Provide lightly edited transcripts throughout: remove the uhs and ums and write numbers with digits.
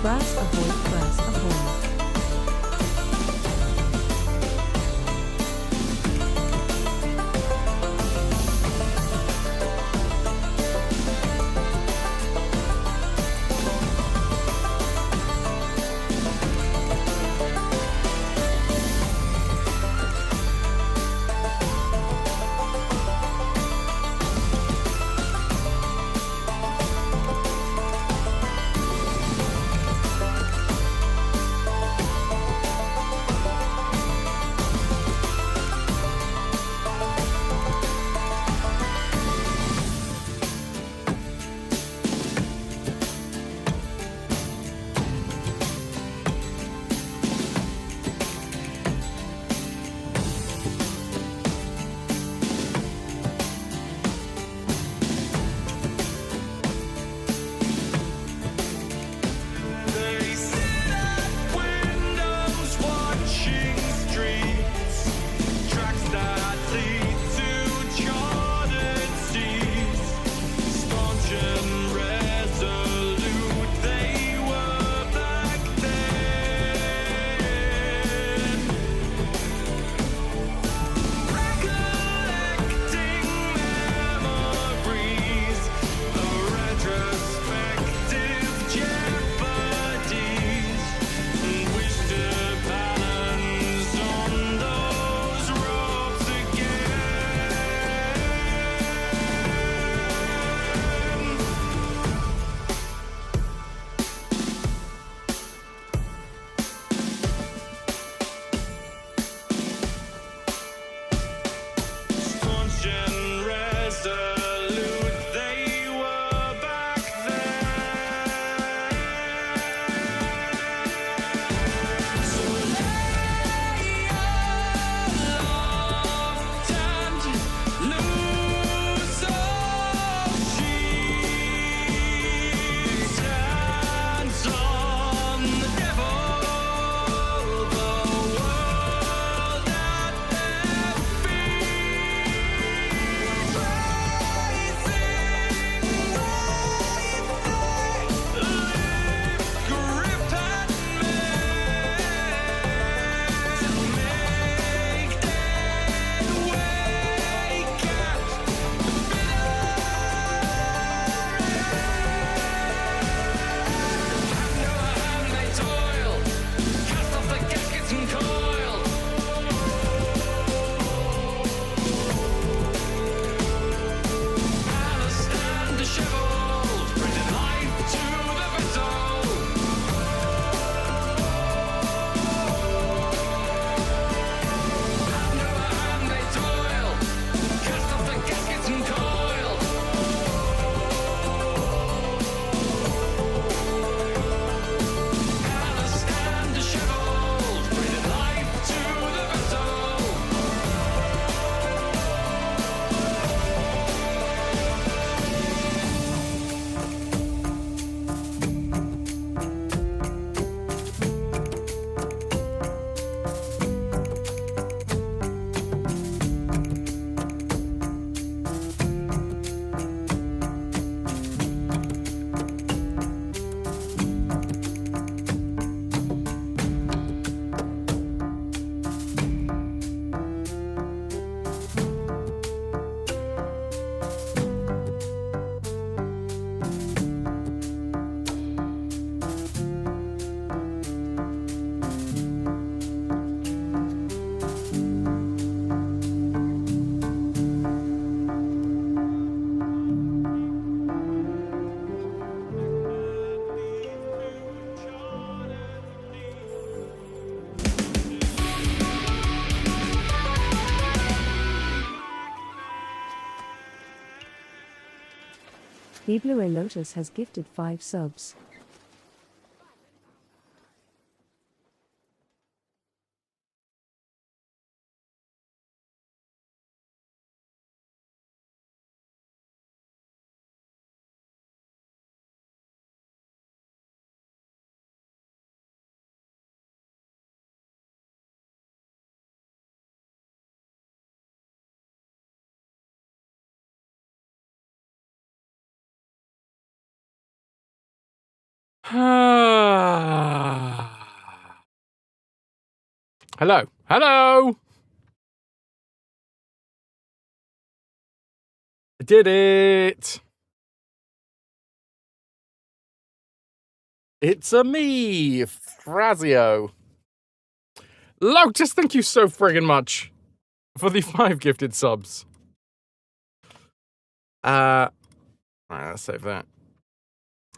Grass ahoy, grass ahoy. Blue Lotus has gifted 5 subs. Hello. Hello! I did it! It's a me, Frazio. Lotus, thank you so friggin' much for the 5 gifted subs. Alright, let's save that.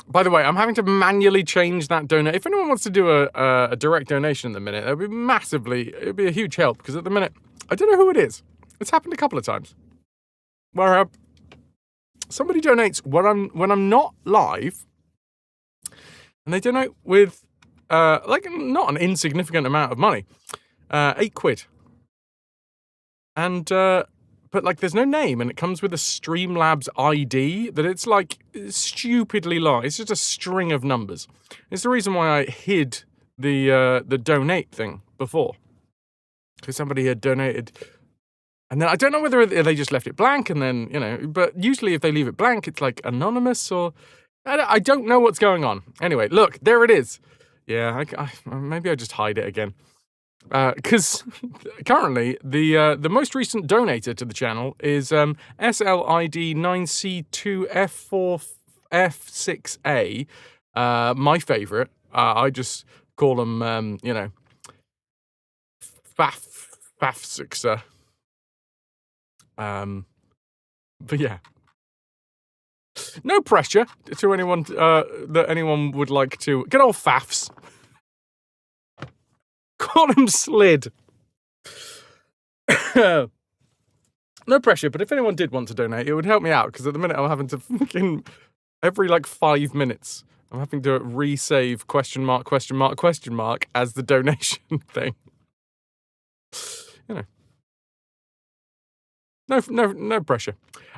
By the way, I'm having to manually change that donate. If anyone wants to do a direct donation in the minute, it'd be a huge help, because at the minute, I don't know who it is. It's happened a couple of times. Where somebody donates when I'm not live, and they donate with like not an insignificant amount of money, £8. And but like there's no name, and it comes with a Streamlabs ID that it's like stupidly long. It's just a string of numbers. It's the reason why I hid the donate thing before, because somebody had donated. And then I don't know whether they just left it blank, and then, you know, but usually if they leave it blank, it's like anonymous, or I don't know what's going on. Anyway, look, there it is. Yeah, maybe I just hide it again. Because currently the most recent donator to the channel is SLID 9C2F4F6A. My favourite. I just call them, you know, Fafsixer. But yeah, no pressure to anyone that anyone would like to. Good old Fafs. Call him Slid. No pressure, but if anyone did want to donate, it would help me out, because at the minute I'm having to fucking every like 5 minutes I'm having to resave question mark as the donation thing. You know. No pressure.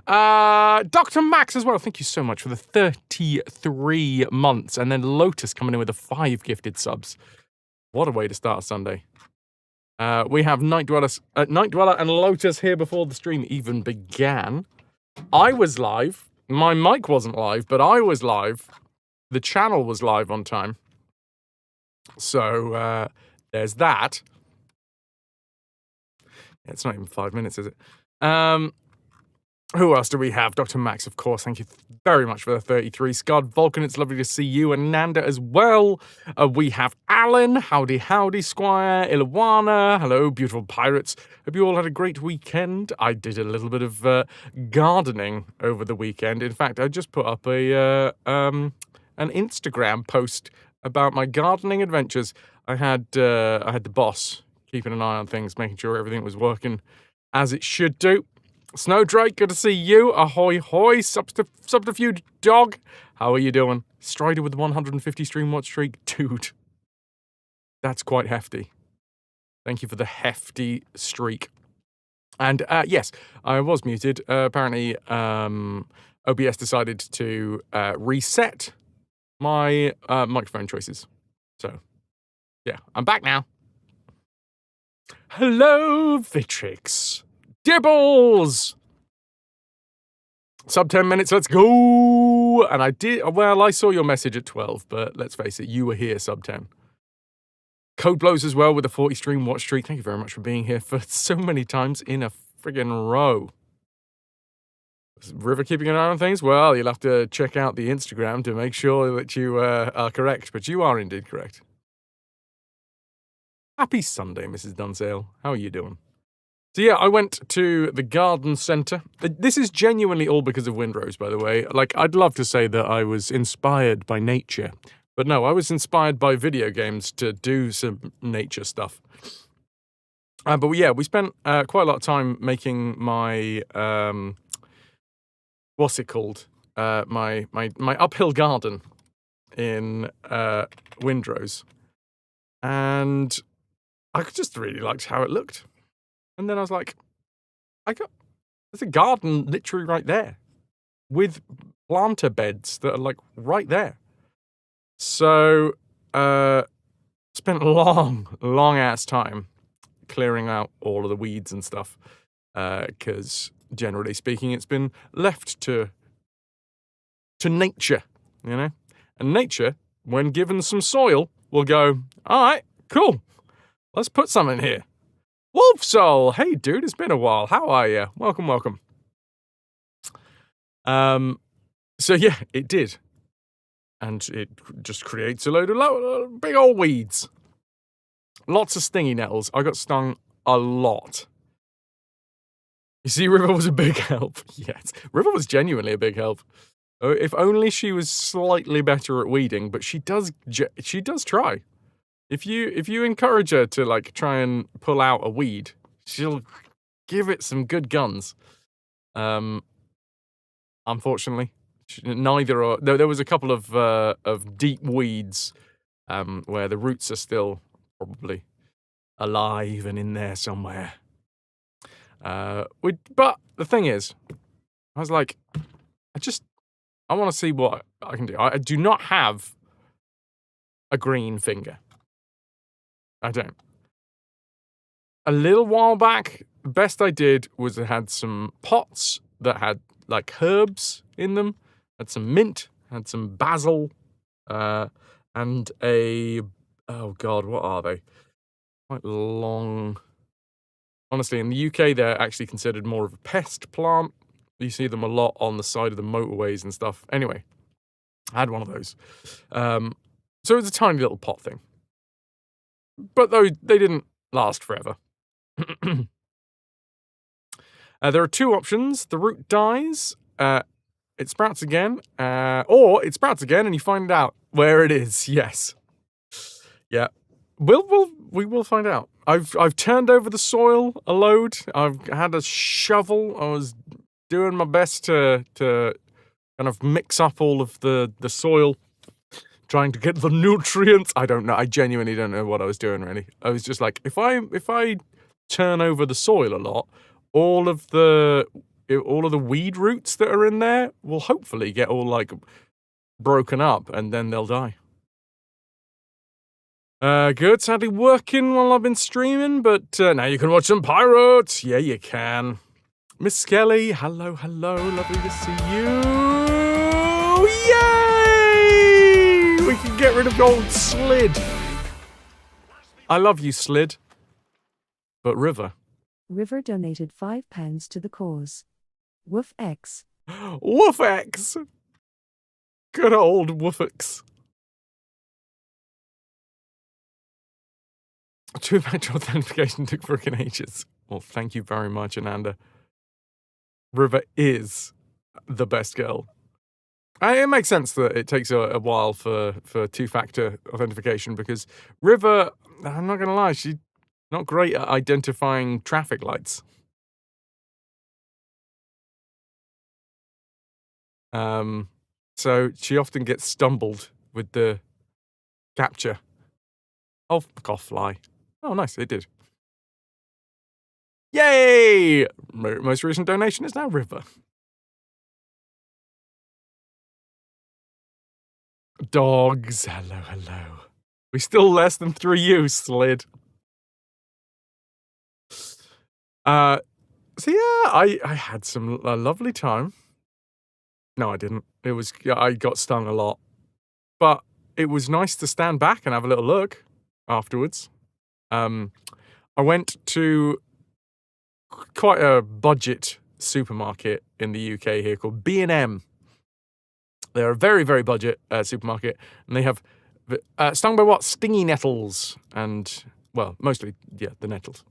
Dr. Max as well. Thank you so much for the 33 months. And then Lotus coming in with the 5 gifted subs. What a way to start a Sunday. We have Night Dweller and Lotus here before the stream even began. I was live. My mic wasn't live, but I was live. The channel was live on time. So, there's that. It's not even 5 minutes, is it? Who else do we have? Dr. Max, of course. Thank you very much for the 33. Scarred Vulcan, it's lovely to see you. And Nanda as well. We have Alan. Howdy, Squire. Ilawana. Hello, beautiful pirates. Hope you all had a great weekend. I did a little bit of gardening over the weekend. In fact, I just put up an Instagram post about my gardening adventures. I had the boss keeping an eye on things, making sure everything was working as it should do. Snowdrake, good to see you. Ahoy, hoy, subterfuge dog. How are you doing? Strider with the 150 stream watch streak. Dude, that's quite hefty. Thank you for the hefty streak. And yes, I was muted. Apparently, OBS decided to reset my microphone choices. So, yeah, I'm back now. Hello, Vitrix. Dibbles! Sub 10 minutes, let's go! And I saw your message at 12, but let's face it, you were here, sub 10. Code Blows as well with a 40 stream watch streak. Thank you very much for being here for so many times in a friggin' row. Is River keeping an eye on things? Well, you'll have to check out the Instagram to make sure that you are correct, but you are indeed correct. Happy Sunday, Mrs. Dunsale. How are you doing? So yeah, I went to the garden centre. This is genuinely all because of Windrose, by the way. Like, I'd love to say that I was inspired by nature. But no, I was inspired by video games to do some nature stuff. But yeah, we spent quite a lot of time making my, what's it called? My uphill garden in Windrose. And I just really liked how it looked. And then I was like, there's a garden literally right there with planter beds that are like right there. So, spent a long ass time clearing out all of the weeds and stuff. Because generally speaking, it's been left to nature, you know? And nature, when given some soil, will go, all right, cool. Let's put some in here. Wolf Soul! Hey, dude, it's been a while. How are you? Welcome, welcome. So yeah, it did. And it just creates a load of big old weeds. Lots of stingy nettles. I got stung a lot. You see, River was a big help. Yes, River was genuinely a big help. If only she was slightly better at weeding, but she does try. If you encourage her to like try and pull out a weed, she'll give it some good guns. Unfortunately, neither are. There was a couple of deep weeds where the roots are still probably alive and in there somewhere. But the thing is, I was like, I want to see what I can do. I do not have a green finger. I don't. A little while back, the best I did was I had some pots that had like herbs in them, had some mint, had some basil, and oh God, what are they? Quite long. Honestly, in the UK, they're actually considered more of a pest plant. You see them a lot on the side of the motorways and stuff. Anyway, I had one of those. So it was a tiny little pot thing. But though they didn't last forever. There are two options. The root dies, it sprouts again, or it sprouts again and you find out where it is. Yes. Yeah. We will find out. I've turned over the soil a load. I've had a shovel. I was doing my best to kind of mix up all of the soil, trying to get the nutrients. I don't know. I genuinely don't know what I was doing, really. I was just like, if I turn over the soil a lot, all of the weed roots that are in there will hopefully get all like broken up and then they'll die. Good. Sadly working while I've been streaming, but now you can watch some pirates. Yeah, you can. Miss Skelly, hello. Lovely to see you. Yay! We can get rid of old Slid. I love you, Slid. But River. River donated £5 to the cause. Woof X. Woof X. Good old Woofix. Two-factor authentication took freaking ages. Well, thank you very much, Ananda. River is the best girl. It makes sense that it takes a while for two-factor authentication because River, I'm not going to lie, she's not great at identifying traffic lights. So she often gets stumbled with the capture. Oh, fuck off, fly. Oh, nice, it did. Yay! Most recent donation is now River. Dogs, hello. We still less than 3U, Slid. So yeah, I had a lovely time. No, I didn't. I got stung a lot. But it was nice to stand back and have a little look afterwards. I went to quite a budget supermarket in the UK here called B&M. They're a very, very budget supermarket, and they have stung by what? Stingy nettles, and, well, mostly, yeah, the nettles.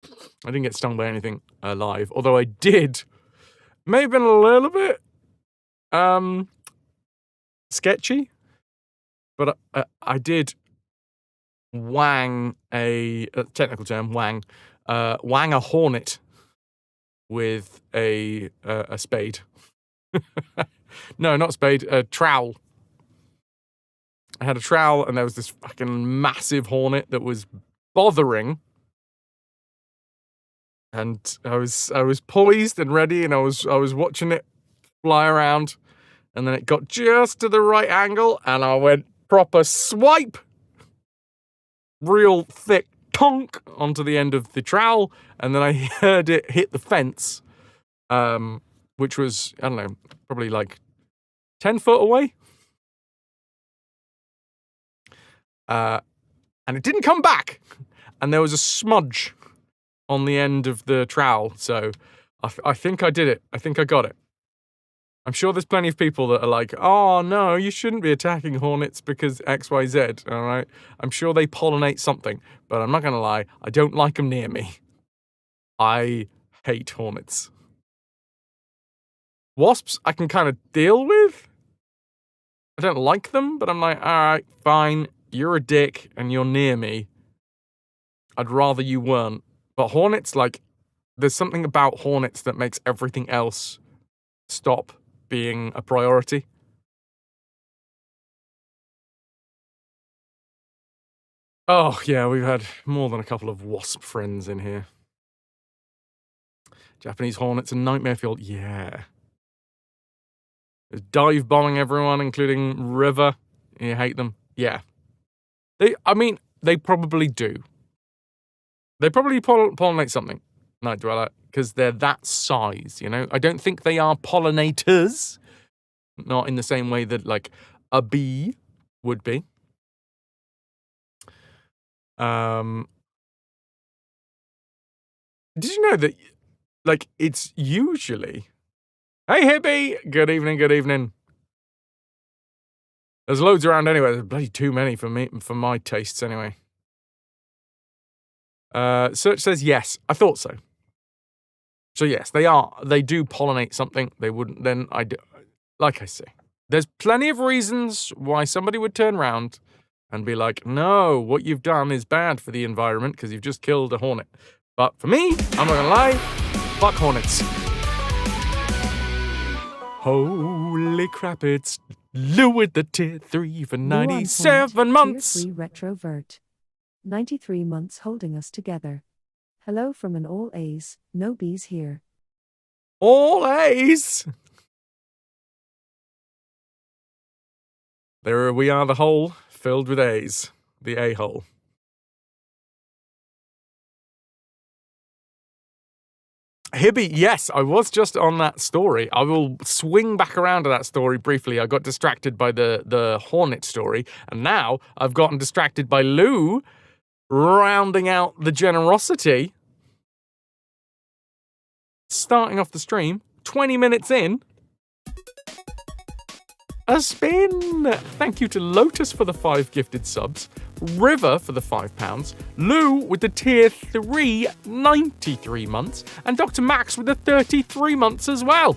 I didn't get stung by anything alive, although I did. May have been a little bit sketchy, but I did wang a technical term, wang a hornet with a spade. No, not spade, a trowel. I had a trowel and there was this fucking massive hornet that was bothering. And I was poised and ready and I was watching it fly around, and then it got just to the right angle and I went proper swipe. Real thick tonk onto the end of the trowel, and then I heard it hit the fence, which was, I don't know, probably like 10 foot away. And it didn't come back. And there was a smudge on the end of the trowel. So I think I did it. I think I got it. I'm sure there's plenty of people that are like, oh, no, you shouldn't be attacking hornets because XYZ, all right? I'm sure they pollinate something, but I'm not going to lie. I don't like them near me. I hate hornets. Wasps, I can kind of deal with. I don't like them, but I'm like, all right, fine. You're a dick and you're near me. I'd rather you weren't. But hornets, like, there's something about hornets that makes everything else stop being a priority. Oh, yeah, we've had more than a couple of wasp friends in here. Japanese hornets and nightmare fuel. Yeah. There's dive bombing everyone, including River. You hate them. Yeah. They probably do. They probably pollinate something, Night Dweller, because they're that size, you know? I don't think they are pollinators. Not in the same way that, like, a bee would be. Did you know that, like, it's usually... Hey, hippie! Good evening, good evening. There's loads around anyway. There's bloody too many for my tastes anyway. Search says yes. I thought so. So yes, they do pollinate something. They wouldn't, then I do. Like I say, there's plenty of reasons why somebody would turn around and be like, no, what you've done is bad for the environment because you've just killed a hornet. But for me, I'm not gonna lie, fuck hornets. Holy crap, it's Lou with the tier 3 for 97 months. Tier 3 RetroVution. 93 months holding us together. Hello from an all A's, no B's here. All A's! There we are, the hole filled with A's. The A-hole. Hibby, yes, I was just on that story. I will swing back around to that story briefly. I got distracted by the Hornet story, and now I've gotten distracted by Lou rounding out the generosity. Starting off the stream, 20 minutes in. A spin! Thank you to Lotus for the 5 gifted subs, River for the £5, Lou with the tier 3, 93 months, and Dr. Max with the 33 months as well.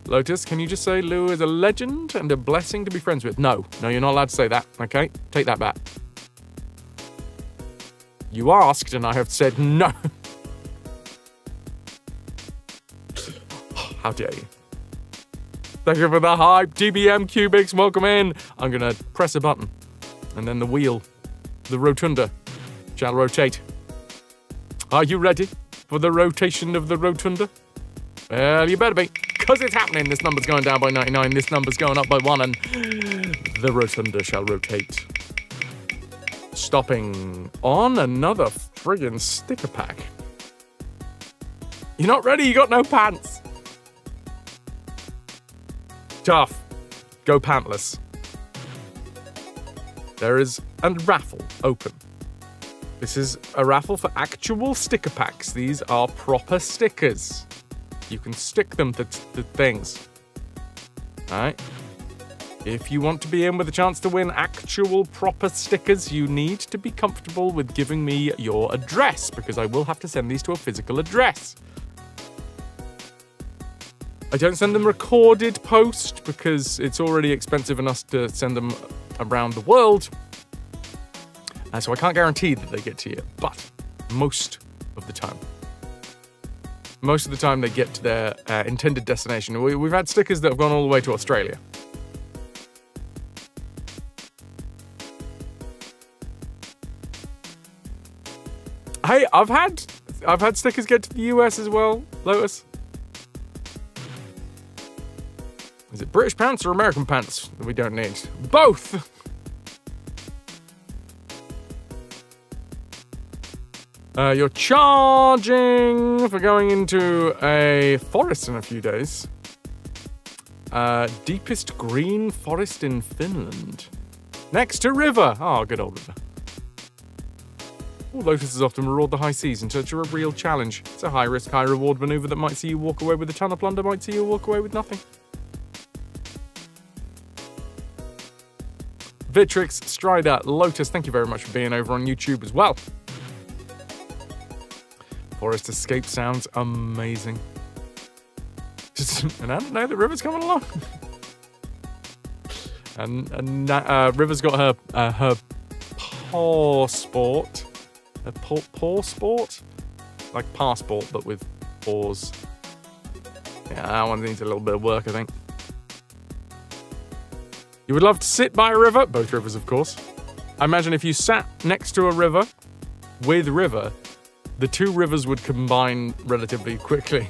Lotus, can you just say Lou is a legend and a blessing to be friends with? No, you're not allowed to say that, okay? Take that back. You asked and I have said no. How dare you? Thank you for the hype, TBM Cubics, welcome in. I'm gonna press a button, and then the wheel, the rotunda, shall rotate. Are you ready for the rotation of the rotunda? Well, you better be, because it's happening. This number's going down by 99, this number's going up by 1, and the rotunda shall rotate. Stopping on another friggin' sticker pack. You're not ready, you got no pants. Tough. Go pantless. There is a raffle open. This is a raffle for actual sticker packs. These are proper stickers. You can stick them to things. Alright? If you want to be in with a chance to win actual proper stickers, you need to be comfortable with giving me your address, because I will have to send these to a physical address. I don't send them recorded post because it's already expensive enough to send them around the world. So I can't guarantee that they get to you, but most of the time they get to their intended destination. We've had stickers that have gone all the way to Australia. Hey, I've had stickers get to the US as well, Lotus. Is it British pants or American pants that we don't need? Both! You're charging for going into a forest in a few days. Deepest green forest in Finland. Next to river. Oh, good old river. All lotuses often maraud the high seas in search of a real challenge. It's a high-risk, high-reward maneuver that might see you walk away with a ton of plunder, might see you walk away with nothing. Vitrix, Strider, Lotus, thank you very much for being over on YouTube as well. Forest escape sounds amazing. And I don't know, the river's coming along. and River's got her paw sport. A paw sport? Like passport, but with paws. Yeah, that one needs a little bit of work, I think. You would love to sit by a river? Both rivers, of course. I imagine if you sat next to a river, with river, the two rivers would combine relatively quickly.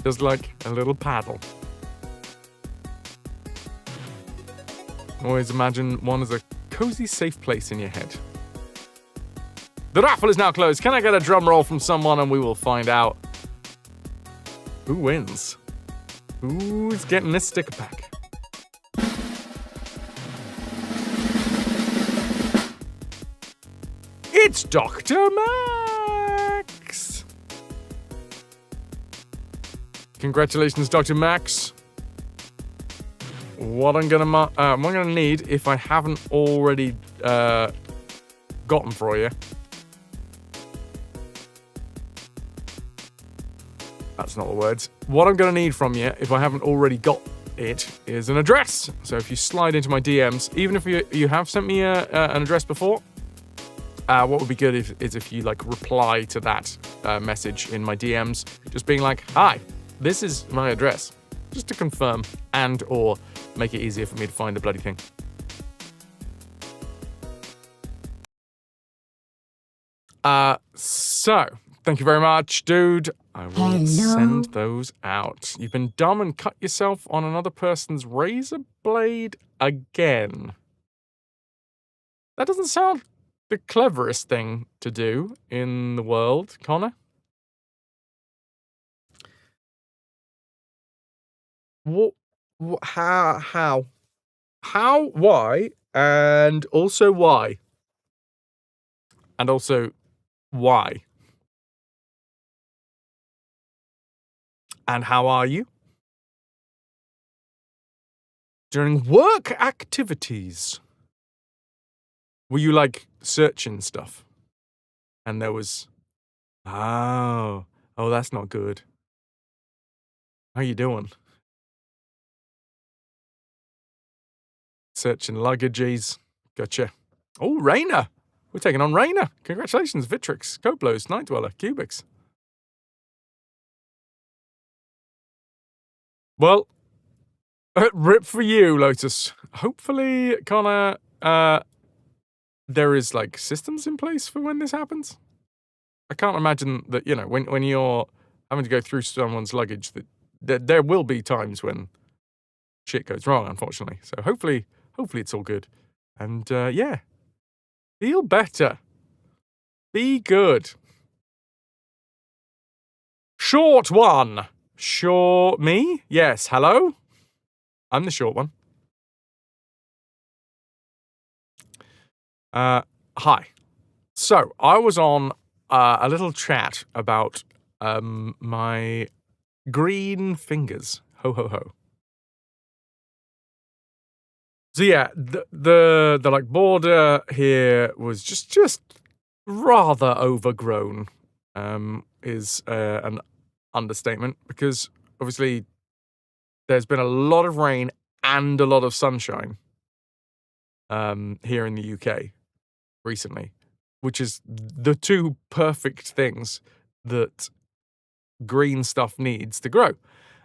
Just like a little paddle. Always imagine one as a cozy, safe place in your head. The raffle is now closed. Can I get a drum roll from someone and we will find out who wins? Who's getting this sticker pack? It's Dr. Max! Congratulations, Dr. Max. What I'm gonna need, if I haven't already gotten for you. That's not the words. What I'm gonna need from you, if I haven't already got it, is an address. So if you slide into my DMs, even if you have sent me an address before, what would be good is if you like reply to that message in my DMs, just being like, "Hi, this is my address," just to confirm and or make it easier for me to find the bloody thing. So thank you very much, dude. I will send those out. You've been dumb and cut yourself on another person's razor blade again. That doesn't sound the cleverest thing to do in the world, Connor. What? How? Why? And also why? And also why? And how are you? During work activities, were you like searching stuff? And there was, oh, that's not good. How you doing? Searching luggages. Gotcha. Oh, Rainer. We're taking on Rainer. Congratulations, Vitrix, Coblos, Night Dweller, Cubics. Well, rip for you, Lotus. Hopefully, Connor, there is like systems in place for when this happens. I can't imagine that, you know, when you're having to go through someone's luggage, that there will be times when shit goes wrong, unfortunately. So hopefully it's all good. And yeah, feel better. Be good. Short one. Sure, me? Yes, hello? I'm the short one. Hi. So, I was on a little chat about my green fingers. Ho, ho, ho. So yeah, the like border here was just rather overgrown. Is an understatement, because obviously there's been a lot of rain and a lot of sunshine here in the UK recently, which is the two perfect things that green stuff needs to grow.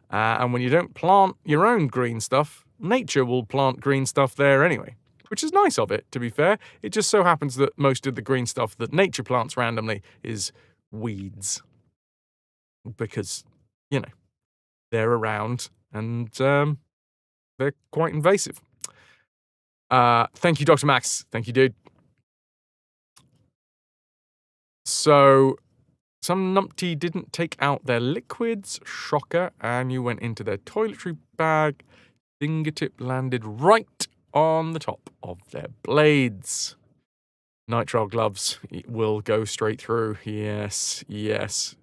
And when you don't plant your own green stuff, nature will plant green stuff there anyway, which is nice of it, to be fair. It just so happens that most of the green stuff that nature plants randomly is weeds. Because, you know, they're around and they're quite invasive. Thank you, Dr. Max. Thank you, dude. So some numpty didn't take out their liquids, shocker, and you went into their toiletry bag. Fingertip landed right on the top of their blades. Nitrile gloves will go straight through. Yes, yes.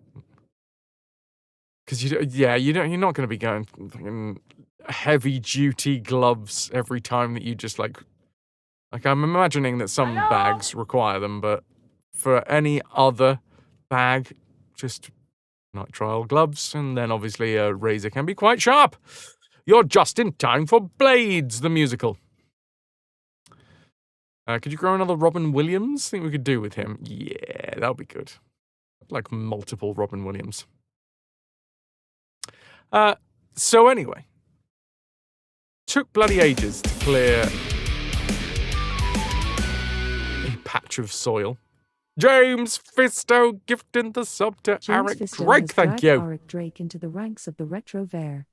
Because you're not going to be going heavy duty gloves every time that you just like I'm imagining that some bags require them, but for any other bag, just nitrile gloves, and then obviously a razor can be quite sharp. You're just in time for Blades, the musical. Could you grow another Robin Williams? Think we could do with him? Yeah, that would be good. I'd like multiple Robin Williams. So anyway, took bloody ages to clear a patch of soil. James Fisto gifting the sub to Eric Drake, thank you. Eric Drake into the ranks of the RetroVution.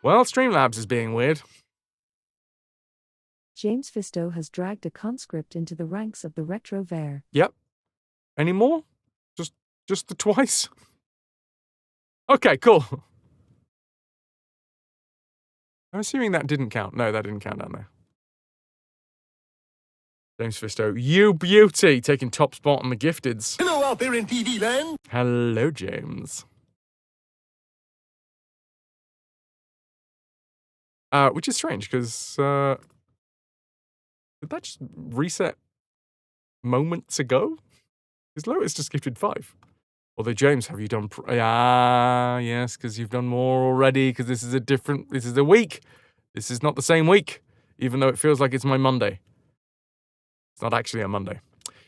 Well, Streamlabs is being weird. James Fisto has dragged a conscript into the ranks of the RetroVution. Yep. Any more? Just the twice? Okay, cool. I'm assuming that didn't count. No, that didn't count down there. James Fisto, you beauty, taking top spot on the gifteds. Hello out there in TV land. Hello, James. Which is strange, because did that just reset moments ago? Because Lois just gifted 5. Although, James, have you done... yes, because you've done more already, because this is a week. This is not the same week, even though it feels like it's my Monday. It's not actually a Monday.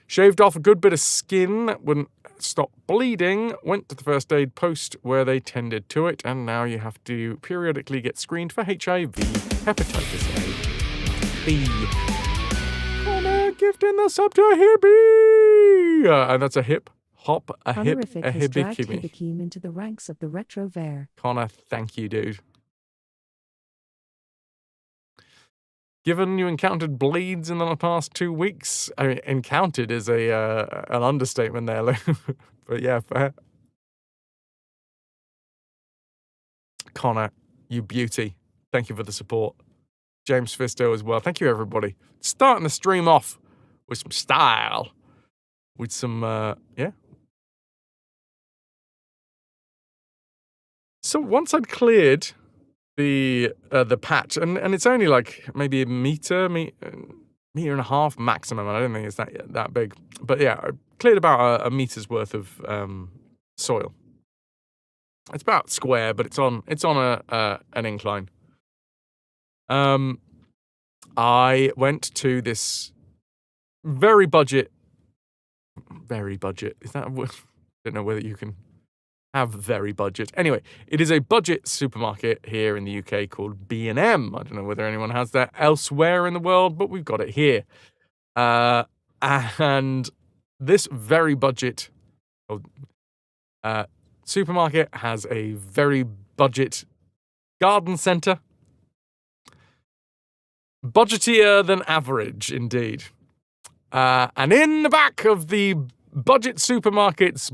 Shaved off a good bit of skin, wouldn't stop bleeding, went to the first aid post where they tended to it, and now you have to periodically get screened for HIV, hepatitis A, B. Connor gifting the sub to Hippie! And that's a hip. Hop, a hip, a Hibikimi into the ranks of the RetroVution. Connor, thank you, dude. Given you encountered bleeds in the past 2 weeks, I mean, encountered is an understatement there, Lou. But yeah, fair. Connor, you beauty. Thank you for the support. James Fisto as well. Thank you, everybody. Starting the stream off with some style. With some, yeah. So once I'd cleared the patch, and it's only like maybe a meter and a half maximum. I don't think it's that big, but yeah, I cleared about a meter's worth of soil. It's about square, but it's on an incline. I went to this very budget. Is that? I don't know whether you can have very budget. Anyway, it is a budget supermarket here in the UK called B&M. I don't know whether anyone has that elsewhere in the world, but we've got it here. And this very budget supermarket has a very budget garden centre. Budgetier than average, indeed. And in the back of the budget supermarket's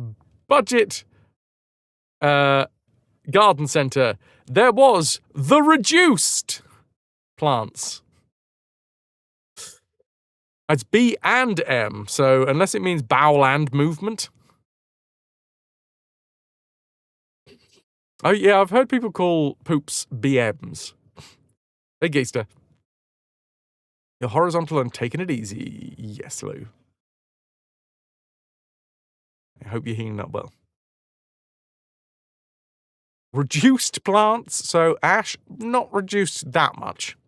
budget garden centre, there was the reduced plants. It's B and M, so unless it means bowel and movement. Oh yeah, I've heard people call poops BMs. Hey Geister. You're horizontal and taking it easy. Yes, Lou. I hope you're healing up well. Reduced plants, so Ash, not reduced that much.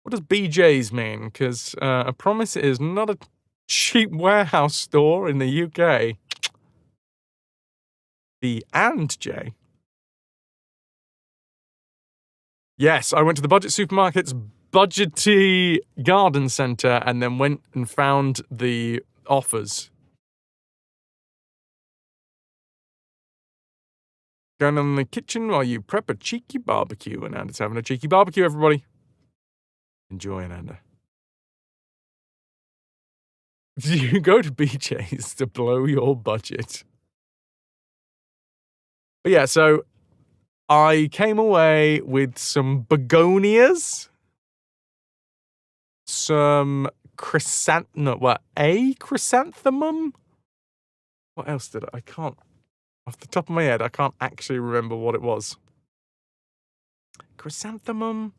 What does BJ's mean? Because I promise it is not a cheap warehouse store in the UK. B and J. Yes, I went to the budget supermarket's budgety garden centre and then went and found the offers. Going on in the kitchen while you prep a cheeky barbecue. And Anna's having a cheeky barbecue, everybody. Enjoy, Ananda. You go to BJ's to blow your budget. But yeah, so I came away with some begonias, some chrysanthemum. What else did I can't, off the top of my head, I can't actually remember what it was. Chrysanthemum.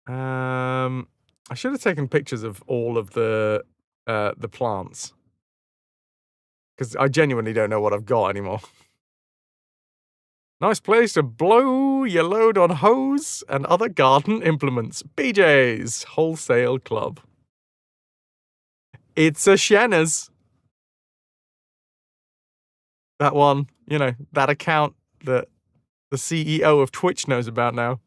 I should have taken pictures of all of the plants, because I genuinely don't know what I've got anymore. Nice place to blow your load on hose and other garden implements. BJ's Wholesale Club. It's a Shenna's. That one, you know, that account that the CEO of Twitch knows about now.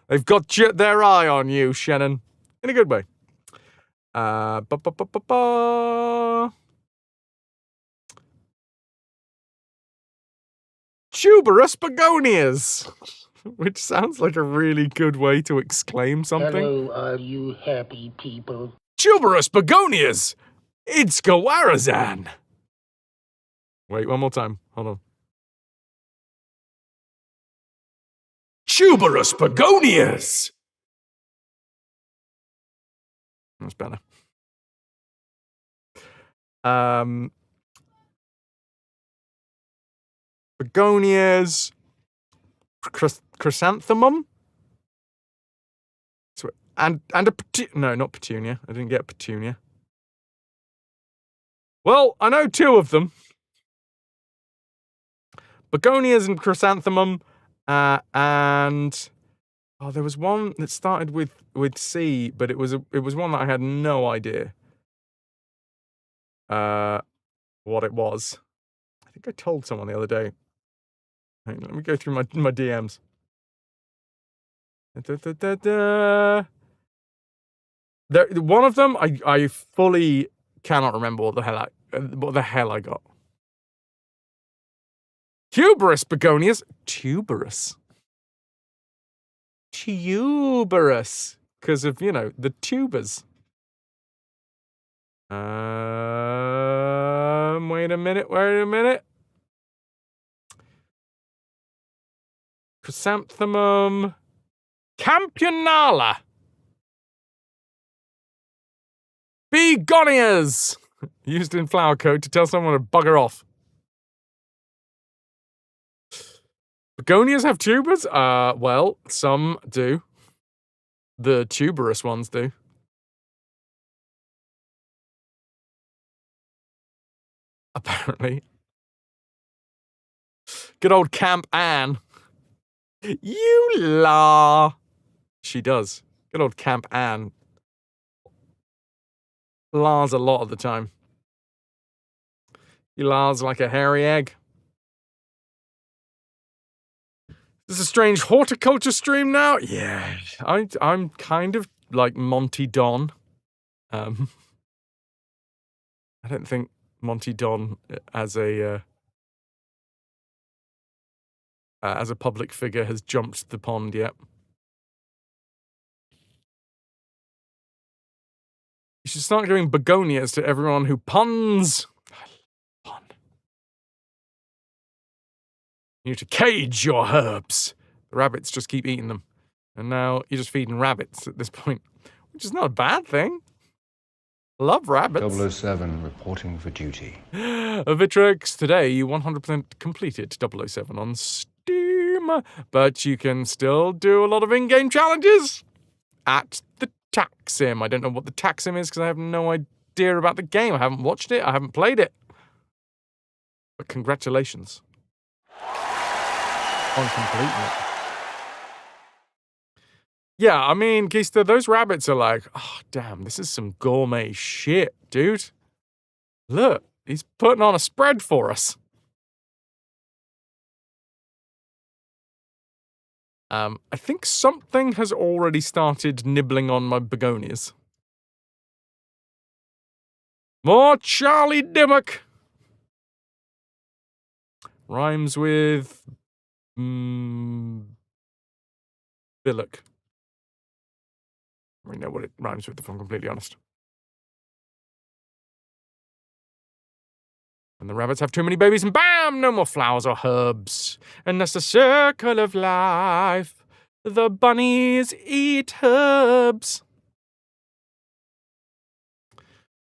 They've got their eye on you, Shannon. In a good way. Tuberous begonias, which sounds like a really good way to exclaim something. Hello, all you happy people. Tuberous begonias! It's Gawarazan! Wait, one more time. Hold on. Tuberous begonias! That's better. Begonias, chrysanthemum, and a no, not petunia. I didn't get petunia. Well, I know two of them. Begonias and chrysanthemum, and there was one that started with C, but it was one that I had no idea what it was. I think I told someone the other day. Hang on, let me go through my DMs. One of them, I fully cannot remember what the hell I got. Tuberous begonias. Tuberous. Because of, you know, the tubers. Wait a minute. Chrysanthemum. Campanula. Begonias. Used in flower code to tell someone to bugger off. Begonias have tubers? Well, some do. The tuberous ones do. Apparently. Good old Camp Ann. You la. She does. Good old Camp Ann. Lars a lot of the time. You Lars like a hairy egg. This is a strange horticulture stream now? Yeah. I'm kind of like Monty Don. I don't think Monty Don as a public figure has jumped the pond yet. You should start giving begonias to everyone who puns. Pun. You need to cage your herbs. The rabbits just keep eating them. And now you're just feeding rabbits at this point, which is not a bad thing. Love rabbits. 007 reporting for duty. Vitrix, today you 100% completed 007 on Steam, but you can still do a lot of in-game challenges at the Taxim. I don't know what the Taxim is because I have no idea about the game. I haven't watched it. I haven't played it. But congratulations on completing it. Yeah, I mean, Geista, those rabbits are like, oh, damn, this is some gourmet shit, dude. Look, he's putting on a spread for us. I think something has already started nibbling on my begonias. More Charlie Dimmock. Rhymes with Billock. I don't know what it rhymes with, if I'm completely honest. And the rabbits have too many babies, and bam! No more flowers or herbs. And that's the circle of life. The bunnies eat herbs.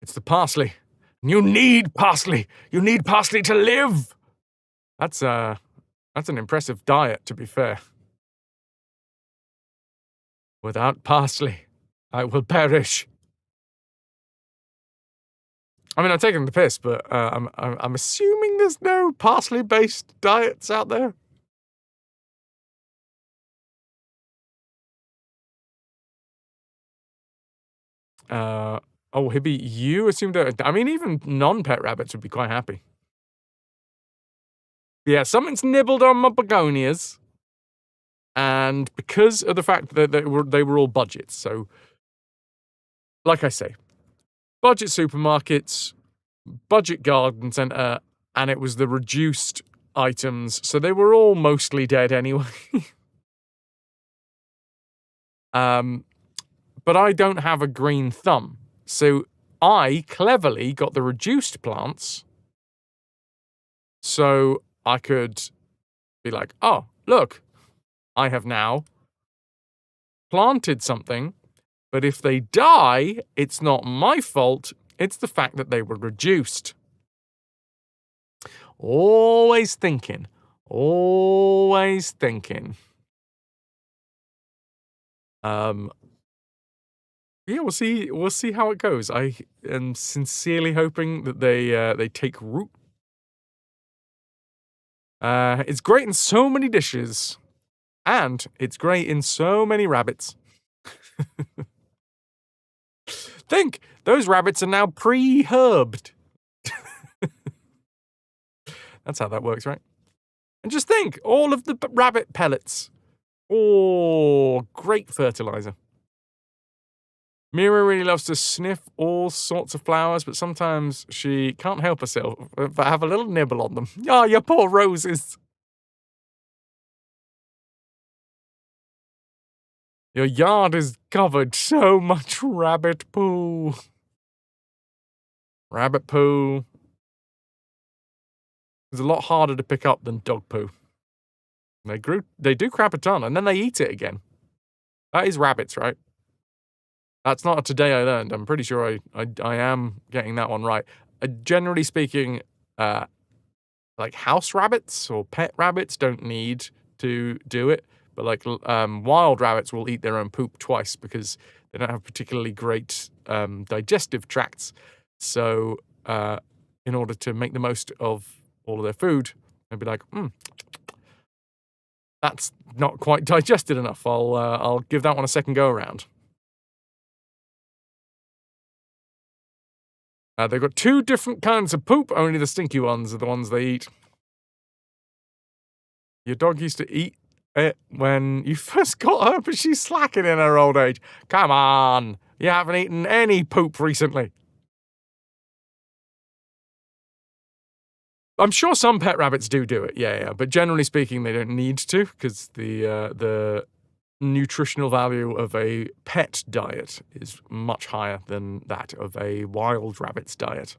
It's the parsley. You need parsley. You need parsley to live. That's an impressive diet, to be fair. Without parsley, I will perish. I mean, I'm taking the piss, but I'm assuming there's no parsley-based diets out there. Oh, Hibby, you assumed that... I mean, even non-pet rabbits would be quite happy. Yeah, something's nibbled on my begonias. And because of the fact that they were all budgets, so... Like I say, budget supermarkets, budget garden centre, and it was the reduced items, so they were all mostly dead anyway. But I don't have a green thumb, so I cleverly got the reduced plants, so I could be like, oh, look, I have now planted something, but if they die, it's not my fault, it's the fact that they were reduced. Always thinking. Always thinking. Yeah, we'll see how it goes. I am sincerely hoping that they take root. It's great in so many dishes, and it's great in so many rabbits. Think, those rabbits are now pre-herbed. That's how that works, right? And just think, all of the rabbit pellets. Oh, great fertilizer. Mira really loves to sniff all sorts of flowers, but sometimes she can't help herself but have a little nibble on them. Oh, you poor roses. Your yard is covered so much rabbit poo. Rabbit poo is a lot harder to pick up than dog poo. They do crap a ton, and then they eat it again. That is rabbits, right? That's not a today I learned. I'm pretty sure I am getting that one right. Generally speaking, like house rabbits or pet rabbits don't need to do it, but like wild rabbits will eat their own poop twice because they don't have particularly great digestive tracts. So in order to make the most of all of their food, they'll be like, that's not quite digested enough. I'll give that one a second go around. They've got two different kinds of poop. Only the stinky ones are the ones they eat. Your dog used to eat it when you first got her, but she's slacking in her old age. Come on. You haven't eaten any poop recently. I'm sure some pet rabbits do it, yeah. But generally speaking, they don't need to, because the nutritional value of a pet diet is much higher than that of a wild rabbit's diet.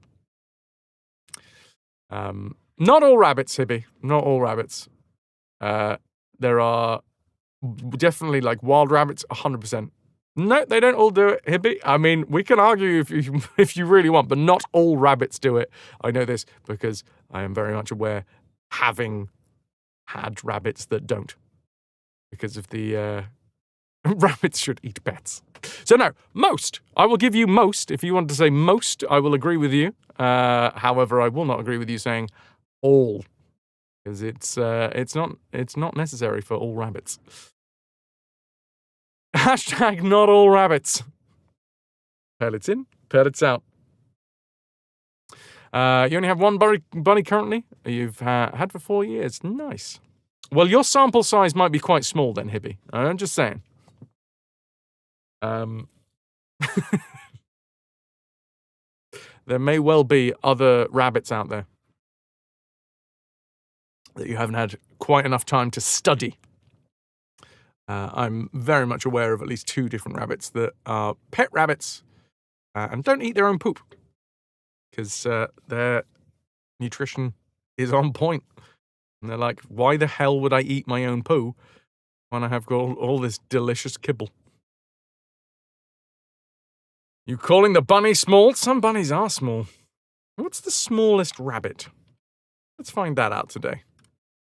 Not all rabbits, Hibby. Not all rabbits. There are definitely, like, wild rabbits, 100%. No, they don't all do it, Hibby. I mean, we can argue if you really want, but not all rabbits do it. I know this because I am very much aware, having had rabbits that don't. Because of the rabbits should eat pets. So no, most. I will give you most. If you want to say most, I will agree with you. However, I will not agree with you saying all, because it's not necessary for all rabbits. Hashtag not all rabbits. Pellets in, pellets out. You only have one bunny currently. You've had for 4 years. Nice. Well, your sample size might be quite small then, Hibby. I'm just saying. There may well be other rabbits out there that you haven't had quite enough time to study. I'm very much aware of at least 2 different rabbits that are pet rabbits and don't eat their own poop because their nutrition is on point. And they're like, why the hell would I eat my own poo when I have got all this delicious kibble? You calling the bunny small? Some bunnies are small. What's the smallest rabbit? Let's find that out today.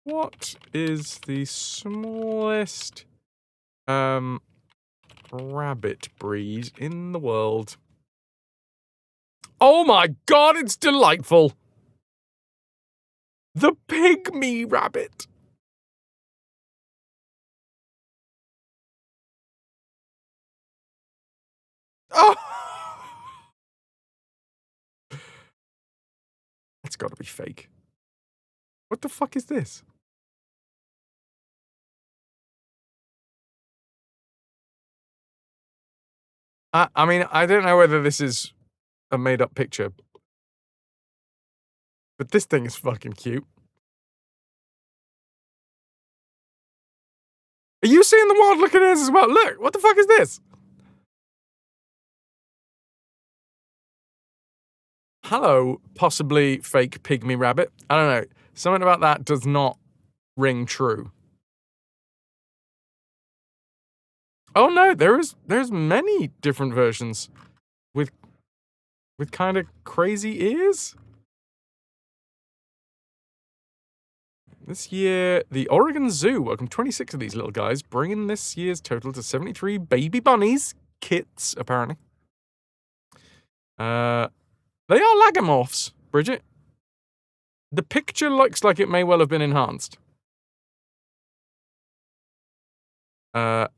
What is the smallest rabbit breed in the world? Oh my god, it's delightful! The pygmy rabbit! Oh! That's gotta be fake. What the fuck is this? I mean, I don't know whether this is a made-up picture, but this thing is fucking cute. Are you seeing the wild-looking ears as well? Look, what the fuck is this? Hello, possibly fake pygmy rabbit. I don't know. Something about that does not ring true. Oh no, there's many different versions with kind of crazy ears. This year, the Oregon Zoo welcomed 26 of these little guys, bringing this year's total to 73 baby bunnies, kits apparently. They are lagomorphs, Bridget. The picture looks like it may well have been enhanced. But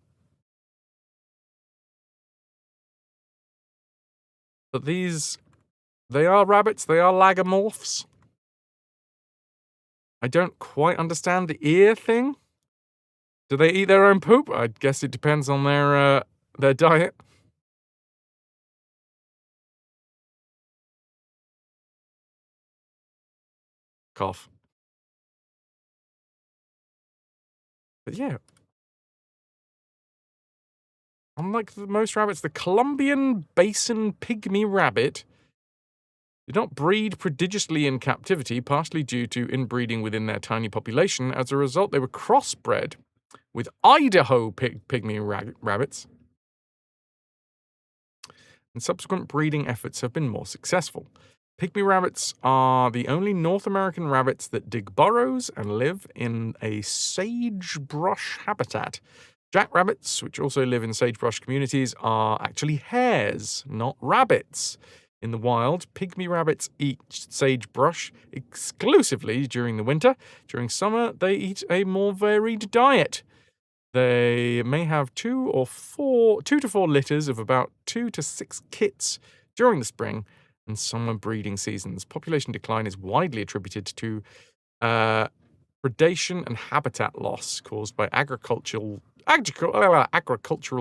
they are rabbits, they are lagomorphs. I don't quite understand the ear thing. Do they eat their own poop? I guess it depends on their diet. Cough. But yeah. Unlike most rabbits, the Columbian Basin pygmy rabbit did not breed prodigiously in captivity, partially due to inbreeding within their tiny population. As a result, they were crossbred with Idaho pygmy rabbits. And subsequent breeding efforts have been more successful. Pygmy rabbits are the only North American rabbits that dig burrows and live in a sagebrush habitat. Jackrabbits, which also live in sagebrush communities, are actually hares, not rabbits. In the wild, pygmy rabbits eat sagebrush exclusively during the winter. During summer, they eat a more varied diet. They may have 2 to 4 litters of about 2 to 6 kits during the spring and summer breeding seasons. Population decline is widely attributed to predation and habitat loss caused by agricultural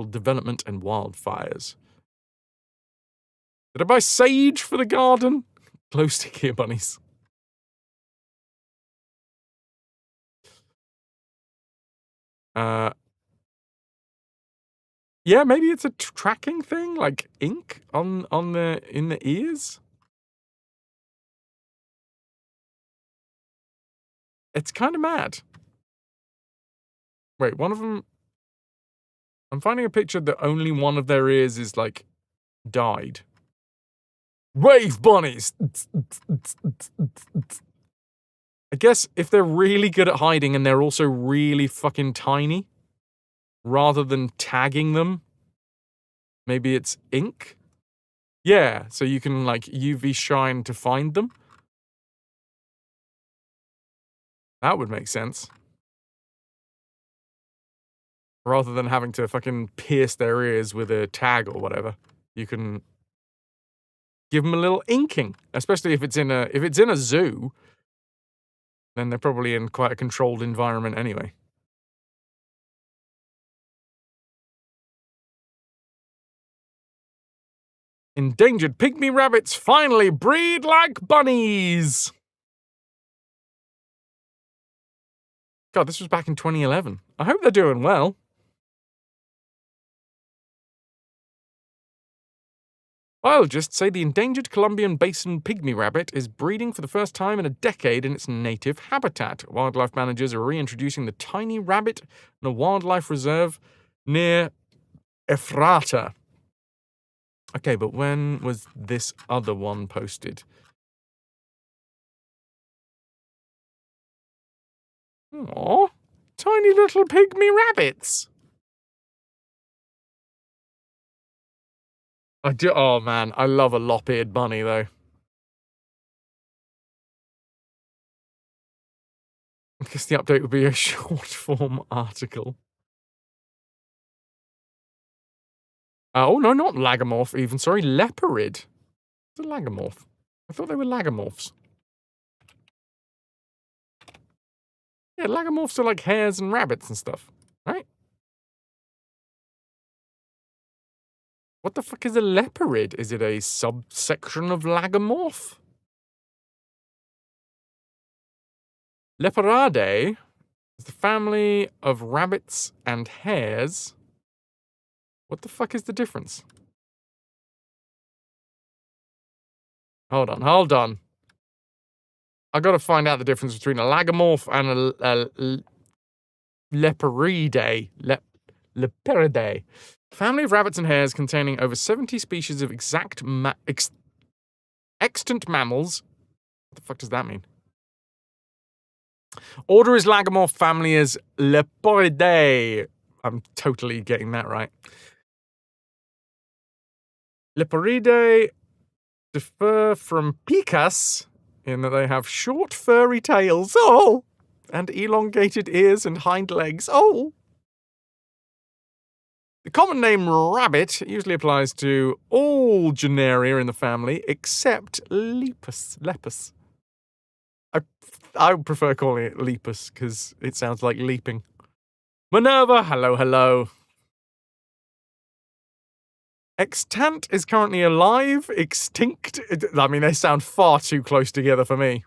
development and wildfires. Did I buy sage for the garden? Glow stick here, bunnies. Yeah, maybe it's a tracking thing, like ink in the ears. It's kind of mad. Wait, one of them. I'm finding a picture that only one of their ears is like dyed. Rave bunnies! I guess if they're really good at hiding and they're also really fucking tiny, rather than tagging them, maybe it's ink? Yeah, so you can like UV shine to find them. That would make sense. Rather than having to fucking pierce their ears with a tag or whatever, you can give them a little inking, especially if it's in a zoo, then they're probably in quite a controlled environment anyway. Endangered pygmy rabbits finally breed like bunnies! God, this was back in 2011. I hope they're doing well. Biologists say the endangered Colombian basin pygmy rabbit is breeding for the first time in a decade in its native habitat. Wildlife managers are reintroducing the tiny rabbit in a wildlife reserve near Ephrata. Okay, but when was this other one posted? Aw, tiny little pygmy rabbits. Oh man, I love a lop-eared bunny though. I guess the update would be a short-form article. Oh no, not lagomorph even, sorry, leporid. It's a lagomorph. I thought they were lagomorphs. Yeah, lagomorphs are like hares and rabbits and stuff, right? What the fuck is a leporid? Is it a subsection of lagomorph? Leporidae is the family of rabbits and hares. What the fuck is the difference? Hold on. I gotta find out the difference between a lagomorph and a leporidae. Leporidae. Family of rabbits and hares containing over 70 species of extant mammals. What the fuck does that mean? Order is lagomorph, family is Leporidae. I'm totally getting that right. Leporidae differ from picas in that they have short furry tails, and elongated ears and hind legs, The common name rabbit usually applies to all genera in the family except lepus. I prefer calling it lepus because it sounds like leaping. Minerva, hello. Extant is currently alive. Extinct, I mean, they sound far too close together for me.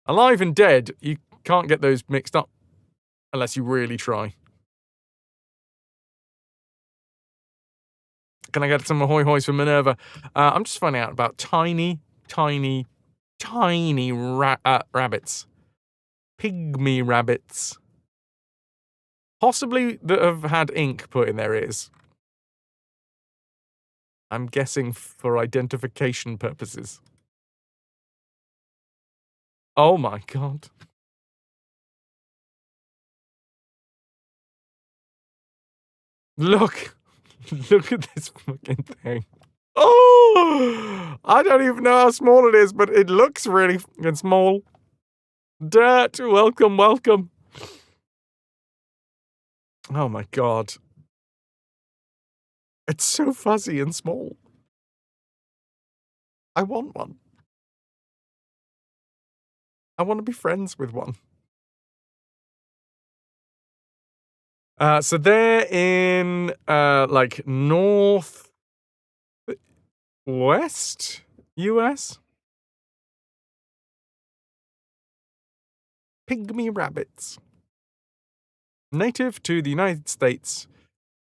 Alive and dead, you can't get those mixed up unless you really try. Can I get some ahoy hoys from Minerva? I'm just finding out about tiny rabbits. Pygmy rabbits. Possibly that have had ink put in their ears. I'm guessing for identification purposes. Oh my god. Look at this fucking thing. Oh, I don't even know how small it is, but it looks really fucking small. Dirt, welcome. Oh my god. It's so fuzzy and small. I want one. I want to be friends with one. So they're in, like, north west US? Pygmy rabbits. Native to the United States,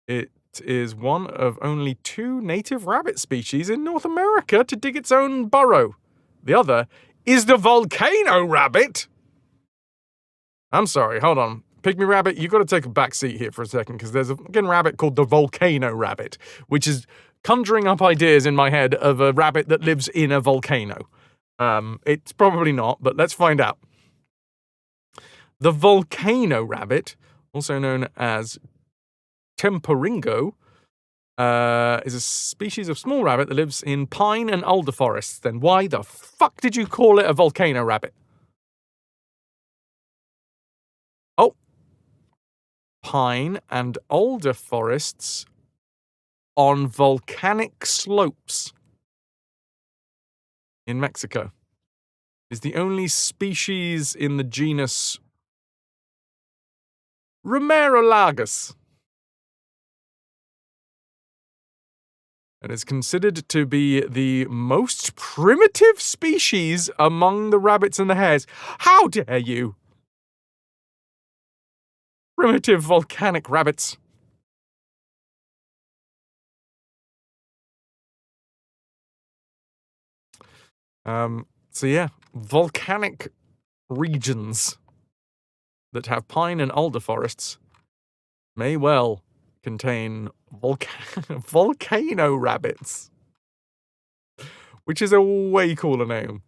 it is one of only 2 native rabbit species in North America to dig its own burrow. The other is the volcano rabbit. I'm sorry, hold on. Pygmy rabbit, you got to take a back seat here for a second, because there's a fucking rabbit called the volcano rabbit, which is conjuring up ideas in my head of a rabbit that lives in a volcano. It's probably not, but let's find out. The volcano rabbit, also known as temporingo, is a species of small rabbit that lives in pine and alder forests. Then why the fuck did you call it a volcano rabbit? Oh. Pine and alder forests on volcanic slopes in Mexico. Is the only species in the genus Romerolagus. And is considered to be the most primitive species among the rabbits and the hares. How dare you? Primitive volcanic rabbits. So yeah, volcanic regions that have pine and alder forests may well contain volcano rabbits, which is a way cooler name.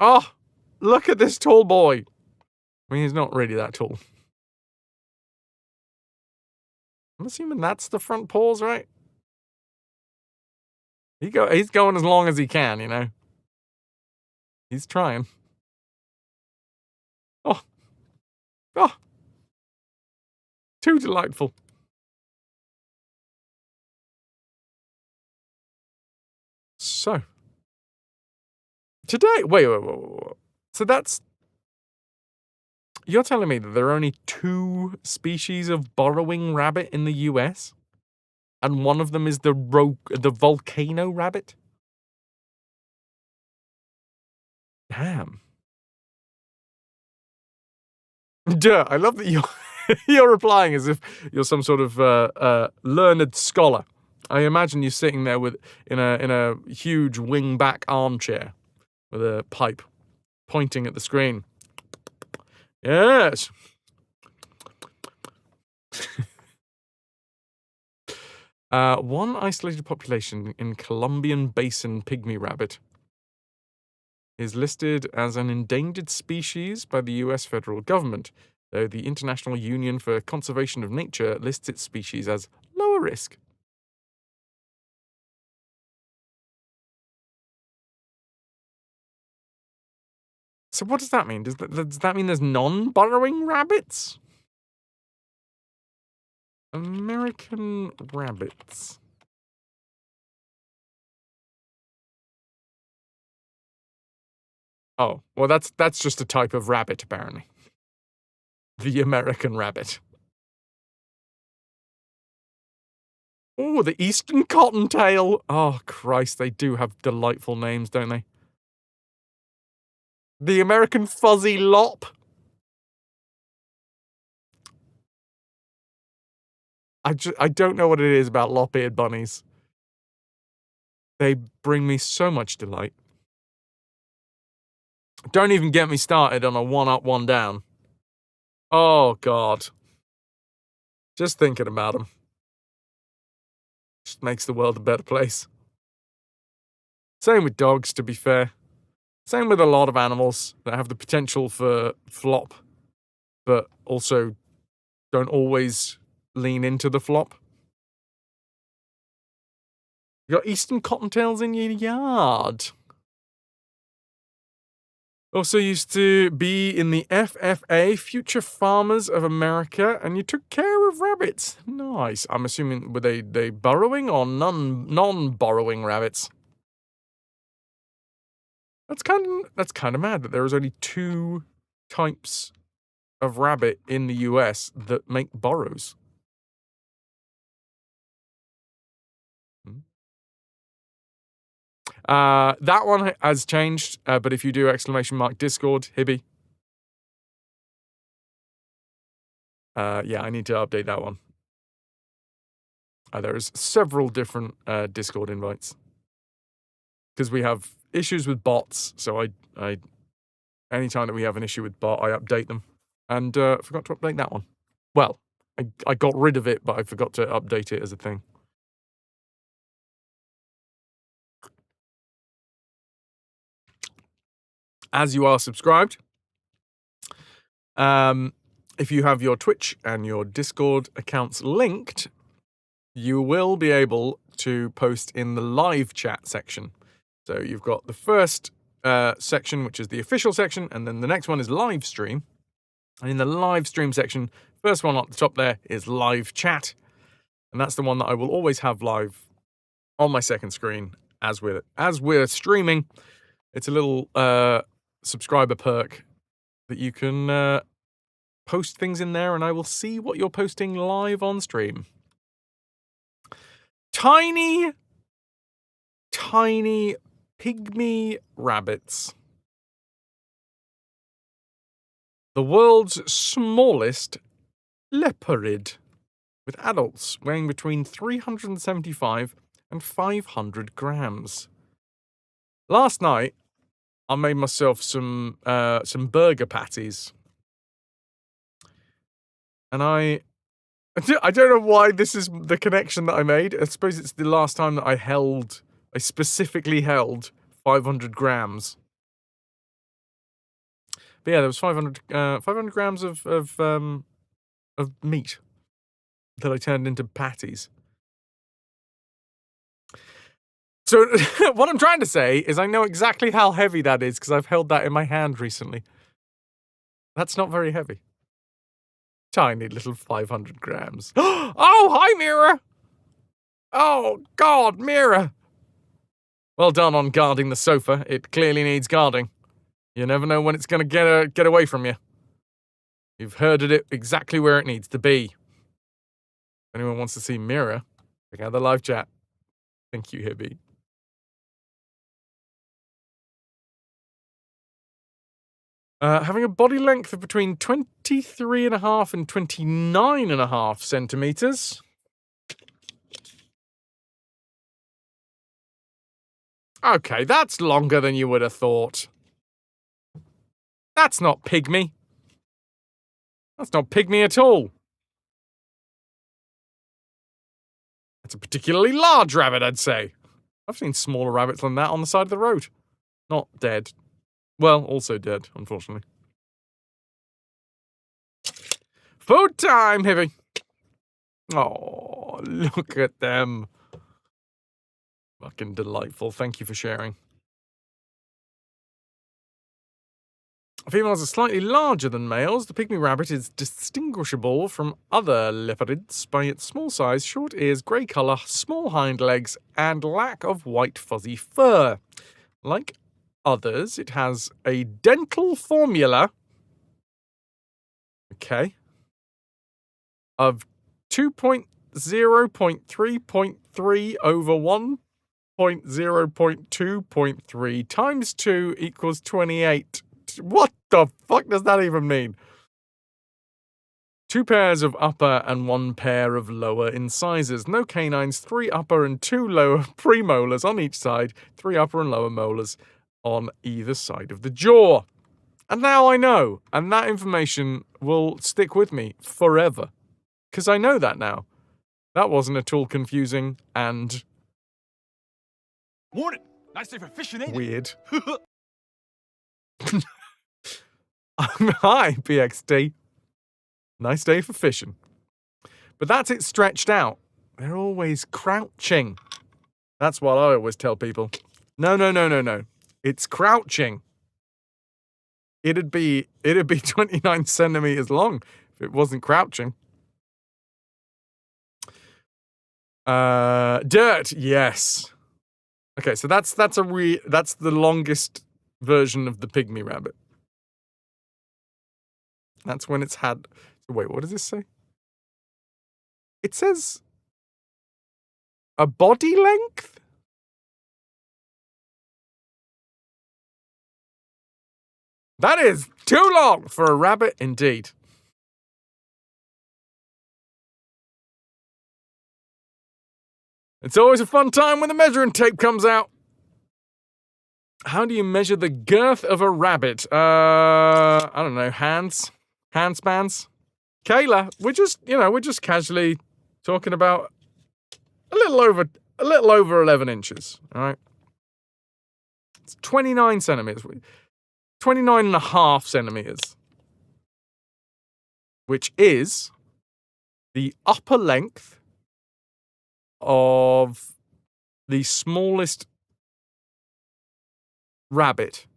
Oh, look at this tall boy. I mean, he's not really that tall. I'm assuming that's the front paws, right? He's going as long as he can, you know. He's trying. Oh. Oh. Too delightful. So. Today, wait. So that's... You're telling me that there are only 2 species of burrowing rabbit in the US? And one of them is the volcano rabbit? Damn. Duh, I love that you're replying as if you're some sort of learned scholar. I imagine you sitting there in a huge wing-back armchair with a pipe pointing at the screen. Yes. One isolated population in Colombian Basin pygmy rabbit is listed as an endangered species by the US federal government, though the International Union for Conservation of Nature lists its species as lower risk. So what does that mean? Does that mean there's non-burrowing rabbits? American rabbits. Oh, well, that's just a type of rabbit, apparently. The American rabbit. Oh, the Eastern Cottontail. Oh, Christ, they do have delightful names, don't they? The American Fuzzy Lop. I don't know what it is about lop-eared bunnies. They bring me so much delight. Don't even get me started on a one up, one down. Oh, God. Just thinking about them just makes the world a better place. Same with dogs, to be fair. Same with a lot of animals that have the potential for flop, but also don't always lean into the flop. You got Eastern Cottontails in your yard. Also used to be in the FFA, Future Farmers of America, and you took care of rabbits. Nice. I'm assuming, were they burrowing or non-burrowing rabbits? That's kind of mad that there is only 2 types of rabbit in the US that make burrows. That one has changed, but if you do !Discord, Hibby. Yeah, I need to update that one. There's several different Discord invites. Because we have issues with bots, so I anytime that we have an issue with bot, I update them. And forgot to update that one. Well, I got rid of it, but I forgot to update it as a thing. As you are subscribed, if you have your Twitch and your Discord accounts linked, you will be able to post in the live chat section. So you've got the first section, which is the official section, and then the next one is live stream. And in the live stream section, first one at the top there is live chat. And that's the one that I will always have live on my second screen as we're streaming. It's a little subscriber perk that you can post things in there, and I will see what you're posting live on stream. Tiny pygmy rabbits. The world's smallest leopard, with adults weighing between 375 and 500 grams. Last night, I made myself some burger patties. And I don't know why this is the connection that I made. I suppose it's the last time that I specifically held 500 grams. But yeah, there was 500 grams of meat that I turned into patties. So what I'm trying to say is I know exactly how heavy that is because I've held that in my hand recently. That's not very heavy. Tiny little 500 grams. Oh, hi, Mira! Oh, God, Mira! Well done on guarding the sofa. It clearly needs guarding. You never know when it's going to get away from you. You've herded it exactly where it needs to be. If anyone wants to see Mira, check out the live chat. Thank you, Hibby. Having a body length of between 23.5 and 29.5 centimeters. Okay, that's longer than you would have thought. That's not pygmy. That's not pygmy at all. That's a particularly large rabbit, I'd say. I've seen smaller rabbits than that on the side of the road. Not dead. Well, also dead, unfortunately. Food time, Hibby. Oh, look at them. Fucking delightful. Thank you for sharing. Females are slightly larger than males. The pygmy rabbit is distinguishable from other leopards by its small size, short ears, grey colour, small hind legs, and lack of white fuzzy fur. Like others, it has a dental formula, of 2.0.3.3 over 1.0.2.3 times 2 equals 28. What the fuck does that even mean? 2 pairs of upper and 1 pair of lower incisors. No canines, 3 upper and 2 lower premolars on each side, 3 upper and lower molars on either side of the jaw. And now I know, and that information will stick with me forever. Because I know that now. That wasn't at all confusing and... Morning. Nice day for fishing, ain't it? weird. Hi, PXT. Nice day for fishing. But that's it stretched out. They're always crouching. That's what I always tell people. No. It's crouching. It'd be 29 centimeters long if it wasn't crouching. Dirt, yes. Okay, so that's the longest version of the pygmy rabbit. That's when it's had... Wait, what does this say? It says... a body length? That is too long for a rabbit, indeed. It's always a fun time when the measuring tape comes out. How do you measure the girth of a rabbit? I don't know, hands spans? Kayla, we're just casually talking about a little over 11 inches, all right? It's 29 centimeters. 29.5 centimeters. Which is the upper length of the smallest rabbit.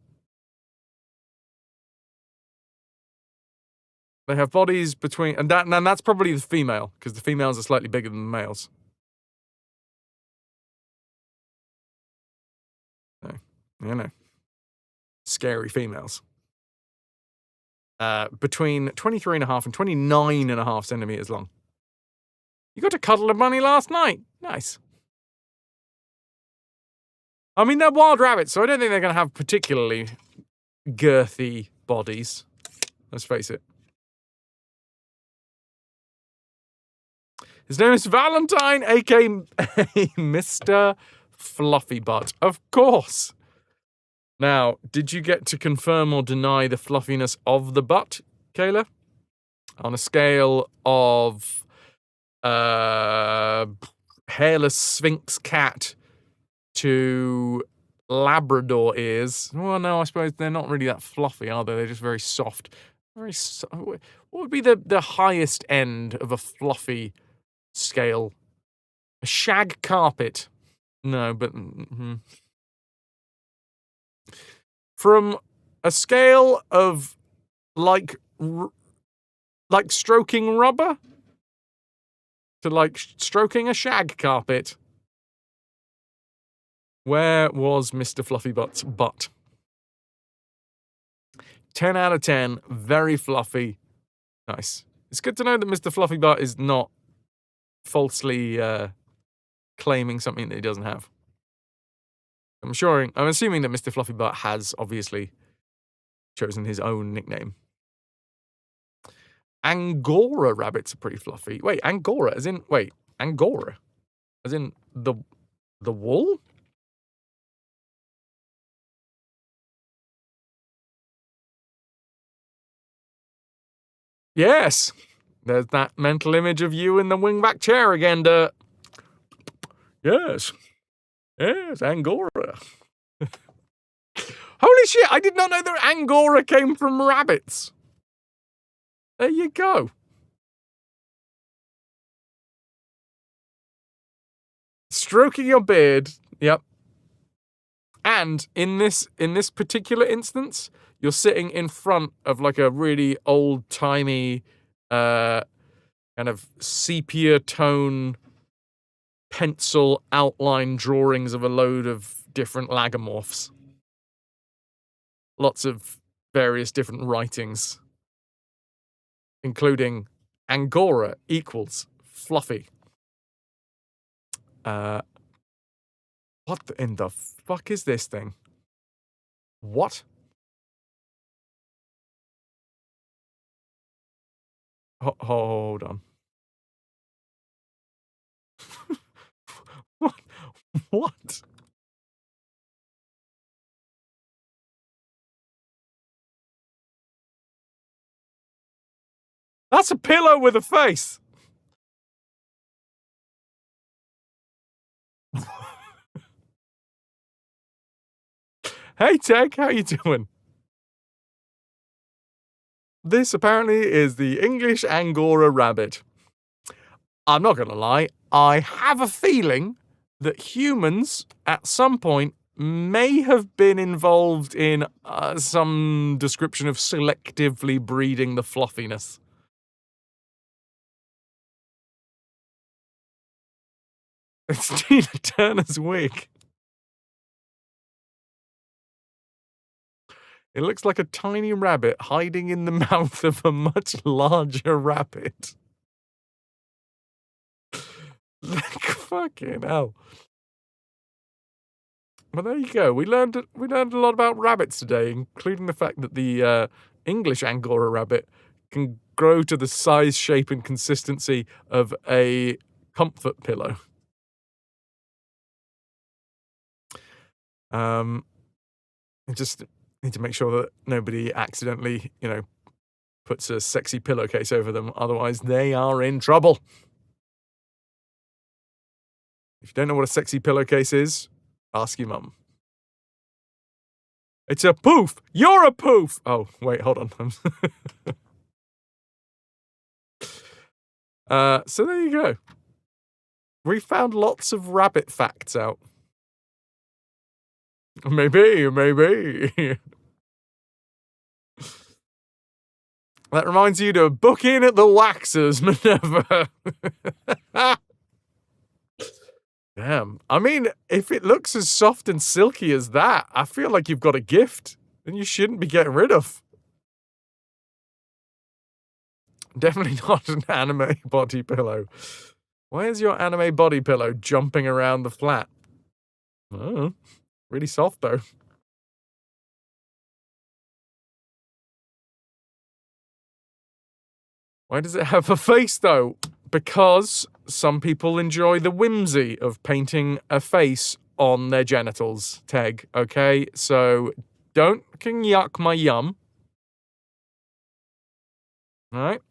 They have bodies between, and that's probably the female, because the females are slightly bigger than the males. So, scary females. Between 23.5 and 29.5 centimeters long. You got to cuddle a bunny last night. Nice. I mean, they're wild rabbits, so I don't think they're going to have particularly girthy bodies. Let's face it. His name is Valentine, aka Mr. Fluffy Butt. Of course. Now, did you get to confirm or deny the fluffiness of the butt, Kayla? On a scale of hairless Sphinx cat to Labrador ears. Well, no, I suppose they're not really that fluffy, are they? They're just very soft. What would be the highest end of a fluffy scale? A shag carpet. No, but... From a scale of, like stroking rubber to, like, stroking a shag carpet. Where was Mr. Fluffy Butt's butt? 10 out of 10. Very fluffy. Nice. It's good to know that Mr. Fluffy Butt is not falsely claiming something that he doesn't have. I'm assuming that Mr. Fluffy Butt has obviously chosen his own nickname. Angora rabbits are pretty fluffy. Angora as in the wool? Yes. There's that mental image of you in the wingback chair again, Dirt. Yes. Yes, Angora. Holy shit, I did not know that Angora came from rabbits. There you go. Stroking your beard. Yep. And in this particular instance, you're sitting in front of like a really old-timey kind of sepia tone pencil outline drawings of a load of different lagomorphs. Lots of various different writings, including Angora equals fluffy. What in the fuck is this thing? What? Hold on. What? That's a pillow with a face. Hey, Tech, how you doing? This apparently is the English Angora rabbit. I'm not going to lie, I have a feeling that humans, at some point, may have been involved in some description of selectively breeding the fluffiness. It's Tina Turner's wig. It looks like a tiny rabbit hiding in the mouth of a much larger rabbit. Like, fucking hell. Well, there you go. We learned a lot about rabbits today, including the fact that the English Angora rabbit can grow to the size, shape, and consistency of a comfort pillow. I just need to make sure that nobody accidentally, puts a sexy pillowcase over them. Otherwise, they are in trouble. If you don't know what a sexy pillowcase is, ask your mum. It's a poof! You're a poof! Oh, wait, hold on. So there you go. We found lots of rabbit facts out. Maybe. That reminds you to book in at the Waxers, Minerva. Damn. I mean, if it looks as soft and silky as that, I feel like you've got a gift and you shouldn't be getting rid of. Definitely not an anime body pillow. Why is your anime body pillow jumping around the flat? Oh, really soft, though. Why does it have a face, though? because some people enjoy the whimsy of painting a face on their genitals, Teg, okay? So don't can yuck my yum. All right?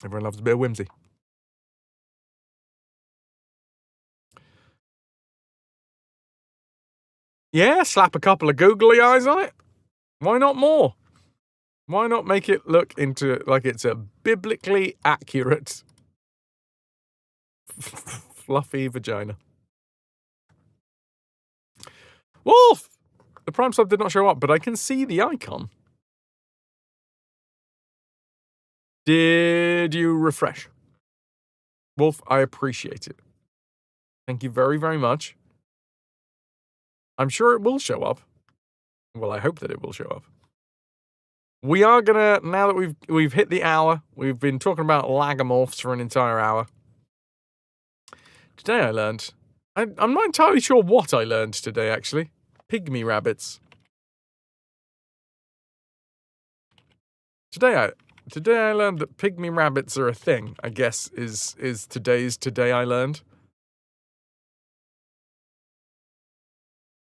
Everyone loves a bit of whimsy. Yeah, slap a couple of googly eyes on it. Why not more? Why not make it look into like it's a biblically accurate fluffy vagina? Wolf! The Prime sub did not show up, but I can see the icon. Did you refresh? Wolf, I appreciate it. Thank you very, very much. I'm sure it will show up. Well, I hope that it will show up. We are gonna, now that we've hit the hour, we've been talking about lagomorphs for an entire hour. Today I learned, I'm not entirely sure what I learned today, actually. Pygmy rabbits. Today I learned that pygmy rabbits are a thing, I guess, is today's Today I Learned.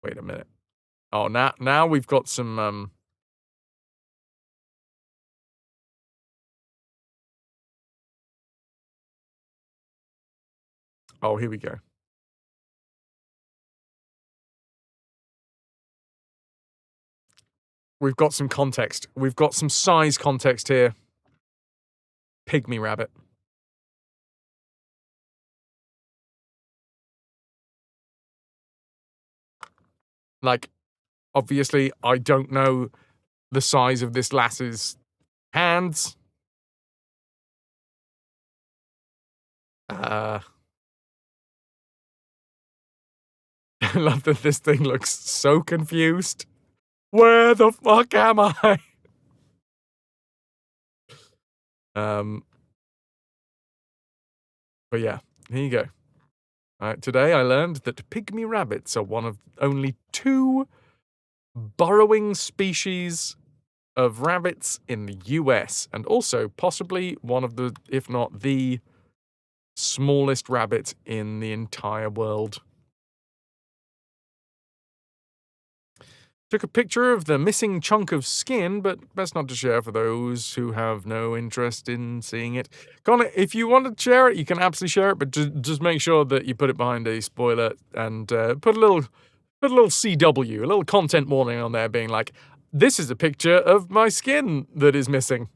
Wait a minute. Oh, now we've got some, oh, here we go. We've got some context. We've got some size context here. Pygmy rabbit. Like, obviously, I don't know the size of this lass's hands. I love that this thing looks so confused. Where the fuck am I? But yeah, here you go. All right, today I learned that pygmy rabbits are one of only 2 burrowing species of rabbits in the US, and also possibly one of the, if not the smallest rabbit in the entire world. Took a picture of the missing chunk of skin, but best not to share for those who have no interest in seeing it. Connor, if you want to share it, you can absolutely share it, but just make sure that you put it behind a spoiler and put a little CW, a little content warning on there being like, this is a picture of my skin that is missing.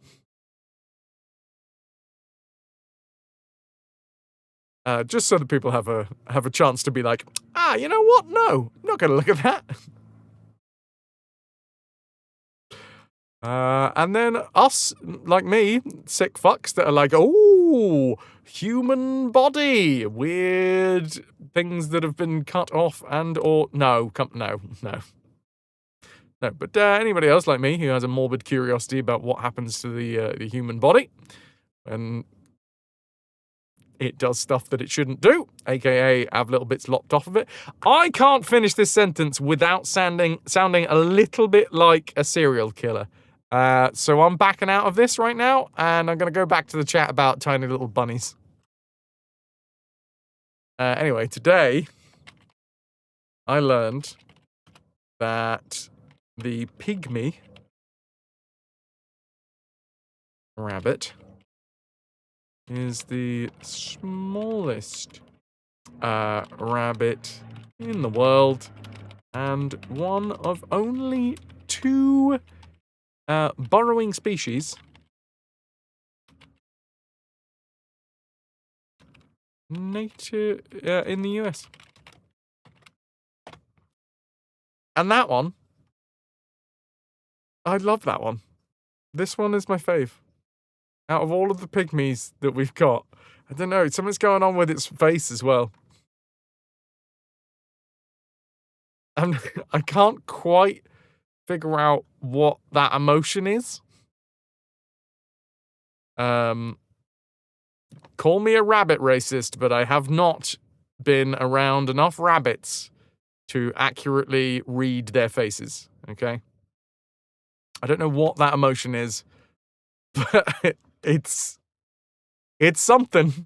Just so that people have a chance to be like, you know what? No, not going to look at that. And then us, like me, sick fucks that are like, oh, human body, weird things that have been cut off and or no. But anybody else like me who has a morbid curiosity about what happens to the human body when it does stuff that it shouldn't do, aka have little bits lopped off of it. I can't finish this sentence without sounding a little bit like a serial killer. So I'm backing out of this right now, and I'm going to go back to the chat about tiny little bunnies. Anyway, today I learned that the pygmy rabbit is the smallest rabbit in the world, and one of only 2 burrowing species native in the US. And that one, I love that one. This one is my fave. Out of all of the pygmies that we've got, I don't know, something's going on with its face as well. I can't quite figure out what that emotion is. Call me a rabbit racist, but I have not been around enough rabbits to accurately read their faces, okay? I don't know what that emotion is, but it's something.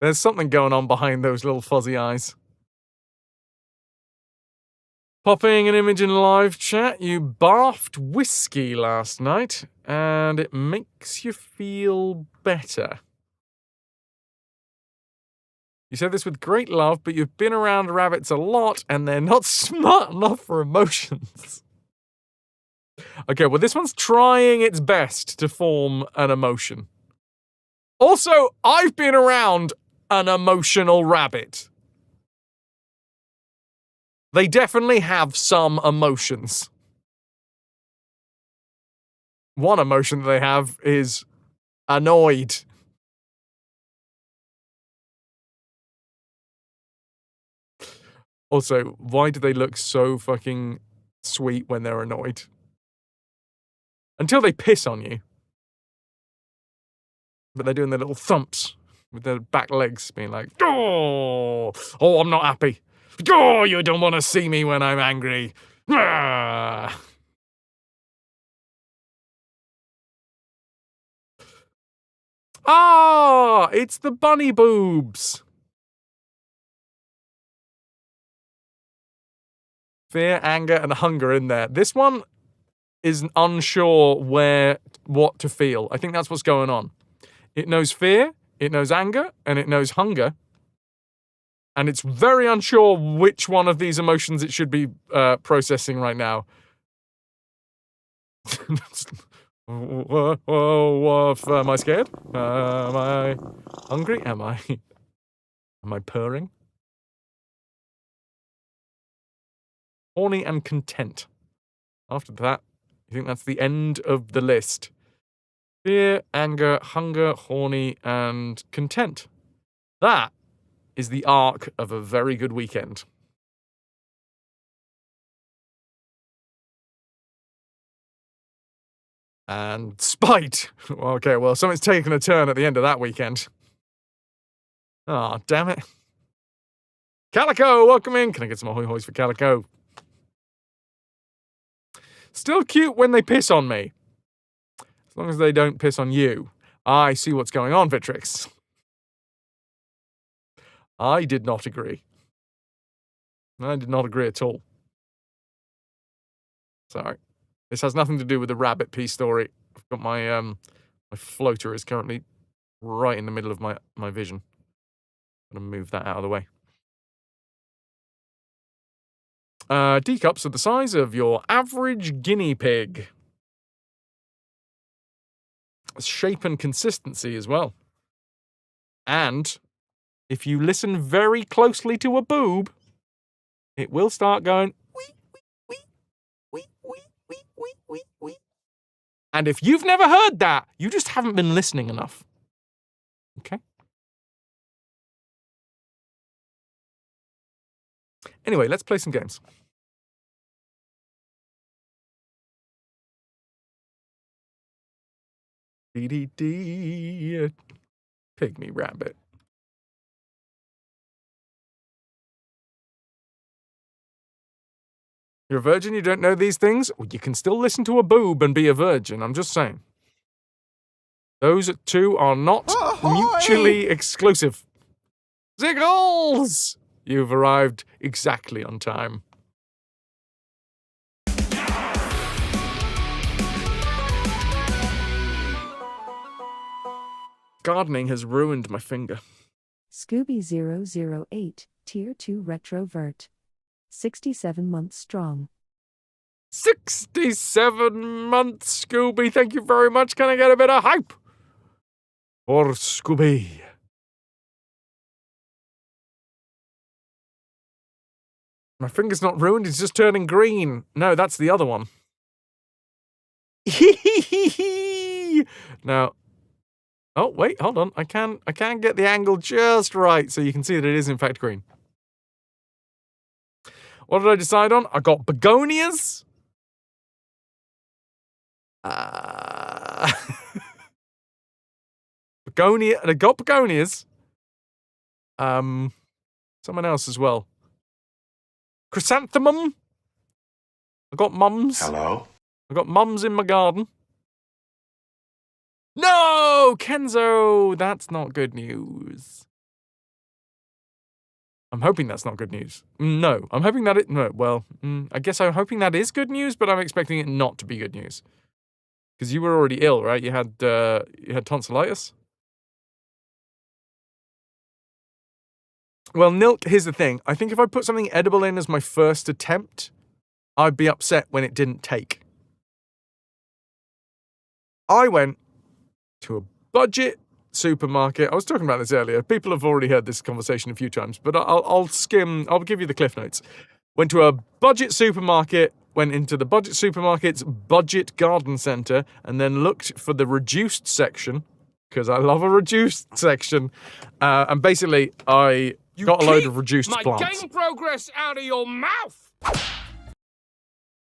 There's something going on behind those little fuzzy eyes. Popping an image in live chat. You barfed whiskey last night, and it makes you feel better. You said this with great love, but you've been around rabbits a lot, and they're not smart enough for emotions. Okay, well, this one's trying its best to form an emotion. Also, I've been around an emotional rabbit. They definitely have some emotions. One emotion that they have is annoyed. Also, why do they look so fucking sweet when they're annoyed? Until they piss on you. But they're doing their little thumps with their back legs, being like, oh, I'm not happy. Oh, you don't want to see me when I'm angry. Ah. Ah, it's the bunny boobs. Fear, anger, and hunger in there. This one is unsure what to feel. I think that's what's going on. It knows fear, it knows anger, and it knows hunger. And it's very unsure which one of these emotions it should be processing right now. Am I scared? Am I hungry? Am I purring? Horny and content. After that, I think that's the end of the list. Fear, anger, hunger, horny, and content. That is the arc of a very good weekend. And spite. Okay, well, something's taken a turn at the end of that weekend. Ah, oh, damn it. Calico, welcome in. Can I get some ahoy hoys for Calico? Still cute when they piss on me. As long as they don't piss on you. I see what's going on, Vitrix. I did not agree. I did not agree at all. Sorry. This has nothing to do with the rabbit pee story. I've got my my floater is currently right in the middle of my vision. I'm going to move that out of the way. D-cups are the size of your average guinea pig. Shape and consistency as well. And if you listen very closely to a boob, it will start going wee, wee, wee, wee, wee, wee, wee, wee. And if you've never heard that, you just haven't been listening enough. Okay? Anyway, let's play some games. Dee-dee-dee. Pygmy rabbit. You're a virgin, you don't know these things? Well, you can still listen to a boob and be a virgin, I'm just saying. Those two are not mutually exclusive. Ziggles! You've arrived exactly on time. Gardening has ruined my finger. Scooby008, Tier 2 RetroVert. 67 months strong. 67 months, Scooby. Thank you very much. Can I get a bit of hype for Scooby? My finger's not ruined, it's just turning green. No, that's the other one. Now, oh, wait, hold on. I can get the angle just right so you can see that it is in fact green. What did I decide on? I got begonias. Begonia, and I got begonias. Someone else as well. Chrysanthemum. I got mums. Hello? I got mums in my garden. No, Kenzo, that's not good news. I'm hoping that's not good news. No, I'm hoping that I guess I'm hoping that is good news, but I'm expecting it not to be good news. Because you were already ill, right? You had tonsillitis. Well, Nilk, here's the thing. I think if I put something edible in as my first attempt, I'd be upset when it didn't take. I went to a budget supermarket. I was talking about this earlier. People have already heard this conversation a few times, but I'll give you the cliff notes. Went to a budget supermarket, went into the budget supermarket's budget garden centre, and then looked for the reduced section, because I love a reduced section. And basically, I got a load of reduced plants. Game progress out of your mouth!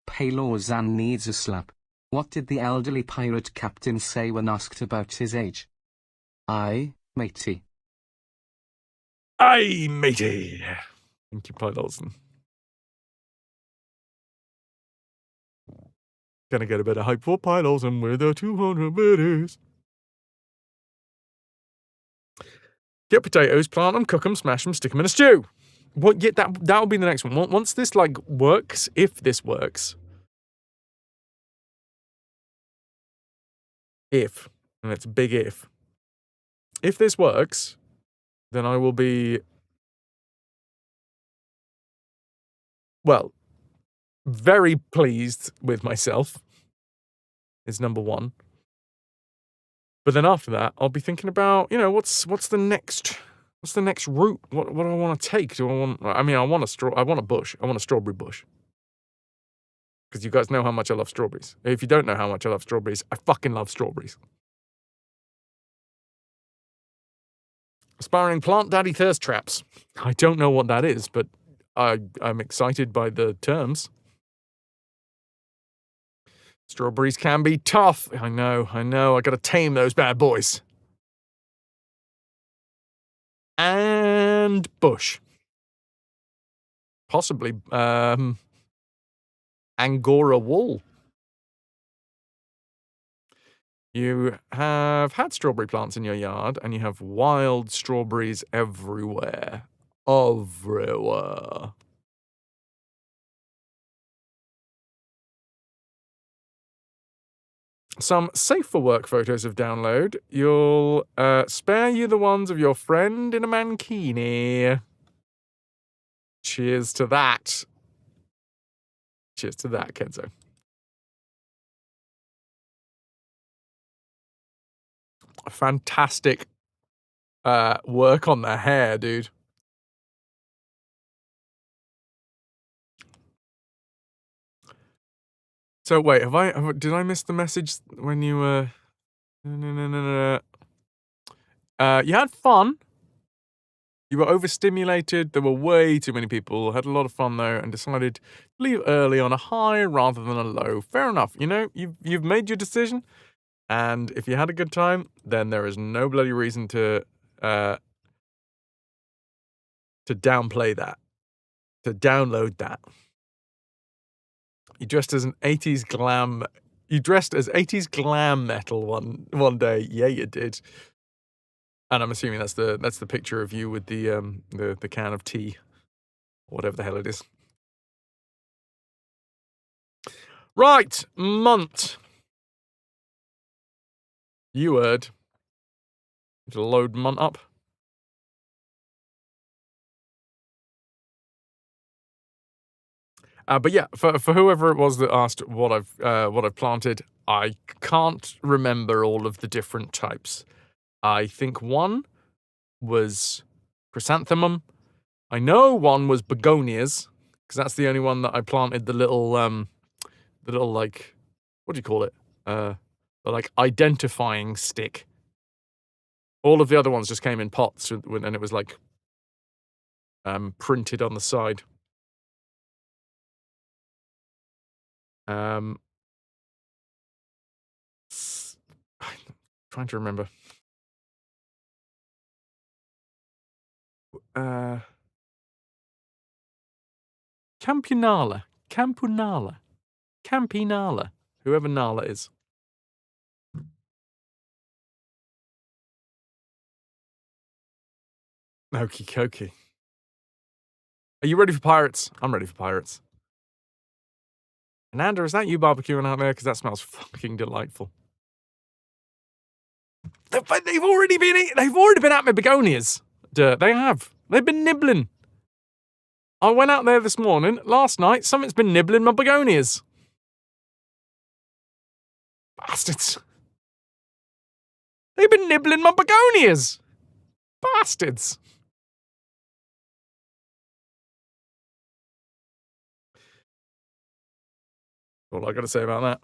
Paylor needs a slap. What did the elderly pirate captain say when asked about his age? Aye, matey. Aye, matey. Thank you, Pyle Lawson. Gonna get a bit of hype for Pyle Lawson with the 200 biddies. Get potatoes, plant them, cook them, smash them, stick them in a stew. That'll be the next one. Once this works, if this works, and it's a big if this works, then I will be, very pleased with myself, is number one. But then after that, I'll be thinking about, what's the next route? What do I want to take? I want a bush. I want a strawberry bush. Because you guys know how much I love strawberries. If you don't know how much I love strawberries, I fucking love strawberries. Aspiring plant daddy thirst traps. I don't know what that is, but I'm excited by the terms. Strawberries can be tough. I know. I gotta tame those bad boys. And bush. Possibly, Angora wool. You have had strawberry plants in your yard, and you have wild strawberries everywhere. Everywhere. Some safe for work photos of download. You'll spare you the ones of your friend in a mankini. Cheers to that. Cheers to that, Kenzo. Fantastic work on the hair, dude. So wait, did I miss the message when you were? No. You had fun. You were overstimulated. There were way too many people. Had a lot of fun though, and decided to leave early on a high rather than a low. Fair enough. You've made your decision, and if you had a good time, then there is no bloody reason to downplay that, to download that. You dressed as 80s glam metal one day. Yeah, you did. And I'm assuming that's the picture of you with the can of tea, whatever the hell it is. Right, Munt. You heard. To load Munt up. But yeah, for whoever it was that asked what I've planted, I can't remember all of the different types. I think one was chrysanthemum. I know one was begonias, because that's the only one that I planted the little what do you call it? The identifying stick. All of the other ones just came in pots, and it was printed on the side. I'm trying to remember. Campunala. Campunala. Campinala. Whoever Nala is. Okie dokie. Are you ready for pirates? I'm ready for pirates. Ananda, is that you barbecuing out there? Because that smells fucking delightful. They've already been at my begonias. Duh, they have. They've been nibbling. I went out there this morning, last night, something's been nibbling my begonias. Bastards. They've been nibbling my begonias. Bastards. All I got to say about that.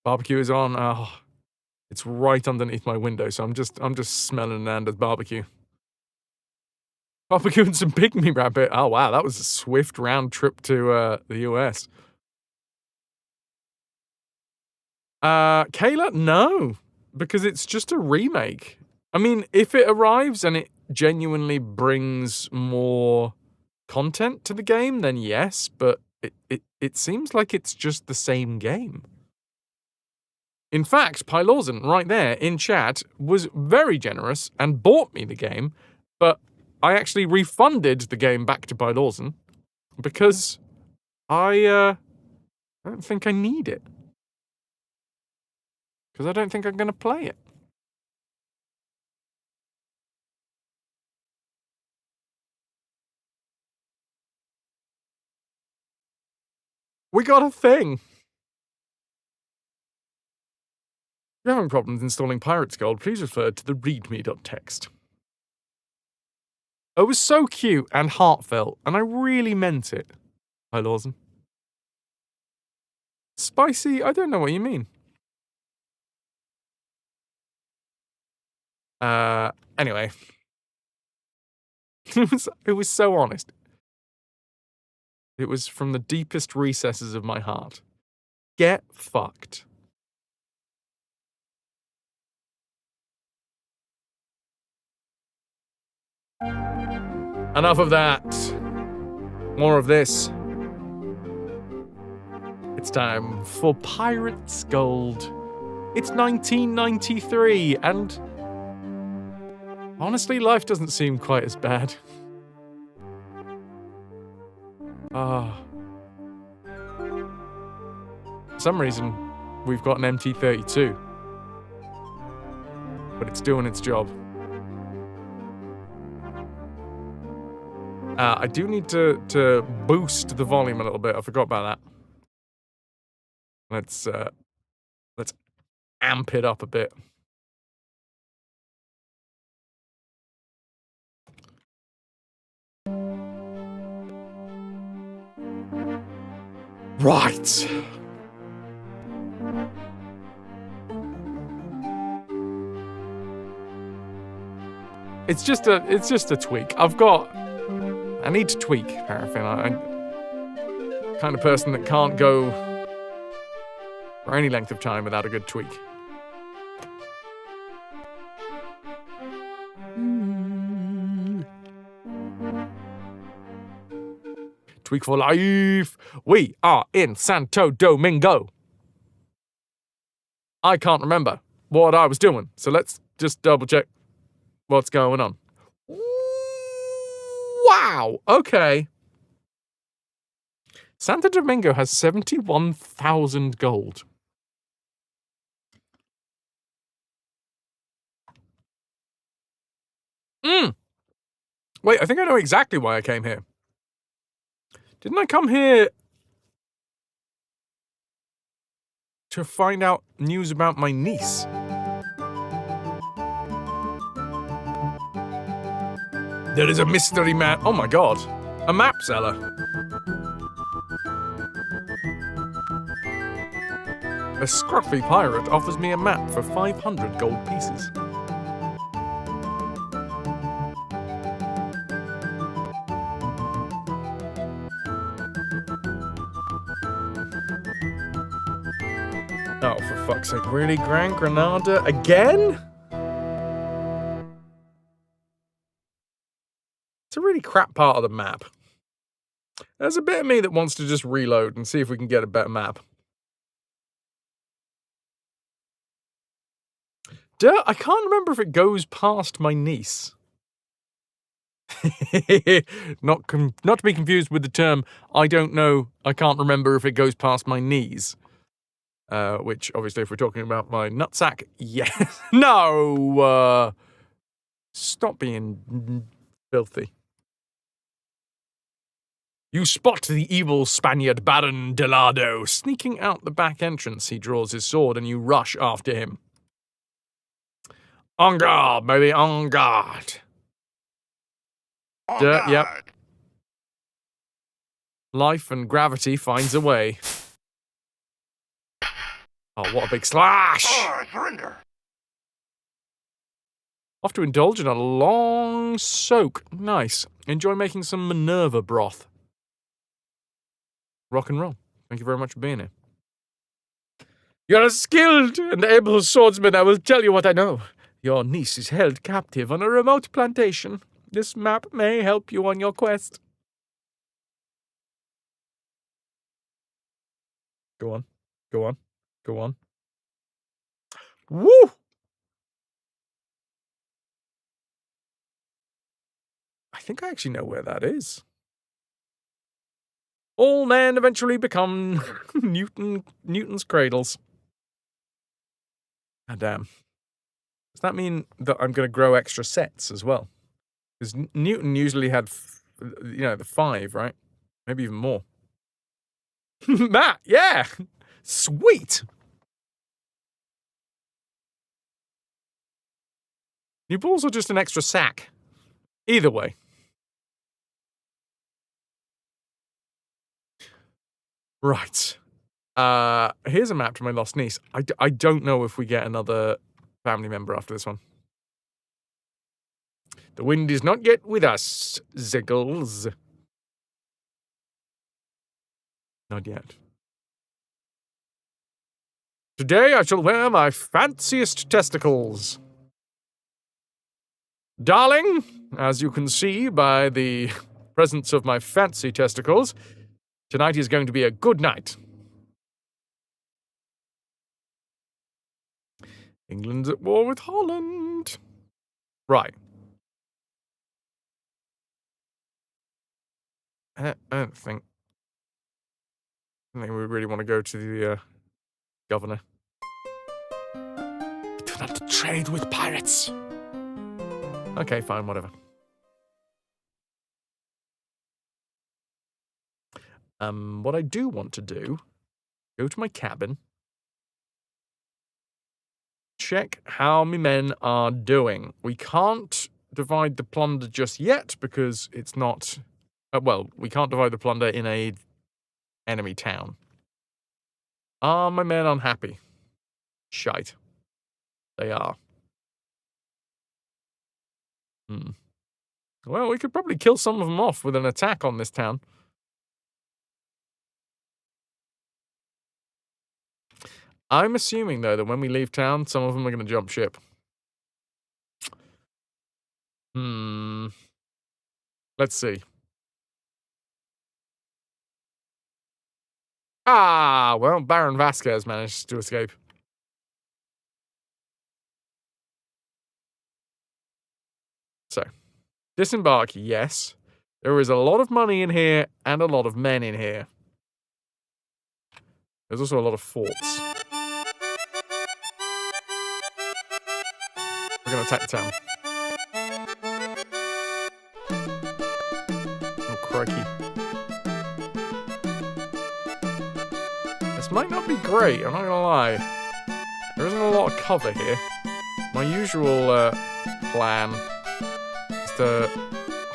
Barbecue is on. Oh, it's right underneath my window, so I'm just smelling Nanda's barbecue. Barbecuing some pygmy rabbit. Oh wow, that was a swift round trip to the US. Kayla, no, because it's just a remake. I mean, if it arrives and it genuinely brings more content to the game, then yes, but it seems like it's just the same game. In fact, Pylorzen, right there in chat, was very generous and bought me the game, but I actually refunded the game back to Pylorzen because I don't think I need it. Because I don't think I'm going to play it. We got a thing. If you're having problems installing Pirates Gold, please refer to the readme.txt. It was so cute and heartfelt, and I really meant it. Hi, Lawson. Spicy? I don't know what you mean. Anyway. It was so honest. It was from the deepest recesses of my heart. Get fucked. Enough of that. More of this. It's time for Pirates Gold. It's 1993, and honestly, life doesn't seem quite as bad. For some reason, we've got an MT-32. But it's doing its job. I do need to boost the volume a little bit. I forgot about that. Let's amp it up a bit. Right. It's just a tweak. I need to tweak paraffin. I'm the kind of person that can't go for any length of time without a good tweak. Tweak for life. We are in Santo Domingo. I can't remember what I was doing, so let's just double check what's going on. Wow, okay. Santo Domingo has 71,000 gold. Wait, I think I know exactly why I came here. Didn't I come here to find out news about my niece? There is a mystery man. Oh my god. A map seller. A scruffy pirate offers me a map for 500 gold pieces. Oh, for fuck's sake. Really, Gran Granada again? crap part of the map. There's a bit of me that wants to just reload and see if we can get a better map. I can't remember if it goes past my niece. Not to be confused with the term, I don't know, I can't remember if it goes past my knees. Which, obviously, if we're talking about my nutsack, yes. No! Stop being filthy. You spot the evil Spaniard Baron Delado sneaking out the back entrance. He draws his sword and you rush after him. En garde, baby, en garde. Yep. Life and gravity finds a way. Oh, what a big slash! Surrender. Off to indulge in a long soak. Nice. Enjoy making some Minerva broth. Rock and roll. Thank you very much for being here. You're a skilled and able swordsman. I will tell you what I know. Your niece is held captive on a remote plantation. This map may help you on your quest. Go on. Go on. Go on. Woo! I think I actually know where that is. All men eventually become Newton's cradles. Ah, damn. Does that mean that I'm going to grow extra sets as well? Because Newton usually had, the 5, right? Maybe even more. Matt, yeah! Sweet! New balls or just an extra sack? Either way. Right. Here's a map to my lost niece. I don't know if we get another family member after this one. The wind is not yet with us, Ziggles. Not yet. Today I shall wear my fanciest testicles. Darling, as you can see by the presence of my fancy testicles, tonight is going to be a good night. England's at war with Holland. Right. I don't think we really want to go to the governor. Do not trade with pirates. Okay, fine, whatever. What I do want to do, go to my cabin, check how my men are doing. We can't divide the plunder just yet because it's not... we can't divide the plunder in a enemy town. Are my men unhappy? Shite. They are. Well, we could probably kill some of them off with an attack on this town. I'm assuming, though, that when we leave town, some of them are going to jump ship. Let's see. Ah, well, Baron Vasquez managed to escape. So, disembark, yes. There is a lot of money in here and a lot of men in here. There's also a lot of forts. We're going to attack the town. Oh, crikey. This might not be great, I'm not going to lie. There isn't a lot of cover here. My usual plan is to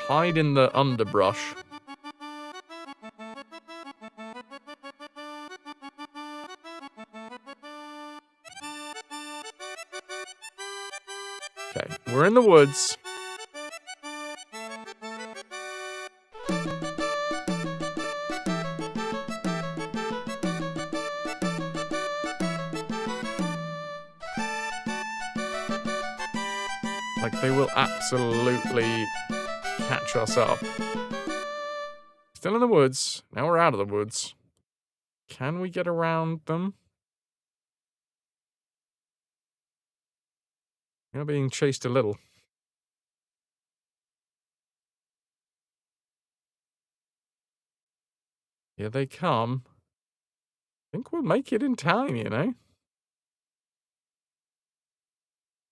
hide in the underbrush. Okay, we're in the woods. Like, they will absolutely catch us up. Still in the woods. Now we're out of the woods. Can we get around them? You're being chased a little. Here they come. I think we'll make it in time, you know?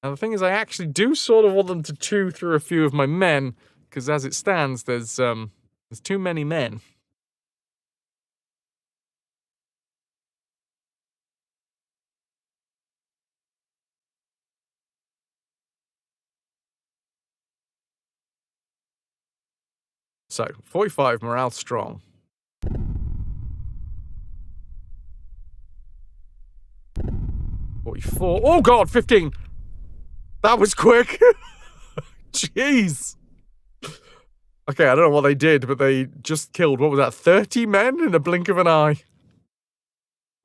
Now the thing is, I actually do sort of want them to chew through a few of my men, because as it stands, there's too many men. So, 45, morale strong. Oh god, 15! That was quick! Jeez! Okay, I don't know what they did, but they just killed, what was that, 30 men in a blink of an eye?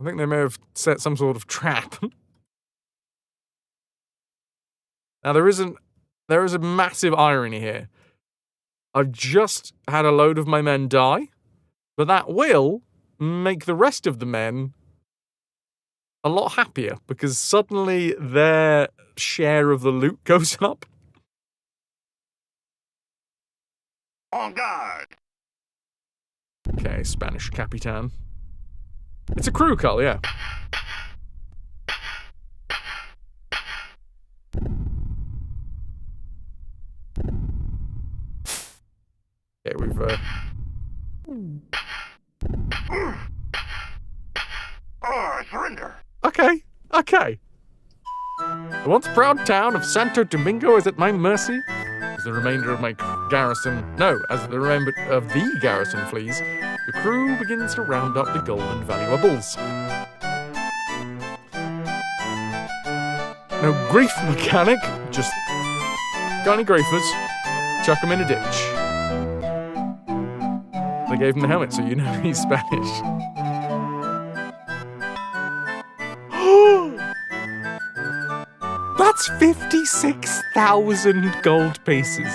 I think they may have set some sort of trap. Now, there is a massive irony here. I've just had a load of my men die, but that will make the rest of the men a lot happier, because suddenly their share of the loot goes up. On guard. Okay, Spanish Capitan. It's a crew call, yeah. Okay, we've Surrender. Okay. The once proud town of Santo Domingo is at my mercy. As the remainder of my garrison... No, as the remainder of the garrison flees, the crew begins to round up the gold and valuables. No grief, mechanic. Just... got any griefers? Chuck them in a ditch. They gave him the helmet, so you know he's Spanish. That's 56,000 gold pieces.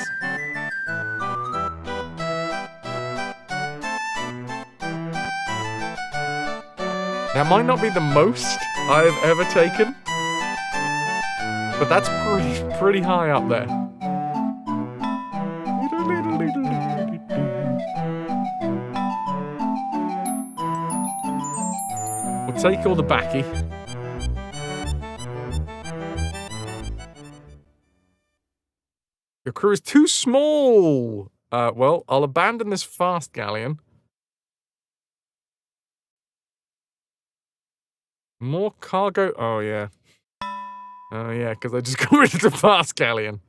That might not be the most I've ever taken, but that's pretty high up there. We'll take all the backy. Your crew is too small. Well, I'll abandon this fast galleon. More cargo. Oh, yeah. Oh, yeah, because I just got rid of the fast galleon.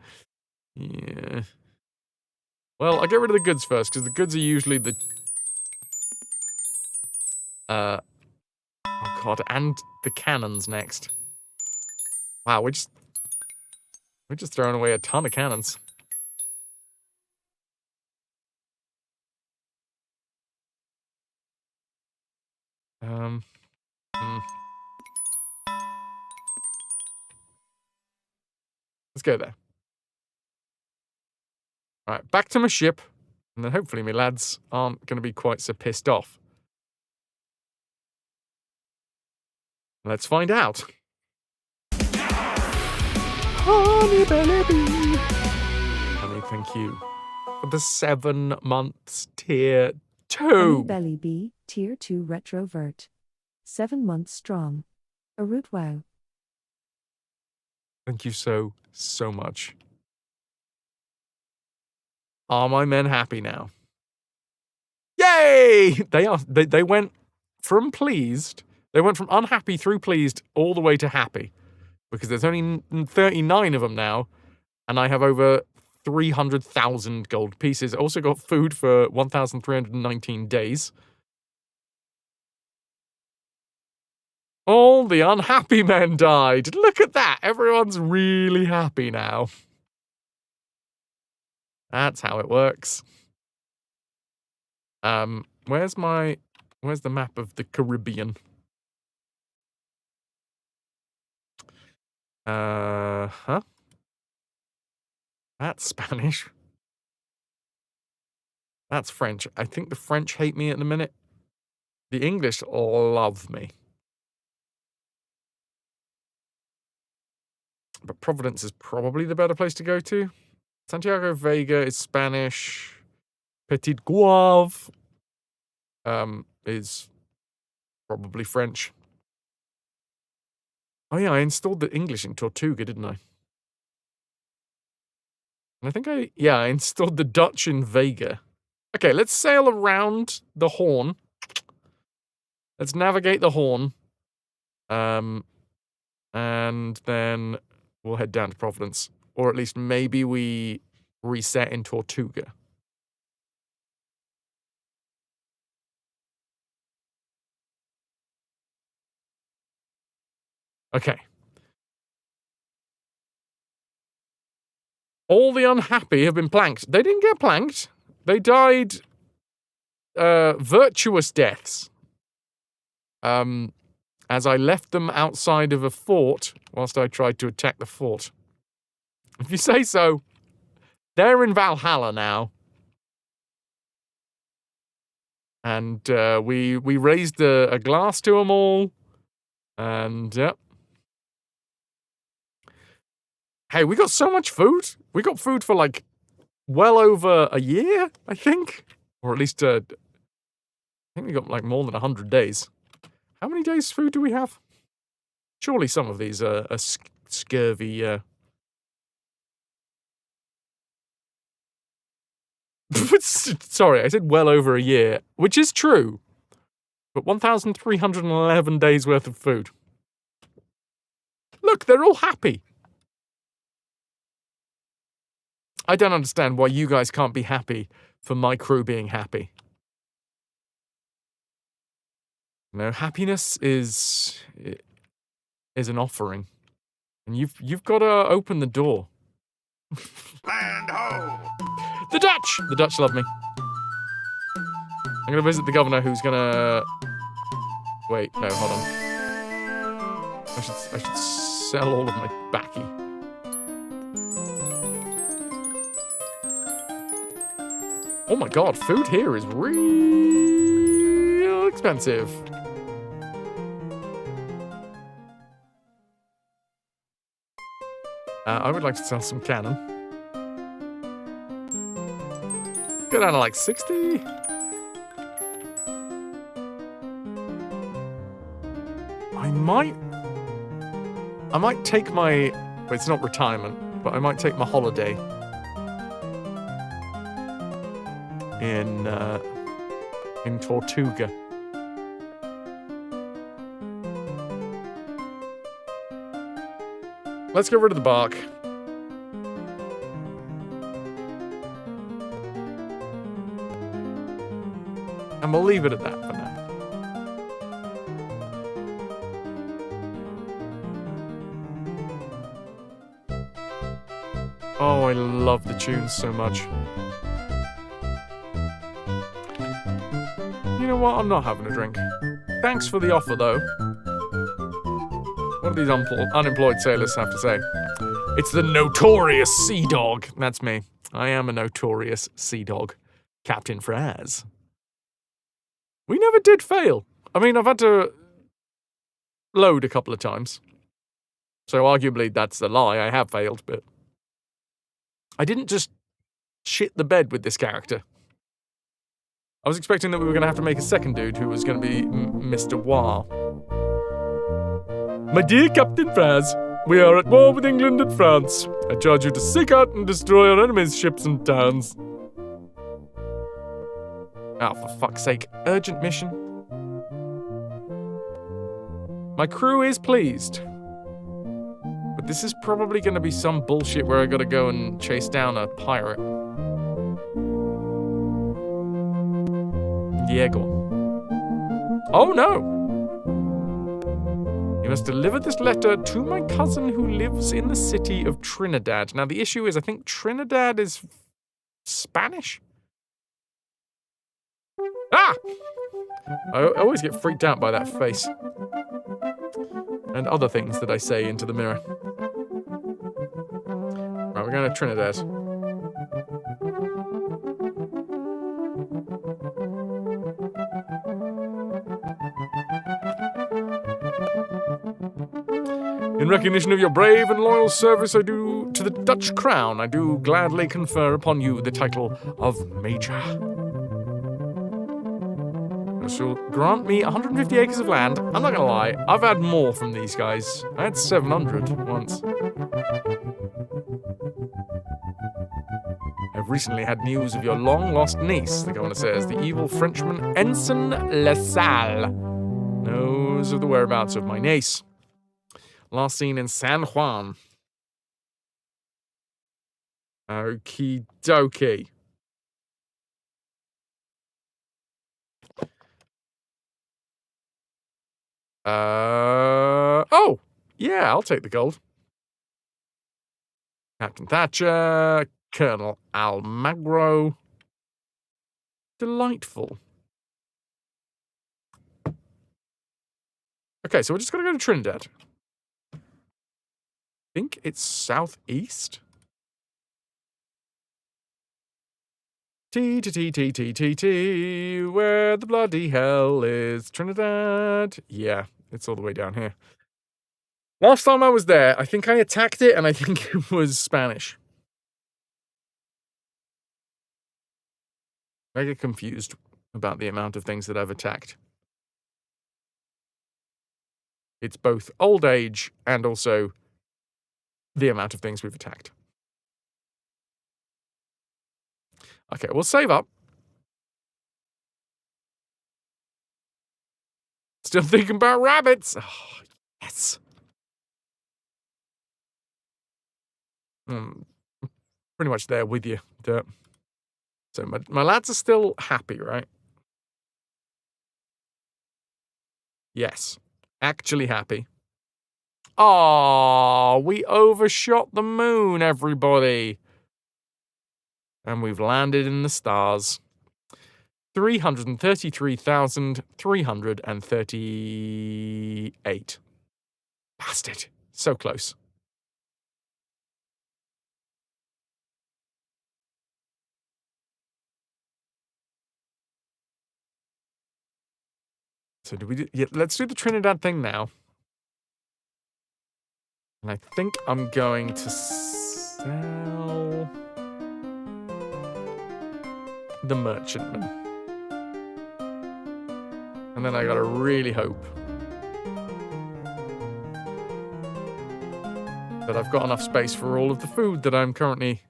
Yeah. Well, I'll get rid of the goods first, because the goods are usually the... Oh, God, and the cannons next. Wow, we're just throwing away a ton of cannons. Let's go there. Alright, back to my ship. And then hopefully my lads aren't going to be quite so pissed off. Let's find out. Honey, baby. Honey, thank you for the 7 months tier 2. Honey Belly B, tier 2 retrovert. 7 months strong. A root wow. Thank you so much. Are my men happy now? Yay! They went from pleased. They went from unhappy through pleased all the way to happy. Because there's only 39 of them now. And I have over 300,000 gold pieces. I also got food for 1,319 days. All the unhappy men died. Look at that. Everyone's really happy now. That's how it works. Where's the map of the Caribbean? That's Spanish. That's French. I think the French hate me at the minute. The English love me. But Providence is probably the better place to go to. Santiago Vega is Spanish. Petit Goave is probably French. Oh yeah, I installed the English in Tortuga, didn't I? And I think I installed the Dutch in Vega. Okay, let's sail around the Horn. Let's navigate the Horn. And then we'll head down to Providence. Or at least maybe we reset in Tortuga. Okay. All the unhappy have been planked. They didn't get planked. They died virtuous deaths. As I left them outside of a fort whilst I tried to attack the fort. If you say so. They're in Valhalla now. And we raised a glass to them all. And, yep. Hey, we got so much food. We got food for, like, well over a year, I think. Or at least, I think we got, like, more than 100 days. How many days food do we have? Surely some of these are scurvy, Sorry, I said well over a year, which is true. But 1,311 days worth of food. Look, they're all happy. I don't understand why you guys can't be happy for my crew being happy. No, happiness is an offering. And you've got to open the door. Land ho! The Dutch! The Dutch love me. I'm going to visit the governor who's going to... Wait, no, hold on. I should sell all of my baccy. Oh my god, food here is real expensive. I would like to sell some cannon. Go down to like 60. I might take my... Well, it's not retirement, but I might take my holiday. In Tortuga. Let's get rid of the bark. And we'll leave it at that for now. Oh, I love the tunes so much. You know what? I'm not having a drink. Thanks for the offer, though. What do these unemployed sailors have to say? It's the notorious sea dog. That's me. I am a notorious sea dog. Captain Fraz. We never did fail. I mean, I've had to load a couple of times. So arguably that's a lie. I have failed, but I didn't just shit the bed with this character. I was expecting that we were going to have to make a second dude who was going to be Mr. Wah. My dear Captain Fraz, we are at war with England and France. I charge you to seek out and destroy our enemies' ships and towns. Oh, for fuck's sake. Urgent mission. My crew is pleased. But this is probably going to be some bullshit where I gotta go and chase down a pirate. Diego. Oh no! You must deliver this letter to my cousin who lives in the city of Trinidad. Now the issue is I think Trinidad is Spanish? Ah! I always get freaked out by that face. And other things that I say into the mirror. Right, we're going to Trinidad. In recognition of your brave and loyal service to the Dutch crown, I do gladly confer upon you the title of Major. This will grant me 150 acres of land. I'm not gonna lie, I've had more from these guys. I had 700 once. I've recently had news of your long-lost niece, the governor says. The evil Frenchman Ensign LaSalle knows of the whereabouts of my niece. Last seen in San Juan. Okie dokie. Oh, yeah, I'll take the gold. Captain Thatcher, Colonel Almagro. Delightful. Okay, so we're just going to go to Trinidad. I think it's southeast. T, where the bloody hell is Trinidad? Yeah, it's all the way down here. Last time I was there, I think I attacked it, and I think it was Spanish. I get confused about the amount of things that I've attacked. It's both old age and also the amount of things we've attacked. Okay, we'll save up. Still thinking about rabbits. Oh, yes. Pretty much there with you, Dirt. So my lads are still happy, right? Yes. Actually happy. Oh, we overshot the moon, everybody. And we've landed in the stars. 333,338. Bastard. So close. So let's do the Trinidad thing now. And I think I'm going to sell the merchantman. And then I gotta really hope that I've got enough space for all of the food that I'm currently...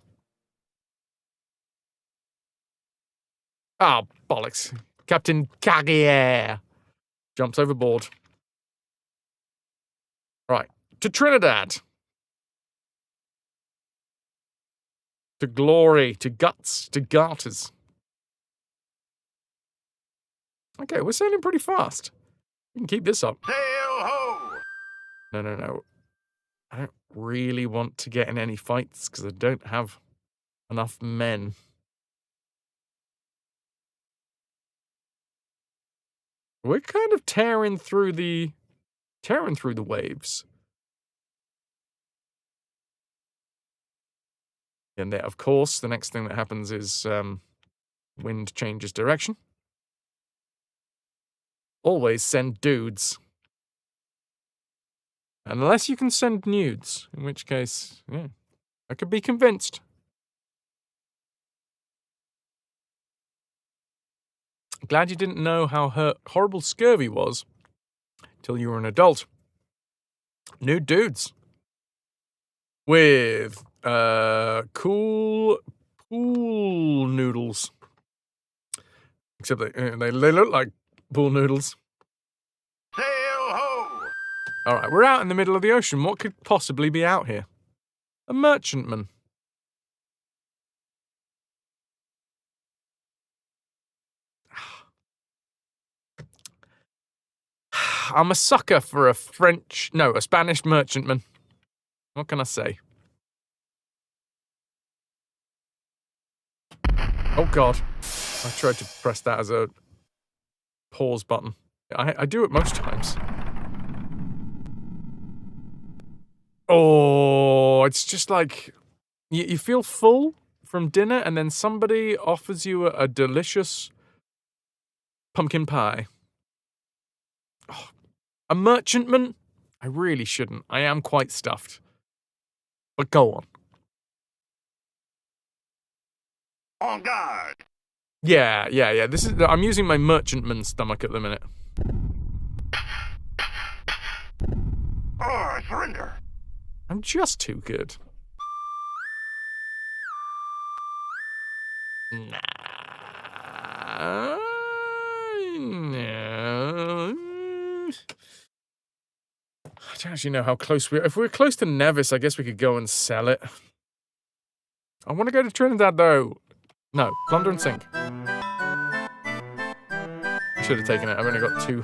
Ah, bollocks. Captain Carrière jumps overboard. Right, to Trinidad. To glory, to guts, to garters. Okay, we're sailing pretty fast. We can keep this up. Sail ho! No. I don't really want to get in any fights because I don't have enough men. We're kind of tearing through the waves. And then, of course, the next thing that happens is wind changes direction. Always send dudes. Unless you can send nudes, in which case, yeah, I could be convinced. Glad you didn't know how horrible scurvy was till you were an adult. Nude dudes. With cool pool noodles. Except they look like pool noodles. Sail ho! Alright, we're out in the middle of the ocean. What could possibly be out here? A merchantman. I'm a sucker for a Spanish merchantman. What can I say? Oh God. I tried to press that as a pause button. I do it most times. Oh, it's just like you feel full from dinner and then somebody offers you a delicious pumpkin pie. Oh, a merchantman? I really shouldn't. I am quite stuffed. But go on. On guard. Yeah. I'm using my merchantman stomach at the minute. Or surrender. I'm just too good. Nah. No. I don't actually know how close we are. If we're close to Nevis, I guess we could go and sell it. I want to go to Trinidad, though. No, plunder and sink. I should have taken it. I've only got 2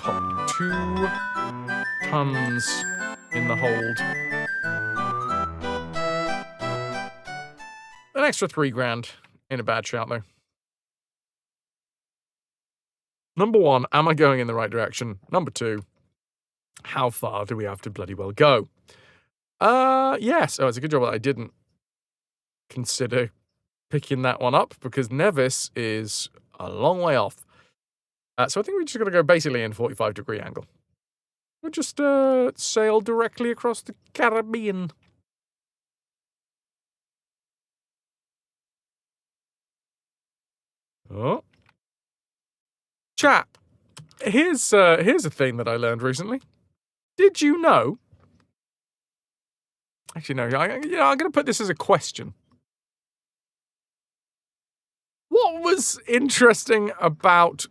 tons in the hold. An extra 3 grand. Ain't a bad shout, though. Number 1, am I going in the right direction? Number 2, how far do we have to bloody well go? Yes. Oh, it's a good job that I didn't consider picking that one up, because Nevis is a long way off. So I think we're just going to go basically in 45-degree angle. We'll just sail directly across the Caribbean. Oh. Chat, here's a thing that I learned recently. Did you know? Actually, no. I'm going to put this as a question. What was interesting about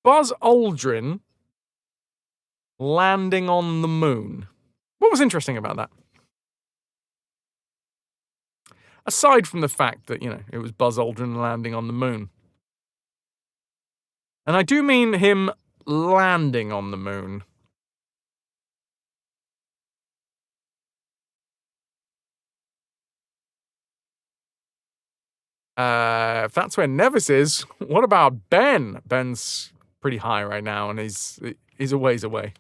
Buzz Aldrin landing on the moon? What was interesting about that? Aside from the fact that, it was Buzz Aldrin landing on the moon. And I do mean him landing on the moon. If that's where Nevis is, what about Ben? Ben's pretty high right now, and he's a ways away.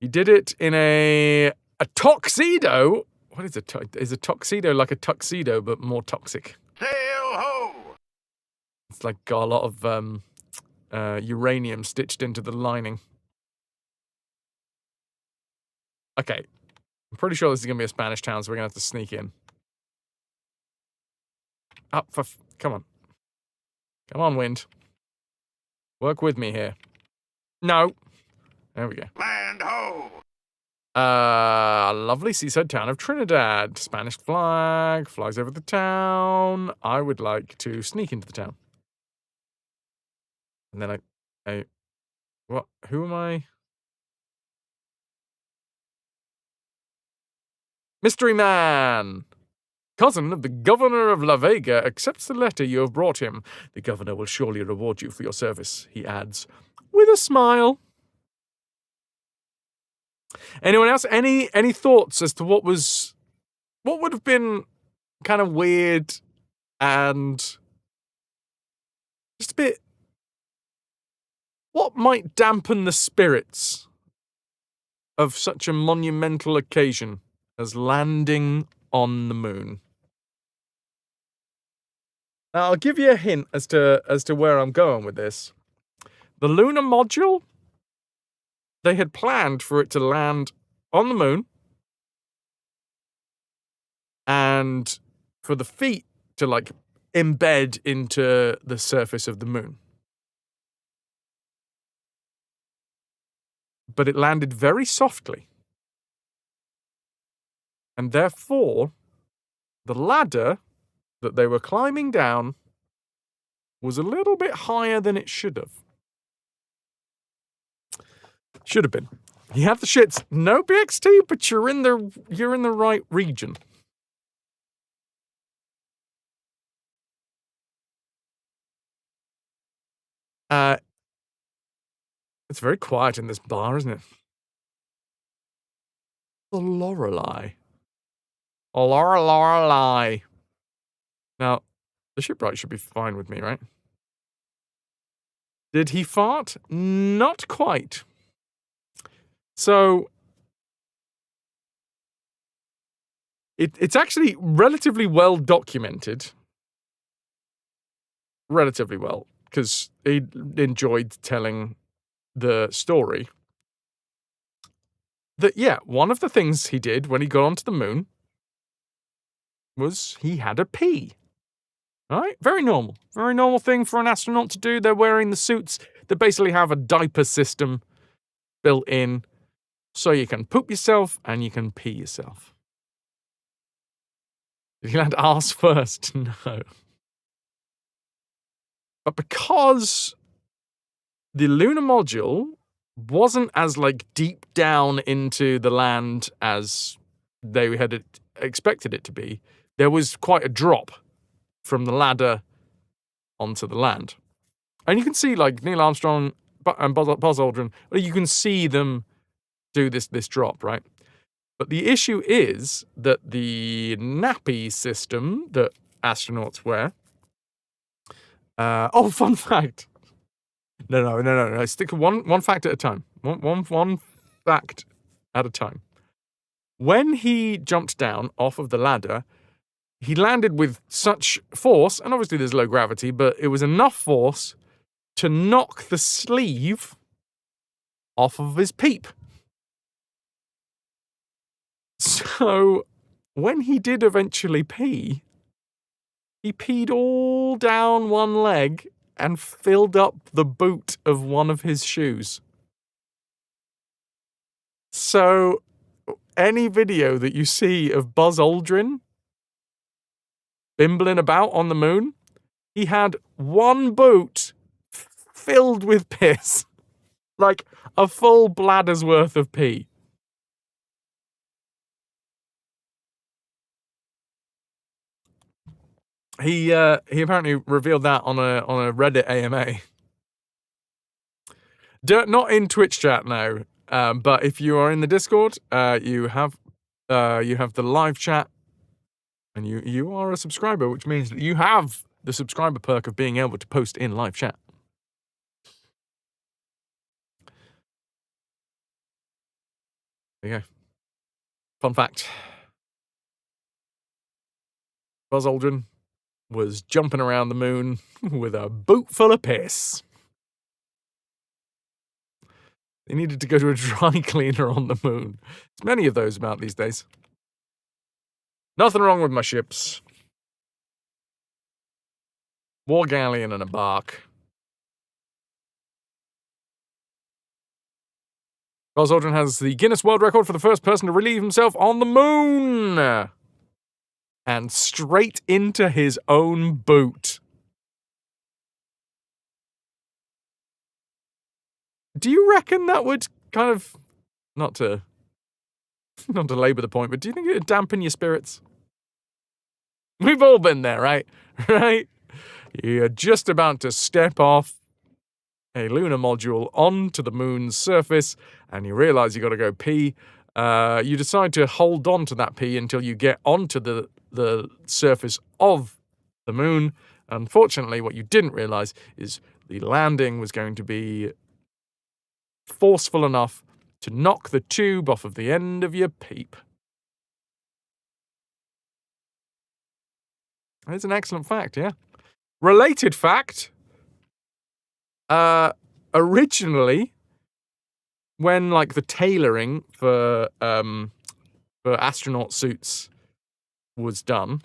He did it in a tuxedo. What is is a tuxedo like a tuxedo, but more toxic? Sail ho! It's like got a lot of uranium stitched into the lining. Okay. I'm pretty sure this is going to be a Spanish town, so we're going to have to sneak in. Up for... Come on. Come on, wind. Work with me here. No. There we go. Land ho! Lovely seaside town of Trinidad. Spanish flag flies over the town. I would like to sneak into the town. And then what? Who am I? Mystery Man! Cousin of the governor of La Vega accepts the letter you have brought him. The governor will surely reward you for your service, he adds, with a smile. Anyone else? Any thoughts as to what would have been kind of weird and just a bit... What might dampen the spirits of such a monumental occasion as landing on the moon? Now, I'll give you a hint as to where I'm going with this. The lunar module, they had planned for it to land on the moon and for the feet to, embed into the surface of the moon. But it landed very softly. And therefore, the ladder that they were climbing down was a little bit higher than it should have. Should have been. You have the shits. No BXT, but you're in the right region. It's very quiet in this bar, isn't it? The Lorelei. Lorelei. Now, the shipwright should be fine with me, right? Did he fart? Not quite. So, it's actually relatively well documented. Relatively well, because he enjoyed telling the story that, yeah, one of the things he did when he got onto the moon was he had a pee. All right? Very normal. Very normal thing for an astronaut to do. They're wearing the suits that basically have a diaper system built in so you can poop yourself and you can pee yourself. Did you land arse first? No. But because the lunar module wasn't as, like, deep down into the land as they had expected it to be, there was quite a drop from the ladder onto the land. And you can see, like, Neil Armstrong and Buzz Aldrin, you can see them do this drop, right? But the issue is that the nappy system that astronauts wear... fun fact! No. Stick to one fact at a time. One fact at a time. When he jumped down off of the ladder, he landed with such force, and obviously there's low gravity, but it was enough force to knock the sleeve off of his peep. So, when he did eventually pee, he peed all down one leg and filled up the boot of one of his shoes. So, any video that you see of Buzz Aldrin bimbling about on the moon, he had one boot filled with piss. Like a full bladder's worth of pee. He apparently revealed that on a Reddit AMA. Not in Twitch chat now, but if you are in the Discord, you have the live chat, and you are a subscriber, which means that you have the subscriber perk of being able to post in live chat. There you go. Fun fact. Buzz Aldrin was jumping around the moon with a boot full of piss. They needed to go to a dry cleaner on the moon. There's many of those about these days. Nothing wrong with my ships. War galleon and a bark. Buzz Aldrin has the Guinness World Record for the first person to relieve himself on the moon. And straight into his own boot. Do you reckon that would kind of, not to labour the point, but do you think it would dampen your spirits? We've all been there, right? Right? You're just about to step off a lunar module onto the moon's surface, and you realise you got to go pee. You decide to hold on to that pee until you get onto the surface of the moon. Unfortunately, what you didn't realise is the landing was going to be forceful enough to knock the tube off of the end of your peep. That's an excellent fact, yeah. Related fact. Originally, when like the tailoring for astronaut suits was done,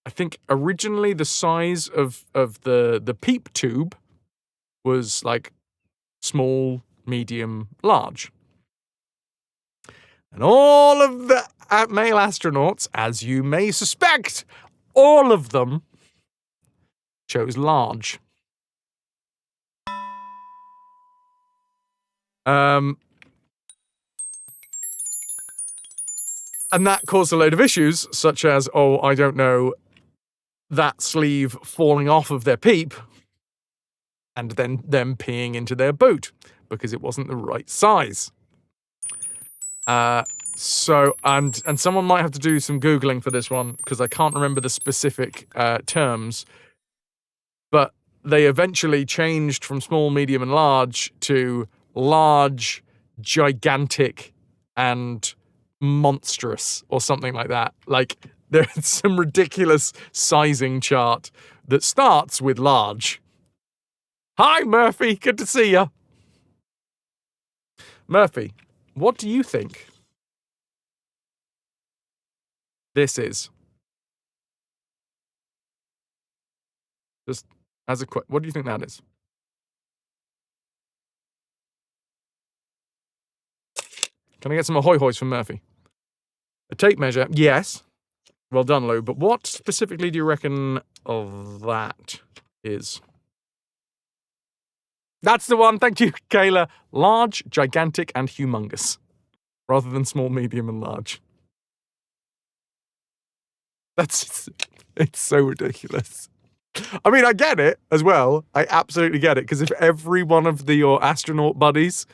I think originally the size of the peep tube was like small, medium, large. And all of the male astronauts, as you may suspect, all of them chose large. And that caused a load of issues, such as, I don't know, that sleeve falling off of their peep, and then them peeing into their boot, because it wasn't the right size. So, and someone might have to do some Googling for this one, because I can't remember the specific terms, but they eventually changed from small, medium, and large to large, gigantic, and monstrous, or something like that. Like, there's some ridiculous sizing chart that starts with large. Hi, Murphy. Good to see you. Murphy, what do you think this is? Just as a quick, what do you think that is? Can I get some ahoy hoys from Murphy? A tape measure, yes. Well done, Lou. But what specifically do you reckon of that is? That's the one. Thank you, Kayla. Large, gigantic, and humongous, rather than small, medium, and large. It's so ridiculous. I mean, I get it as well. I absolutely get it. Because if every one of your astronaut buddies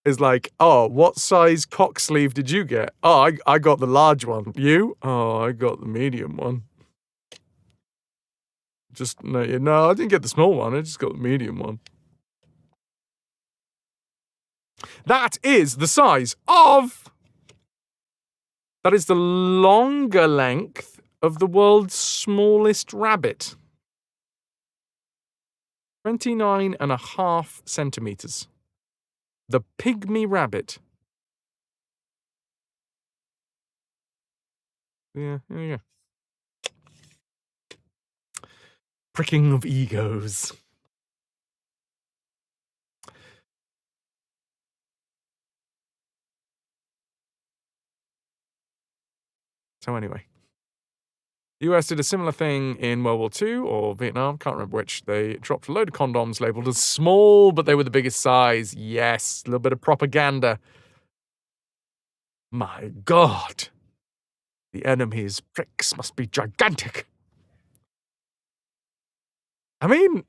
is like, oh, what size cock sleeve did you get? Oh, I got the large one. You? Oh, I got the medium one. No, I didn't get the small one. I just got the medium one. That is the size of... That is the longer length of the world's smallest rabbit. 29.5 centimeters. The pygmy rabbit. Yeah, there you go. Pricking of egos. So anyway, the US did a similar thing in World War II or Vietnam, can't remember which. They dropped a load of condoms labeled as small, but they were the biggest size. Yes, a little bit of propaganda. My God. The enemy's pricks must be gigantic. I mean,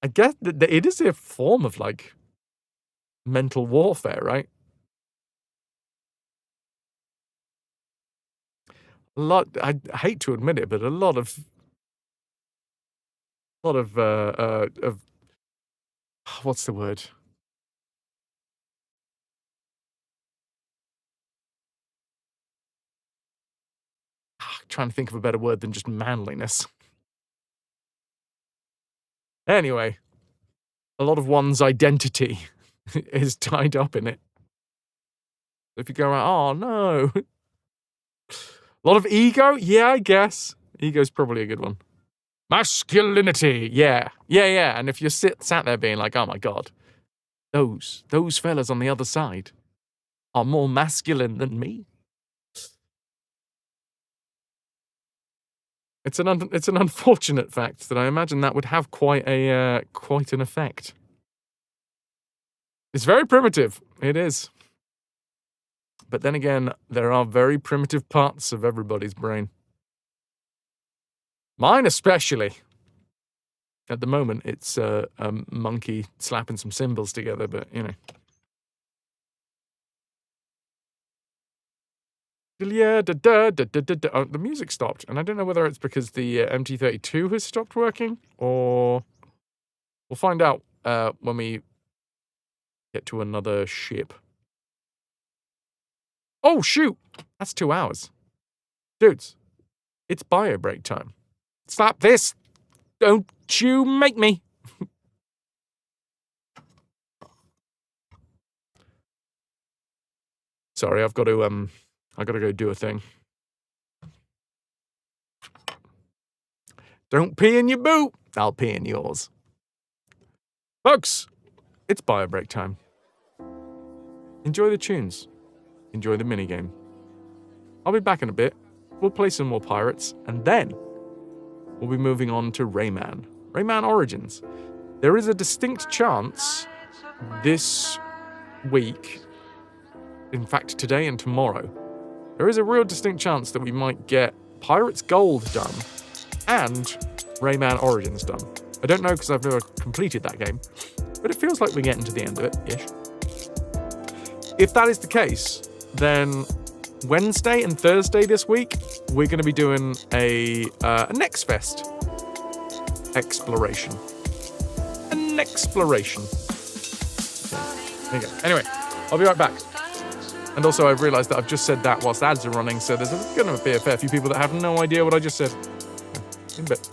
I guess that it is a form of, like, mental warfare, right? I hate to admit it, but a lot of what's the word? Trying to think of a better word than just manliness. Anyway, a lot of one's identity is tied up in it. If you go around, oh no. A lot of ego? Yeah, I guess. Ego's probably a good one. Masculinity, yeah. And if you're sat there being like, oh my God, those fellas on the other side are more masculine than me. It's an unfortunate fact that I imagine that would have quite an effect. It's very primitive. It is. But then again, there are very primitive parts of everybody's brain. Mine especially. At the moment, it's a monkey slapping some cymbals together, but, you know. Yeah, oh, the music stopped, and I don't know whether it's because the MT32 has stopped working, or we'll find out when we get to another ship. Oh, shoot! That's 2 hours. Dudes, it's bio break time. Stop this! Don't you make me! Sorry, I've got to go do a thing. Don't pee in your boot! I'll pee in yours. Folks, it's bio break time. Enjoy the tunes. Enjoy the minigame. I'll be back in a bit. We'll play some more pirates, and then we'll be moving on to Rayman. Rayman Origins. There is a distinct chance this week, in fact today and tomorrow, there is a real distinct chance that we might get Pirates Gold done and Rayman Origins done. I don't know because I've never completed that game, but it feels like we're getting to the end of it-ish. If that is the case, then Wednesday and Thursday this week, we're going to be doing a Next Fest exploration. An exploration. Okay, there you go. Anyway, I'll be right back. And also, I've realised that I've just said that whilst ads are running, so there's going to be a fair few people that have no idea what I just said. In a bit.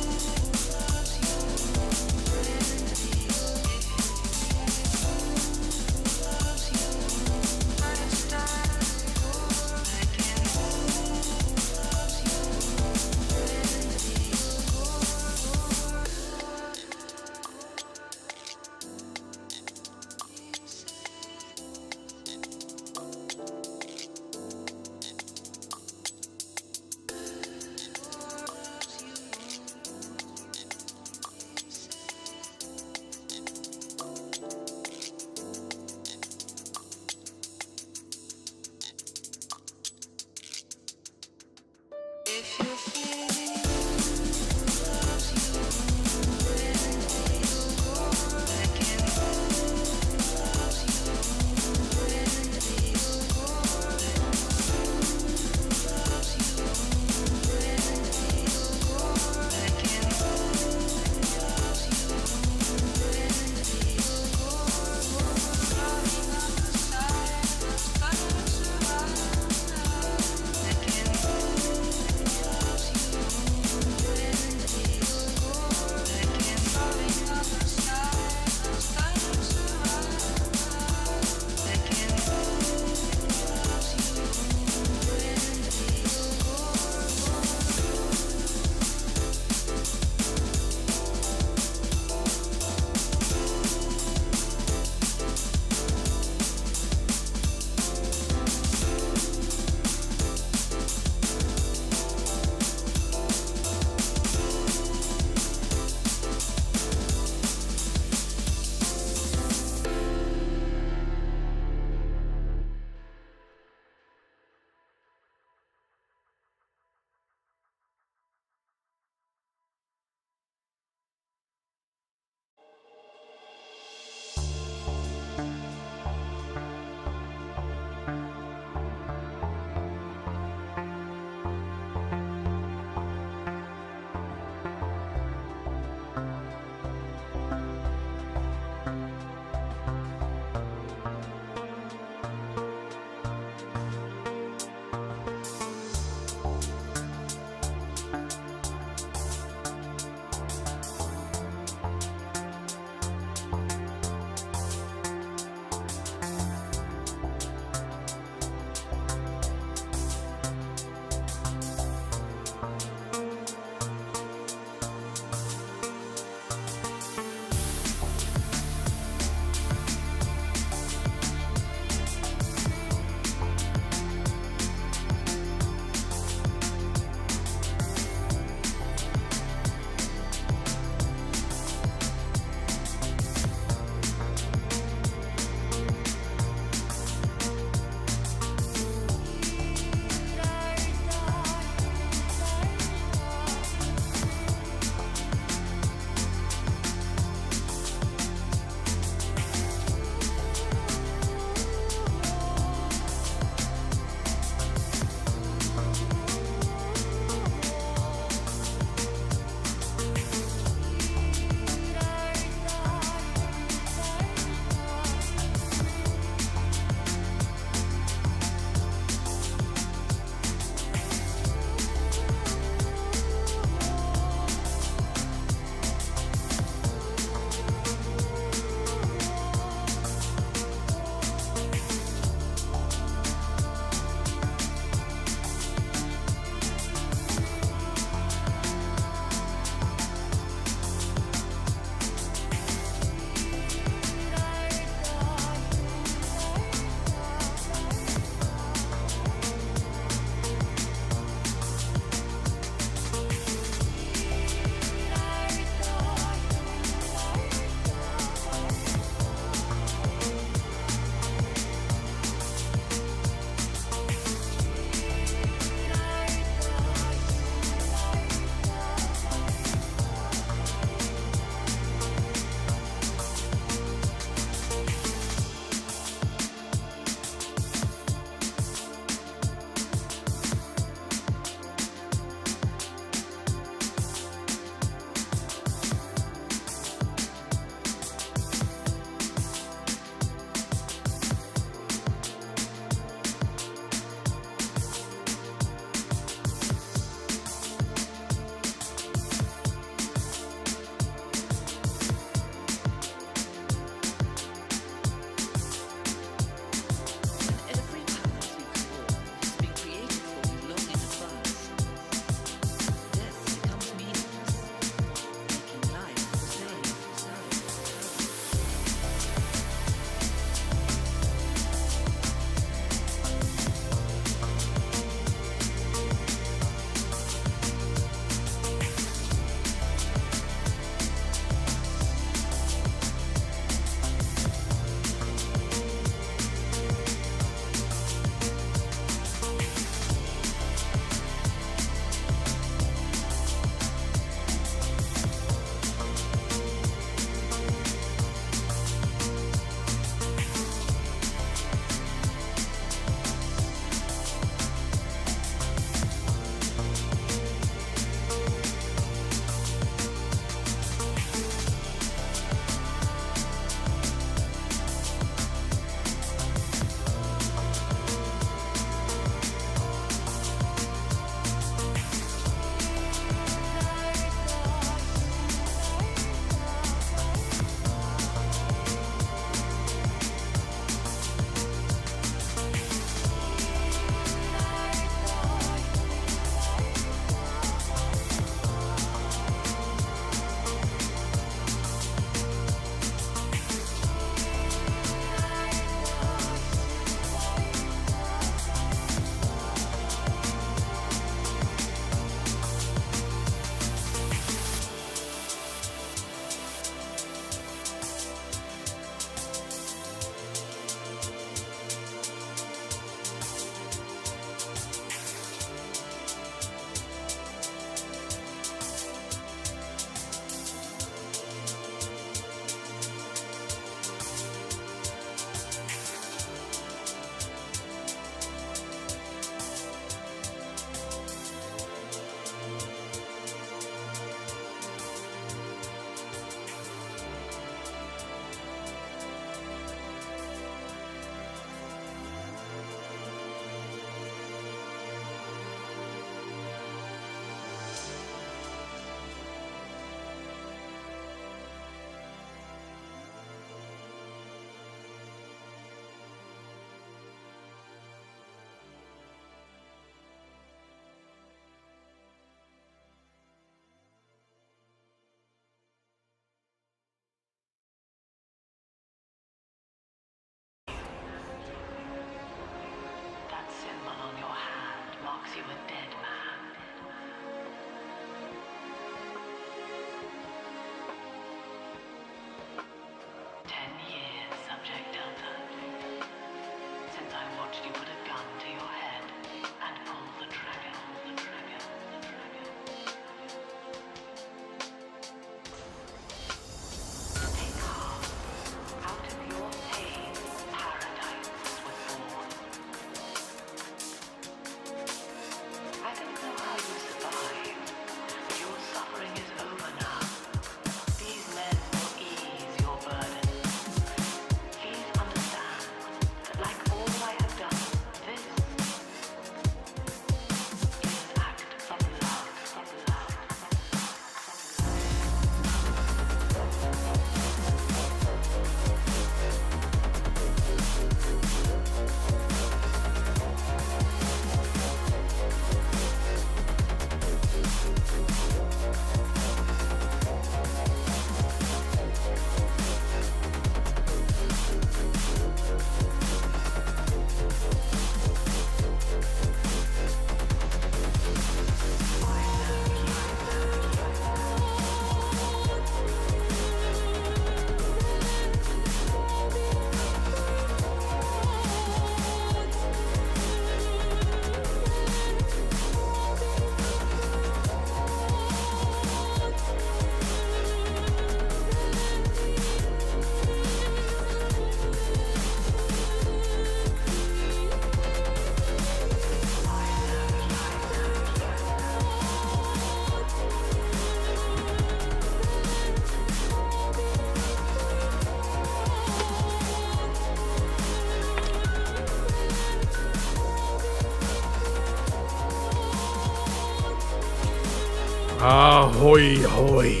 Ahoy, hoy.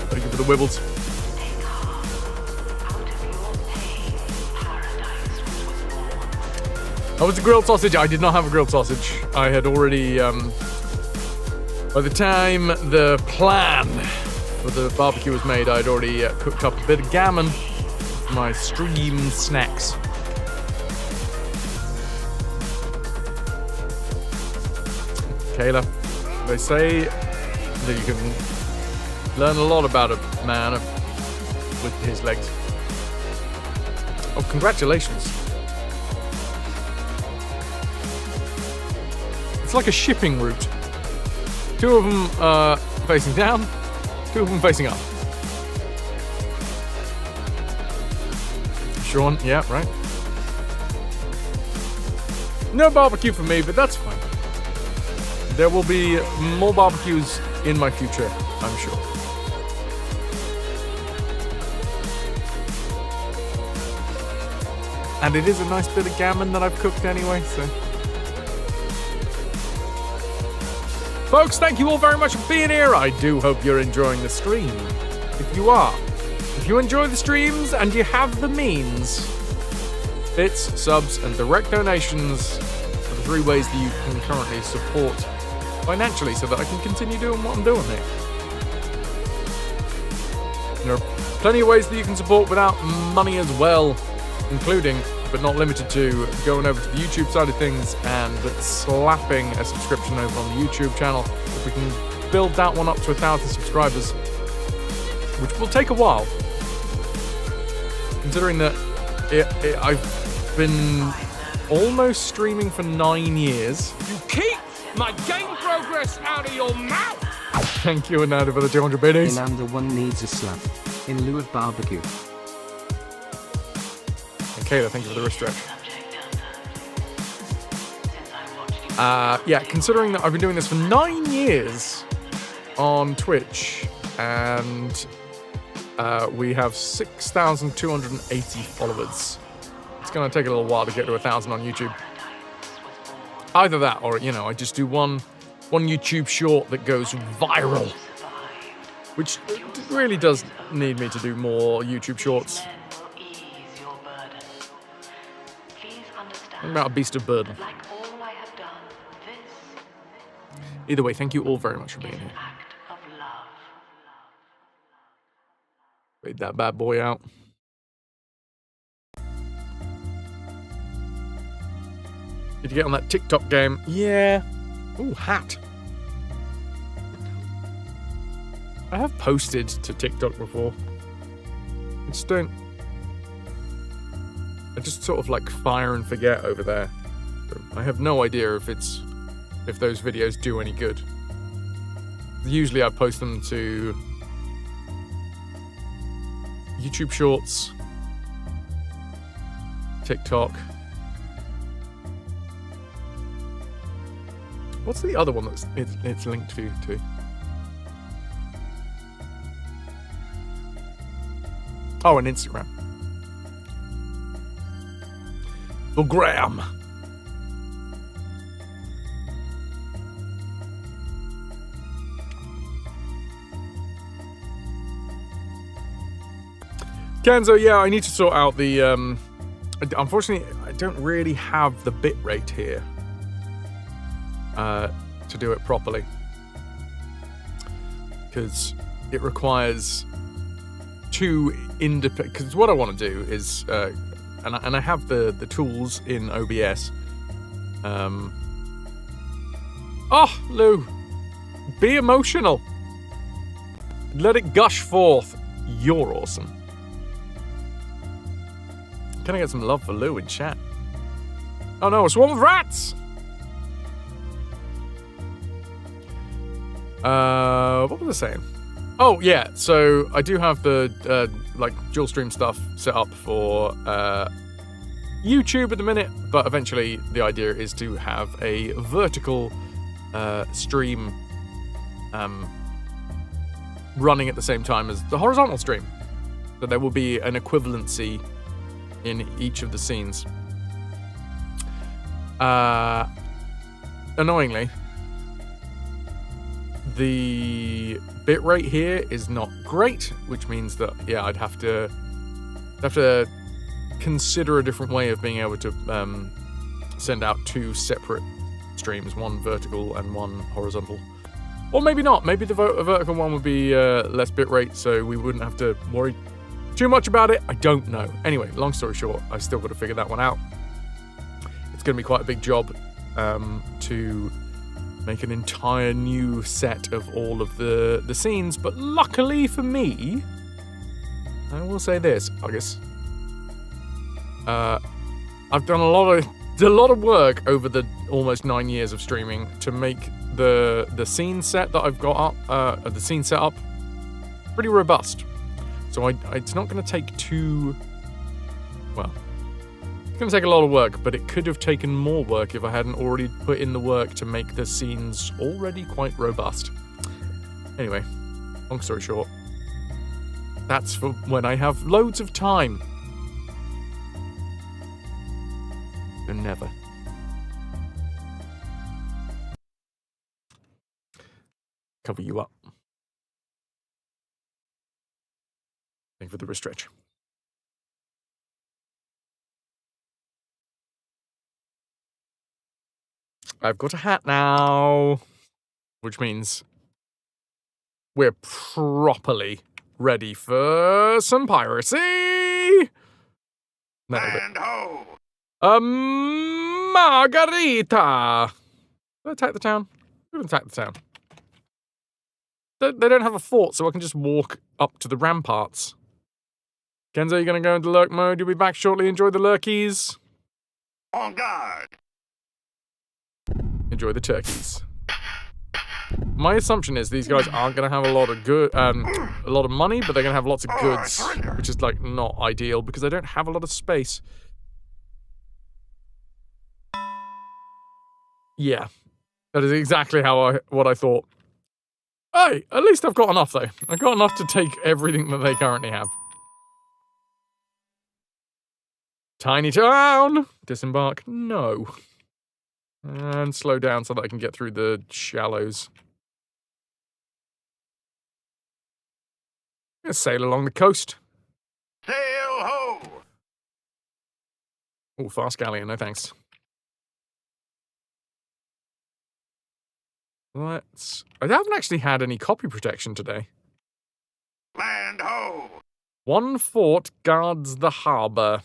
Thank you for the wibbles. Oh, it's a grilled sausage. I did not have a grilled sausage. I had already, by the time the plan for the barbecue was made, I'd already cooked up a bit of gammon for my stream snacks. Kayla, they say that you can learn a lot about a man with his legs. Oh, congratulations. It's like a shipping route. 2 of them facing down, 2 of them facing up. Sean, yeah, right. No barbecue for me, but that's fine. There will be more barbecues in my future, I'm sure. And it is a nice bit of gammon that I've cooked anyway, so. Folks, thank you all very much for being here. I do hope you're enjoying the stream. If you are, if you enjoy the streams and you have the means, bits, subs, and direct donations are the 3 ways that you can currently support financially so that I can continue doing what I'm doing here. There are plenty of ways that you can support without money as well, including, but not limited to, going over to the YouTube side of things and slapping a subscription over on the YouTube channel. If we can build that one up to 1,000 subscribers, which will take a while, considering that I've been almost streaming for 9 years. You keep my game progress out of your mouth! Thank you, Ananda, for the 200 biddies. Inanda 1 needs a slap. In lieu of barbecue. Kayla, thank you for the wrist stretch. Yeah, considering that I've been doing this for 9 years on Twitch, and we have 6,280 followers. It's going to take a little while to get to 1,000 on YouTube. Either that, or, you know, I just do one YouTube short that goes viral, which really does need me to do more YouTube shorts. I'm about a beast of burden. Either way, thank you all very much for being here. Fade that bad boy out. Did you get on that TikTok game? Yeah. Ooh, hat. I have posted to TikTok before. I just don't... I just sort of like fire and forget over there. I have no idea if those videos do any good. Usually I post them to YouTube Shorts, TikTok. What's the other one that's it's linked to? Oh, and Instagram. Or Graham. Kenzo, yeah, I need to sort out the, unfortunately, I don't really have the bitrate here to do it properly. Because it requires 2 independent, because what I want to do is, and I have the tools in OBS. Oh, Lou, be emotional. Let it gush forth. You're awesome. Can I get some love for Lou in chat? Oh no, a swarm of rats! What was I saying? Oh yeah, so I do have the like dual stream stuff set up for YouTube at the minute, but eventually the idea is to have a vertical stream running at the same time as the horizontal stream. So there will be an equivalency in each of the scenes. Annoyingly, the bitrate here is not great, which means that, yeah, I'd have to consider a different way of being able to send out 2 separate streams, one vertical and one horizontal. Or maybe not. Maybe the vertical one would be less bitrate, so we wouldn't have to worry too much about it. I don't know. Anyway, long story short, I still got to figure that one out. It's going to be quite a big job to make an entire new set of all of the scenes, but luckily for me, I will say this, I guess. I've done a lot of work over the almost 9 years of streaming to make the scene set that I've got up, the scene setup, pretty robust. So it's not going to take too, well, it's going to take a lot of work, but it could have taken more work if I hadn't already put in the work to make the scenes already quite robust. Anyway, long story short, that's for when I have loads of time. And never. Cover you up. Thank you for the restretch. I've got a hat now, which means we're properly ready for some piracy. Land ho! Margarita. Did I attack the town? I didn't attack the town. They don't have a fort, so I can just walk up to the ramparts. Kenzo, you gonna go into lurk mode? You'll be back shortly. Enjoy the lurkies. On guard! Enjoy the turkeys. My assumption is these guys aren't gonna have a lot of money, but they're gonna have lots of goods, which is like not ideal because they don't have a lot of space. Yeah, that is exactly what I thought. Hey, at least I've got enough though. I've got enough to take everything that they currently have. Tiny town! Disembark? No. And slow down so that I can get through the shallows. Let's sail along the coast. Sail ho! Oh, fast galleon, no thanks. I haven't actually had any copy protection today. Land ho! One fort guards the harbour.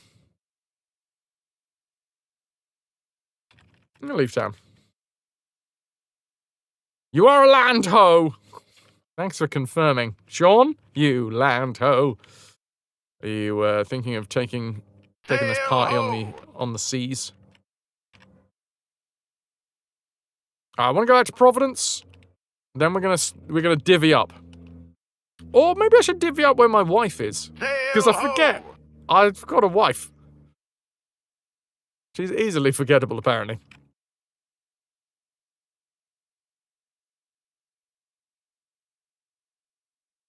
I'm gonna leave town. You are a land ho! Thanks for confirming. Sean, you land ho. Are you thinking of taking this party on the seas? I want to go out to Providence. Then we're gonna divvy up. Or maybe I should divvy up where my wife is. Because I forget. I've got a wife. She's easily forgettable, apparently.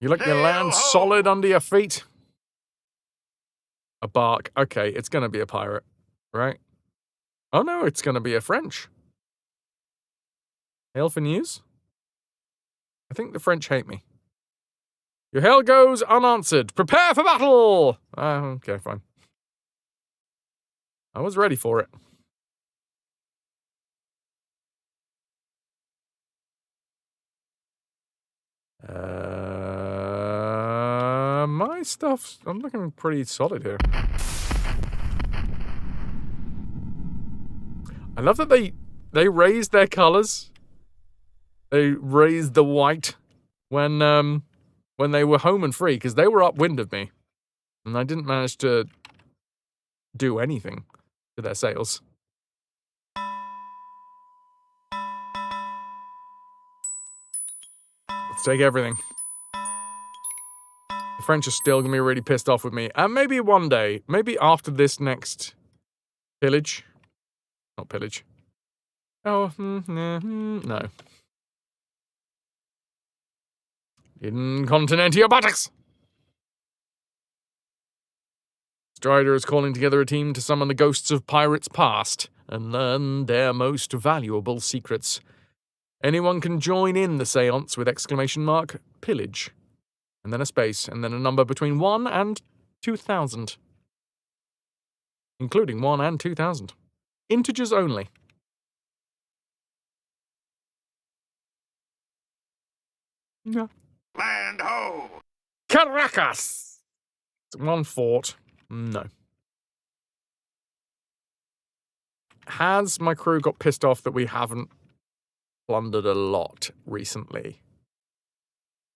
You like your land solid under your feet? A bark. Okay, it's gonna be a pirate, right? Oh no, it's gonna be a French. Hail for news? I think the French hate me. Your hail goes unanswered. Prepare for battle! Okay, fine. I was ready for it. My stuff's... I'm looking pretty solid here. I love that they raised their colors. They raised the white when they were home and free, because they were upwind of me. And I didn't manage to do anything to their sails. Let's take everything. The French are still going to be really pissed off with me. And maybe one day, maybe after this next pillage. Not pillage. Oh, no. In continentia buttocks. Strider is calling together a team to summon the ghosts of pirates past and learn their most valuable secrets. Anyone can join in the seance with exclamation mark pillage, and then a space, and then a number between 1 and 2,000. Including 1 and 2,000. Integers only. Yeah. Land ho! Caracas! 1 fort. No. Has my crew got pissed off that we haven't plundered a lot recently?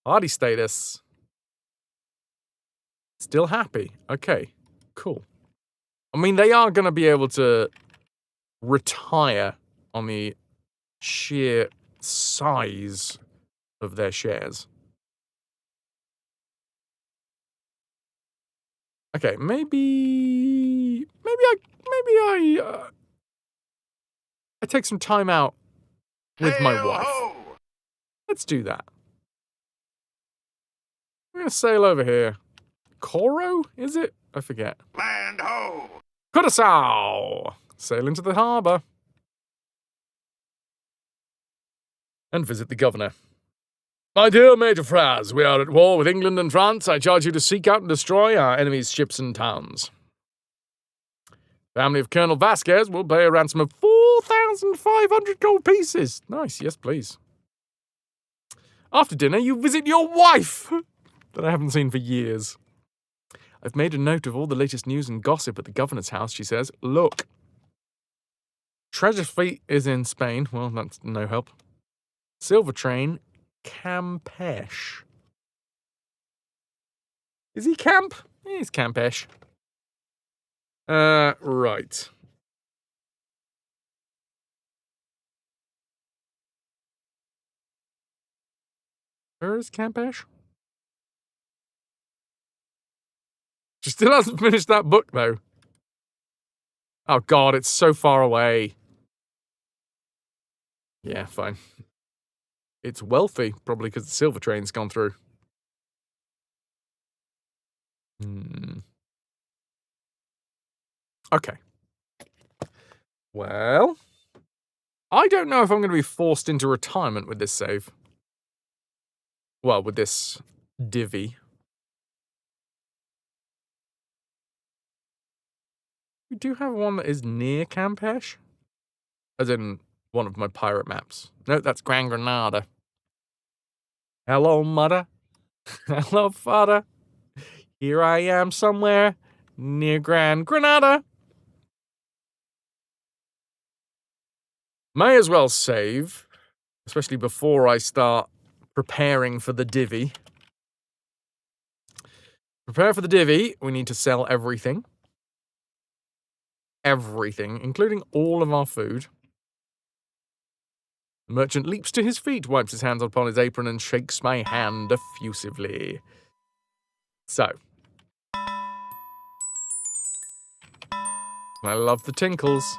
Party status. Still happy. Okay, cool. I mean, they are going to be able to retire on the sheer size of their shares. Okay, maybe I take some time out with my Sail wife. ho! Let's do that. I'm gonna sail over here. Coro, is it? I forget. Land ho! Curaçao! Sail into the harbour. And visit the governor. My dear Major Fraz, we are at war with England and France. I charge you to seek out and destroy our enemies' ships and towns. Family of Colonel Vasquez will pay a ransom of 4,500 gold pieces. Nice, yes please. After dinner, you visit your wife, that I haven't seen for years. I've made a note of all the latest news and gossip at the governor's house, she says. Look. Treasure Fleet is in Spain. Well, that's no help. Silver Train, Campeche. Is he Camp? He's Campeche. Right. Where is Campeche? She still hasn't finished that book, though. Oh, God, it's so far away. Yeah, fine. It's wealthy, probably because the silver train's gone through. Okay. Well, I don't know if I'm going to be forced into retirement with this save. Well, with this divvy. We do have one that is near Campeche. As in one of my pirate maps. No, that's Gran Granada. Hello, mother. Hello, father. Here I am somewhere near Gran Granada. May as well save, especially before I start preparing for the divvy. Prepare for the divvy, we need to sell everything. Everything, including all of our food. The merchant leaps to his feet, wipes his hands upon his apron, and shakes my hand effusively. So. I love the tinkles.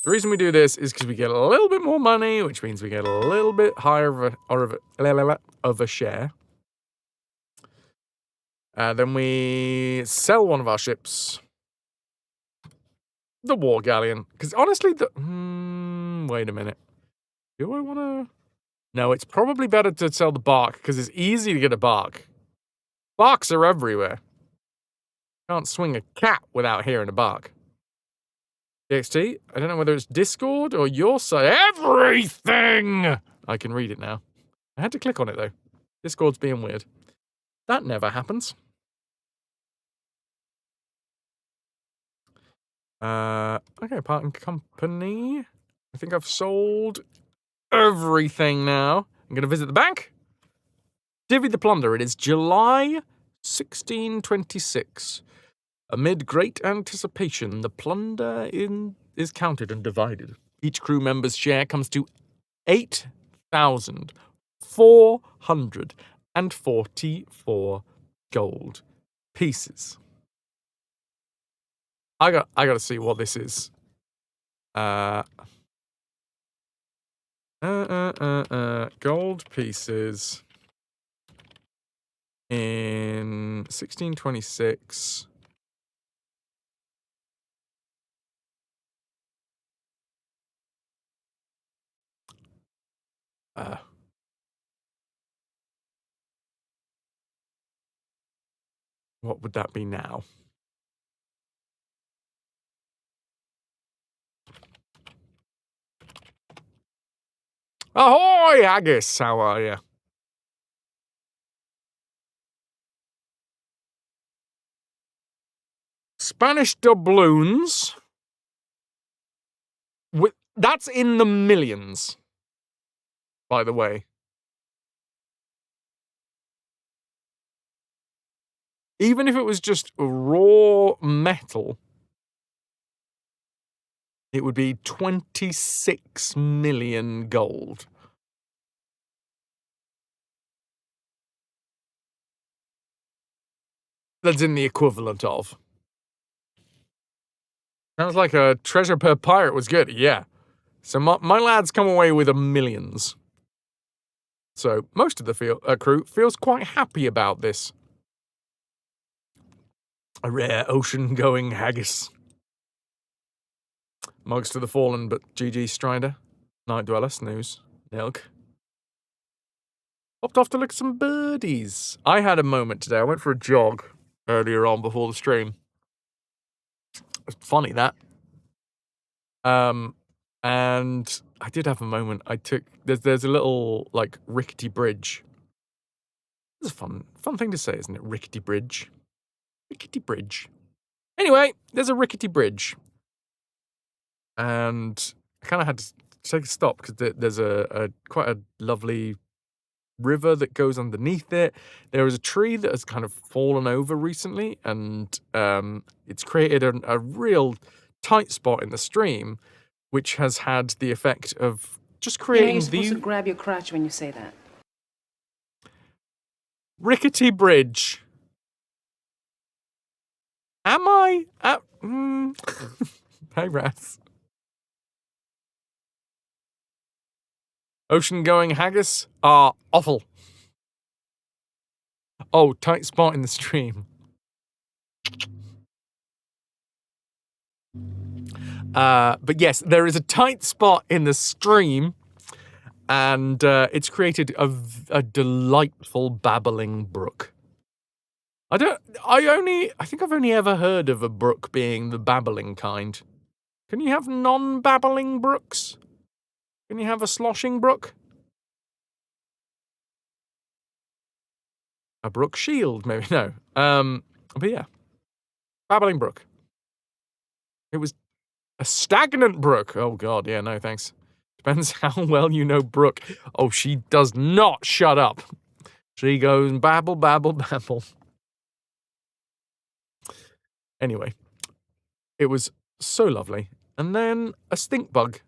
The reason we do this is because we get a little bit more money, which means we get a little bit higher of a share. Then we sell one of our ships. The War Galleon. Because honestly, wait a minute. Do I want to... No, it's probably better to sell the bark, because it's easy to get a bark. Barks are everywhere. Can't swing a cat without hearing a bark. TXT, I don't know whether it's Discord or your side. Everything! I can read it now. I had to click on it, though. Discord's being weird. That never happens. Okay, part and company. I think I've sold everything now. I'm going to visit the bank. Divvy the plunder. It is July 1626. Amid great anticipation, the plunder is counted and divided. Each crew member's share comes to 8,444 gold pieces. I got to see what this is. Gold pieces in 1626. What would that be now? Ahoy, Haggis! How are you? Spanish doubloons. That's in the millions, by the way. Even if it was just raw metal, it would be 26 million gold. That's in the equivalent of. Sounds like a treasure per pirate was good, yeah. So my lads come away with millions. So most of the crew feels quite happy about this. A rare ocean-going haggis. Mugs to the fallen, but GG Strider. Night Dweller, snooze. Nilk. Popped off to look at some birdies. I had a moment today. I went for a jog earlier on before the stream. It's funny, that. And I did have a moment. There's a little, like, rickety bridge. It's a fun thing to say, isn't it? Rickety bridge. Rickety bridge. Anyway, there's a rickety bridge. And I kind of had to take a stop because there's a quite a lovely river that goes underneath it. There is a tree that has kind of fallen over recently, and it's created a real tight spot in the stream, which has had the effect of just creating you're supposed to grab your crotch when you say that. Rickety bridge. Am I? Hey, Raz. Ocean-going haggis are awful. Oh, tight spot in the stream. But yes, there is a tight spot in the stream, and it's created a delightful babbling brook. I think I've only ever heard of a brook being the babbling kind. Can you have non-babbling brooks? Can you have a sloshing brook? A brook shield, maybe? No. But yeah. Babbling brook. It was a stagnant brook. Oh, God, yeah, no, thanks. Depends how well you know Brooke. Oh, she does not shut up. She goes babble, babble, babble. Anyway, it was so lovely. And then a stink bug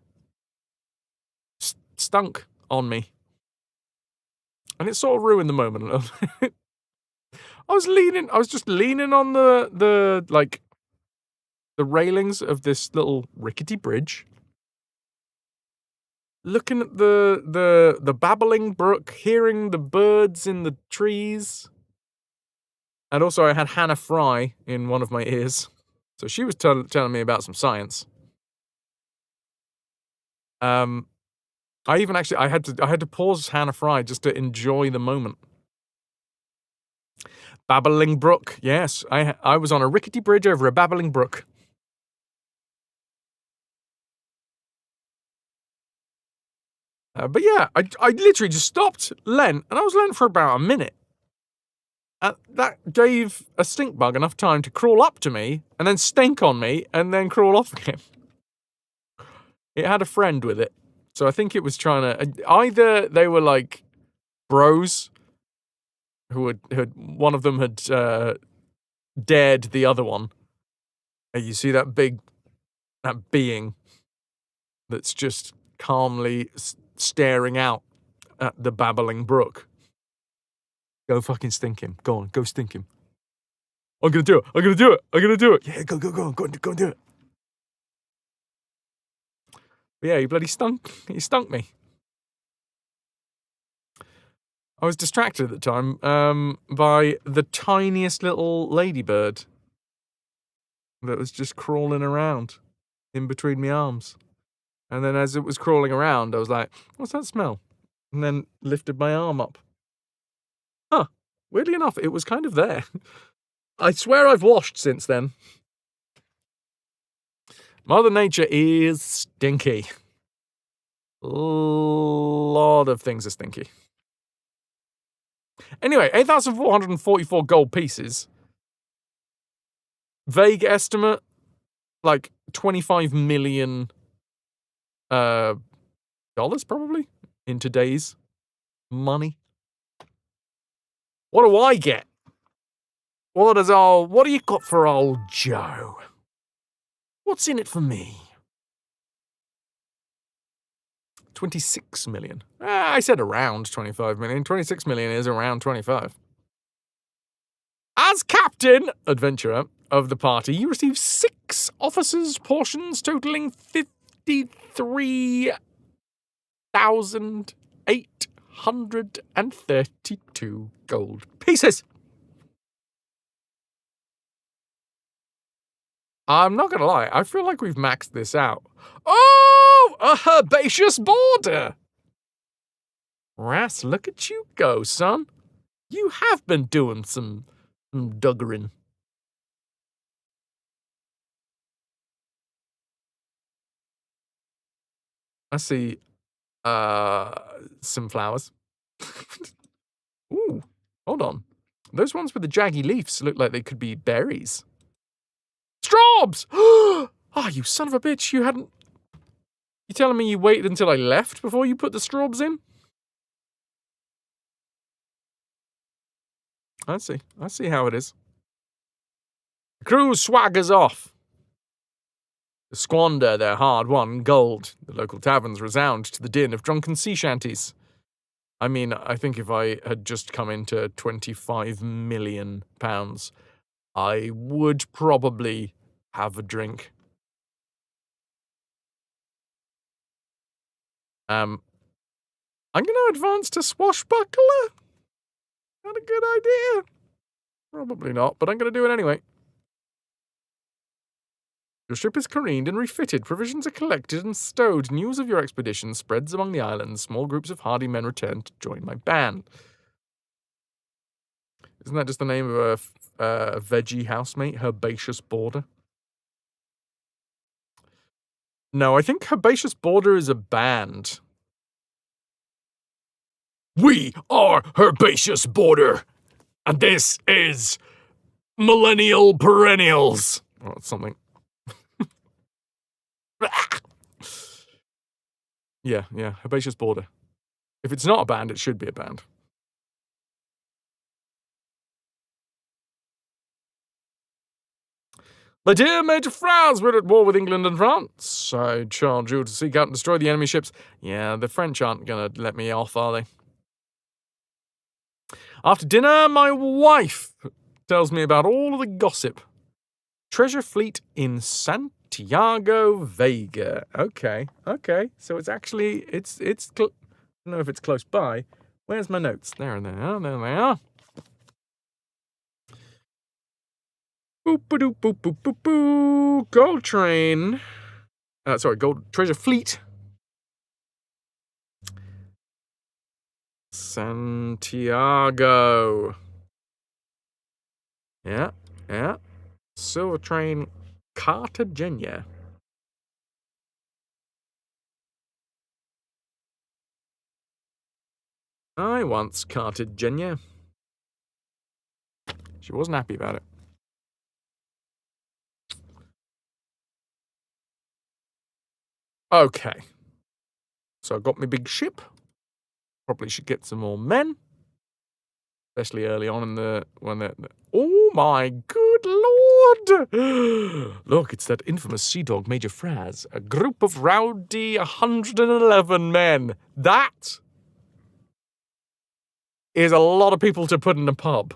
stunk on me. And it sort of ruined the moment a little bit. I was just leaning on the railings of this little rickety bridge, looking at the babbling brook, hearing the birds in the trees. And also I had Hannah Fry in one of my ears. So she was telling me about some science. I had to pause Hannah Fry just to enjoy the moment. Babbling brook, yes. I was on a rickety bridge over a babbling brook. But yeah, I literally just stopped, leant, and I was leant for about a minute. That gave a stink bug enough time to crawl up to me, and then stink on me, and then crawl off again. It had a friend with it. So I think it was trying to... Either they were like bros, who had one of them had dared the other one. And you see that being that's just calmly staring out at the babbling brook. Go fucking stink him. Go on, go stink him. I'm gonna do it. I'm gonna do it. I'm gonna do it. Yeah, go and do it. But yeah, he bloody stunk. He stunk me. I was distracted at the time by the tiniest little ladybird that was just crawling around in between my arms. And then as it was crawling around, I was like, what's that smell? And then lifted my arm up. Huh. Weirdly enough, it was kind of there. I swear I've washed since then. Mother Nature is stinky. A lot of things are stinky. Anyway, 8,444 gold pieces. Vague estimate, like 25 million dollars probably in today's money. What do I get? What do you got for old Joe? What's in it for me? 26 million. I said around 25 million. 26 million is around 25. As captain, adventurer, of the party, you receive 6 officers' portions totaling 53,832 gold pieces. I'm not gonna lie, I feel like we've maxed this out. Oh, a herbaceous border! Ras, look at you go, son. You have been doing some duggering. I see some flowers. Ooh, hold on. Those ones with the jaggy leaves look like they could be berries. Straubs! Oh, you son of a bitch, you hadn't... You telling me you waited until I left before you put the straubs in? I see how it is. The crew swaggers off to squander their hard-won gold. The local taverns resound to the din of drunken sea shanties. I mean, I think if I had just come into £25 million, I would probably have a drink. I'm going to advance to Swashbuckler. Not a good idea. Probably not, but I'm going to do it anyway. Your ship is careened and refitted. Provisions are collected and stowed. News of your expedition spreads among the islands. Small groups of hardy men return to join my band. Isn't that just the name of a veggie housemate? Herbaceous Border? No, I think Herbaceous Border is a band. We are Herbaceous Border, and this is Millennial Perennials. Oh, it's something. Yeah, Herbaceous Border. If it's not a band, it should be a band. My dear Major Franz, we're at war with England and France. I charge you to seek out and destroy the enemy ships. Yeah, the French aren't going to let me off, are they? After dinner, my wife tells me about all of the gossip. Treasure fleet in Santiago Vega. Okay. So it's actually, I don't know if it's close by. Where's my notes? There they are. Boop-a-doop, boop, boop, boop, boop. Gold train. Gold treasure fleet. Santiago. Yeah. Silver train Cartagena. I once Cartagena. She wasn't happy about it. Okay. So I got my big ship. Probably should get some more men. Especially early on in oh my good lord! Look, it's that infamous sea dog, Major Fraz. A group of rowdy 111 men. That is a lot of people to put in a pub.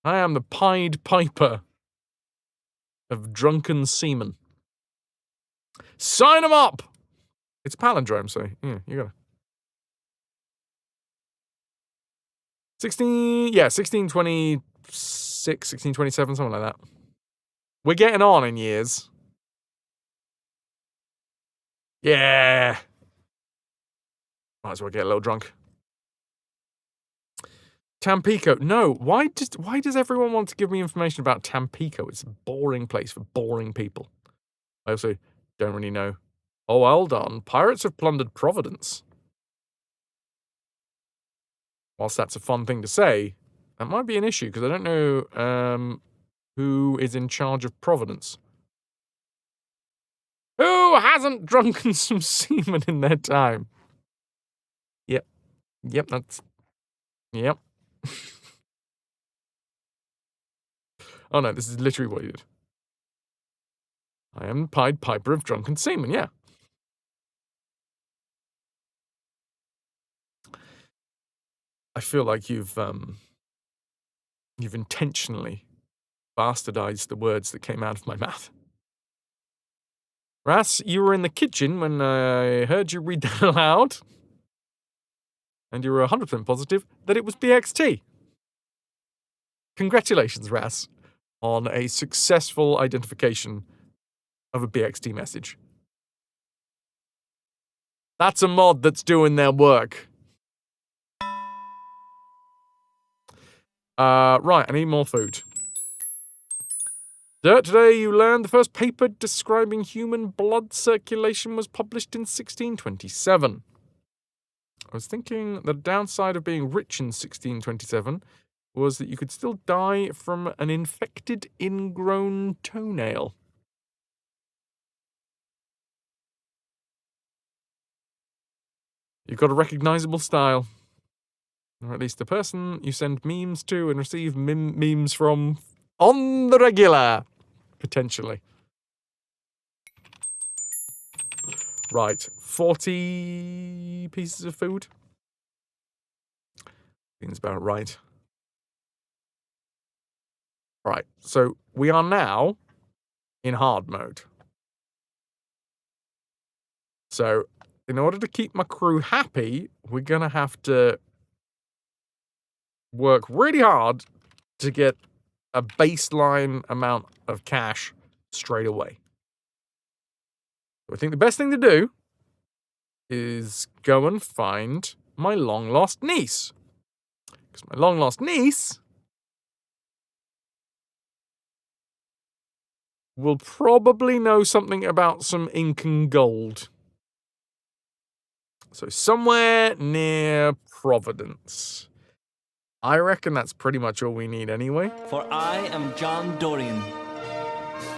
I am the Pied Piper of drunken seamen. Sign them up! It's a palindrome, so yeah, you gotta. 1626, 1627, something like that. We're getting on in years. Yeah. Might as well get a little drunk. Tampico. No, why does everyone want to give me information about Tampico? It's a boring place for boring people. I also don't really know. Oh, hold on. Pirates have plundered Providence. Whilst that's a fun thing to say, that might be an issue because I don't know who is in charge of Providence. Who hasn't drunken some semen in their time? Yep. Yep, that's... Yep. Oh no, this is literally what he did. I am the Pied Piper of drunken semen, yeah. I feel like you've intentionally bastardized the words that came out of my mouth. Ras, you were in the kitchen when I heard you read that aloud. And you were 100% positive that it was BXT. Congratulations, Ras, on a successful identification of a BXT message. That's a mod that's doing their work. Right, I need more food. Today you learned the first paper describing human blood circulation was published in 1627. I was thinking the downside of being rich in 1627 was that you could still die from an infected ingrown toenail. You've got a recognizable style. Or at least the person you send memes to and receive memes from on the regular, potentially. Right, 40 pieces of food. Seems about right. Right, so we are now in hard mode. So, in order to keep my crew happy, we're going to have to work really hard to get a baseline amount of cash straight away. So I think the best thing to do is go and find my long-lost niece. Because my long-lost niece will probably know something about some ink and gold. So somewhere near Providence. I reckon that's pretty much all we need anyway. For I am John Dorian,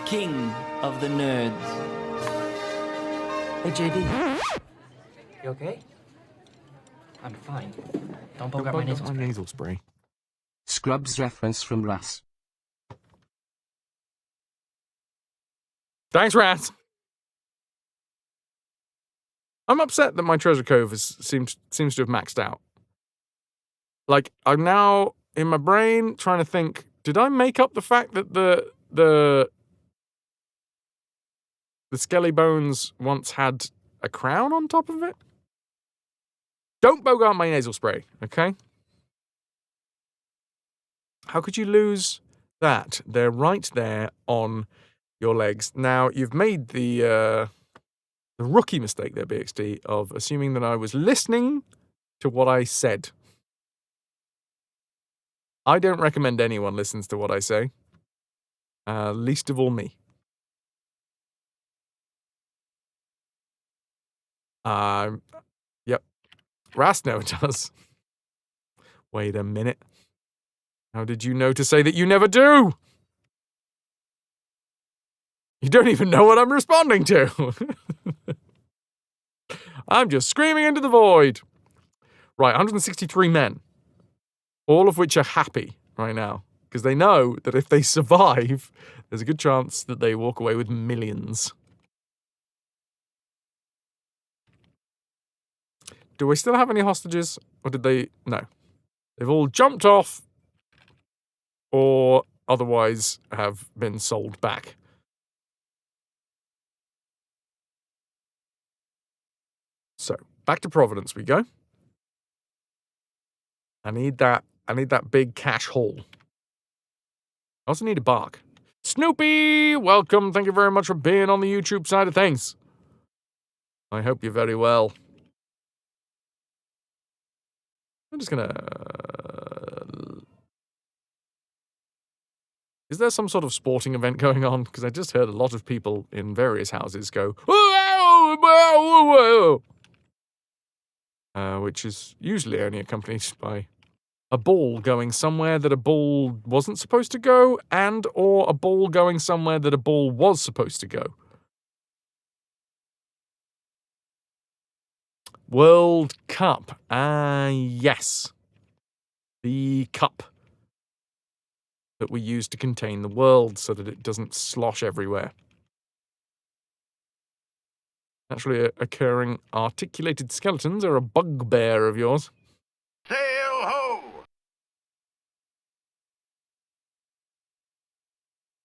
king of the nerds. Hey, JD. You okay? I'm fine. Don't poke out my nasal spray. Scrubs reference from Ras. Thanks, Rat. I'm upset that my treasure cove seems to have maxed out. Like, I'm now in my brain trying to think, did I make up the fact that the Skelly Bones once had a crown on top of it? Don't bogart my nasal spray, okay? How could you lose that? They're right there on your legs. Now, you've made the rookie mistake there, BXT, of assuming that I was listening to what I said. I don't recommend anyone listens to what I say. Least of all me. Yep. Rast never does. Wait a minute. How did you know to say that you never do? You don't even know what I'm responding to. I'm just screaming into the void. Right, 163 men. All of which are happy right now. Because they know that if they survive, there's a good chance that they walk away with millions. Do we still have any hostages? Or did they... No. They've all jumped off. Or otherwise have been sold back. So, back to Providence we go. I need that I need that big cash haul. I also need a bark. Snoopy, welcome. Thank you very much for being on the YouTube side of things. I hope you're very well. I'm just gonna... Is there some sort of sporting event going on? Because I just heard a lot of people in various houses go, whoa, whoa, whoa, which is usually only accompanied by a ball going somewhere that a ball wasn't supposed to go, and or a ball going somewhere that a ball was supposed to go. World Cup. Yes. The cup that we use to contain the world so that it doesn't slosh everywhere. Naturally occurring articulated skeletons are a bugbear of yours. Sail ho!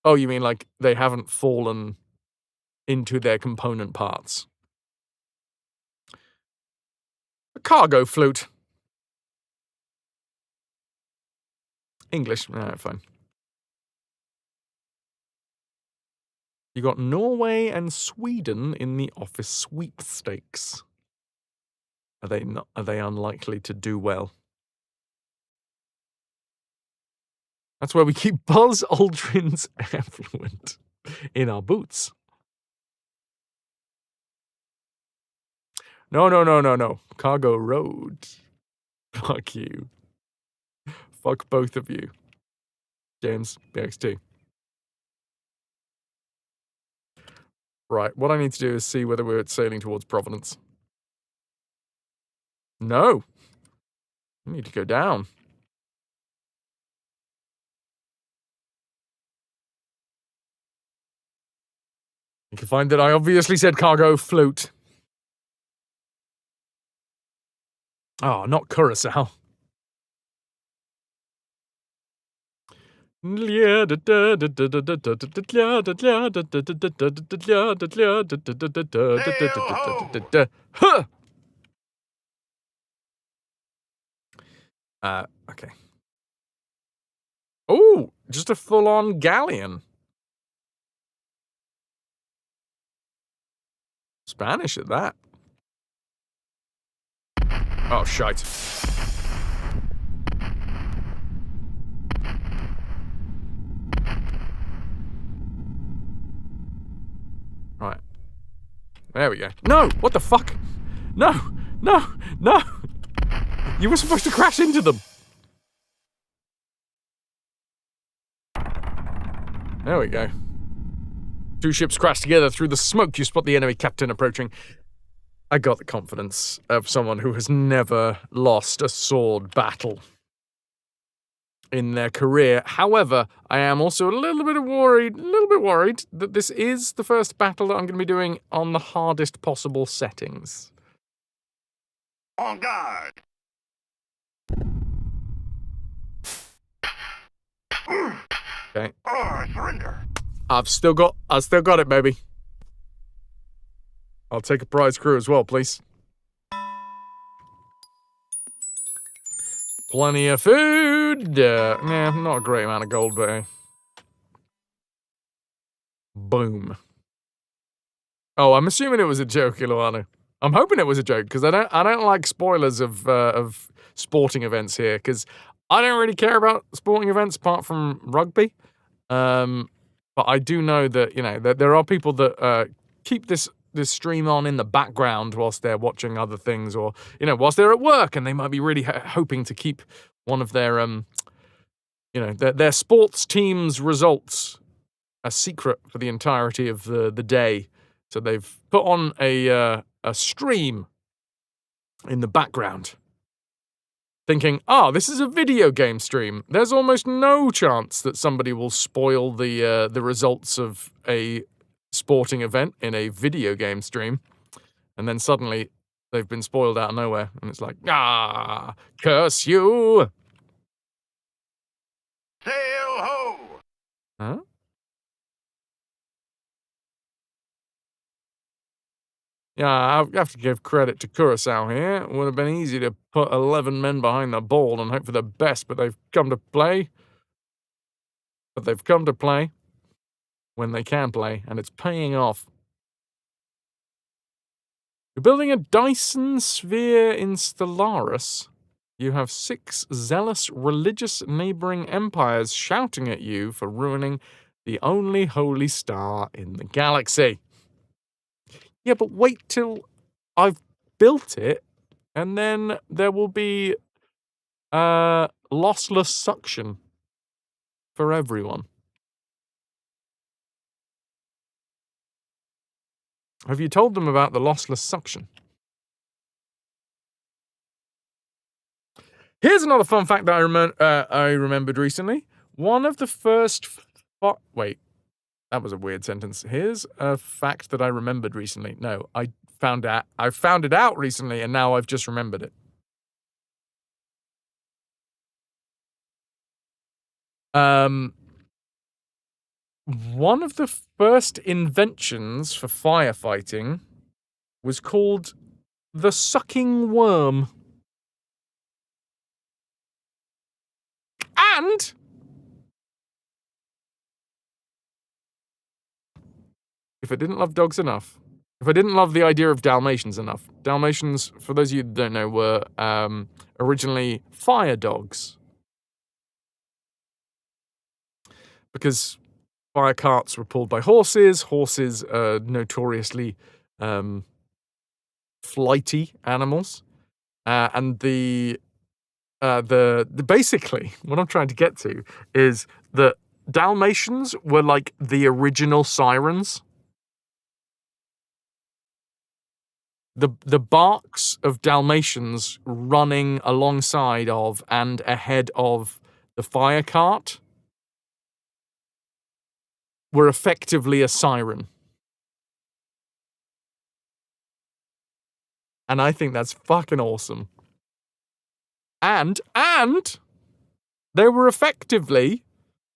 Oh, you mean like they haven't fallen into their component parts? A cargo flute. English. Alright, fine. You got Norway and Sweden in the office sweepstakes. Are they unlikely to do well? That's where we keep Buzz Aldrin's effluent in our boots. No. Cargo Road. Fuck you. Fuck both of you. James, BXT. Right, what I need to do is see whether we're sailing towards Providence. No. I need to go down. You can find that I obviously said cargo flute. Oh, not Curacao. Okay. Oh, just a full-on galleon. Spanish at that. Oh, shite. Right. There we go. No! What the fuck? No! You were supposed to crash into them. There we go. Two ships crash together. Through the smoke, you spot the enemy captain approaching. I got the confidence of someone who has never lost a sword battle in their career. However, I am also a little bit worried that this is the first battle that I'm going to be doing on the hardest possible settings. On guard! Okay. Or surrender! I've still got it, baby. I'll take a prize crew as well, please. Plenty of food. Nah, not a great amount of gold, but boom. Oh, I'm assuming it was a joke, Iluana. I'm hoping it was a joke because I don't like spoilers of sporting events here because I don't really care about sporting events apart from rugby. But I do know that there are people that keep this stream on in the background whilst they're watching other things, or whilst they're at work, and they might be really hoping to keep one of their their sports team's results a secret for the entirety of the day. So they've put on a stream in the background, thinking, this is a video game stream. There's almost no chance that somebody will spoil the results of a sporting event in a video game stream. And then suddenly they've been spoiled out of nowhere. And it's like, curse you! Sail ho! Huh? Yeah, I have to give credit to Curacao here. It would have been easy to put 11 men behind the ball and hope for the best, but they've come to play. But they've come to play when they can play, and it's paying off. You're building a Dyson sphere in Stellaris. You have 6 zealous religious neighboring empires shouting at you for ruining the only holy star in the galaxy. Yeah, but wait till I've built it, and then there will be lossless suction for everyone. Have you told them about the lossless suction? Here's another fun fact that I remembered recently. One of the first... Wait, that was a weird sentence. Here's a fact that I remembered recently. No, I found it out recently, and now I've just remembered it. One of the first inventions for firefighting was called the sucking worm. And if I didn't love dogs enough, if I didn't love the idea of Dalmatians enough, Dalmatians, for those of you that don't know, were originally fire dogs. Because fire carts were pulled by horses. Horses are notoriously flighty animals. And basically, what I'm trying to get to is that Dalmatians were like the original sirens. The barks of Dalmatians running alongside of and ahead of the fire cart were effectively a siren. And I think that's fucking awesome. And they were effectively,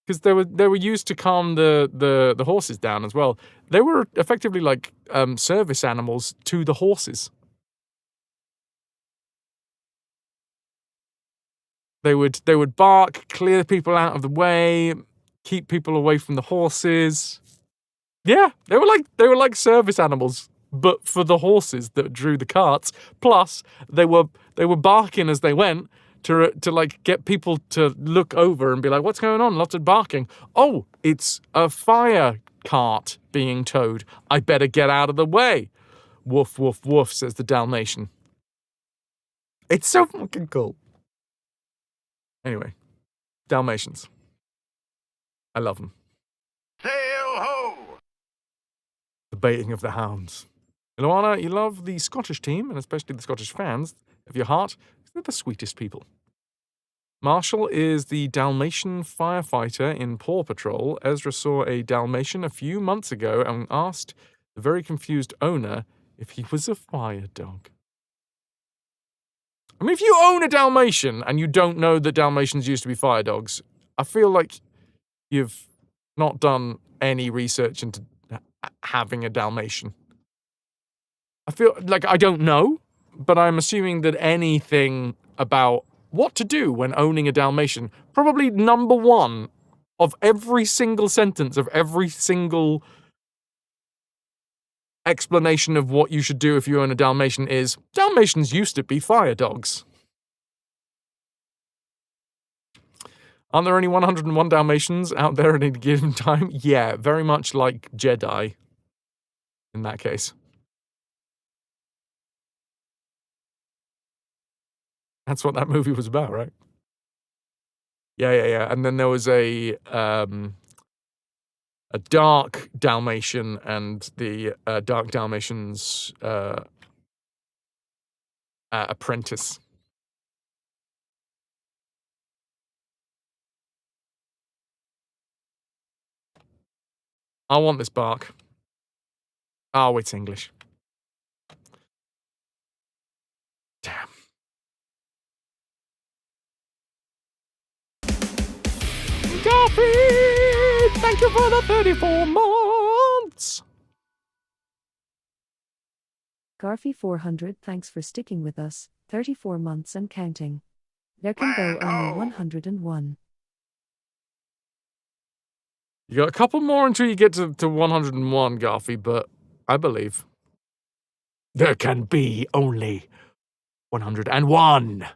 because they were used to calm the horses down as well. They were effectively like service animals to the horses. They would bark, clear people out of the way, keep people away from the horses. Yeah, they were like service animals, but for the horses that drew the carts. Plus, they were barking as they went to like get people to look over and be like, "What's going on? Lots of barking. Oh, it's a fire cart being towed. I better get out of the way." Woof, woof, woof, says the Dalmatian. It's so fucking cool. Anyway, Dalmatians. I love them. Sail ho! The baiting of the hounds. Luana, you love the Scottish team, and especially the Scottish fans of your heart. They're the sweetest people. Marshall is the Dalmatian firefighter in Paw Patrol. Ezra saw a Dalmatian a few months ago and asked the very confused owner if he was a fire dog. I mean, if you own a Dalmatian and you don't know that Dalmatians used to be fire dogs, I feel like you've not done any research into having a Dalmatian. I feel like I don't know, but I'm assuming that anything about what to do when owning a Dalmatian, probably number one of every single sentence of every single explanation of what you should do if you own a Dalmatian is, Dalmatians used to be fire dogs. Aren't there only 101 Dalmatians out there at any given time? Yeah, very much like Jedi in that case. That's what that movie was about, right? Yeah. And then there was a dark Dalmatian and the dark Dalmatian's apprentice. I want this bark. Oh, it's English. Damn. Garfield, thank you for the 34 months. Garfy 400, thanks for sticking with us, 34 months and counting. There can go only 101. You got a couple more until you get to 101, Garfy, but I believe. There can be only 101.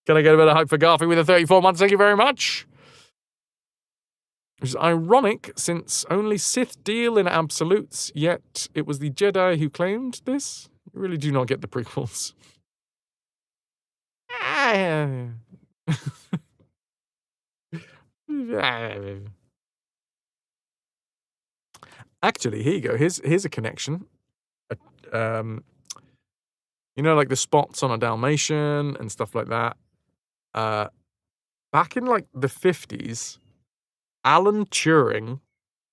Can I get a bit of hype for Garfy with the 34 months? Thank you very much. Which is ironic, since only Sith deal in absolutes, yet it was the Jedi who claimed this. You really do not get the prequels. Actually, here you go. Here's a connection. You know, like the spots on a Dalmatian and stuff like that. Back in like the 50s, Alan Turing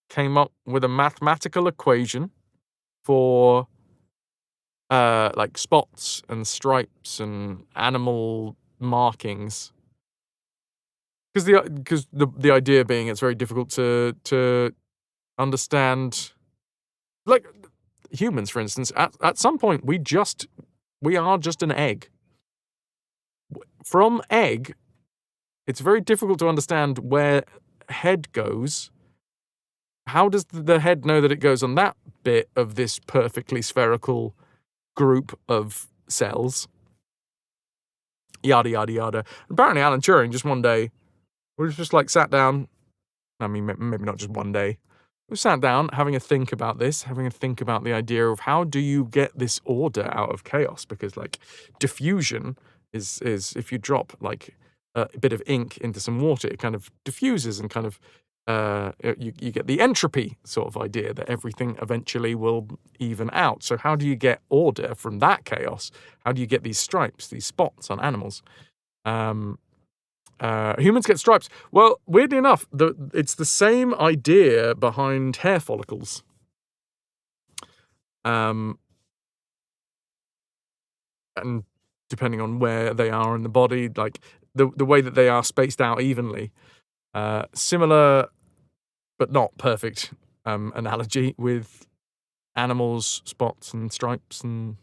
came up with a mathematical equation for like spots and stripes and animal markings. Because the idea being it's very difficult to understand, like humans, for instance. At some point, we are just an egg. From egg, it's very difficult to understand where head goes. How does the head know that it goes on that bit of this perfectly spherical group of cells? Yada, yada, yada. Apparently, Alan Turing just one day was just like sat down. I mean, maybe not just one day. We sat down having a think about this, having a think about the idea of how do you get this order out of chaos? Because like diffusion is if you drop like a bit of ink into some water, it kind of diffuses and kind of you get the entropy sort of idea that everything eventually will even out. So how do you get order from that chaos? How do you get these stripes, these spots on animals? Humans get stripes. Well, weirdly enough, it's the same idea behind hair follicles. And depending on where they are in the body, like the way that they are spaced out evenly. Similar, but not perfect analogy with animals, spots and stripes and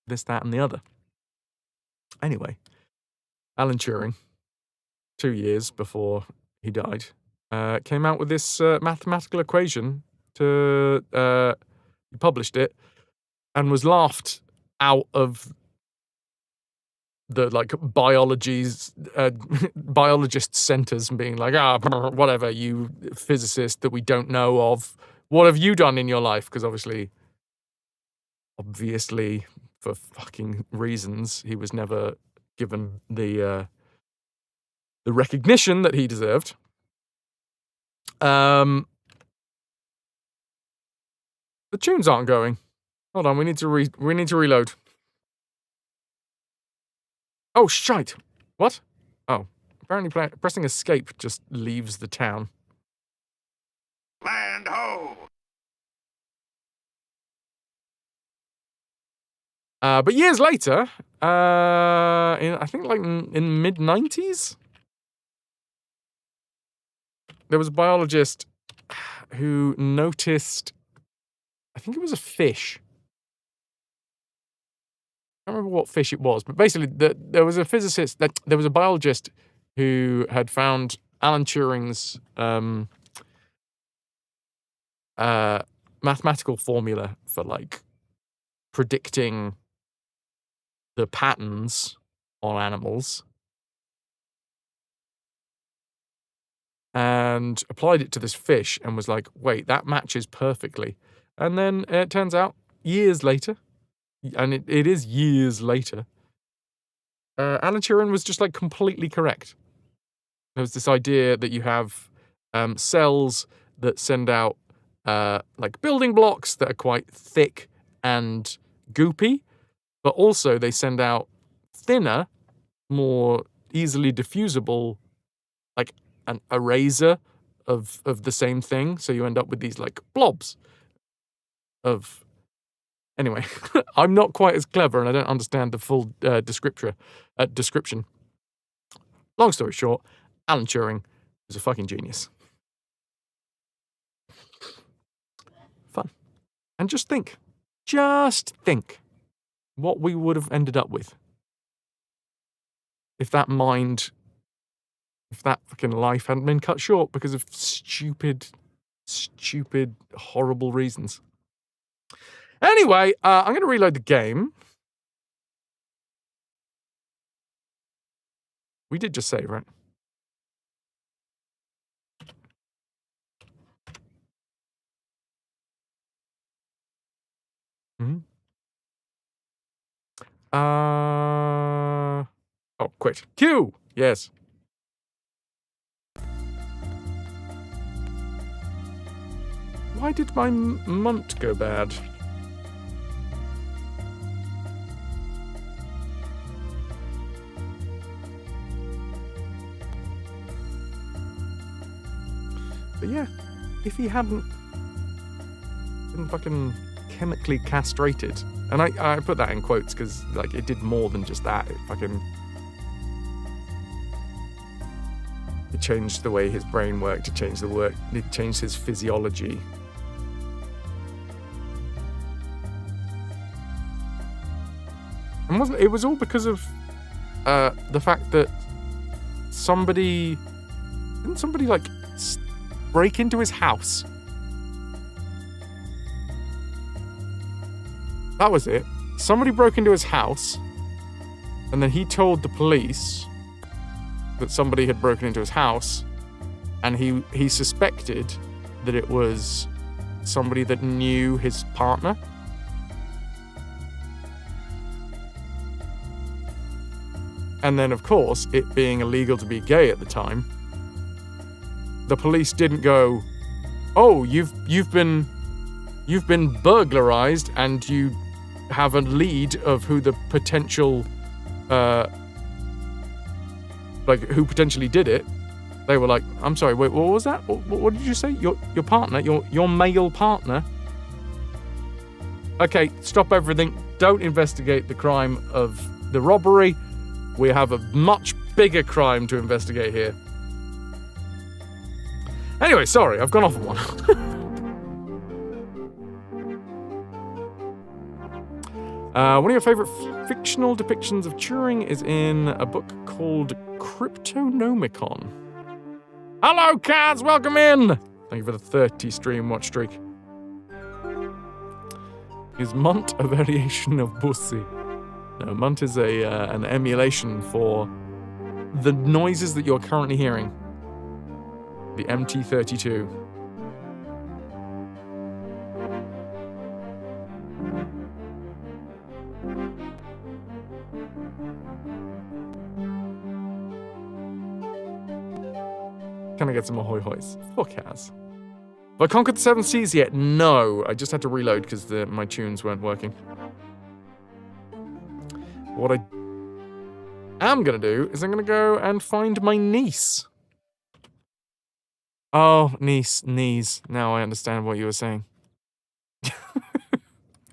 this, that, and the other. Anyway, Alan Turing, 2 years before he died, came out with this mathematical equation he published it and was laughed out of the like biologist centers and being like, whatever, you physicist that we don't know of, what have you done in your life? Because obviously for fucking reasons, he was never given the recognition that he deserved. The tunes aren't going. Hold on, we need to reload. Oh, shite. What? Oh, apparently pressing escape just leaves the town. Land ho! But years later, I think like in mid-90s, there was a biologist who noticed, I think it was a fish. I can't remember what fish it was, but basically there was a physicist, there was a biologist who had found Alan Turing's mathematical formula for like predicting the patterns on animals and applied it to this fish and was like, wait, that matches perfectly. And then it turns out years later, and it is years later, Alan Turing was just like completely correct. There was this idea that you have cells that send out like building blocks that are quite thick and goopy, but also they send out thinner, more easily diffusible, like an eraser of the same thing. So you end up with these like blobs of... Anyway, I'm not quite as clever and I don't understand the full description. Long story short, Alan Turing was a fucking genius. Fun. and just think what we would have ended up with if that fucking life hadn't been cut short because of stupid, horrible reasons. Anyway, I'm going to reload the game. We did just save, right? Mm-hmm. Oh, quit. Q! Yes. Why did my munt go bad? But yeah, if he hadn't been fucking chemically castrated, and I put that in quotes because like it did more than just that. It changed the way his brain worked. It changed his physiology. And it was all because of the fact that didn't somebody like break into his house? That was it. Somebody broke into his house, and then he told the police that somebody had broken into his house, and he suspected that it was somebody that knew his partner. And then, of course, it being illegal to be gay at the time, the police didn't go, "Oh, you've been burglarized, and you have a lead of who the potential, who potentially did it." They were like, "I'm sorry, wait, what was that? What did you say? Your partner, your male partner?" Okay, stop everything. Don't investigate the crime of the robbery. We have a much bigger crime to investigate here. Anyway, sorry, I've gone off on one. One of your favorite fictional depictions of Turing is in a book called Cryptonomicon. Hello, Kaz, welcome in! Thank you for the 30 stream watch streak. Is Munt a variation of Bussy? No, Munt is an emulation for the noises that you're currently hearing. The MT32. Can I get some ahoy hoys? Fuck has. Have I conquered the 7 seas yet? No, I just had to reload because my tunes weren't working. What I am going to do is I'm going to go and find my niece. Oh, niece. Now I understand what you were saying.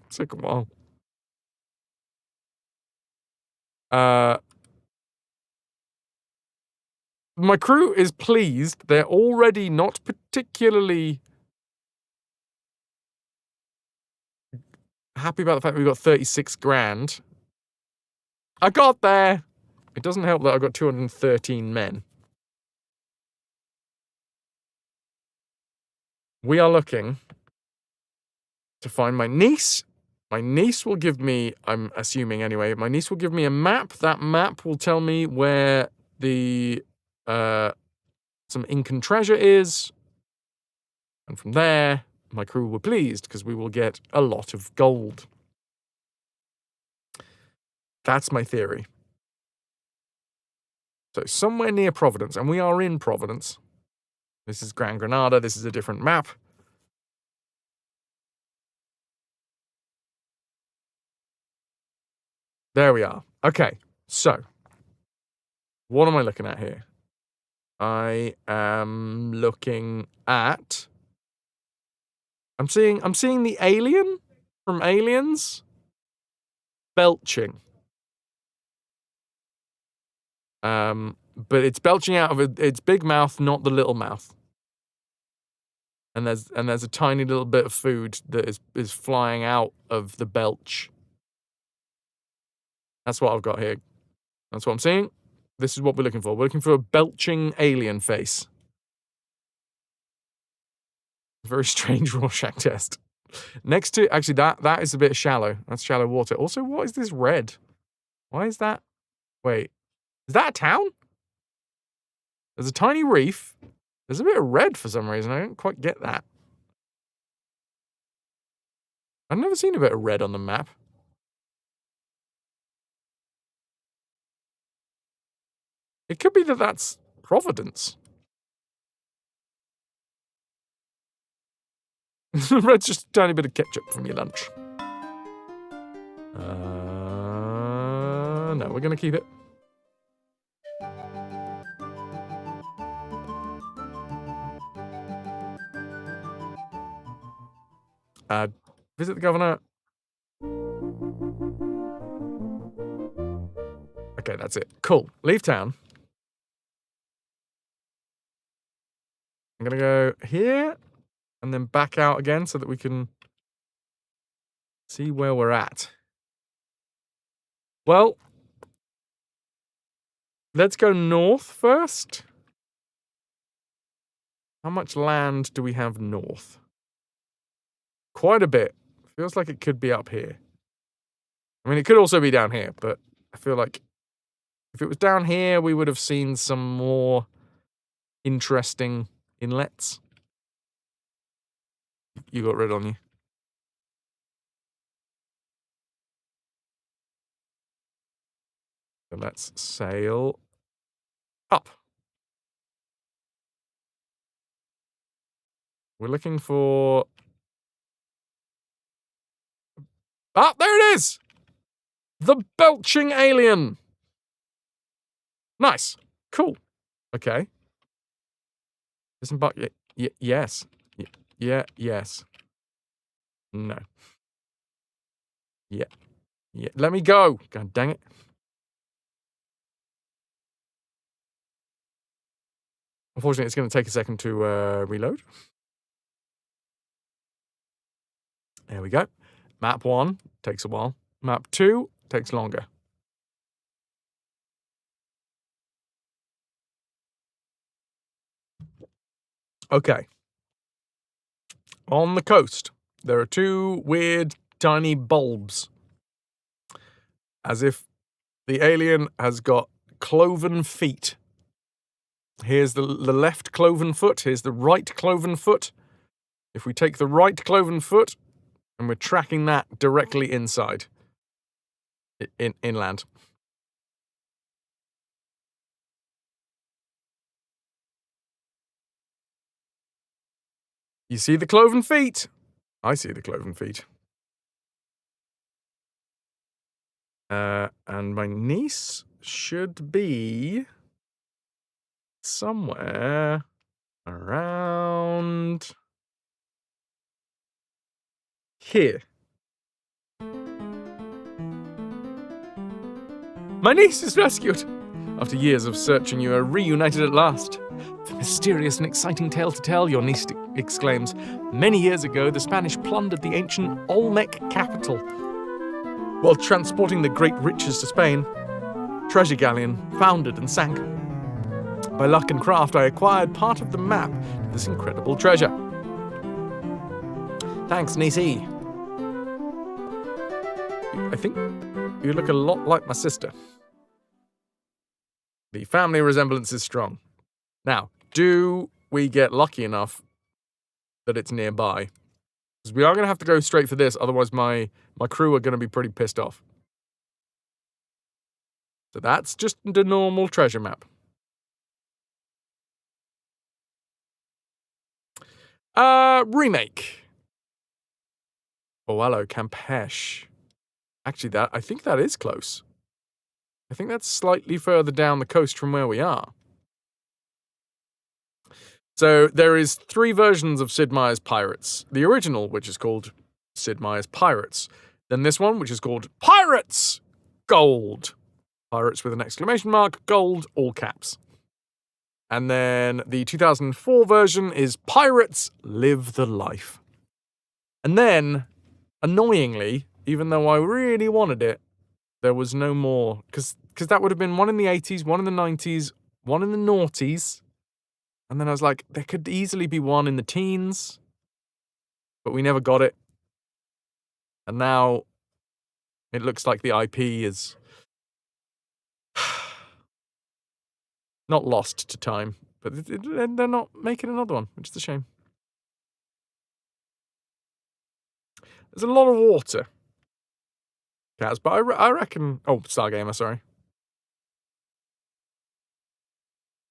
Took a while. My crew is pleased. They're already not particularly happy about the fact that we got 36 grand. I got there. It doesn't help that I got 213 men. We are looking to find my niece. My niece will give me, I'm assuming anyway, my niece will give me a map. That map will tell me where the some Incan treasure is. And from there, my crew were pleased because we will get a lot of gold. That's my theory. So somewhere near Providence, and we are in Providence. This is Gran Granada. This is a different map. There we are. Okay, so what am I looking at here? I am looking at. I'm seeing the alien from Aliens belching. But it's belching out of its big mouth, not the little mouth. And there's a tiny little bit of food that is flying out of the belch. That's what I've got here. That's what I'm seeing. This is what we're looking for. We're looking for a belching alien face. Very strange Rorschach test. Next to, actually, that is a bit shallow. That's shallow water. Also, what is this red? Why is that? Wait, is that a town? There's a tiny reef. There's a bit of red for some reason. I don't quite get that. I've never seen a bit of red on the map. It could be that that's Providence. Red's just a tiny bit of ketchup from your lunch. No, we're going to keep it. Visit the governor. Okay, that's it. Cool. Leave town. I'm going to go here and then back out again so that we can see where we're at. Well, let's go north first. How much land do we have north? Quite a bit. Feels like it could be up here. I mean, it could also be down here, but I feel like if it was down here, we would have seen some more interesting inlets. You got red on you. So let's sail up. We're looking for... Ah, there it is! The belching alien! Nice. Cool. Okay. Disembark... yes. Yes. No. Yeah. Let me go! God dang it. Unfortunately, it's going to take a second to reload. There we go. Map 1 takes a while. Map 2 takes longer. Okay. On the coast, there are two weird tiny bulbs. As if the alien has got cloven feet. Here's the left cloven foot. Here's the right cloven foot. If we take the right cloven foot, and we're tracking that directly inside. Inland. You see the cloven feet? I see the cloven feet. And my niece should be somewhere around here. My niece is rescued! After years of searching, you are reunited at last. A mysterious and exciting tale to tell, your niece exclaims. Many years ago, the Spanish plundered the ancient Olmec capital. While transporting the great riches to Spain, treasure galleon foundered and sank. By luck and craft, I acquired part of the map to this incredible treasure. Thanks, niecey. I think you look a lot like my sister. The family resemblance is strong. Now, do we get lucky enough that it's nearby? Because we are going to have to go straight for this, otherwise my crew are going to be pretty pissed off. So that's just the normal treasure map. Remake. Oh, hello, Campeche. Actually, I think that is close. I think that's slightly further down the coast from where we are. So there is 3 versions of Sid Meier's Pirates. The original, which is called Sid Meier's Pirates. Then this one, which is called Pirates Gold. Pirates with an exclamation mark, gold, all caps. And then the 2004 version is Pirates Live the Life. And then, annoyingly, even though I really wanted it, there was no more. Because that would have been one in the 80s, one in the 90s, one in the noughties. And then I was like, there could easily be one in the teens. But we never got it. And now it looks like the IP is not lost to time. But they're not making another one, which is a shame. There's a lot of water, Kaz, but I reckon... Oh, Stargamer, sorry.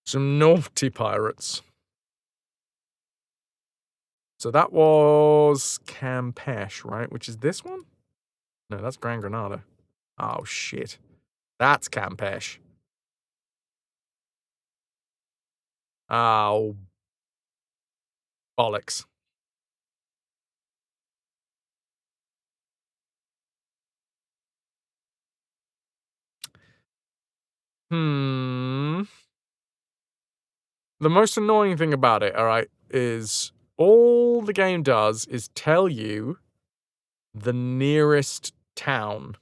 Some naughty pirates. So that was Campeche, right? Which is this one? No, that's Gran Granada. Oh, shit. That's Campeche. Oh, bollocks. The most annoying thing about it, all right, is all the game does is tell you the nearest town.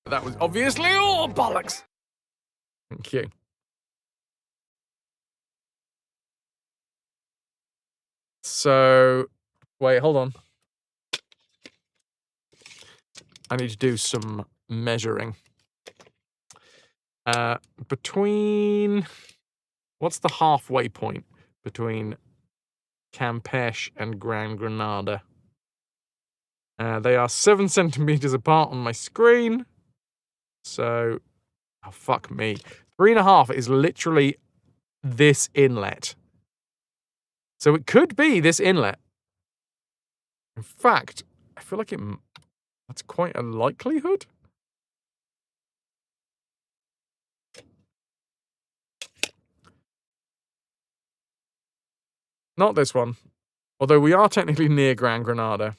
That was obviously all bollocks. Thank you. So, wait, hold on. I need to do some measuring. Between... What's the halfway point between Campeche and Gran Granada? They are 7 centimeters apart on my screen. So, oh, fuck me. 3.5 is literally this inlet. So it could be this inlet. In fact, I feel like that's quite a likelihood. Not this one. Although we are technically near Gran Granada.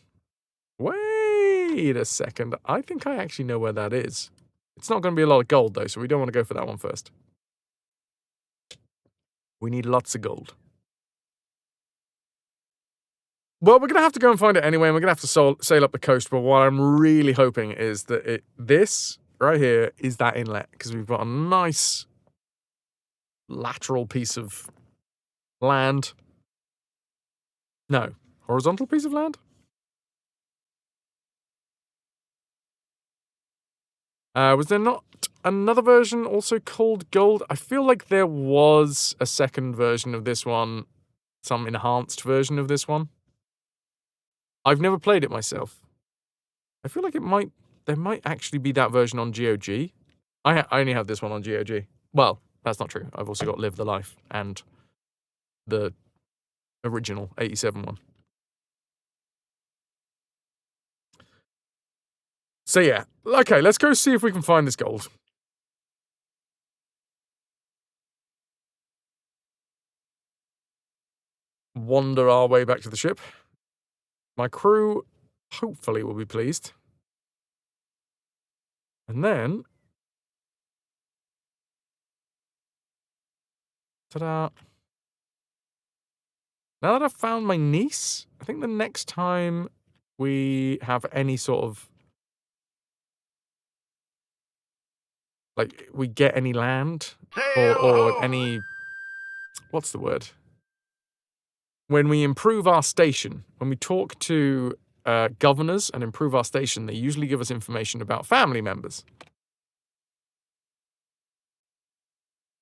Wait a second. I think I actually know where that is. It's not going to be a lot of gold, though, so we don't want to go for that one first. We need lots of gold. Well, we're going to have to go and find it anyway, and we're going to have to sail up the coast, but what I'm really hoping is that this right here is that inlet, because we've got a nice lateral piece of land. No, horizontal piece of land? Was there not another version also called Gold? I feel like there was a second version of this one, some enhanced version of this one. I've never played it myself. I feel like there might actually be that version on GOG. I only have this one on GOG. Well, that's not true. I've also got Live the Life and the original 87 one. So yeah, okay, let's go see if we can find this gold. Wander our way back to the ship. My crew, hopefully, will be pleased. And then... ta-da! Now that I've found my niece, I think the next time we have any sort of... like, we get any land, or any... what's the word? When we improve our station, when we talk to governors and improve our station, they usually give us information about family members.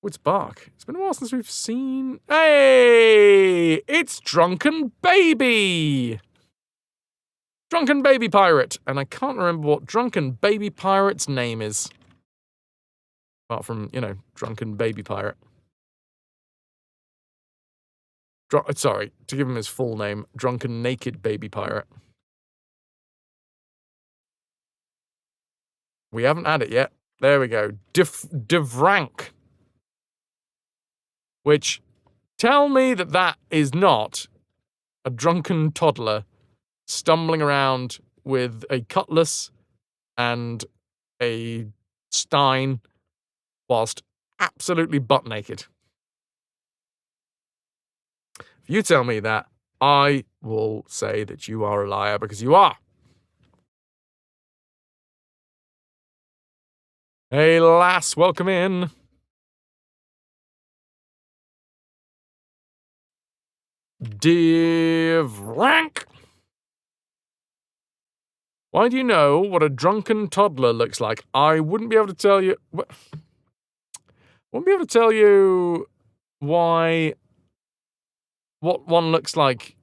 Oh, it's Bark. It's been a while since we've seen... Hey! It's Drunken Baby! Drunken Baby Pirate. And I can't remember what Drunken Baby Pirate's name is. Apart from, you know, Drunken Baby Pirate. Sorry, to give him his full name, Drunken Naked Baby Pirate. We haven't had it yet. There we go. Devrank. Which, tell me that is not a drunken toddler stumbling around with a cutlass and a stein whilst absolutely butt naked. If you tell me that, I will say that you are a liar, because you are. Hey, lass, welcome in. Div rank. Why do you know what a drunken toddler looks like? I wouldn't be able to tell you. Wouldn't be able to tell you what one looks like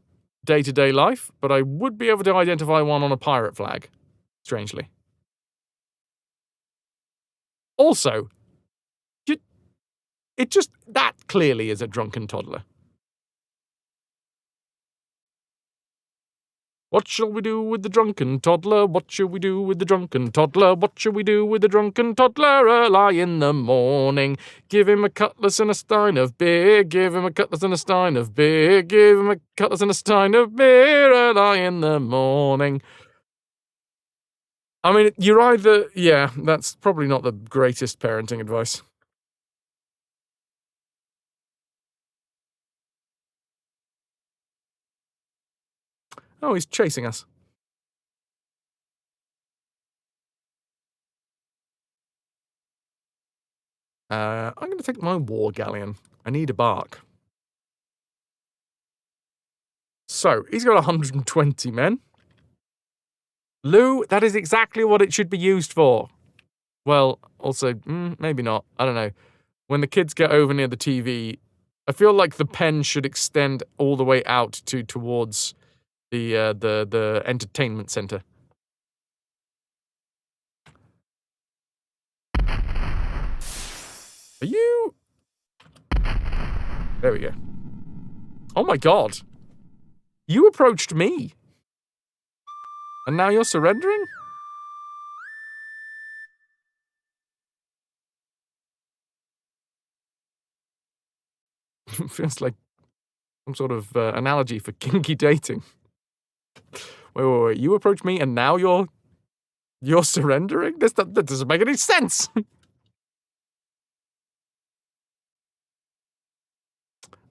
day-to-day life, but I would be able to identify one on a pirate flag, strangely. Also, that clearly is a drunken toddler. What shall we do with the drunken toddler? What shall we do with the drunken toddler? What shall we do with the drunken toddler early in the morning? Give him a cutlass and a stein of beer. Give him a cutlass and a stein of beer. Give him a cutlass and a stein of beer early in the morning. I mean, you're either... Yeah, that's probably not the greatest parenting advice. Oh, he's chasing us. I'm going to take my war galleon. I need a bark. So, he's got 120 men. Lou, that is exactly what it should be used for. Well, also, maybe not. I don't know. When the kids get over near the TV, I feel like the pen should extend all the way out towards the entertainment center. Are you... There we go. Oh my god. You approached me. And now you're surrendering? Feels like some sort of analogy for kinky dating. Wait. You approached me and now you're surrendering? That doesn't make any sense.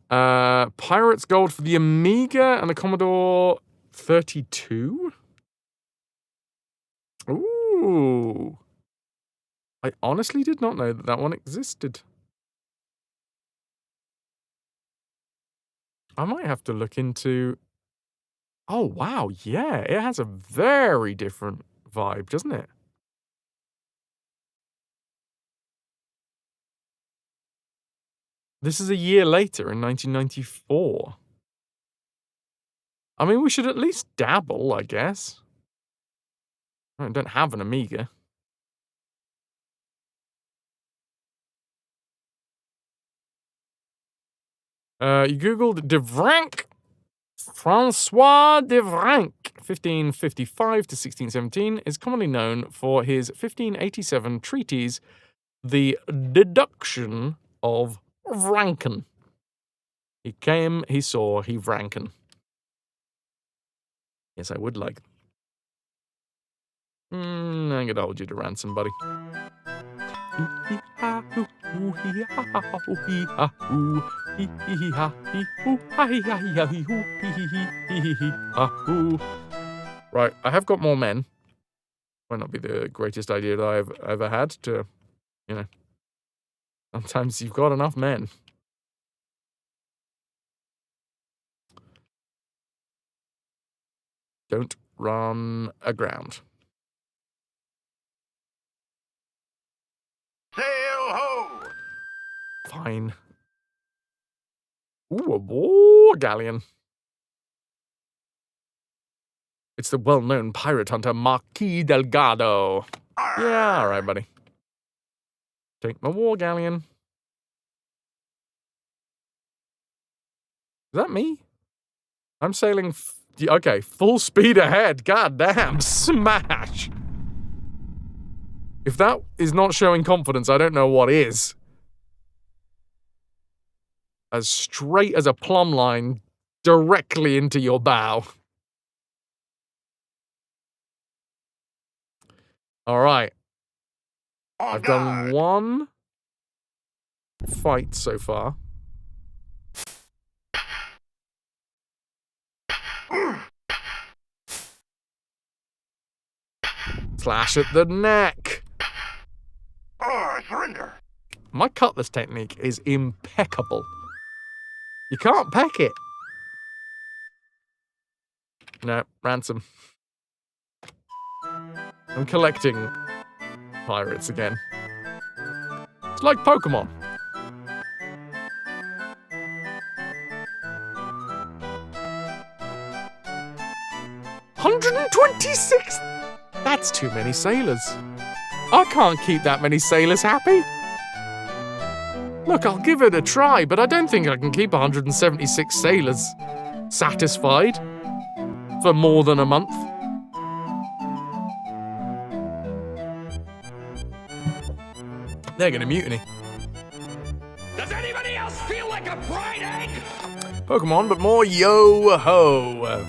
Pirates Gold for the Amiga and the Commodore 32? Ooh. I honestly did not know that one existed. I might have to look into... Oh, wow, yeah, it has a very different vibe, doesn't it? This is a year later, in 1994. I mean, we should at least dabble, I guess. I don't have an Amiga. You googled De Vranck. Francois de Vranck, 1555 to 1617, is commonly known for his 1587 treatise, The Deduction of Vranken. He came, he saw, he Vranken. Yes, I would like. I'm gonna hold you to ransom, buddy. Right, I have got more men. Might not be the greatest idea that I've ever had to, you know. Sometimes you've got enough men. Don't run aground. Sail ho! Fine. Ooh, a war galleon. It's the well-known pirate hunter Marquis Delgado. Yeah, all right, buddy. Take my war galleon. Is that me? I'm sailing... Okay, full speed ahead. God damn, smash! If that is not showing confidence, I don't know what is. As straight as a plumb line directly into your bow. All right. I've done one fight so far. Slash at the neck. I surrender. My cutlass technique is impeccable. You can't peck it. No, ransom. I'm collecting pirates again. It's like Pokemon. $126? That's too many sailors. I can't keep that many sailors happy. Look, I'll give it a try, but I don't think I can keep 176 sailors satisfied for more than a month. They're gonna mutiny. Does anybody else feel like a fried egg? Pokemon, but more yo-ho.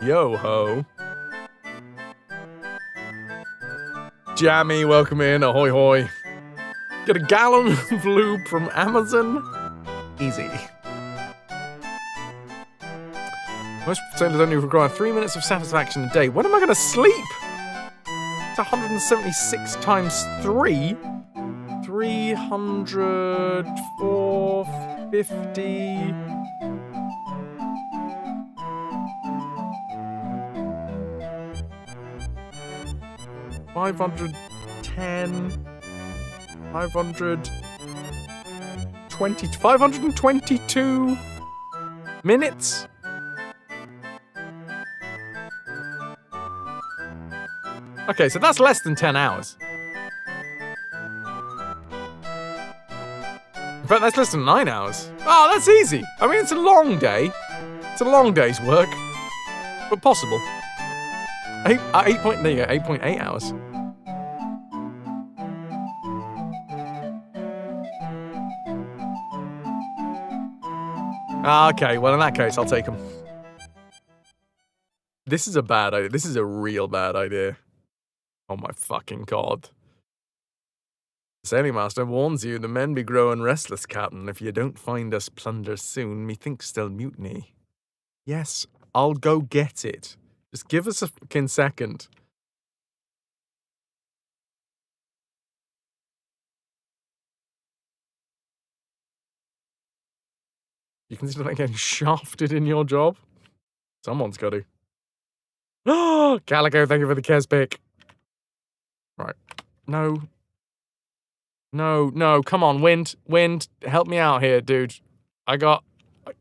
Yo-ho. Jammy, welcome in. Ahoy hoy. Get a gallon of lube from Amazon. Easy. Most sailors only require 3 minutes of satisfaction a day. When am I going to sleep? It's 176 times 3. 300, 450. $510, 522 minutes. Okay, so that's less than 10 hours. In fact, that's less than 9 hours. Oh, that's easy. I mean, it's a long day. It's a long day's work, but possible. 8.8 hours. Okay, well, in that case, I'll take them. This is a bad idea. This is a real bad idea. Oh my fucking god. The sailing master warns you, the men be growing restless, Captain. If you don't find us plunder soon, methinks they'll mutiny. Yes, I'll go get it. Just give us a fucking second. You consider like getting shafted in your job? Someone's got to. Oh, Calico, thank you for the Kes pick. Right. No. No, no, come on, Wind. Wind, help me out here, dude. I got,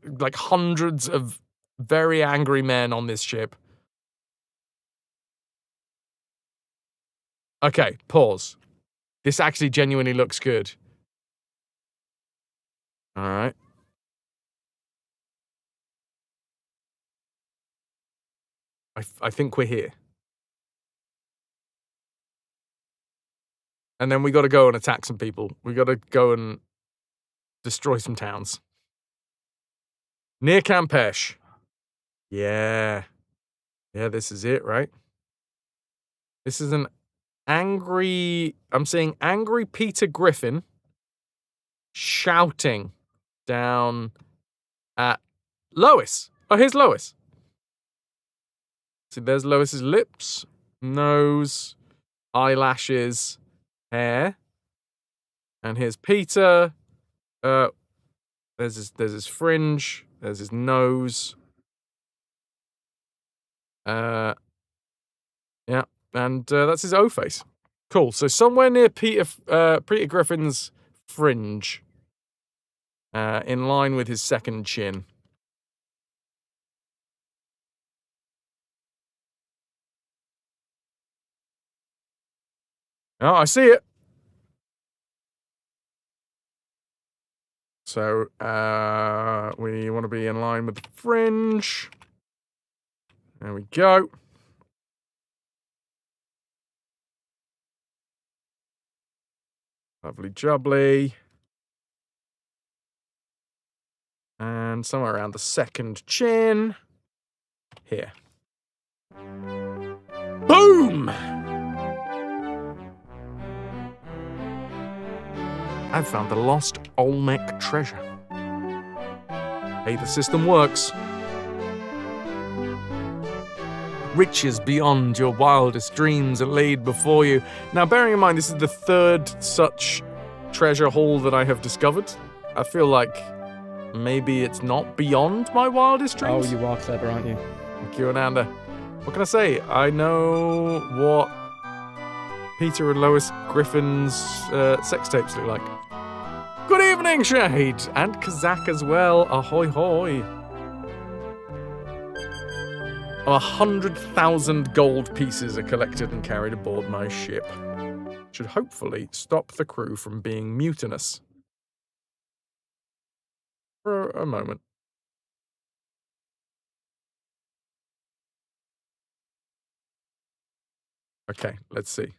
like, hundreds of very angry men on this ship. Okay, pause. This actually genuinely looks good. All right. I think we're here. And then we got to go and attack some people. We got to go and destroy some towns. Near Campeche. Yeah. Yeah, this is it, right? This is an angry... I'm seeing angry Peter Griffin shouting down at Lois. Oh, here's Lois. See, there's Lois's lips, nose, eyelashes, hair. And here's Peter. There's his fringe. There's his nose. Yeah, and that's his O face. Cool. So somewhere near Peter Griffin's fringe, in line with his second chin. Oh, I see it. So, we want to be in line with the fringe. There we go. Lovely jubbly. And somewhere around the second chin. Here. Boom! I've found the lost Olmec treasure. Hey, the system works. Riches beyond your wildest dreams are laid before you. Now, bearing in mind, this is the third such treasure haul that I have discovered. I feel like maybe it's not beyond my wildest dreams. Oh, you are clever, aren't you? Thank you, Ananda. What can I say? I know what Peter and Lois Griffin's sex tapes look like. Good evening, Shade! And Kazak as well. Ahoy hoy. 100,000 gold pieces are collected and carried aboard my ship. Should hopefully stop the crew from being mutinous. For a moment. Okay, let's see.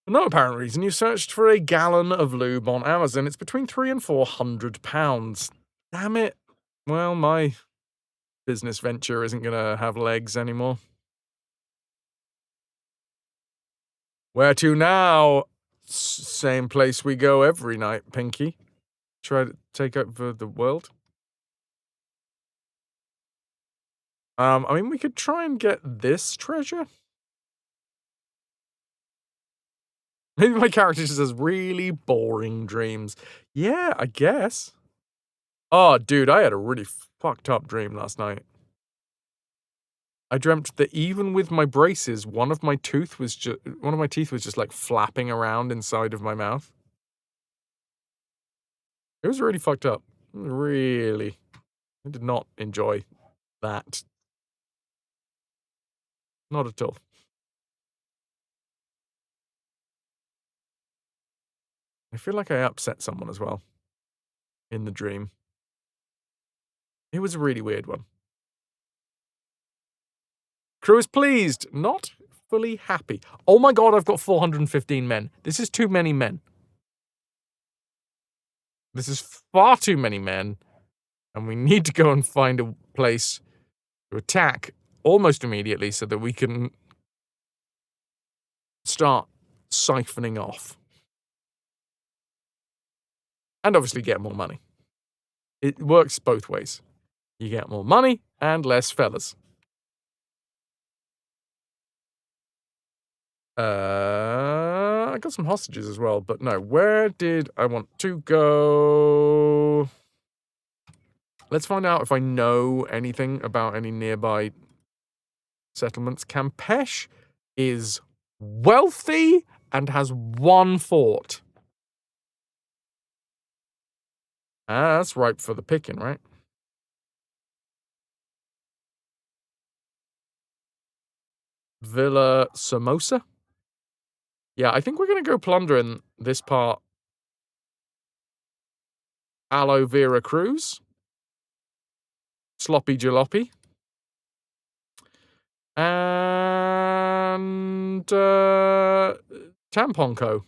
For no apparent reason, you searched for a gallon of lube on Amazon. It's between £300 and £400. Damn it. Well, my business venture isn't going to have legs anymore. Where to now? Same place we go every night, Pinky. Try to take over the world. I mean, we could try and get this treasure. Maybe my character just has really boring dreams. Yeah, I guess. Oh, dude, I had a really fucked up dream last night. I dreamt that even with my braces, one of my teeth was just like flapping around inside of my mouth. It was really fucked up. Really. I did not enjoy that. Not at all. I feel like I upset someone as well. In the dream. It was a really weird one. Crew is pleased, not fully happy. Oh my god, I've got 415 men. This is too many men. This is far too many men. And we need to go and find a place to attack almost immediately so that we can start siphoning off. And obviously get more money. It works both ways. You get more money and less fellas. I got some hostages as well, but no. Where did I want to go? Let's find out if I know anything about any nearby settlements. Campeche is wealthy and has one fort. That's ripe for the picking, right? Villa Somoza? Yeah, I think we're going to go plundering this part. Aloe Vera Cruz. Sloppy Jalopy. And Tampon Co.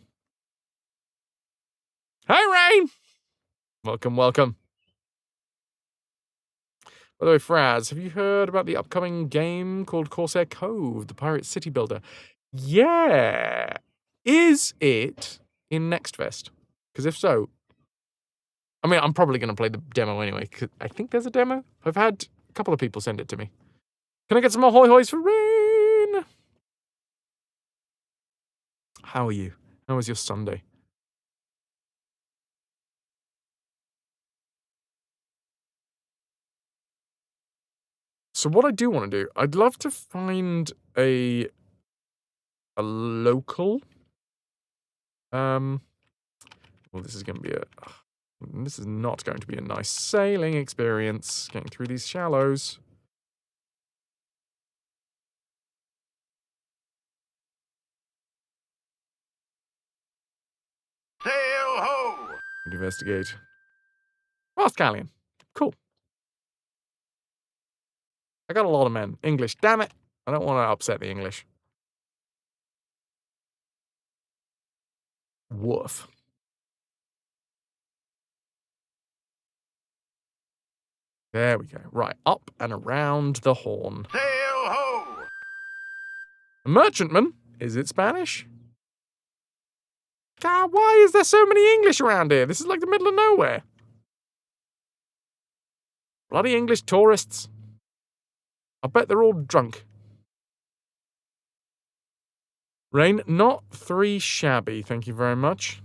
Hi, Rain! Welcome, welcome. By the way, Fraz, have you heard about the upcoming game called Corsair Cove, the Pirate City Builder? Yeah. Is it in Next Fest? Because if so, I mean, I'm probably going to play the demo anyway, because I think there's a demo. I've had a couple of people send it to me. Can I get some more hoy-hoys for Rain? How are you? How was your Sunday? So what I do want to do, I'd love to find a local. Well, this is going to be this is not going to be a nice sailing experience, getting through these shallows. Sail ho! Investigate. Fast Galleon. Cool. I got a lot of men. English. Damn it. I don't want to upset the English. Woof. There we go. Right. Up and around the horn. Sail ho! A merchantman? Is it Spanish? God, why is there so many English around here? This is like the middle of nowhere. Bloody English tourists. I bet they're all drunk. Rain, not 3 shabby, thank you very much.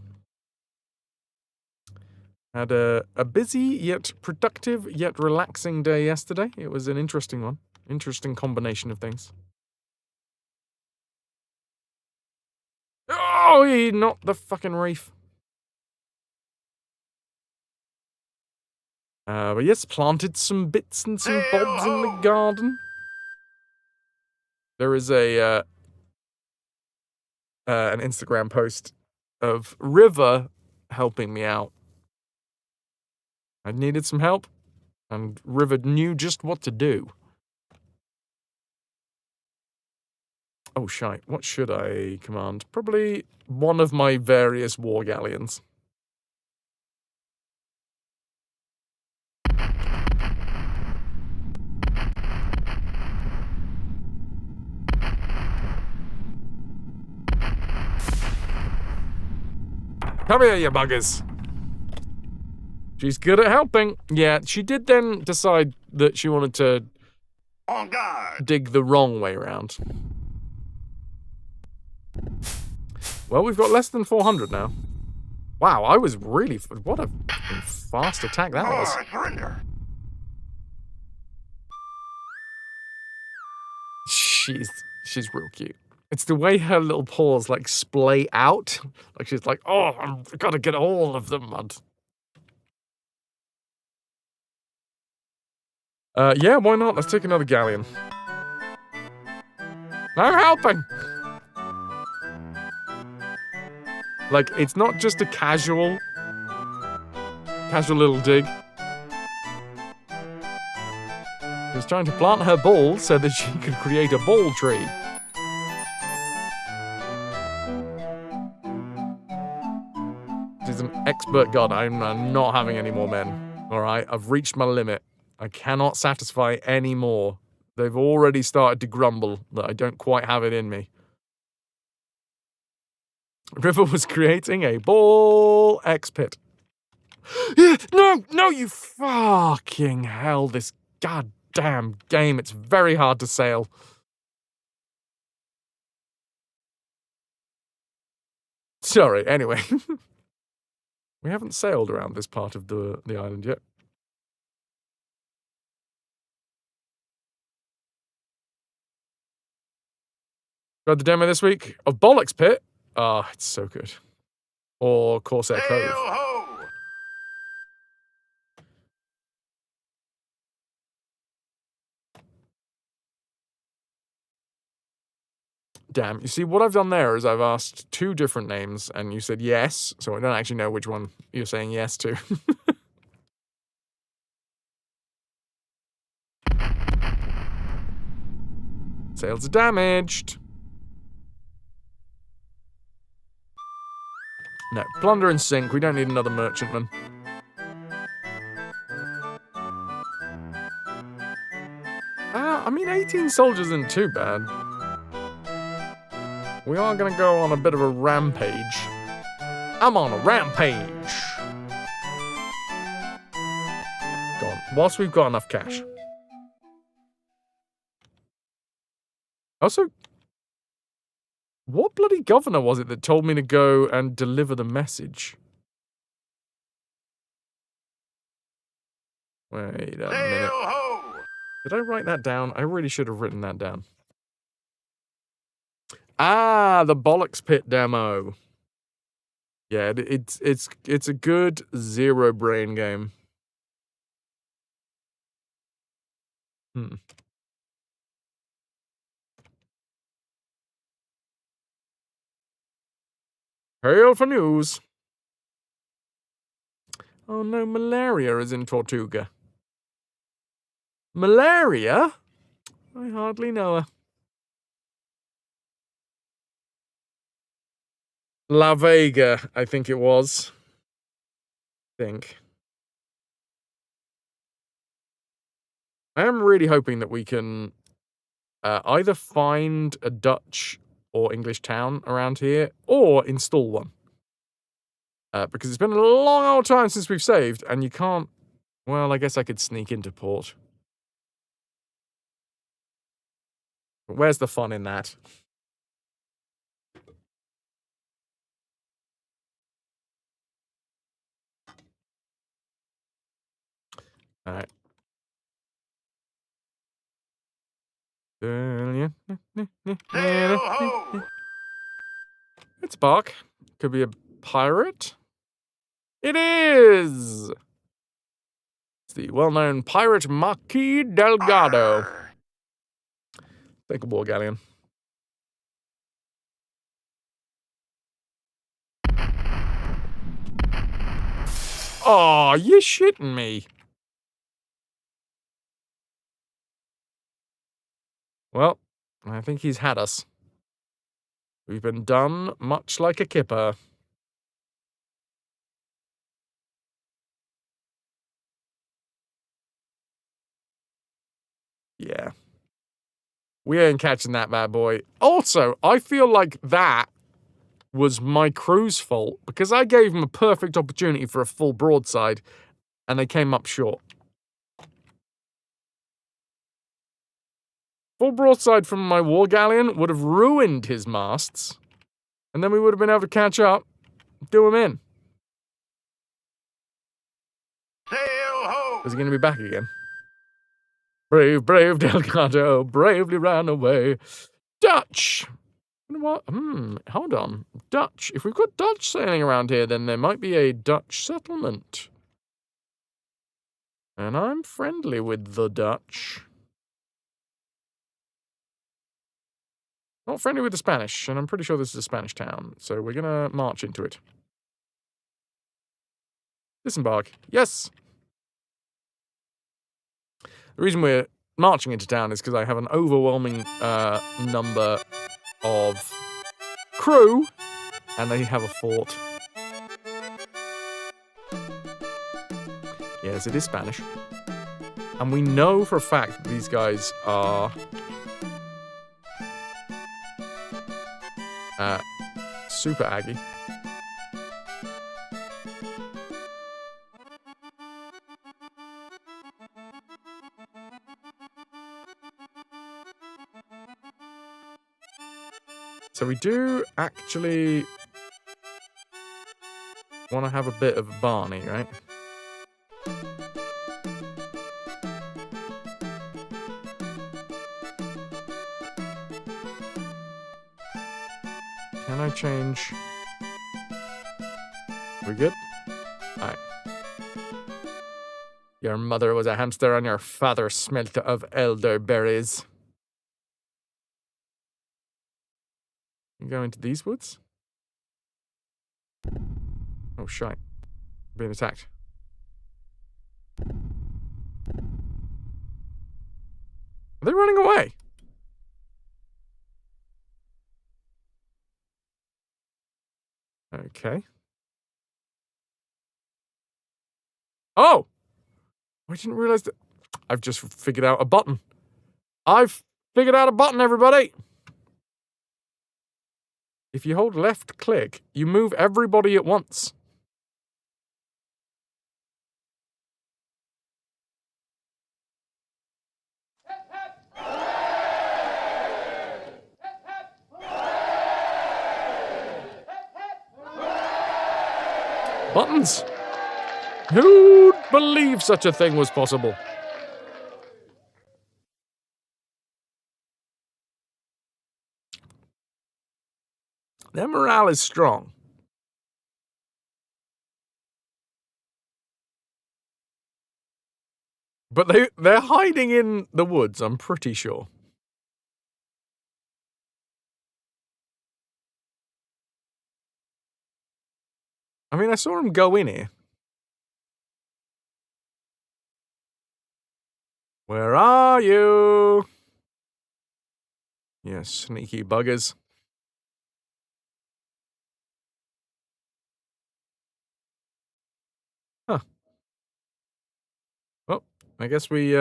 Had a busy yet productive yet relaxing day yesterday. It was an interesting one. Interesting combination of things. Oh, not the fucking reef. But yes, planted some bits and some bobs in the garden. There is an Instagram post of River helping me out. I needed some help, and River knew just what to do. Oh, shite. What should I command? Probably one of my various war galleons. Come here, you buggers. She's good at helping. Yeah, she did then decide that she wanted to On guard. dig the wrong way around. Well, we've got less than 400 now. Wow, I was really... What a fast attack that was. Surrender. She's real cute. It's the way her little paws, like, splay out. Like, she's like, oh, I've got to get all of them, mud. Yeah, why not? Let's take another galleon. I'm helping! Like, it's not just a casual little dig. She's trying to plant her ball so that she could create a ball tree. She's an expert god. I'm not having any more men. Alright, I've reached my limit. I cannot satisfy any more. They've already started to grumble that I don't quite have it in me. River was creating a ball X pit. No, you fucking hell, this goddamn game. It's very hard to sail. Sorry, anyway. We haven't sailed around this part of the island yet. Got the demo this week of Bollocks Pit. Ah, it's so good. Or Corsair Cove. Hail-ho! Damn, you see, what I've done there is I've asked 2 different names, and you said yes, so I don't actually know which one you're saying yes to. Sails are damaged. No, plunder and sink. We don't need another merchantman. I mean, 18 soldiers isn't too bad. We are going to go on a bit of a rampage. I'm on a rampage. Go on. Whilst we've got enough cash. Also, what bloody governor was it that told me to go and deliver the message? Wait a minute. Hail-ho! Did I write that down? I really should have written that down. Ah, the Bollocks Pit demo. Yeah, it's a good zero brain game. Hail for news. Oh no, malaria is in Tortuga. Malaria? I hardly know her. La Vega, I think it was. I am really hoping that we can either find a Dutch or English town around here, or install one. Because it's been a long old time since we've saved, and you can't... Well, I guess I could sneak into port. But where's the fun in that? All right. Hey-ho! It's Bark. Could be a pirate. It is! It's the well-known pirate Marquis Delgado. Arr. Take a war galleon. Aw, you shitting me. Well, I think he's had us. We've been done much like a kipper. Yeah. We ain't catching that bad boy. Also, I feel like that was my crew's fault because I gave them a perfect opportunity for a full broadside and they came up short. Full broadside from my war galleon would have ruined his masts and then we would have been able to catch up, do him in. Sail-ho! Is he going to be back again? Brave, brave Delgado, bravely ran away. Dutch! What? Hold on. Dutch. If we've got Dutch sailing around here, then there might be a Dutch settlement. And I'm friendly with the Dutch. Not friendly with the Spanish, and I'm pretty sure this is a Spanish town, so we're gonna march into it. Disembark. Yes! The reason we're marching into town is because I have an overwhelming number of crew, and they have a fort. Yes, it is Spanish. And we know for a fact that these guys are super Aggie. So we do actually want to have a bit of Barney, right? Can I change? We good? Alright. Your mother was a hamster and your father smelt of elderberries. You go into these woods? Oh, shite. Being attacked. Are they running away? Okay. Oh! I didn't realize that. I've just figured out a button. I've figured out a button, everybody! If you hold left click, you move everybody at once. Buttons! Who'd believe such a thing was possible? Their morale is strong. But they're hiding in the woods, I'm pretty sure. I mean, I saw him go in here. Where are you? You sneaky buggers. Huh. Well, I guess we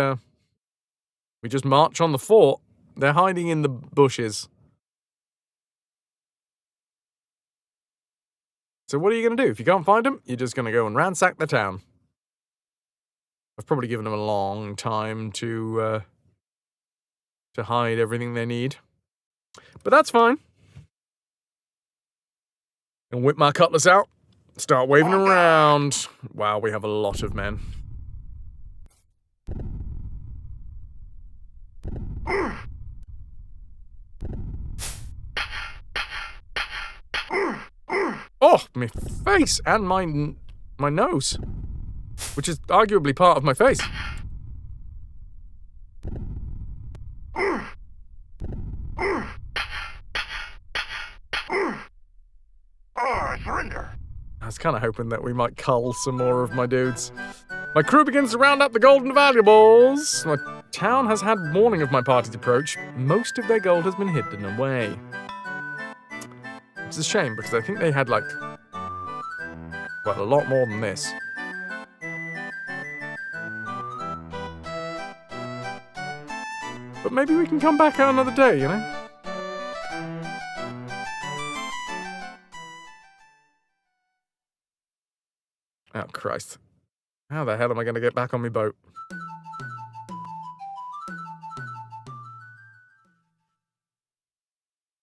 just march on the fort. They're hiding in the bushes. So what are you going to do? If you can't find them, you're just going to go and ransack the town. I've probably given them a long time to to hide everything they need. But that's fine. And whip my cutlass out. Start waving around. Wow, we have a lot of men. Oh, my face and my nose, which is arguably part of my face. Surrender. I was kind of hoping that we might cull some more of my dudes. My crew begins to round up the golden valuables. My town has had warning of my party's approach. Most of their gold has been hidden away. It's a shame, because I think they had, like, well, a lot more than this. But maybe we can come back another day, you know? Oh, Christ. How the hell am I going to get back on my boat?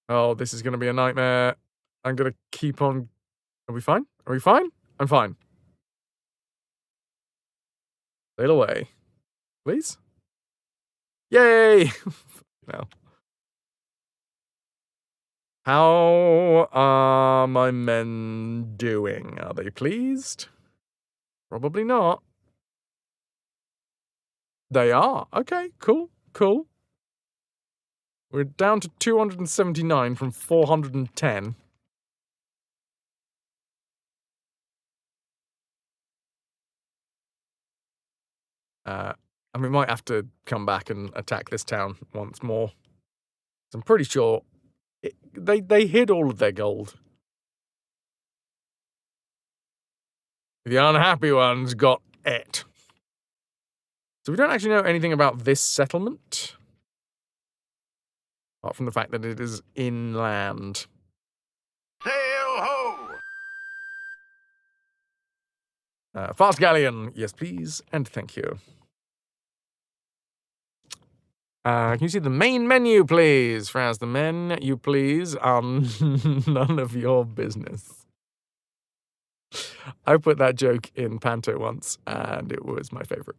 Oh, this is going to be a nightmare. I'm going to keep on... Are we fine? Are we fine? I'm fine. Sail away. Please? Yay! No. How are my men doing? Are they pleased? Probably not. They are. Okay, cool, cool. We're down to 279 from 410. And we might have to come back and attack this town once more. I'm pretty sure they hid all of their gold. The unhappy ones got it. So we don't actually know anything about this settlement. Apart from the fact that it is inland. Sail ho! Fast galleon, yes please, and thank you. Can you see the main menu, please? Fraz, the men, you please, are none of your business. I put that joke in Panto once, and it was my favorite.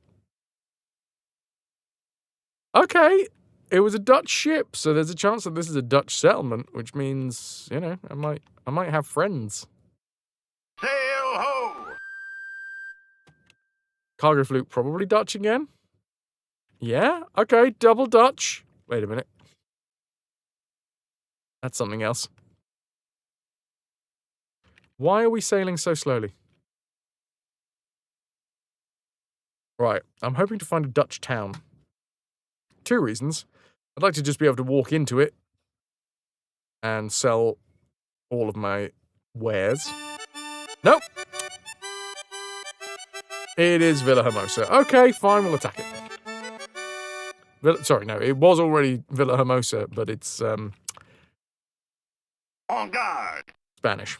Okay, it was a Dutch ship, so there's a chance that this is a Dutch settlement, which means, you know, I might have friends. Sail ho! Cargo flute, probably Dutch again? Yeah? Okay, double Dutch. Wait a minute. That's something else. Why are we sailing so slowly? Right, I'm hoping to find a Dutch town. 2 reasons. I'd like to just be able to walk into it and sell all of my wares. Nope! It is Villa Hermosa. Okay, fine, we'll attack it. Sorry, no, it was already Villa Hermosa, but it's, On guard! Spanish.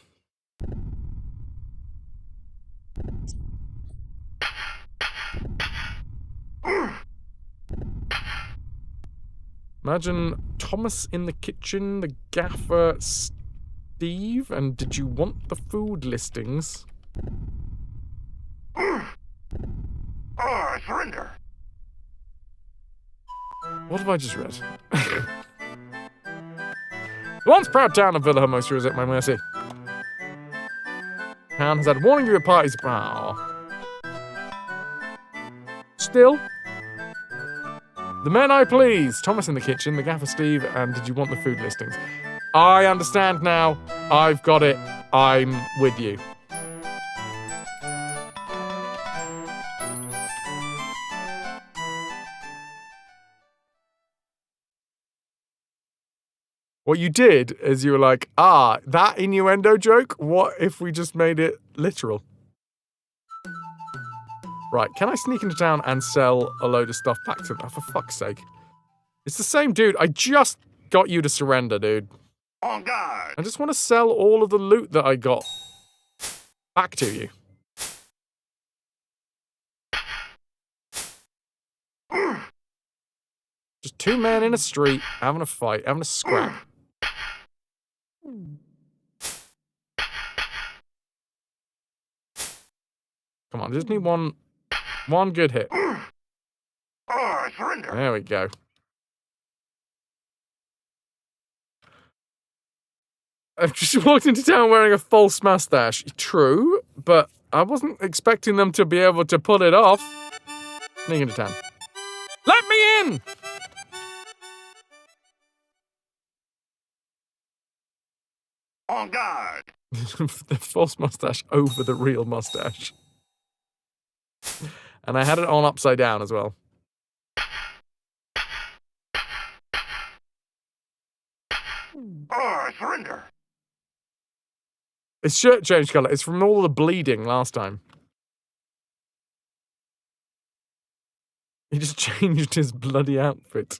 Imagine Thomas in the kitchen, the gaffer Steve, and did you want the food listings? Surrender! What have I just read? The once proud town of Villa Hermosa is at my mercy. Town has had warning of your parties. Oh. Still. The men I please. Thomas in the kitchen, the gaffer Steve, and did you want the food listings? I understand now. I've got it. I'm with you. What you did is you were like, that innuendo joke, what if we just made it literal? Right, can I sneak into town and sell a load of stuff back to them? Oh, for fuck's sake. It's the same dude. I just got you to surrender, dude. On guard! I just want to sell all of the loot that I got back to you. Just two men in a street having a fight, having a scrap. Come on, I just need one good hit. I surrender. There we go. I've just walked into town wearing a false mustache. True, but I wasn't expecting them to be able to pull it off. Sneak into town. Let me in! On guard. The false mustache over the real mustache. And I had it on upside down as well. I surrender. His shirt changed colour. It's from all the bleeding last time. He just changed his bloody outfit.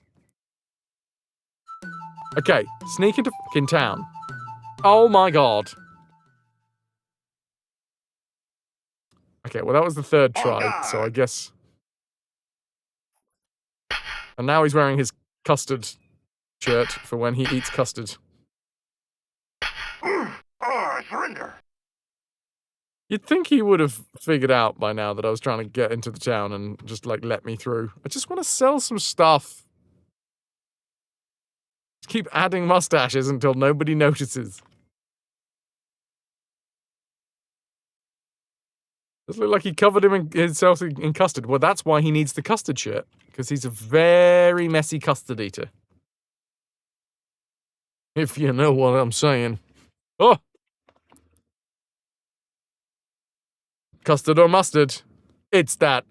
Okay, sneak into fucking town. Oh my god. Okay, well that was the third try, so I guess... And now he's wearing his custard shirt for when he eats custard. I surrender. You'd think he would have figured out by now that I was trying to get into the town and just, like, let me through. I just want to sell some stuff. Just keep adding mustaches until nobody notices. Does look like he covered himself in custard. Well, that's why he needs the custard shirt, because he's a very messy custard eater. If you know what I'm saying. Oh! Custard or mustard? It's that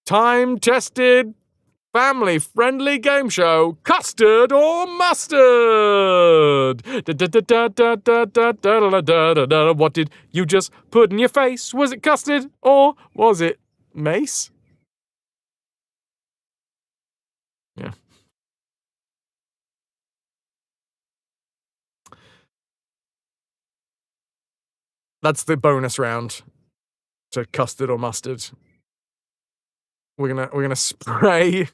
time-tested, family-friendly game show, Custard or Mustard! What did you just put in your face? Was it custard or was it mace? Yeah. That's the bonus round to custard or mustard. We're gonna spray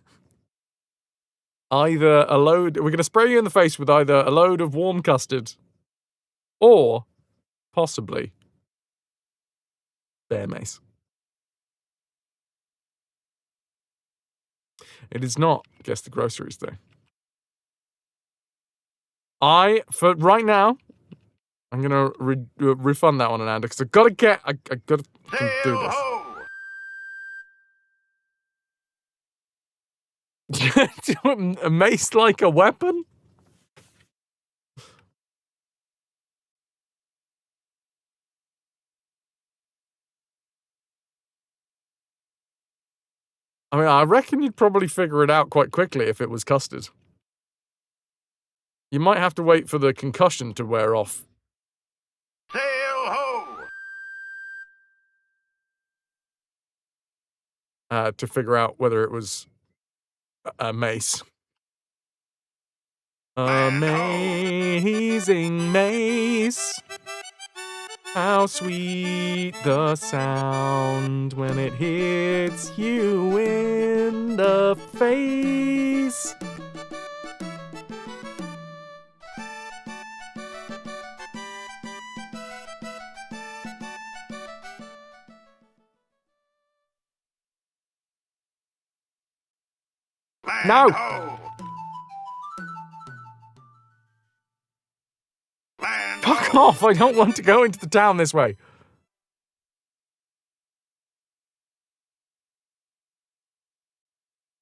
either a load. We're gonna spray you in the face with either a load of warm custard, or possibly bear mace. It is not guess the groceries though. For right now, I'm gonna refund that one, Ananda, because I gotta do this. A mace like a weapon? I mean, I reckon you'd probably figure it out quite quickly if it was custard. You might have to wait for the concussion to wear off. Sail ho! To figure out whether it was a mace. Amazing mace. How sweet the sound when it hits you in the face. No! Fuck off! I don't want to go into the town this way.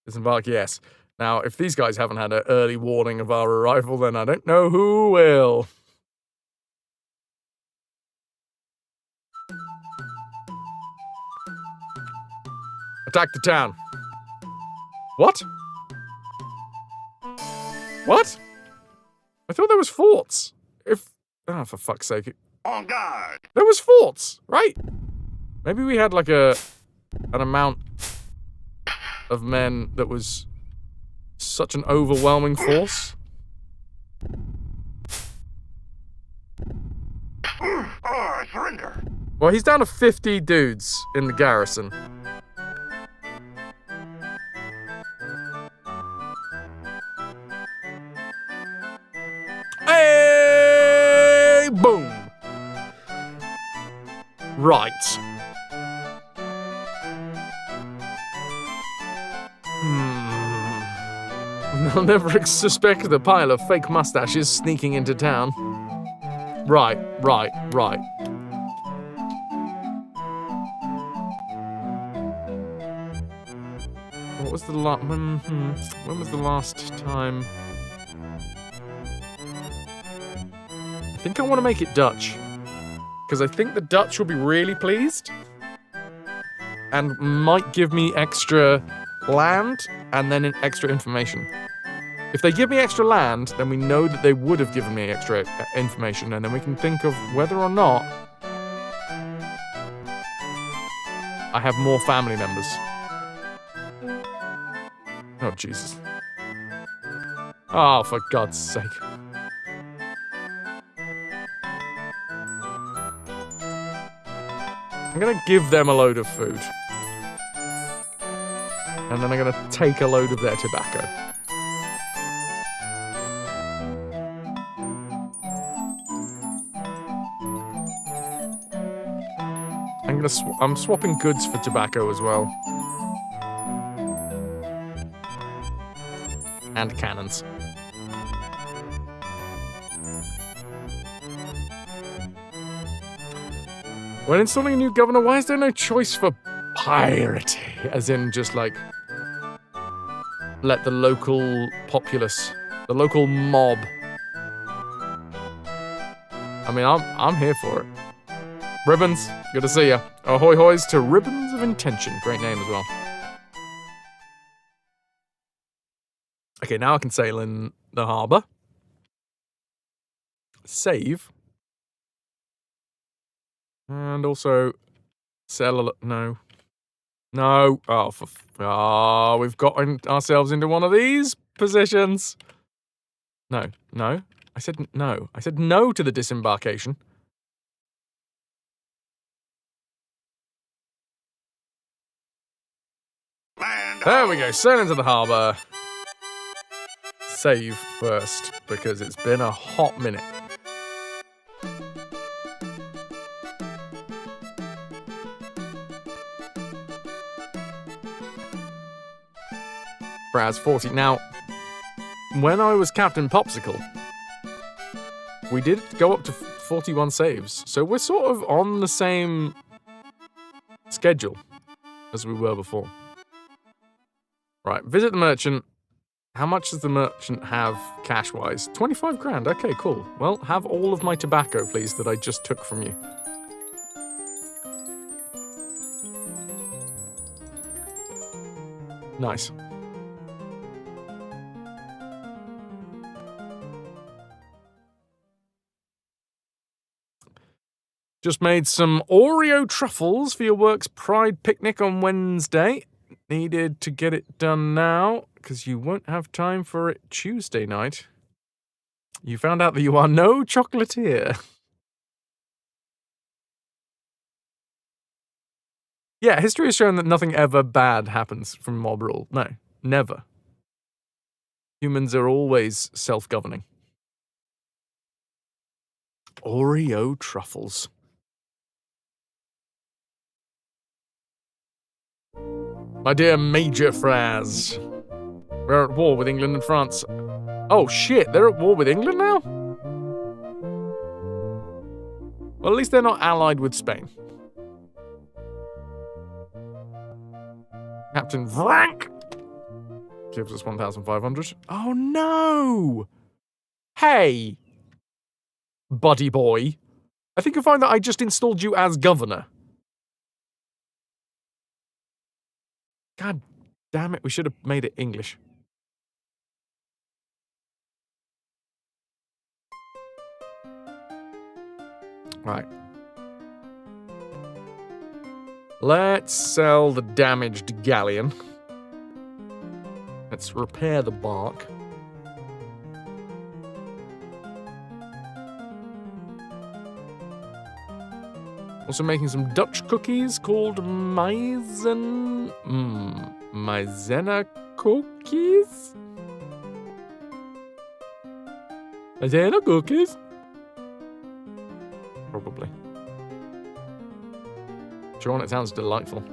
Disembark, yes. Now, if these guys haven't had an early warning of our arrival, then I don't know who will. Attack the town. What? What? I thought there was forts. Oh, for fuck's sake. On guard. There was forts, right? Maybe we had like an amount of men that was such an overwhelming force. I surrender. Well, he's down to 50 dudes in the garrison. nuts. They'll never suspect the pile of fake mustaches sneaking into town. Right. What was the when was the last time? I think I want to make it Dutch. Because I think the Dutch will be really pleased. And might give me extra land and then extra information. If they give me extra land, then we know that they would have given me extra information, and then we can think of whether or not I have more family members. Oh, Jesus. Oh, for God's sake. I'm gonna give them a load of food. And then I'm gonna take a load of their tobacco. I'm swapping goods for tobacco as well. And cannons. When installing a new governor, why is there no choice for piracy? As in just like let the local populace, the local mob. I mean, I'm here for it. Ribbons, good to see ya. Ahoy hoys to Ribbons of Intention. Great name as well. Okay, now I can sail in the harbour. Save. And also sell a... No. Oh, we've gotten ourselves into one of these positions. No. I said no. I said no to the disembarkation. There we go, sail into the harbour. Save first, because it's been a hot minute. Braz 40. Now, when I was Captain Popsicle, we did go up to 41 saves, so we're sort of on the same schedule as we were before. Right, visit the merchant. How much does the merchant have cash-wise? 25 grand. Okay, cool. Well, have all of my tobacco, please, that I just took from you. Nice. Just made some Oreo truffles for your work's Pride picnic on Wednesday. Needed to get it done now, because you won't have time for it Tuesday night. You found out that you are no chocolatier. Yeah, history has shown that nothing ever bad happens from mob rule. No, never. Humans are always self-governing. Oreo truffles. My dear Major Fraz, we're at war with England and France. Oh shit, they're at war with England now? Well, at least they're not allied with Spain. Captain Frank gives us 1,500. Oh no! Hey, buddy boy. I think you'll find that I just installed you as governor. God damn it, we should have made it English. Right. Let's sell the damaged galleon. Let's repair the bark. Also making some Dutch cookies called Maizena cookies? Maizena cookies? Probably. Sean, it sounds delightful.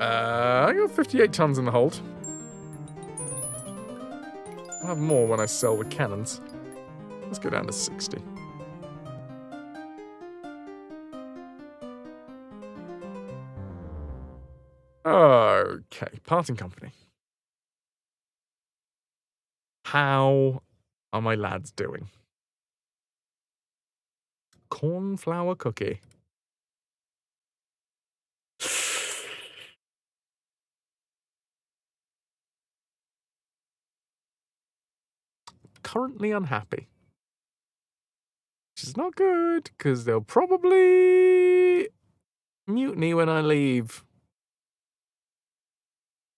I got 58 tons in the hold. I'll have more when I sell the cannons. Let's go down to 60. Okay, parting company. How are my lads doing? Cornflour cookie. Currently unhappy. Which is not good, because they'll probably mutiny when I leave.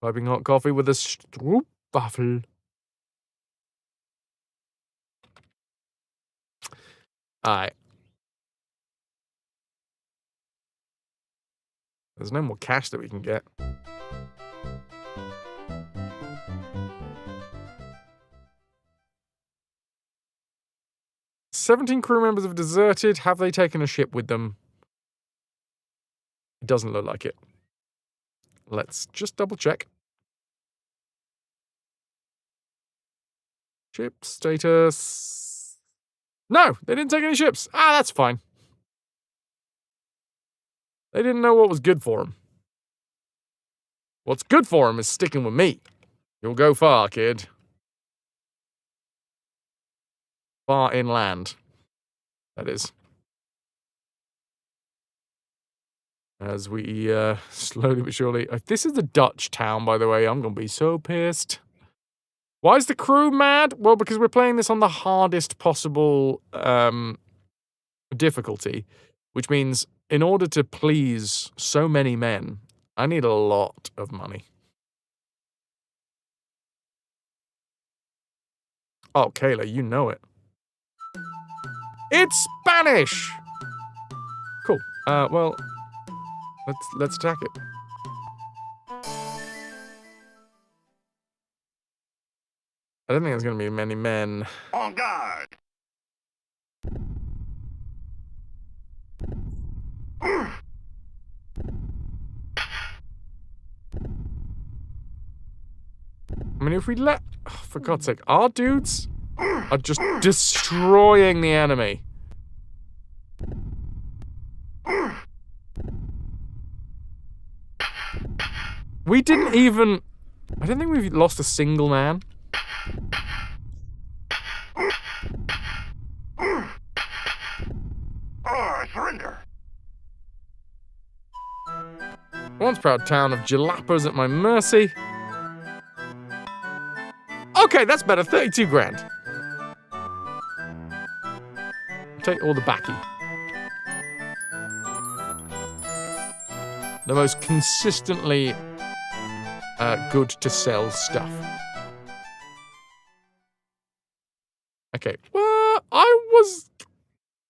Piping hot coffee with a stroopwafel. Alright. There's no more cash that we can get. "17 crew members have deserted. Have they taken a ship with them?" It doesn't look like it. Let's just double check. Ship status. No, they didn't take any ships. Ah, that's fine. They didn't know what was good for them. What's good for them is sticking with me. You'll go far, kid. Far inland. That is. As we slowly but surely... This is a Dutch town, by the way. I'm going to be so pissed. Why is the crew mad? Well, because we're playing this on the hardest possible difficulty, which means in order to please so many men, I need a lot of money. Oh, Kayla, you know it. It's Spanish! Cool. Well, let's attack it. I don't think there's going to be many men. On guard. I mean, if we let... Oh, for God's sake, our dudes are just destroying the enemy. We didn't even... I don't think we've lost a single man. Surrender. Once proud town of Jalapa's at my mercy. Okay, that's better. 32 grand. Take all the backy. The most consistently good to sell stuff. Okay, well,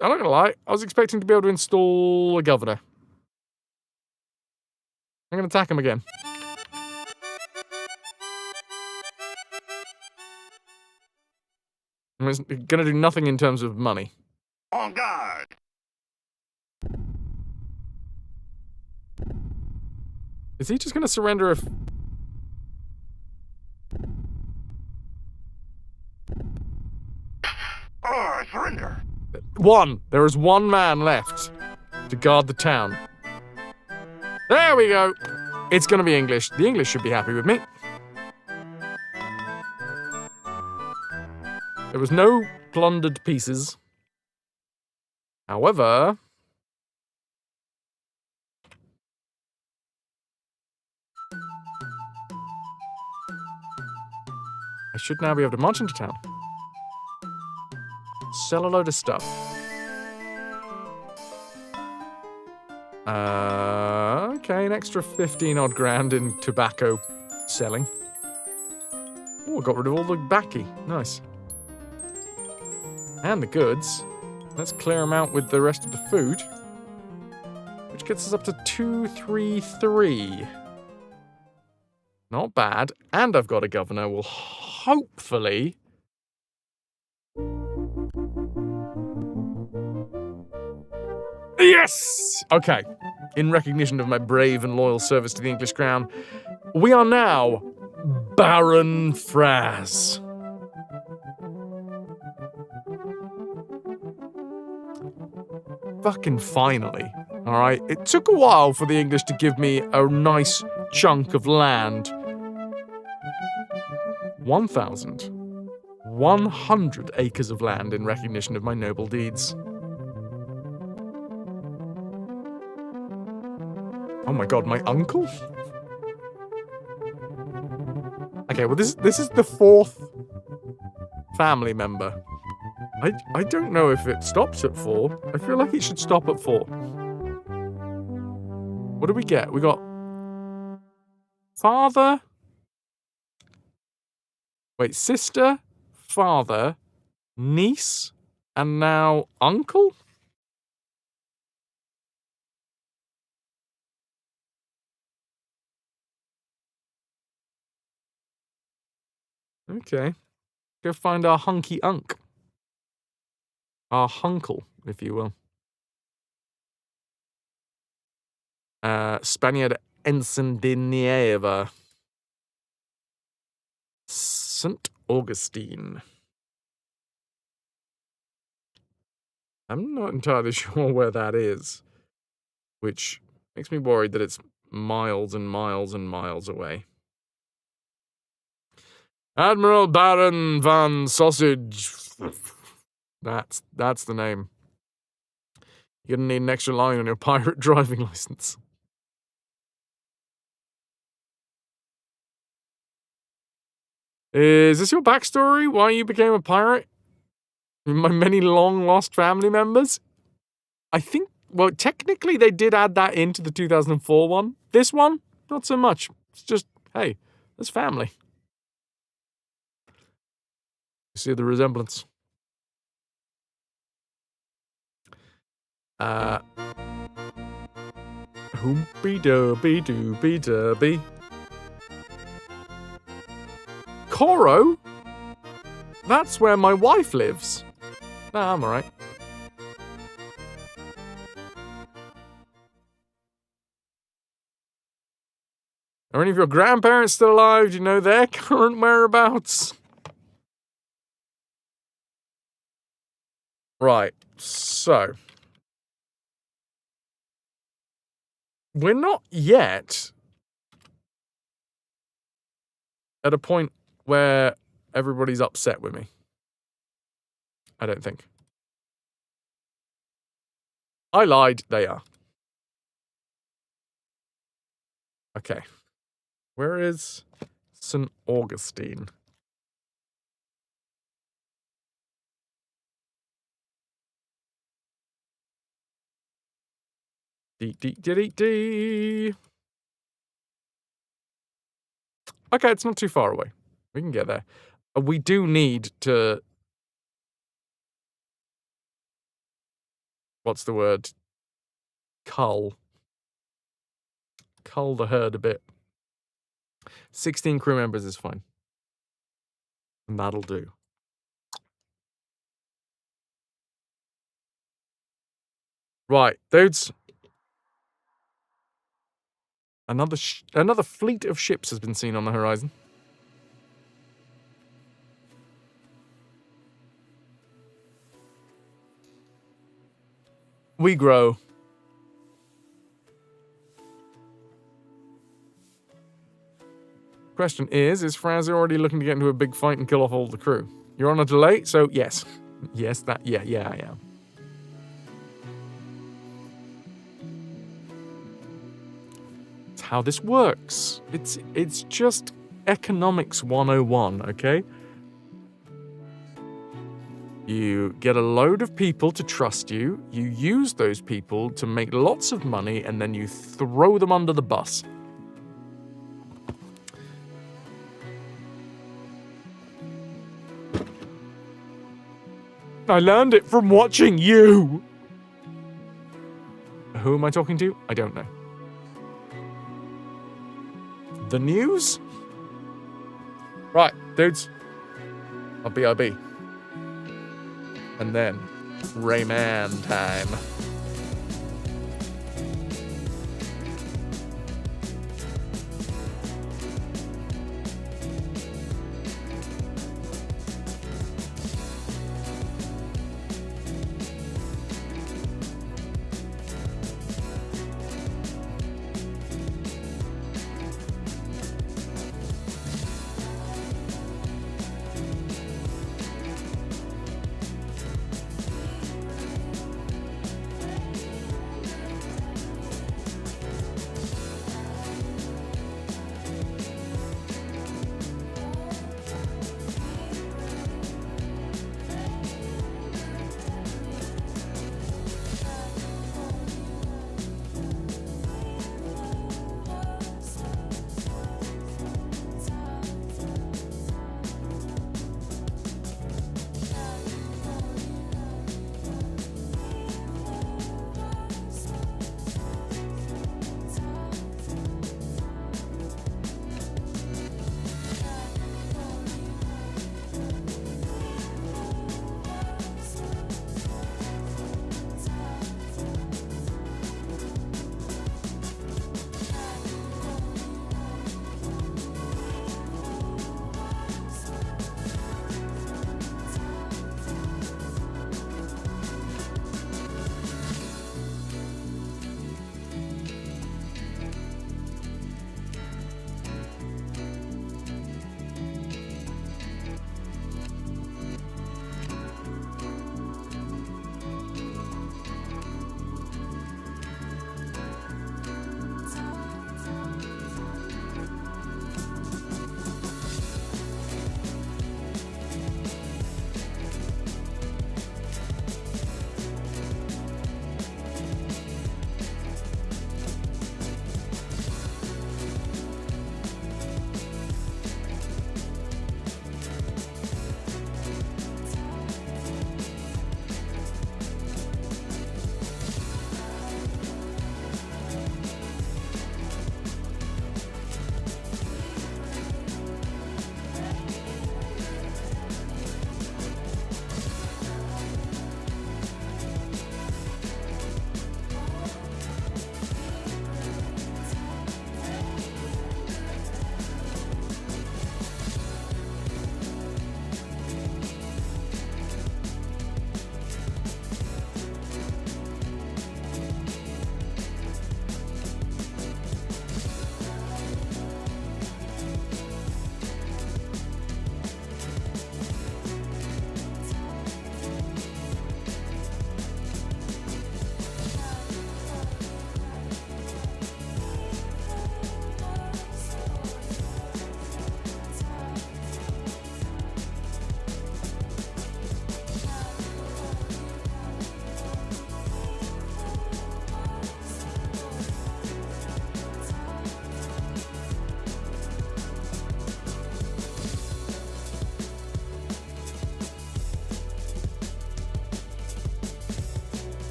I'm not gonna lie, I was expecting to be able to install a governor. I'm gonna attack him again. It's gonna do nothing in terms of money. On guard. Is he just gonna surrender if... Surrender. One! There is one man left to guard the town. There we go! It's gonna be English. The English should be happy with me. There was no plundered pieces. However... I should now be able to march into town. Sell a load of stuff. Okay, an extra 15 odd grand in tobacco selling. Oh, I got rid of all the backy. Nice. And the goods. Let's clear them out with the rest of the food. Which gets us up to 233. Not bad. And I've got a governor. Will hopefully... Yes! Okay. In recognition of my brave and loyal service to the English crown, we are now Baron Fraz. Fucking finally. Alright, it took a while for the English to give me a nice chunk of land. 1,100 acres of land in recognition of my noble deeds. Oh my god, my uncle? Okay, well this is the 4th family member. I don't know if it stops at 4. I feel like it should stop at 4. What do we get? We got father. Wait, sister, father, niece, and now uncle? Okay. Go find our hunky unk. Our hunkle, if you will. Spaniard Encendinieva. St. Augustine. I'm not entirely sure where that is, which makes me worried that it's miles and miles and miles away. Admiral Baron van Sausage. That's the name. You're gonna need an extra line on your pirate driving license. Is this your backstory? Why you became a pirate? My many long-lost family members? I think, well, technically they did add that into the 2004 one. This one, not so much. It's just, hey, there's family. You see the resemblance? Hoopy-dooby-dooby-dooby. Coro? That's where my wife lives. Nah, I'm alright. Are any of your grandparents still alive? Do you know their current whereabouts? Right, so. We're not yet at a point where everybody's upset with me. I don't think. I lied, they are. Okay. Where is St. Augustine? Dee. Okay, it's not too far away. We can get there. We do need to... What's the word? Cull the herd a bit. 16 crew members is fine. And that'll do. Right, dudes. Another fleet of ships has been seen on the horizon. We grow. Question is Fraz already looking to get into a big fight and kill off all the crew? You're on a delay, so yes. Yes, yeah, I am. It's how this works. It's just economics 101, okay? You get a load of people to trust you, you use those people to make lots of money, and then you throw them under the bus. I learned it from watching you! Who am I talking to? I don't know. The news? Right, dudes. RB. And then, Rayman time.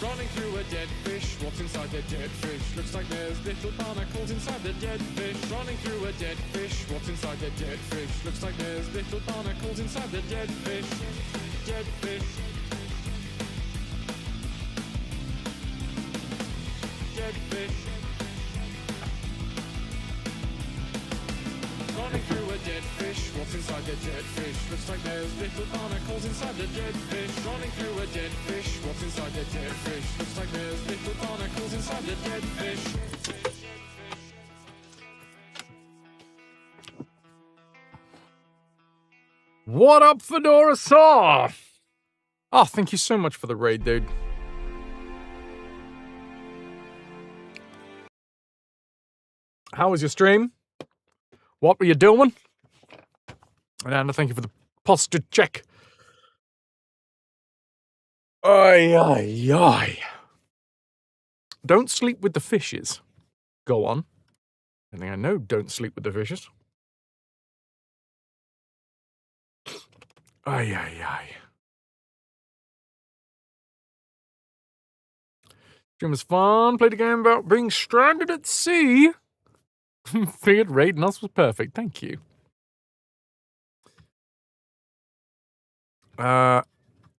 Running through a dead fish. What's inside the dead fish? Looks like there's little barnacles inside the dead fish. Running through a dead fish. What's inside the dead fish? Looks like there's little barnacles inside the dead fish. Dead fish. Dead fish. Running through a dead fish. What's inside the dead fish? Looks like there's little barnacles inside the dead fish. Running through a dead fish. What's inside the dead fish? Looks like there's little barnacles inside the dead fish. What up, Fedora Saw? Oh, thank you so much for the raid, dude. How was your stream? What were you doing? And thank you for the posture check. Ay, ay, ay. Don't sleep with the fishes. Go on. I think I know don't sleep with the fishes. Ay, ay, ay. Stream was fun. Played a game about being stranded at sea. Figured raiding us was perfect. Thank you.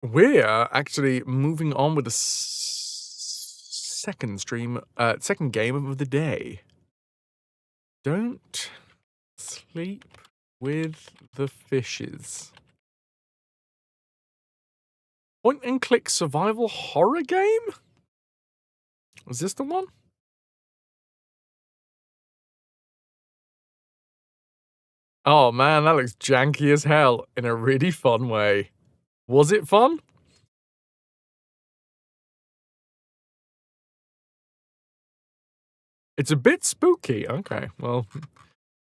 We're actually moving on with the second game of the day. Don't sleep with the fishes. Point and click survival horror game? Was this the one? Oh man, that looks janky as hell in a really fun way. Was it fun? It's a bit spooky. Okay, well,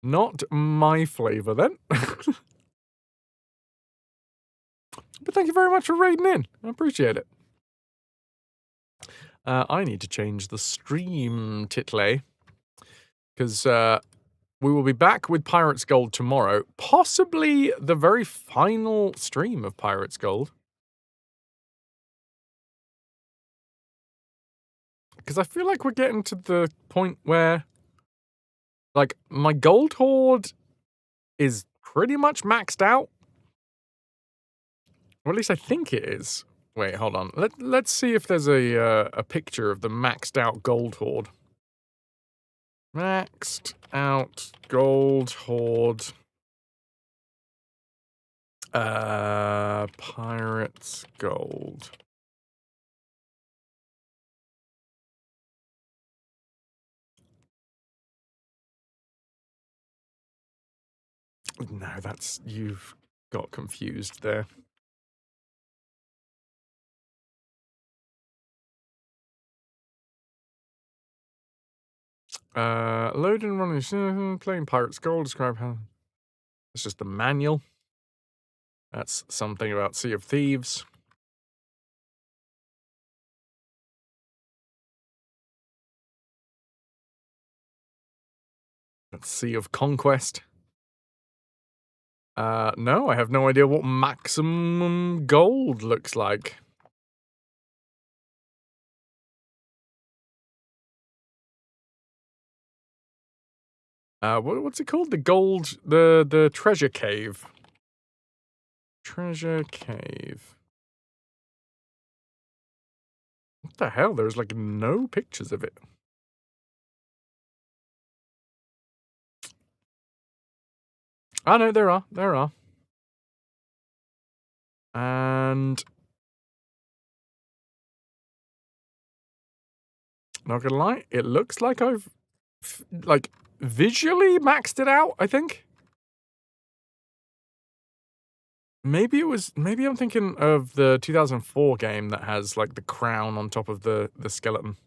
not my flavor then. But thank you very much for raiding in. I appreciate it. I need to change the stream titlay because we will be back with Pirates Gold tomorrow. Possibly the very final stream of Pirates Gold. Because I feel like we're getting to the point where, like, my gold hoard is pretty much maxed out. Or at least I think it is. Wait, hold on. Let's see if there's a picture of the maxed out gold hoard. Maxed out gold hoard. Pirates Gold. No, you've got confused there. Load and running, playing Pirates Gold, describe how... It's just the manual. That's something about Sea of Thieves. That's Sea of Conquest. No, I have no idea what maximum gold looks like. What's it called? The gold, the treasure cave. Treasure cave. What the hell? There's like no pictures of it. Oh no, there are. And not gonna lie, it looks like I've visually maxed it out, I think. Maybe I'm thinking of the 2004 game that has like the crown on top of the skeleton.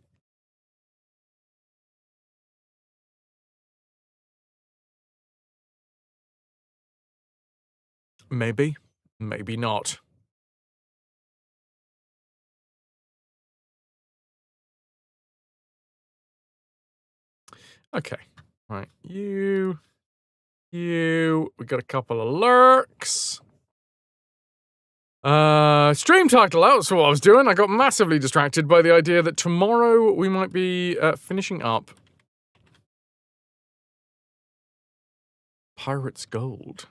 Maybe, maybe not. Okay, right, you, we got a couple of lurks. Stream title, that's what I was doing. I got massively distracted by the idea that tomorrow we might be finishing up Pirate's Gold.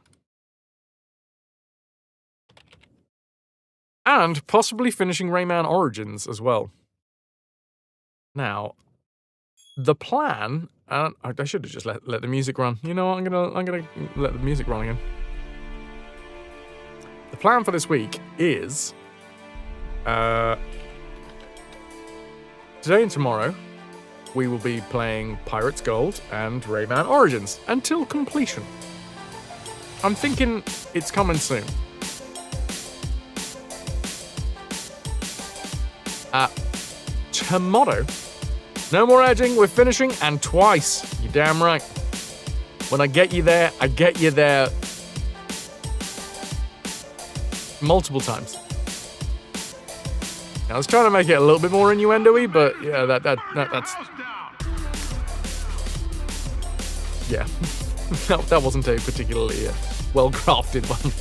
And possibly finishing Rayman Origins as well. Now, the plan, I should have just let the music run. You know what, I'm gonna let the music run again. The plan for this week is today and tomorrow we will be playing Pirate's Gold and Rayman Origins until completion. I'm thinking it's coming soon. Tomorrow, no more edging, we're finishing, and twice. You're damn right. When I get you there, I get you there multiple times. I was trying to make it a little bit more innuendo-y, but yeah, that's yeah, that wasn't a particularly well-crafted one.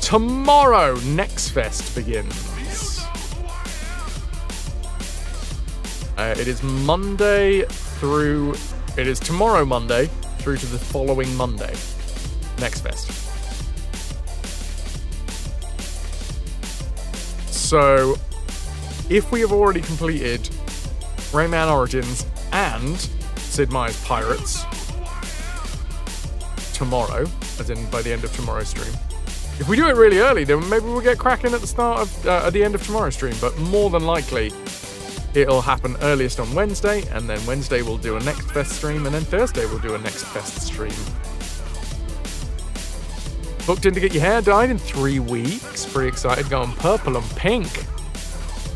Tomorrow, Next Fest begins. It is tomorrow Monday through to the following Monday. Next Fest. So, if we have already completed Rayman Origins and Sid Meier's Pirates tomorrow, as in by the end of tomorrow's stream, if we do it really early, then maybe we'll get cracking at the start of at the end of tomorrow's stream. But more than likely, it'll happen earliest on Wednesday, and then Wednesday we'll do a Next Fest stream, and then Thursday we'll do a Next Fest stream. Booked in to get your hair dyed in 3 weeks. Pretty excited, going purple and pink.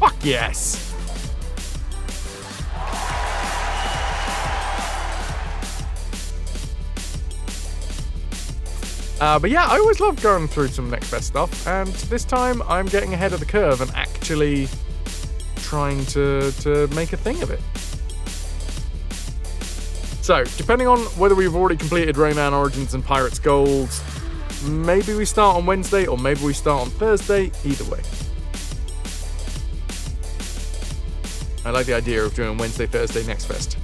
Fuck yes! But yeah, I always love going through some Next Fest stuff, and this time I'm getting ahead of the curve and actually trying to make a thing of it. So, depending on whether we've already completed Rayman Origins and Pirate's Gold, maybe we start on Wednesday or maybe we start on Thursday, either way. I like the idea of doing Wednesday, Thursday, Next Fest.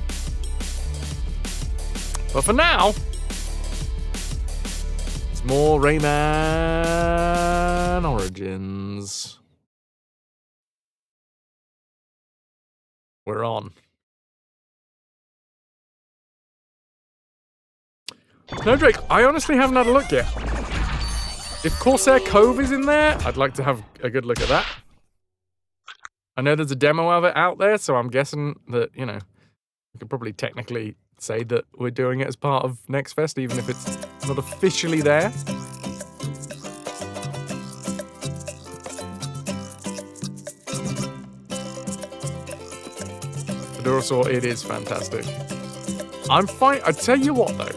But for now, it's more Rayman Origins. We're on. No, Drake, I honestly haven't had a look yet. If Corsair Cove is in there, I'd like to have a good look at that. I know there's a demo of it out there, so I'm guessing that, you know, we could probably technically say that we're doing it as part of Next Fest, even if it's not officially there. But also, it is fantastic. I'm fine. I tell you what, though.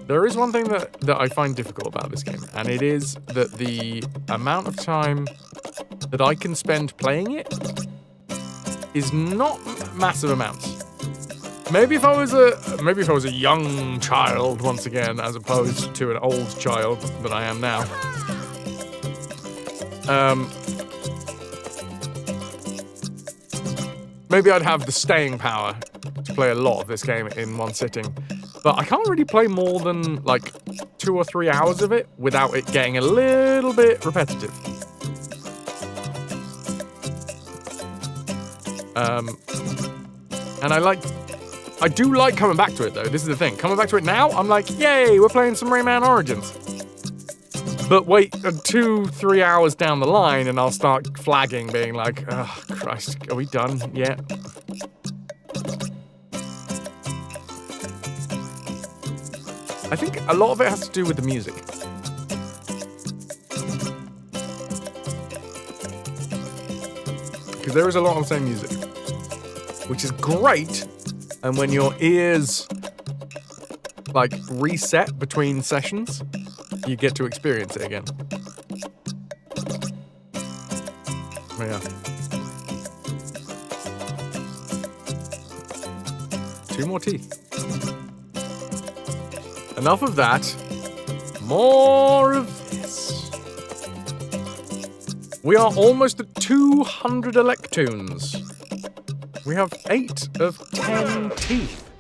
There is one thing that I find difficult about this game, and it is that the amount of time that I can spend playing it is not massive amounts. Maybe if I was a young child once again, as opposed to an old child that I am now. Maybe I'd have the staying power to play a lot of this game in one sitting. But I can't really play more than like 2 or 3 hours of it without it getting a little bit repetitive. And I do like coming back to it though. This is the thing. Coming back to it now, I'm like, yay, we're playing some Rayman Origins. But wait 2-3 hours down the line and I'll start flagging, being like, oh Christ, are we done yet? I think a lot of it has to do with the music. Because there is a lot of the same music. Which is great, and when your ears, like, reset between sessions, you get to experience it again. But yeah. 2 more teeth. Enough of that. More of this. We are almost at 200 Electoons. We have 8 of 10 teeth.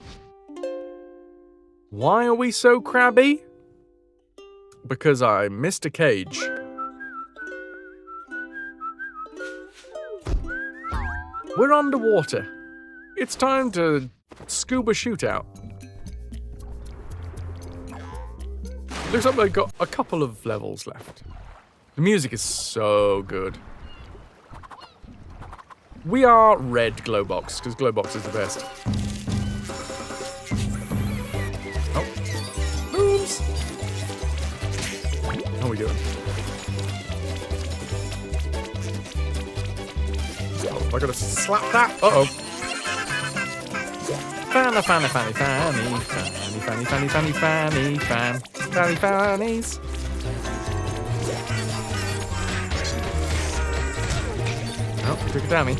Why are we so crabby? Because I missed a cage. We're underwater. It's time to scuba shootout. Looks like we've got a couple of levels left. The music is so good. We are red Glowbox, because Glowbox is the best. Oh. Booms! How are we doing? Oh, I gotta slap that. Uh-oh. Fanny, fanny, fanny, fanny, fanny, fanny, fanny, fanny, fanny, fan, fanny, fannies. Oh, took it down me.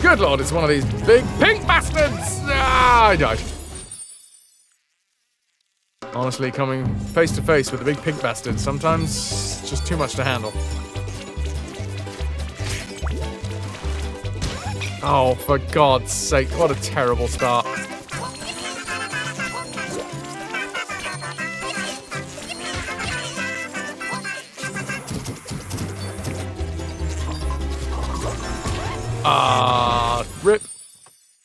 Good lord, it's one of these big pink bastards! Ah, I died. Honestly, coming face to face with a big pink bastard, sometimes it's just too much to handle. Oh, for God's sake, what a terrible start. Ah, rip.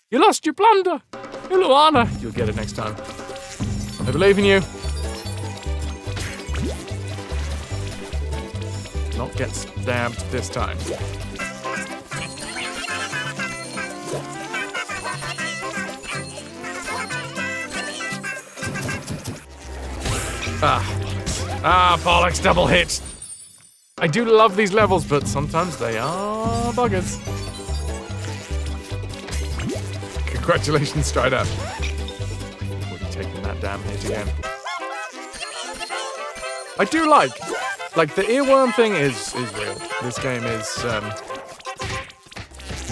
You lost your plunder. Your Luana. You'll get it next time. I believe in you. Not get stabbed this time. Bollocks, double hit. I do love these levels, but sometimes they are buggers. Congratulations, Strider. Already taking that damn hit again. I do like the earworm thing is real. This game is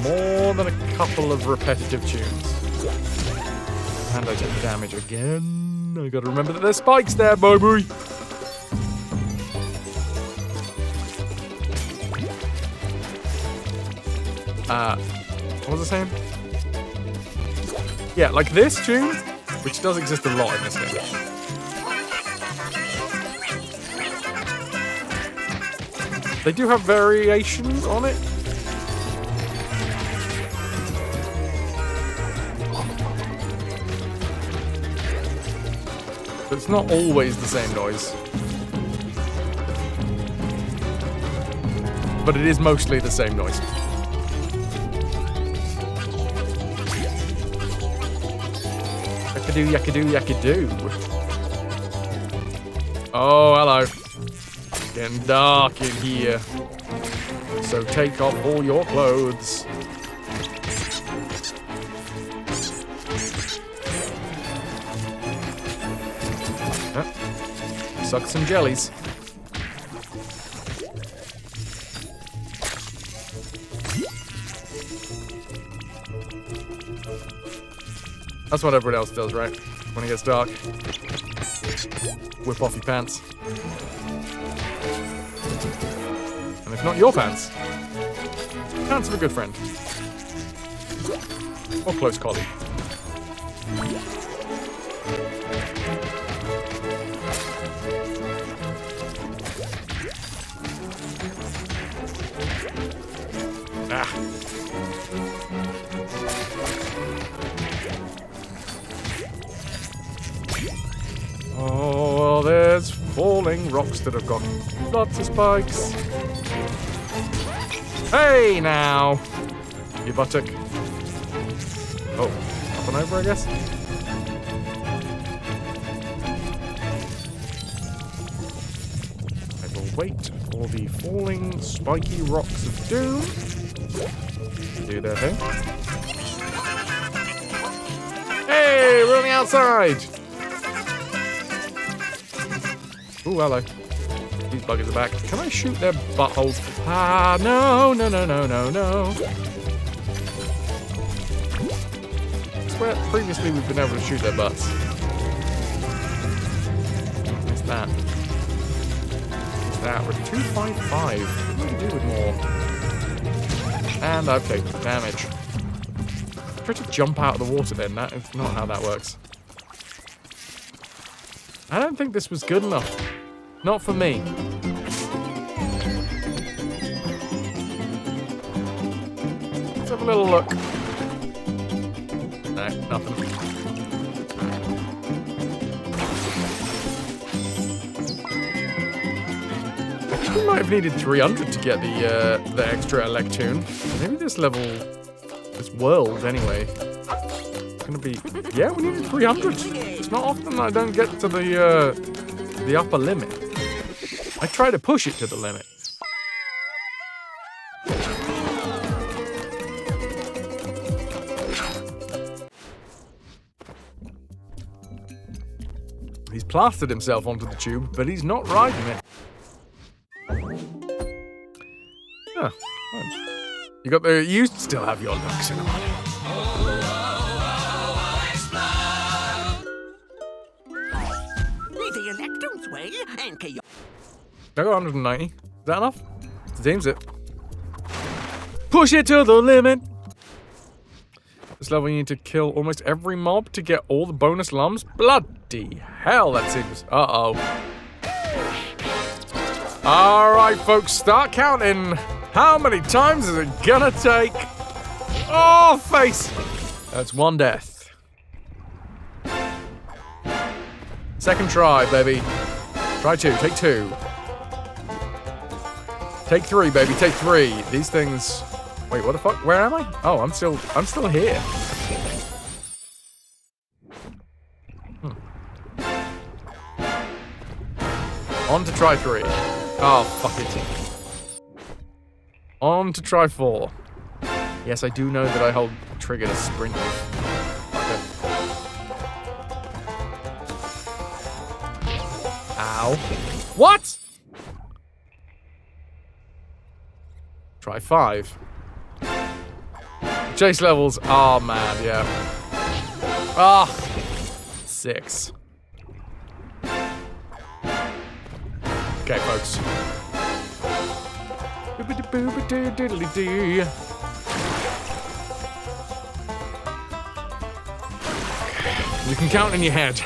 more than a couple of repetitive tunes. And I take the damage again. I gotta remember that there's spikes there, baby. What was I saying? Yeah, like this tune, which does exist a lot in this game. They do have variations on it. But it's not always the same noise. But it is mostly the same noise. Yakadoo, yakadoo, yakadoo. Oh, hello. It's getting dark in here. So take off all your clothes. Suck some jellies. That's what everyone else does, right? When it gets dark. Whip off your pants. And if not your pants, pants of a good friend. Or close colleague. Oh, there's falling rocks that have got lots of spikes. Hey, now! You buttock. Oh, up and over, I guess? I will wait for the falling spiky rocks of doom to do their thing. Hey, we're on the outside! Ooh, hello. These buggers are back. Can I shoot their buttholes? Ah, no, no, no, no, no, no. swear previously we've been able to shoot their butts. What's that? What's that? We're 255. What do we do with more? And I've taken damage. Try to jump out of the water then. That is not how that works. I don't think this was good enough. Not for me. Let's have a little look. No, nothing. Actually, might have needed 300 to get the extra Electoon. Maybe this level, this world anyway, it's gonna be. Yeah, we needed 300. It's not often I don't get to the upper limit. I try to push it to the limit. He's plastered himself onto the tube, but he's not riding it. Oh, you still have your looks in on. I got 190. Is that enough? Seems it. Push it to the limit. This level you need to kill almost every mob to get all the bonus lums. Bloody hell, that seems. Uh-oh. Alright, folks, start counting. How many times is it gonna take? Oh, face! That's one death. Second try, baby. Try two, take two. Take three, baby, take three. These things... Wait, what the fuck? Where am I? Oh, I'm still here. On to try three. Oh, fuck it. On to try four. Yes, I do know that I hold trigger to sprint. Okay. Ow. What? Try five. Chase levels are mad, yeah. Ah, 6. Okay, folks. You can count in your head.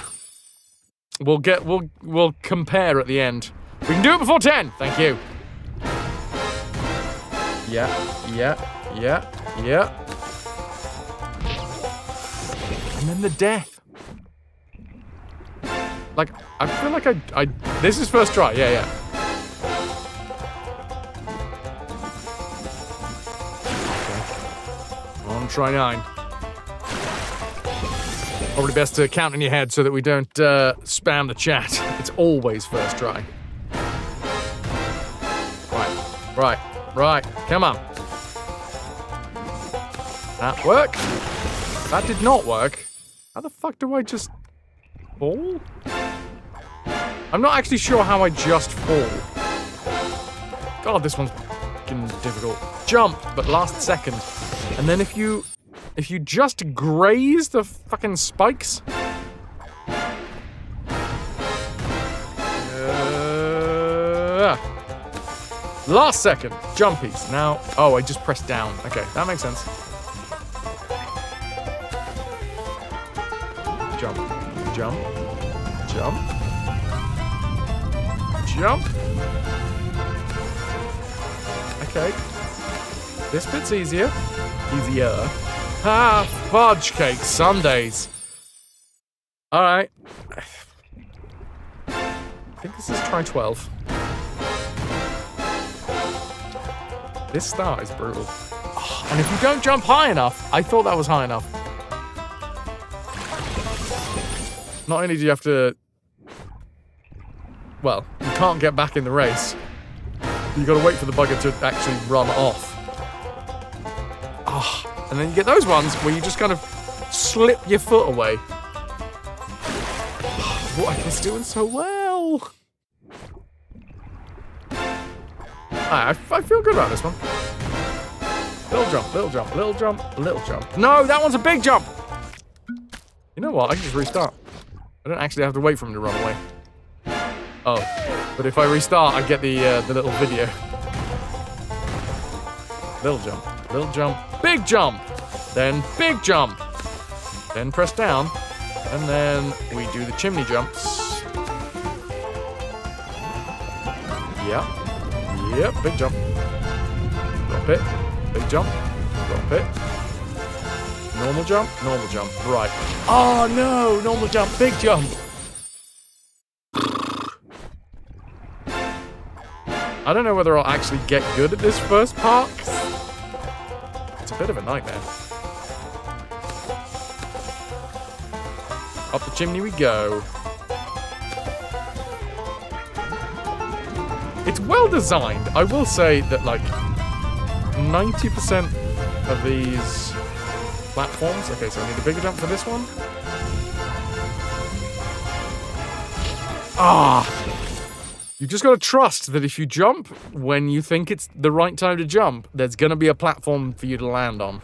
We'll compare at the end. We can do it before 10. Thank you. Yeah. And then the death. Like, I feel like I this is first try, yeah. Okay. On try 9. Probably best to count in your head so that we don't spam the chat. It's always first try. Right. Come on. That work? That did not work. How the fuck do I just fall? I'm not actually sure how I just fall. God, this one's fucking difficult. Jump, but last second. And then if you just graze the fucking spikes. Last second, jumpies. Now, oh, I just pressed down. Okay, that makes sense. Jump. Okay. This bit's easier. Ah, fudge cake sundaes. Alright. I think this is try 12. This start is brutal. Oh, and if you don't jump high enough, I thought that was high enough. Not only do you have to... Well, you can't get back in the race. You gotta wait for the bugger to actually run off. Ah, oh, and then you get those ones where you just kind of slip your foot away. What I was doing so well. I feel good about this one. Little jump. No, that one's a big jump. You know what? I can just restart. I don't actually have to wait for him to run away. Oh, but if I restart, I get the little video. Little jump, big jump, then big jump, then press down, and then we do the chimney jumps. Yep, big jump. Drop it, big jump, drop it. Normal jump, right. Oh no, normal jump, big jump. I don't know whether I'll actually get good at this first part. It's a bit of a nightmare. Up the chimney we go. It's well designed. I will say that like 90% of these platforms. Okay, so I need a bigger jump for this one. You just got to trust that if you jump when you think it's the right time to jump, there's going to be a platform for you to land on.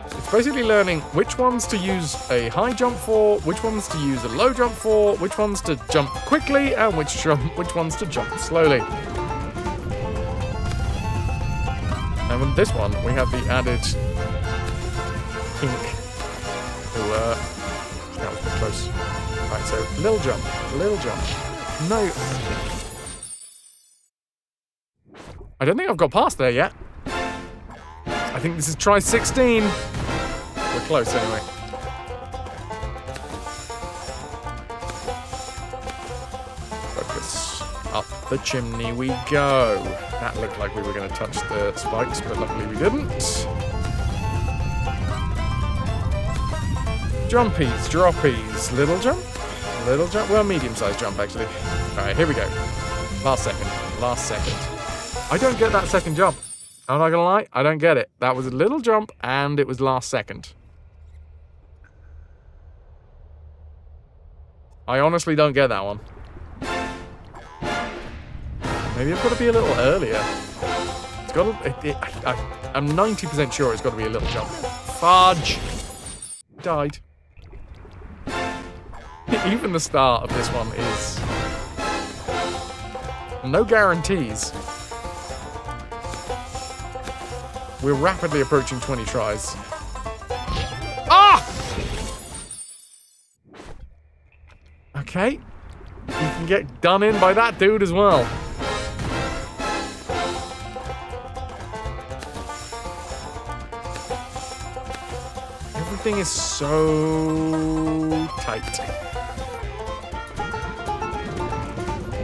It's basically learning which ones to use a high jump for, which ones to use a low jump for, which ones to jump quickly, and which ones to jump slowly. And with this one, we have the added kink. That was a bit close. Right, so little jump. No. I don't think I've got past there yet. I think this is try 16. We're close anyway. Focus. Up the chimney we go. That looked like we were going to touch the spikes, but luckily we didn't. Jumpies, droppies, little jump, well, medium-sized jump, actually. Alright, here we go. Last second. I don't get that second jump. I'm not gonna lie, I don't get it. That was a little jump, and it was last second. I honestly don't get that one. Maybe I've got to be a little earlier. It's got to... I'm 90% sure it's got to be a little jump. Fudge! Died. Even the start of this one is... no guarantees. We're rapidly approaching 20 tries. Ah! Okay. You can get done in by that dude as well. Everything is so tight.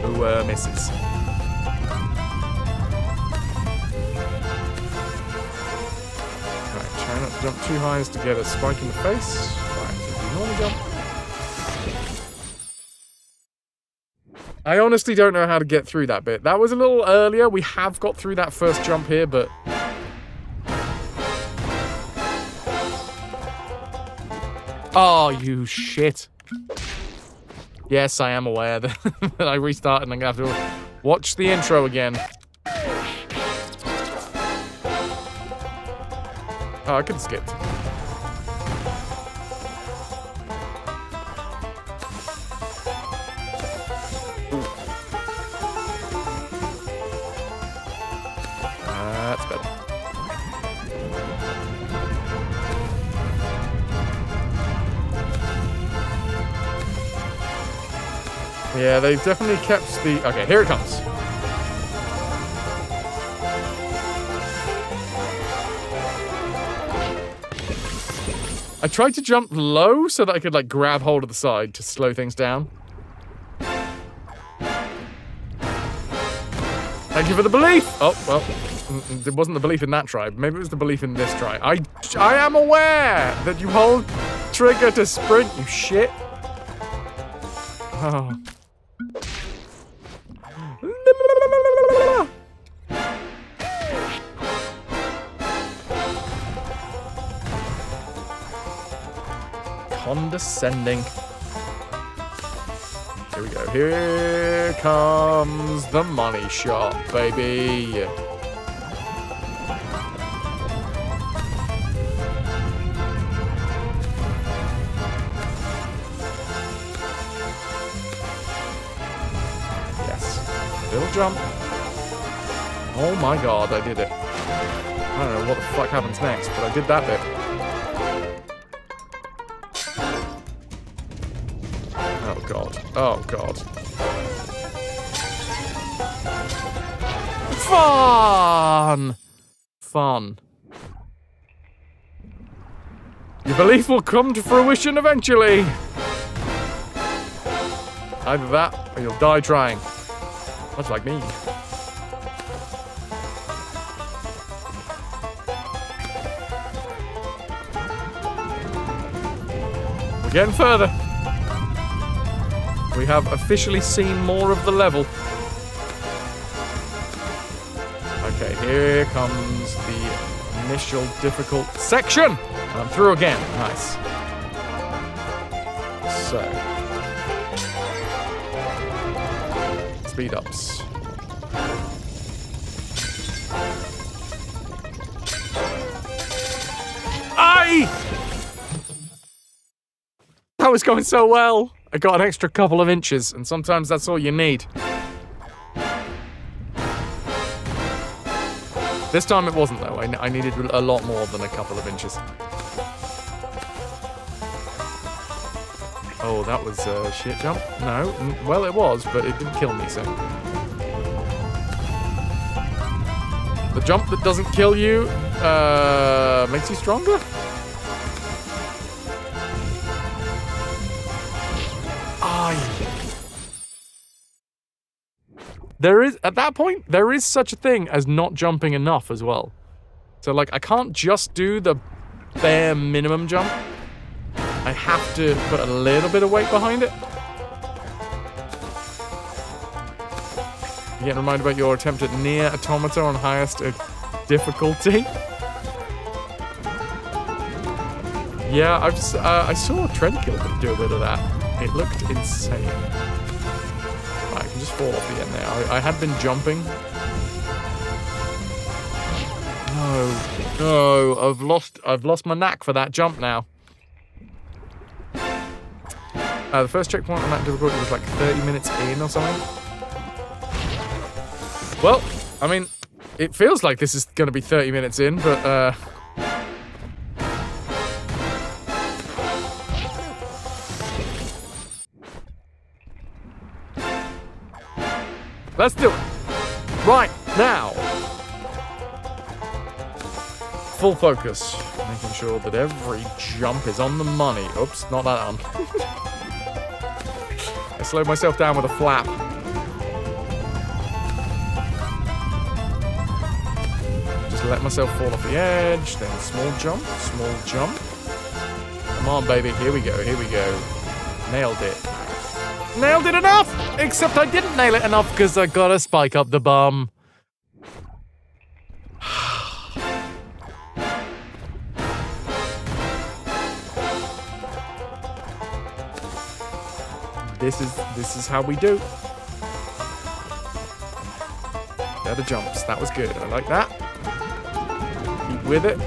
Who misses? Right, try not to jump too high as to get a spike in the face. Right, so do normal jump. I honestly don't know how to get through that bit. That was a little earlier. We have got through that first jump here, but... oh, you shit. Yes, I am aware that, that I restarted and I'm going to have to watch the intro again. Oh, I could have skipped. That's better. Yeah, they've definitely kept the... okay, here it comes. I tried to jump low so that I could, like, grab hold of the side to slow things down. Thank you for the belief! Oh, well, it wasn't the belief in that try. Maybe it was the belief in this try. I am aware that you hold trigger to sprint, you shit. Oh. Condescending. Here we go. Here comes the money shot, baby. Little jump. Oh my god, I did it. I don't know what the fuck happens next, but I did that bit. Oh god. Oh god. Fun! Fun. Your belief will come to fruition eventually. Either that, or you'll die trying. Much like me. We're getting further. We have officially seen more of the level. Okay, here comes the initial difficult section. And I'm through again. Nice. So. Speed ups. That was going so well. I got an extra couple of inches, and sometimes that's all you need. This time it wasn't, though. I needed a lot more than a couple of inches. Oh, that was a shit jump? No. Well, it was, but it didn't kill me, so... The jump that doesn't kill you, makes you stronger? There is, at that point, there is such a thing as not jumping enough as well. So, like, I can't just do the bare minimum jump. I have to put a little bit of weight behind it. You get reminded about your attempt at near automata on highest difficulty. Yeah, I saw Trendkill do a bit of that. It looked insane. Right, I can just fall off the end there. I had been jumping. No, I've lost my knack for that jump now. The first checkpoint on that difficulty was like 30 minutes in or something. Well, I mean, it feels like this is going to be 30 minutes in, but let's do it. Right, now. Full focus. Making sure that every jump is on the money. Oops, not that on. I slowed myself down with a flap. Just let myself fall off the edge. Then small jump, small jump. Come on, baby. Here we go, here we go. Nailed it. Nailed it enough! Except I didn't nail it enough because I gotta spike up the bum. This is how we do. Better jumps. That was good. I like that. Keep with it.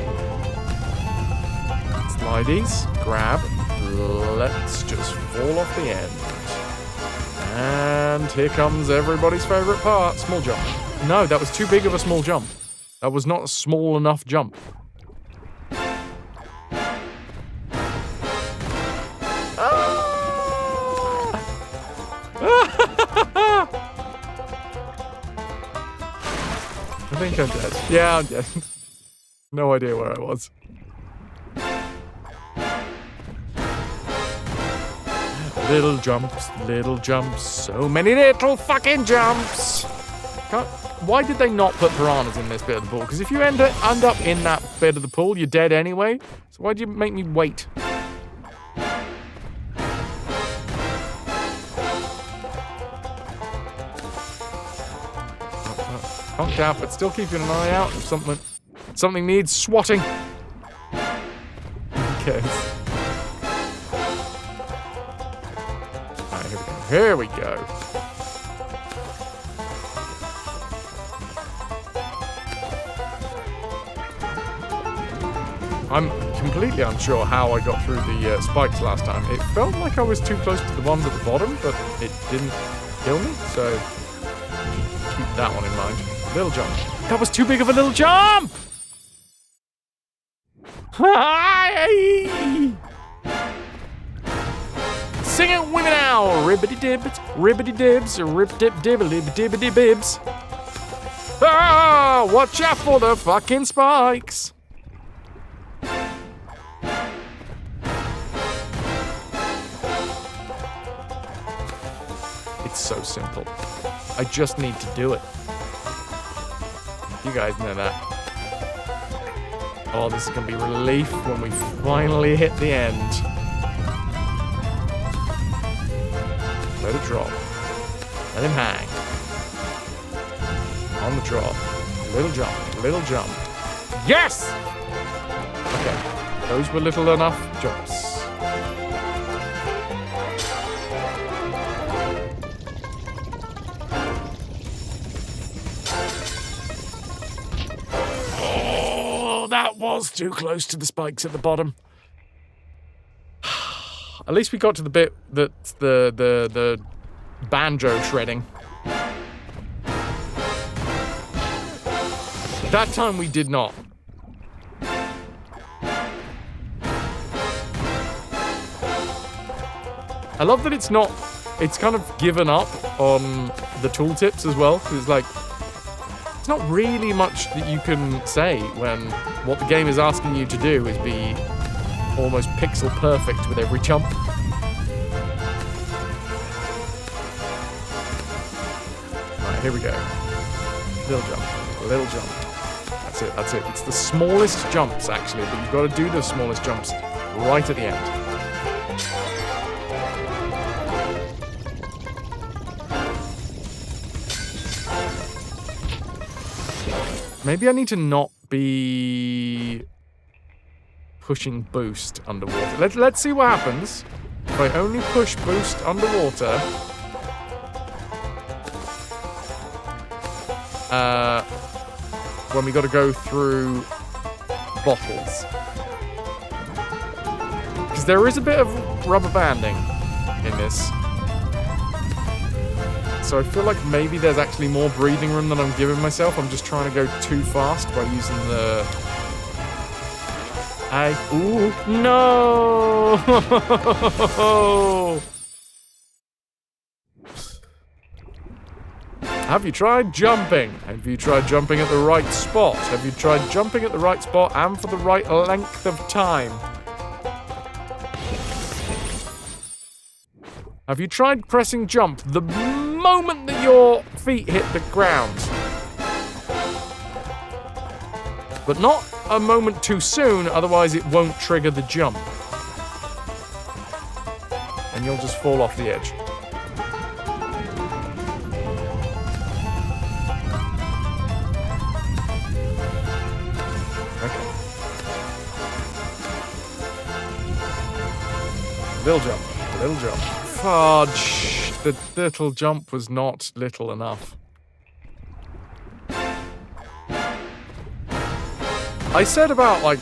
Slideys. Grab. Let's just fall off the end. And here comes everybody's favorite part. Small jump. No, that was too big of a small jump. That was not a small enough jump. I think I'm dead. Yeah, I'm dead. No idea where I was. Little jumps, so many little fucking jumps. Why did they not put piranhas in this bit of the pool? Because if you end up in that bit of the pool, you're dead anyway. So why'd you make me wait? Conked out, but still keeping an eye out if something needs swatting. Okay. Alright, here we go. I'm completely unsure how I got through the spikes last time. It felt like I was too close to the ones at the bottom, but it didn't kill me, so... keep that one in mind. Little jump. That was too big of a little jump! Hi! Sing it with me now! Ribbity dibs, ribbity dibs, rip dip dibbly dibbity bibs. Ah! Watch out for the fucking spikes! It's so simple. I just need to do it. You guys know that. Oh, this is gonna be relief when we finally hit the end. Let it drop. Let him hang. On the drop. Little jump. Little jump. Yes! Okay. Those were little enough jumps. That was too close to the spikes at the bottom. At least we got to the bit that's the banjo shredding. That time we did not. I love that it's not, it's kind of given up on the tooltips as well, because it's like, it's not really much that you can say when what the game is asking you to do is be almost pixel perfect with every jump. Right, here we go. Little jump, little jump. That's it, that's it. It's the smallest jumps, actually, but you've got to do the smallest jumps right at the end. Maybe I need to not be pushing boost underwater. Let's see what happens if I only push boost underwater. When we got to go through bottles. Because there is a bit of rubber banding in this. So I feel like maybe there's actually more breathing room than I'm giving myself. I'm just trying to go too fast by using the... Ooh, no! Have you tried jumping? Have you tried jumping at the right spot? Have you tried jumping at the right spot and for the right length of time? Have you tried pressing jump the moment that your feet hit the ground? But not a moment too soon, otherwise it won't trigger the jump. And you'll just fall off the edge. Okay. Little jump, little jump. Fudge! The little jump was not little enough. I said about, like,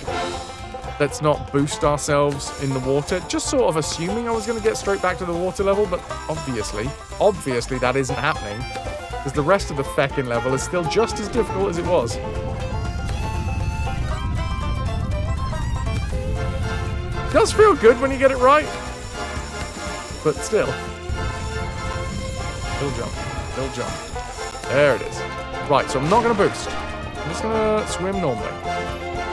let's not boost ourselves in the water, just sort of assuming I was going to get straight back to the water level, but obviously that isn't happening, because the rest of the feckin' level is still just as difficult as it was. It does feel good when you get it right, but still. Little jump, little jump. There it is. Right, so I'm not going to boost. I'm just going to swim normally.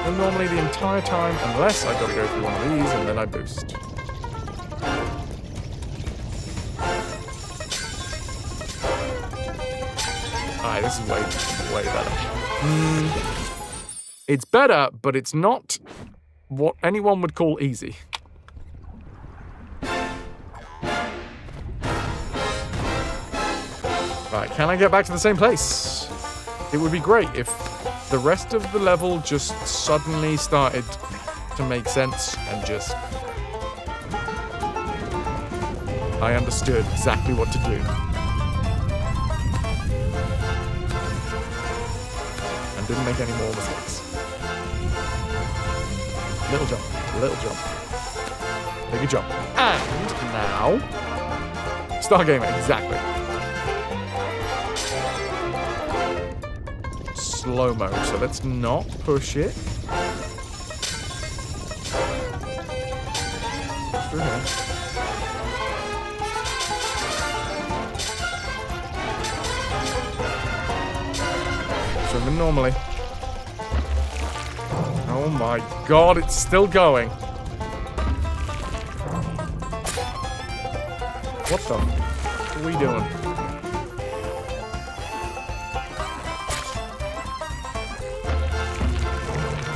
Swim normally the entire time, unless I've got to go through one of these, and then I boost. Alright, this is way better. It's better, but it's not what anyone would call easy. Right, can I get back to the same place? It would be great if the rest of the level just suddenly started to make sense and just... I understood exactly what to do. And didn't make any more mistakes. Little jump, little jump. Bigger jump. And now... Stargamer, exactly. slow-mo, so let's not push it. Through here. Swimming normally. Oh my god, it's still going. What the f are we doing?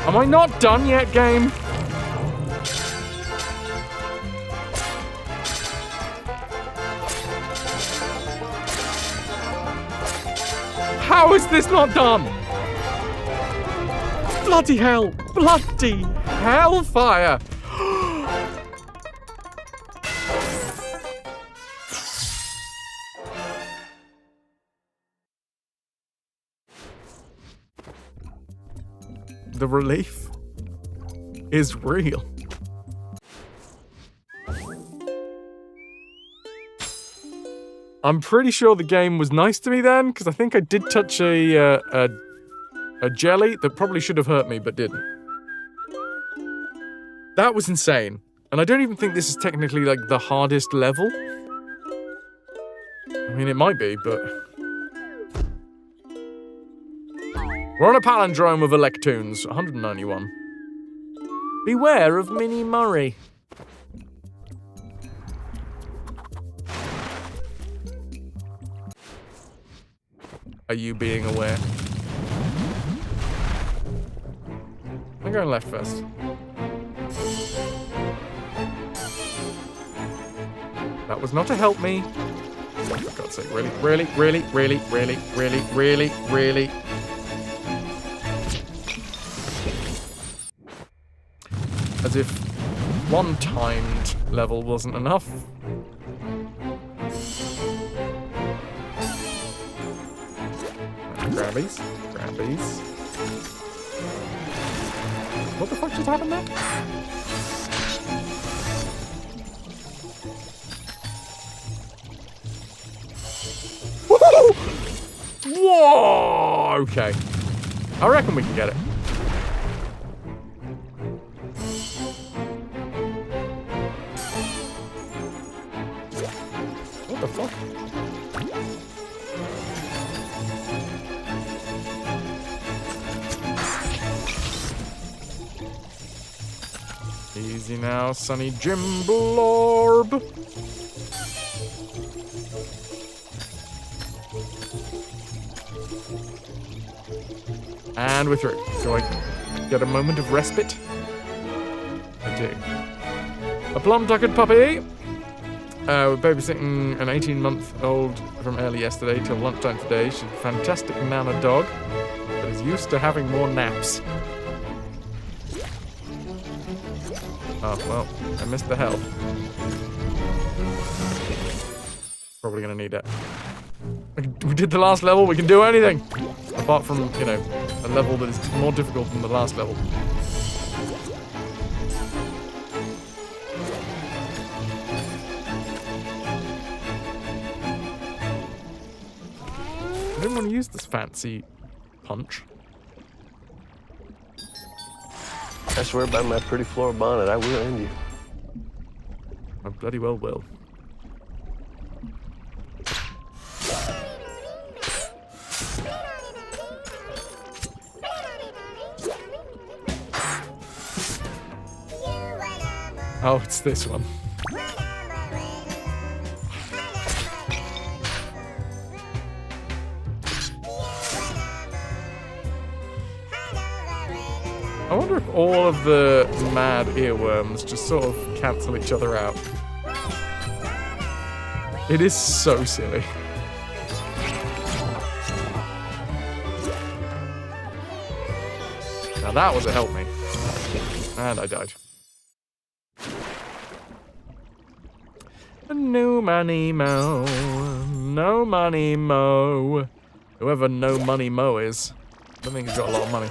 Am I not done yet, game? How is this not done? Bloody hell! Bloody hellfire! The relief is real. I'm pretty sure the game was nice to me then, because I think I did touch a jelly that probably should have hurt me, but didn't. That was insane. And I don't even think this is technically, like, the hardest level. I mean, it might be, but... We're on a palindrome of Electoons, 191. Beware of Minnie Murray. Are you being aware? I'm going left first. That was not to help me. For God's sake, really, really, really, really, really, really, really, really. As if one timed level wasn't enough. Grabbies. Grabbies. What the fuck just happened there? Whoa! Okay. I reckon we can get it. What the fuck? Easy now, Sonny Jimblorb. And we're through. Do I get a moment of respite? I do. A plum-tuckered puppy. We're babysitting an 18-month-old from early yesterday till lunchtime today. She's a fantastic nana dog that is used to having more naps. Oh, well, I missed the health. Probably gonna need it. We did the last level, we can do anything! Apart from, you know, a level that is more difficult than the last level. I didn't want to use this fancy punch. I swear by my pretty floor bonnet, I will end you. I bloody well will. Oh, it's this one. I wonder if all of the mad earworms just sort of cancel each other out. It is so silly. Now that was a help me. And I died. No money mo. No money mo. Whoever No Money Mo is. I don't think he's got a lot of money.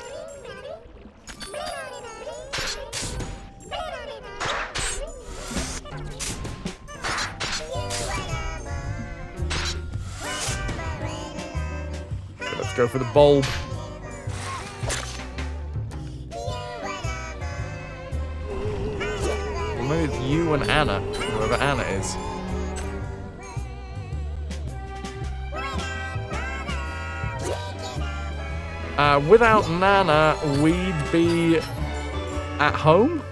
Okay, let's go for the bulb. it's you and Anna, whoever Anna is. Without Nana, we'd be at home?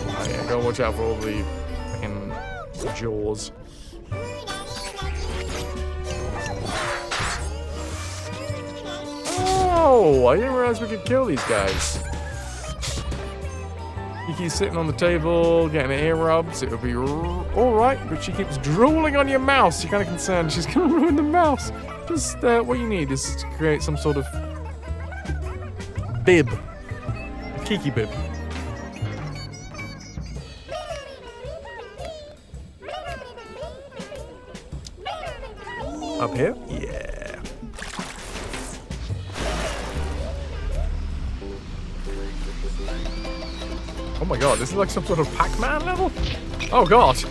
Oh yeah, go watch out for all the fucking jaws. Oh, I didn't realize we could kill these guys. Kiki's sitting on the table, getting her ear rubs. It would be alright, but she keeps drooling on your mouse. You're kind of concerned she's going to ruin the mouse. Just what you need is to create some sort of bib. A Kiki bib. Up here? Yeah. Oh my god, this is like some sort of Pac-Man level? Oh god.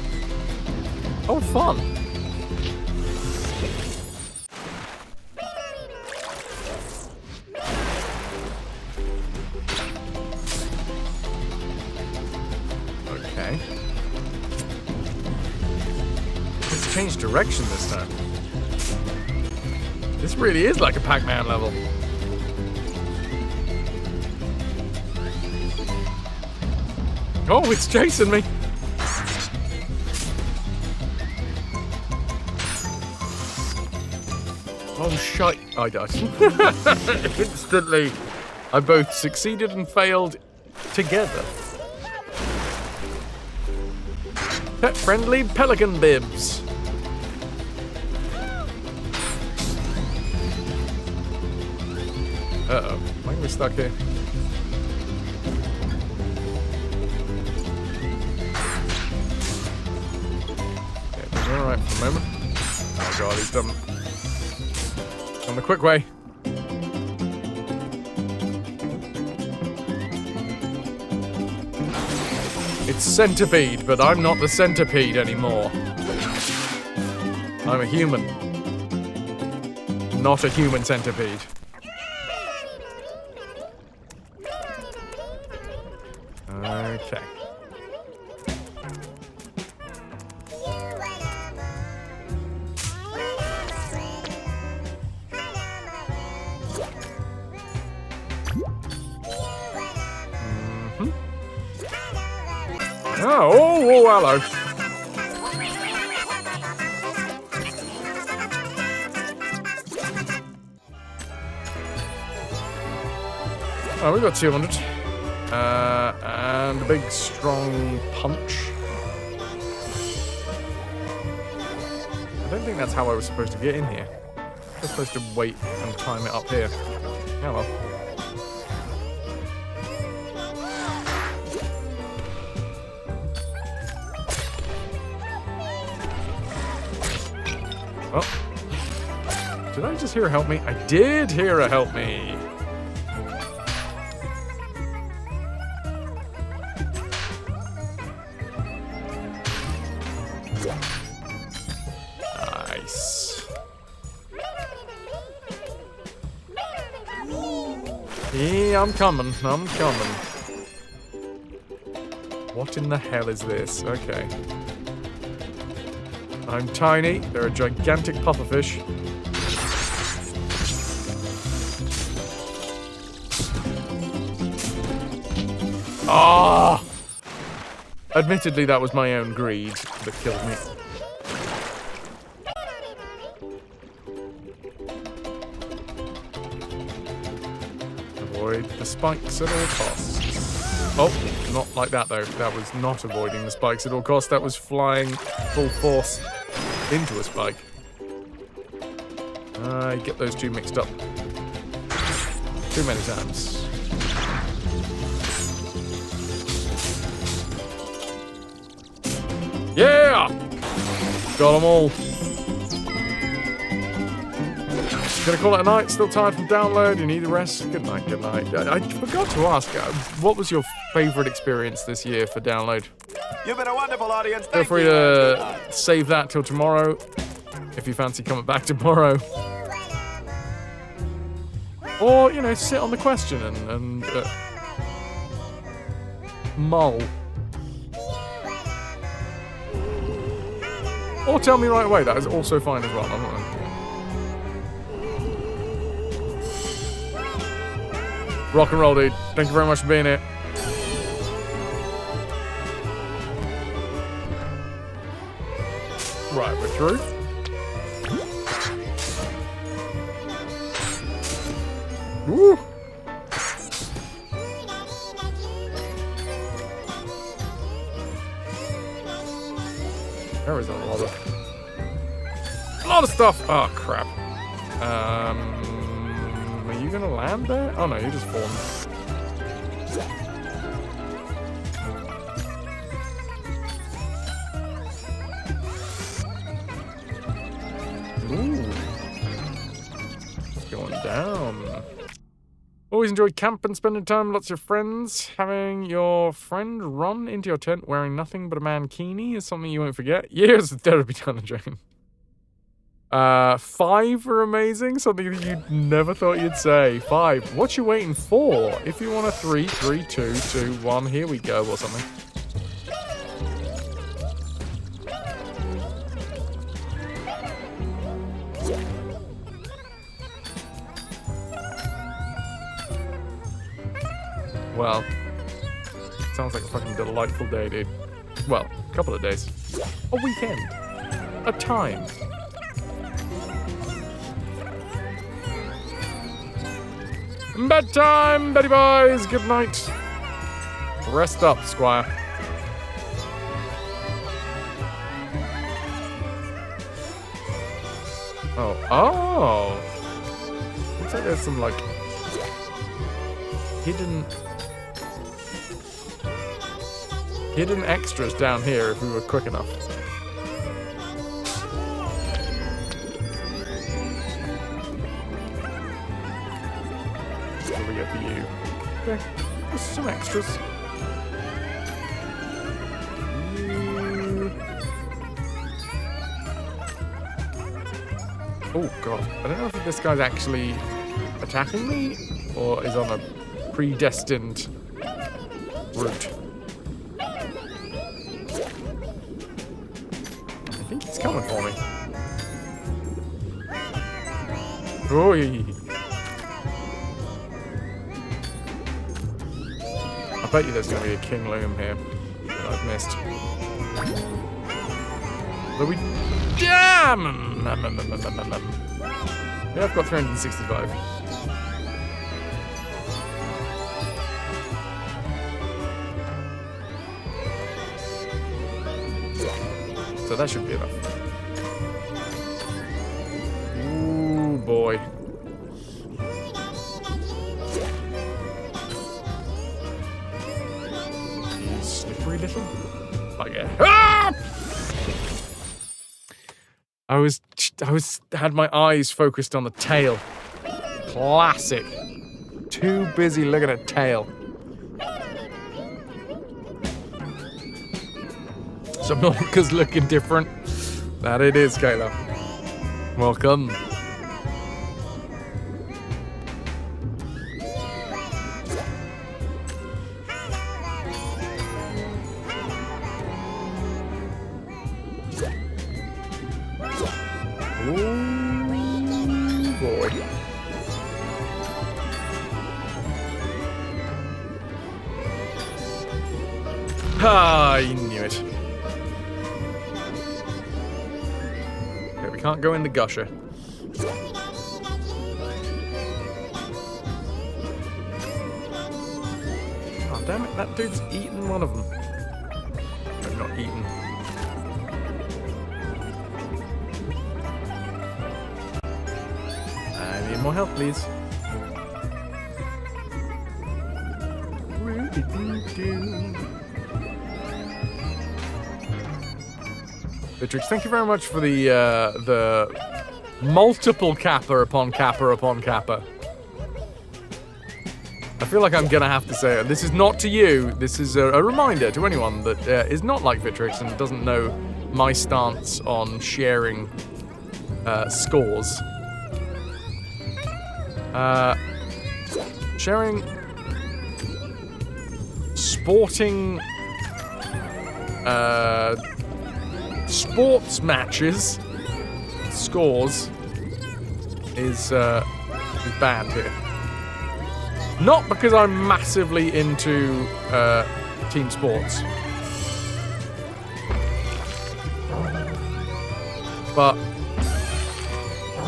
Oh, fun. Okay. Let's change direction this time. This really is like a Pac-Man level. Oh, it's chasing me. Oh, shite. I died. Instantly. I both succeeded and failed together. Pet-friendly pelican bibs. Uh-oh. Am I going to be stuck here? Alright, for a moment. Oh god, he's done on the quick way. It's centipede, but I'm not the centipede anymore. I'm a human. Not a human centipede. Okay. Oh, hello. Oh, we got 200. And a big, strong punch. I don't think that's how I was supposed to get in here. I was supposed to wait and time it up here. Oh well. Oh. Did I just hear her help me? I did hear her help me. Nice. Yeah, I'm coming. I'm coming. What in the hell is this? Okay. I'm tiny. They're a gigantic pufferfish. Ah! Admittedly, that was my own greed that killed me. Avoid the spikes at all costs. Oh, not like that though. That was not avoiding the spikes at all costs. That was flying full force into a spike. I get those two mixed up too many times. Yeah! Got them all. Gonna call it a night? Still tired from download? You need a rest? Good night, good night. I forgot to ask, what was your favourite experience this year for download? You've been a wonderful audience. Feel free to save that till tomorrow, if you fancy coming back tomorrow. Or, you know, sit on the question and mull. Or tell me right away, that is also fine as well. I'm not... Rock and roll, dude. Thank you very much for being here. Right, we're through. Woo! There is a lot of stuff. Oh crap. Are you gonna land there? Oh no, you just formed. Ooh. It's going down. Always enjoyed camp and spending time with lots of friends. Having your friend run into your tent wearing nothing but a mankini is something you won't forget. Years of therapy down the drain. 5 are amazing. Something that you never thought you'd say. 5. What you waiting for? If you want a 3, 3, 2, 2, 1, here we go, or something. Well, sounds like a fucking delightful day, dude. Well, a couple of days. A weekend. A time. Bedtime, Betty boys. Good night. Rest up, Squire. Oh. Looks like there's some, like, hidden extras down here if we were quick enough. What do we get for you? Okay, there's some extras. Oh god, I don't know if this guy's actually attacking me or is on a predestined route. I think he's coming for me. Oi. I bet you there's going to be a King Loom here that I've missed. But we... Damn! Yeah, I've got 365. So that should be enough. Ooh, boy. You slippery little bugger. Ah! I had my eyes focused on the tail. Classic. Too busy looking at tail. Some orcas looking different. That it is, Kayla. Welcome. Ooh, boy. Ah, I knew it. Okay, we can't go in the gusher. Oh, damn it, that dude's eaten one of them. No, not eaten. I need more help, please. Beatrix, thank you very much for the multiple kappa upon kappa upon kappa. I feel like I'm gonna have to say it. This is not to you. This is a reminder to anyone that is not like Vitrix and doesn't know my stance on sharing scores. sharing sporting sports matches, scores, is banned here. Not because I'm massively into team sports, but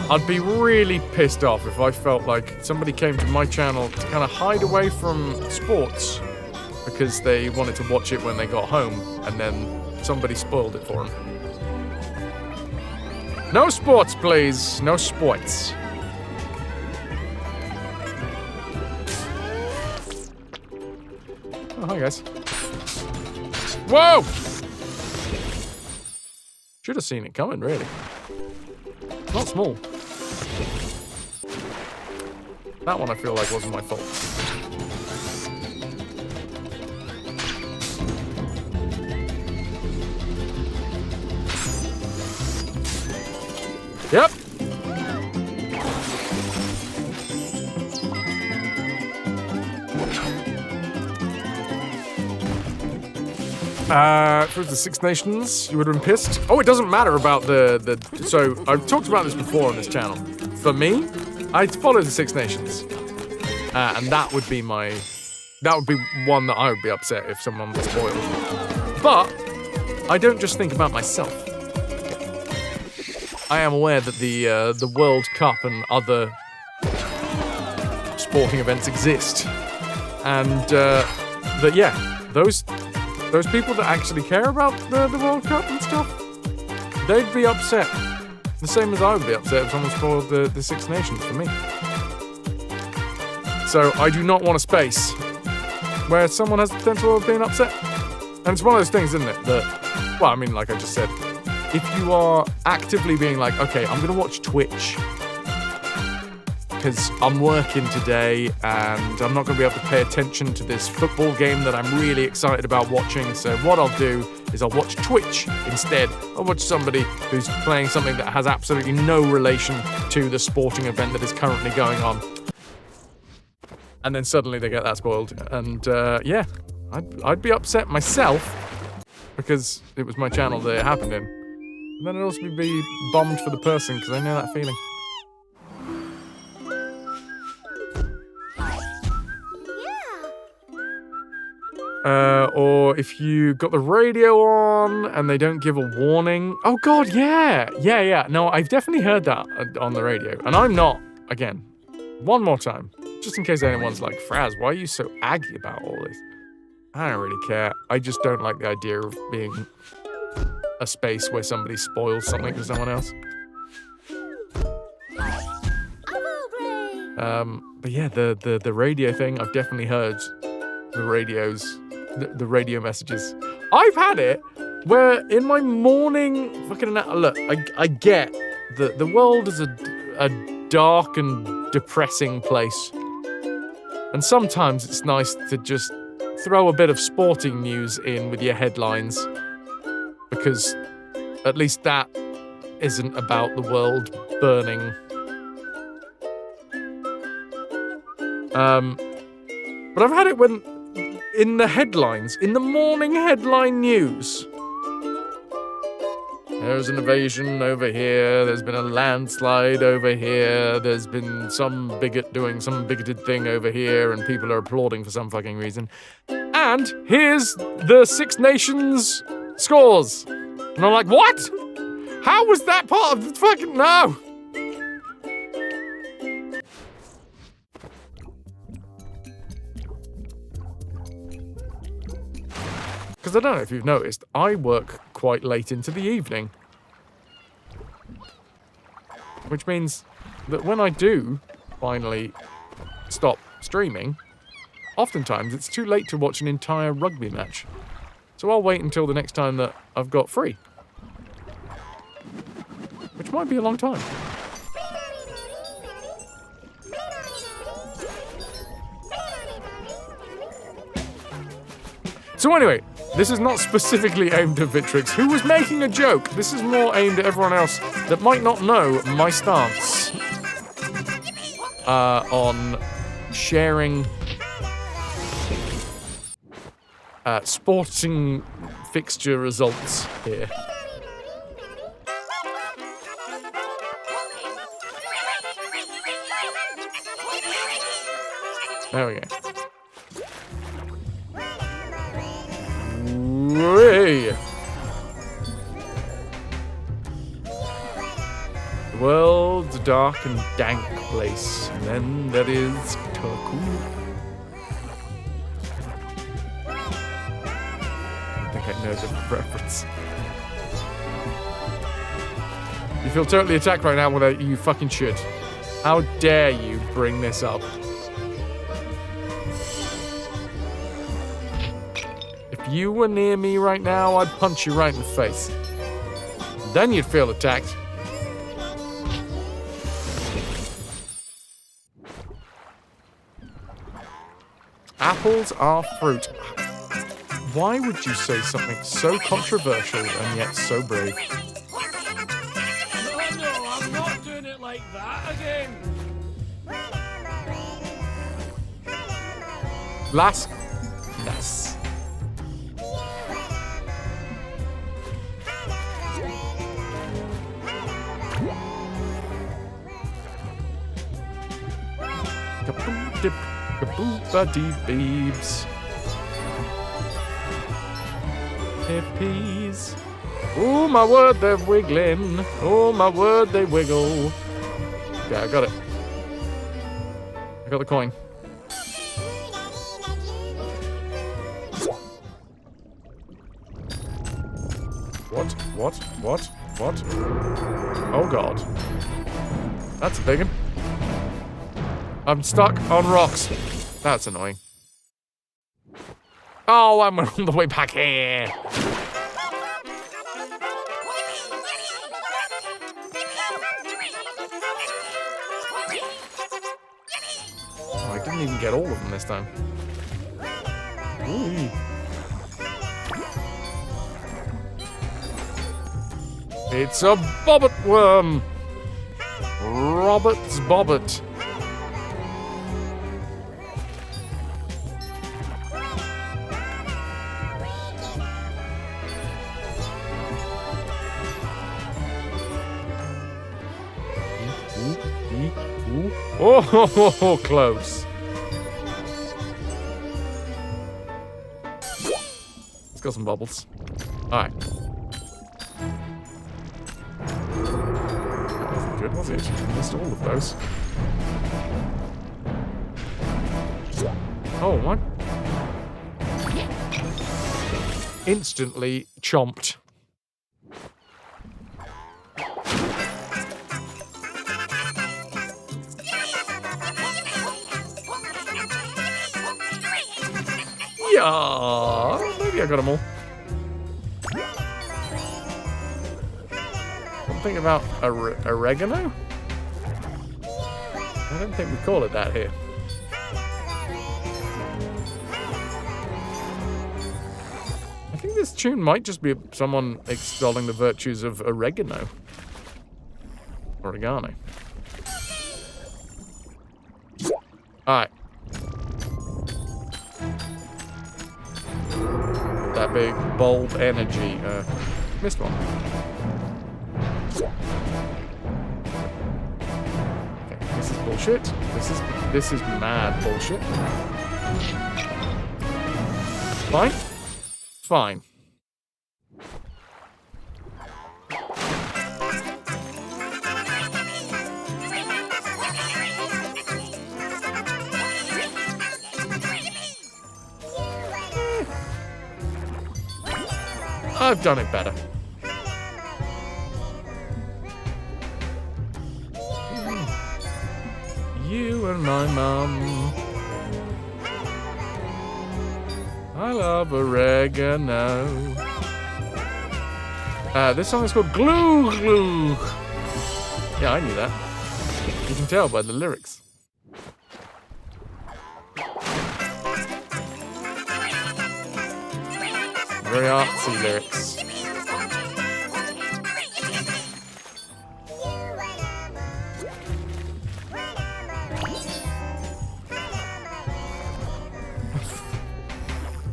I'd be really pissed off if I felt like somebody came to my channel to kind of hide away from sports because they wanted to watch it when they got home, and then somebody spoiled it for them. No sports, please. No sports. Oh, hi, guys. Whoa! Should have seen it coming, really. It's not small. That one I feel like wasn't my fault. Yep. For the Six Nations, you would have been pissed. Oh, it doesn't matter about the. So I've talked about this before on this channel. For me, I follow the Six Nations, and that would be my. That would be one that I would be upset if someone was spoiled. But I don't just think about myself. I am aware that the World Cup and other sporting events exist, and that those people that actually care about the World Cup and stuff, they'd be upset. The same as I would be upset if someone spoiled the Six Nations for me. So I do not want a space where someone has the potential of being upset. And it's one of those things, isn't it, that, well, I mean, like I just said, if you are actively being like, okay, I'm going to watch Twitch because I'm working today and I'm not going to be able to pay attention to this football game that I'm really excited about watching. So what I'll do is I'll watch Twitch instead. I'll watch somebody who's playing something that has absolutely no relation to the sporting event that is currently going on. And then suddenly they get that spoiled. And yeah, I'd be upset myself because it was my channel that it happened in. And then I'd also be bummed for the person because I know that feeling. Or if you got the radio on and they don't give a warning. Oh god, yeah. Yeah. No, I've definitely heard that on the radio. And I'm not, again, one more time, just in case anyone's like, Fraz, why are you so aggy about all this? I don't really care. I just don't like the idea of being a space where somebody spoils something for someone else. But yeah, the radio thing, I've definitely heard the radio messages. I've had it where in my morning fucking look, I get that the world is a dark and depressing place, and sometimes it's nice to just throw a bit of sporting news in with your headlines, because at least that isn't about the world burning. But I've had it when in the headlines, in the morning headline news, there's an invasion over here, there's been a landslide over here, there's been some bigot doing some bigoted thing over here, and people are applauding for some fucking reason. And here's the Six Nations scores. And I'm like, what? How was that part of the fucking... No! Because I don't know if you've noticed, I work quite late into the evening. Which means that when I do finally stop streaming, oftentimes it's too late to watch an entire rugby match. So I'll wait until the next time that I've got free. Which might be a long time. So anyway, this is not specifically aimed at Vitrix, who was making a joke. This is more aimed at everyone else that might not know my stance on sharing sporting fixture results here. There we go. Hey. The world's a dark and dank place, and then there is Turku. I think I know the reference. You feel totally attacked right now, without you fucking should. How dare you bring this up? If you were near me right now, I'd punch you right in the face. Then you'd feel attacked. Apples are fruit. Why would you say something so controversial and yet so brave? No, I'm not doing it like that again. Last. Yes. Kaboom dip, kaboo-ba-dee beebs. Hippies. Oh my word, they're wiggling. Oh my word, they wiggle. Okay, I got it. I got the coin. What? Oh god. That's a big one. I'm stuck on rocks. That's annoying. Oh, I'm all the way back here. Oh, I didn't even get all of them this time. Ooh. It's a bobbit worm. Robert's bobbit. Oh, close. Let's got some bubbles. Alright. That wasn't good, was it? I missed all of those. Oh, what? Instantly chomped. Yeah, maybe I got them all. Something about oregano? I don't think we call it that here. I think this tune might just be someone extolling the virtues of oregano. Oregano. Alright. That big bulb energy. Missed one. Okay, this is bullshit. This is mad bullshit. Fine. Fine. I've done it better. You and my mum. I love oregano. This song is called Glue Glue. Yeah, I knew that. You can tell by the lyrics. Very artsy lyrics.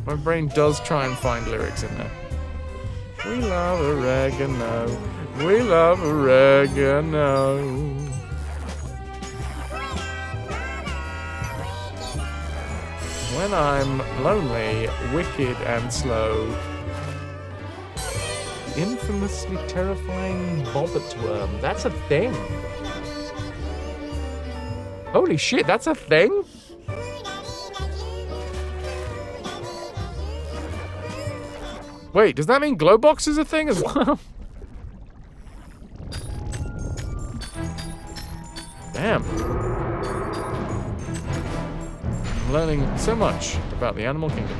My brain does try and find lyrics in there. We love oregano. We love oregano. When I'm lonely, wicked and slow. Infamously terrifying bobbit worm. That's a thing. Holy shit, that's a thing? Wait, does that mean Glowbox is a thing as well? Damn. I'm learning so much about the animal kingdom.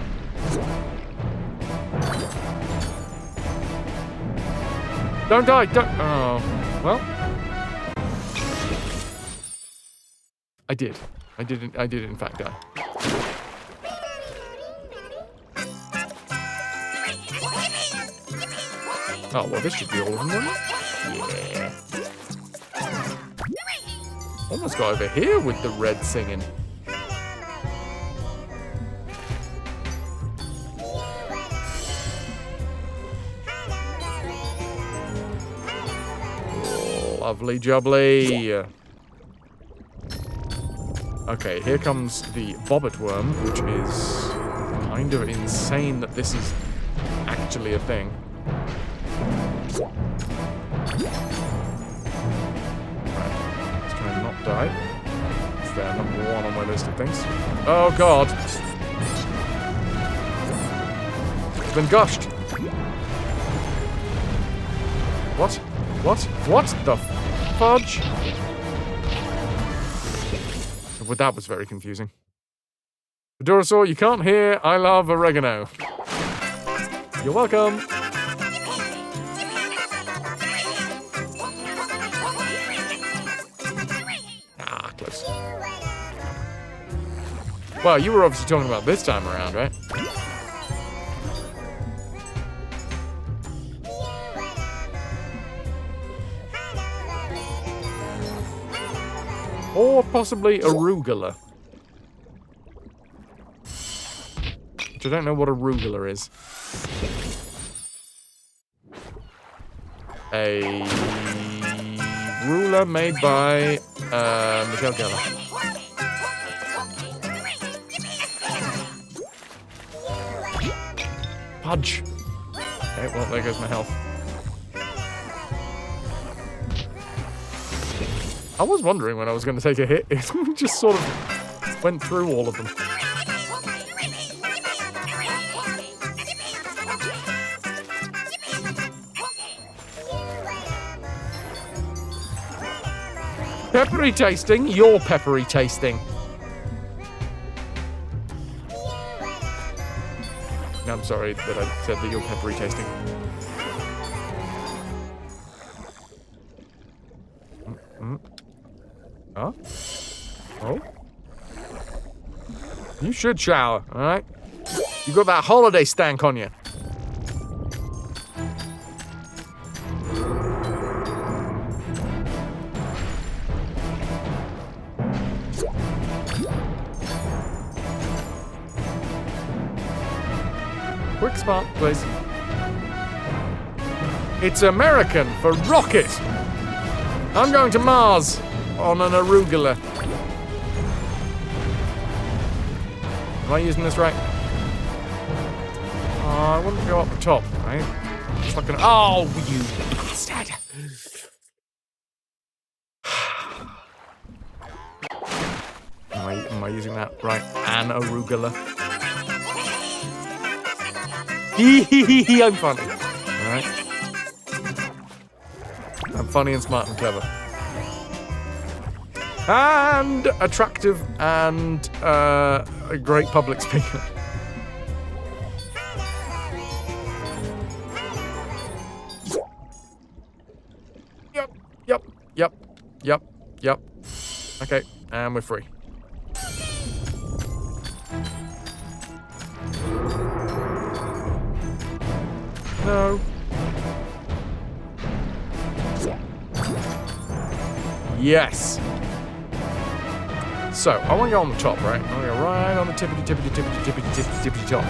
Don't die, don't. Oh, well. I did in fact die. Oh, well, this should be all of them, then. Yeah. Almost got over here with the red singing. Oh, lovely jubbly. Okay, here comes the bobbit worm, which is kind of insane that this is actually a thing. Let's try and not die. It's there, number one on my list of things. Oh god! It's been gushed! What? What? What the fudge? Well, that was very confusing. Fedorasaur, you can't hear I love oregano. You're welcome! Close. Well, you were obviously talking about this time around, right? Or possibly arugula. Which I don't know what arugula is. A ruler made by Miguel Geller. Pudge. Okay, well, there goes my health. I was wondering when I was going to take a hit. It just sort of went through all of them. Peppery tasting, you're peppery tasting. No, I'm sorry that I said that you're peppery tasting. Huh? Oh? You should shower, alright? You got that holiday stank on you. Quick spot, please. It's American for rocket. I'm going to Mars on an arugula. Am I using this right? I wouldn't go up the top, right? Fucking. Oh, you bastard! Am I using that right? An arugula. I'm funny. Alright? I'm funny and smart and clever. And attractive and a great public speaker. Yep. Okay, and we're free. No. Yes. So, I want to go on the top, right? I want to go right on the tippity top.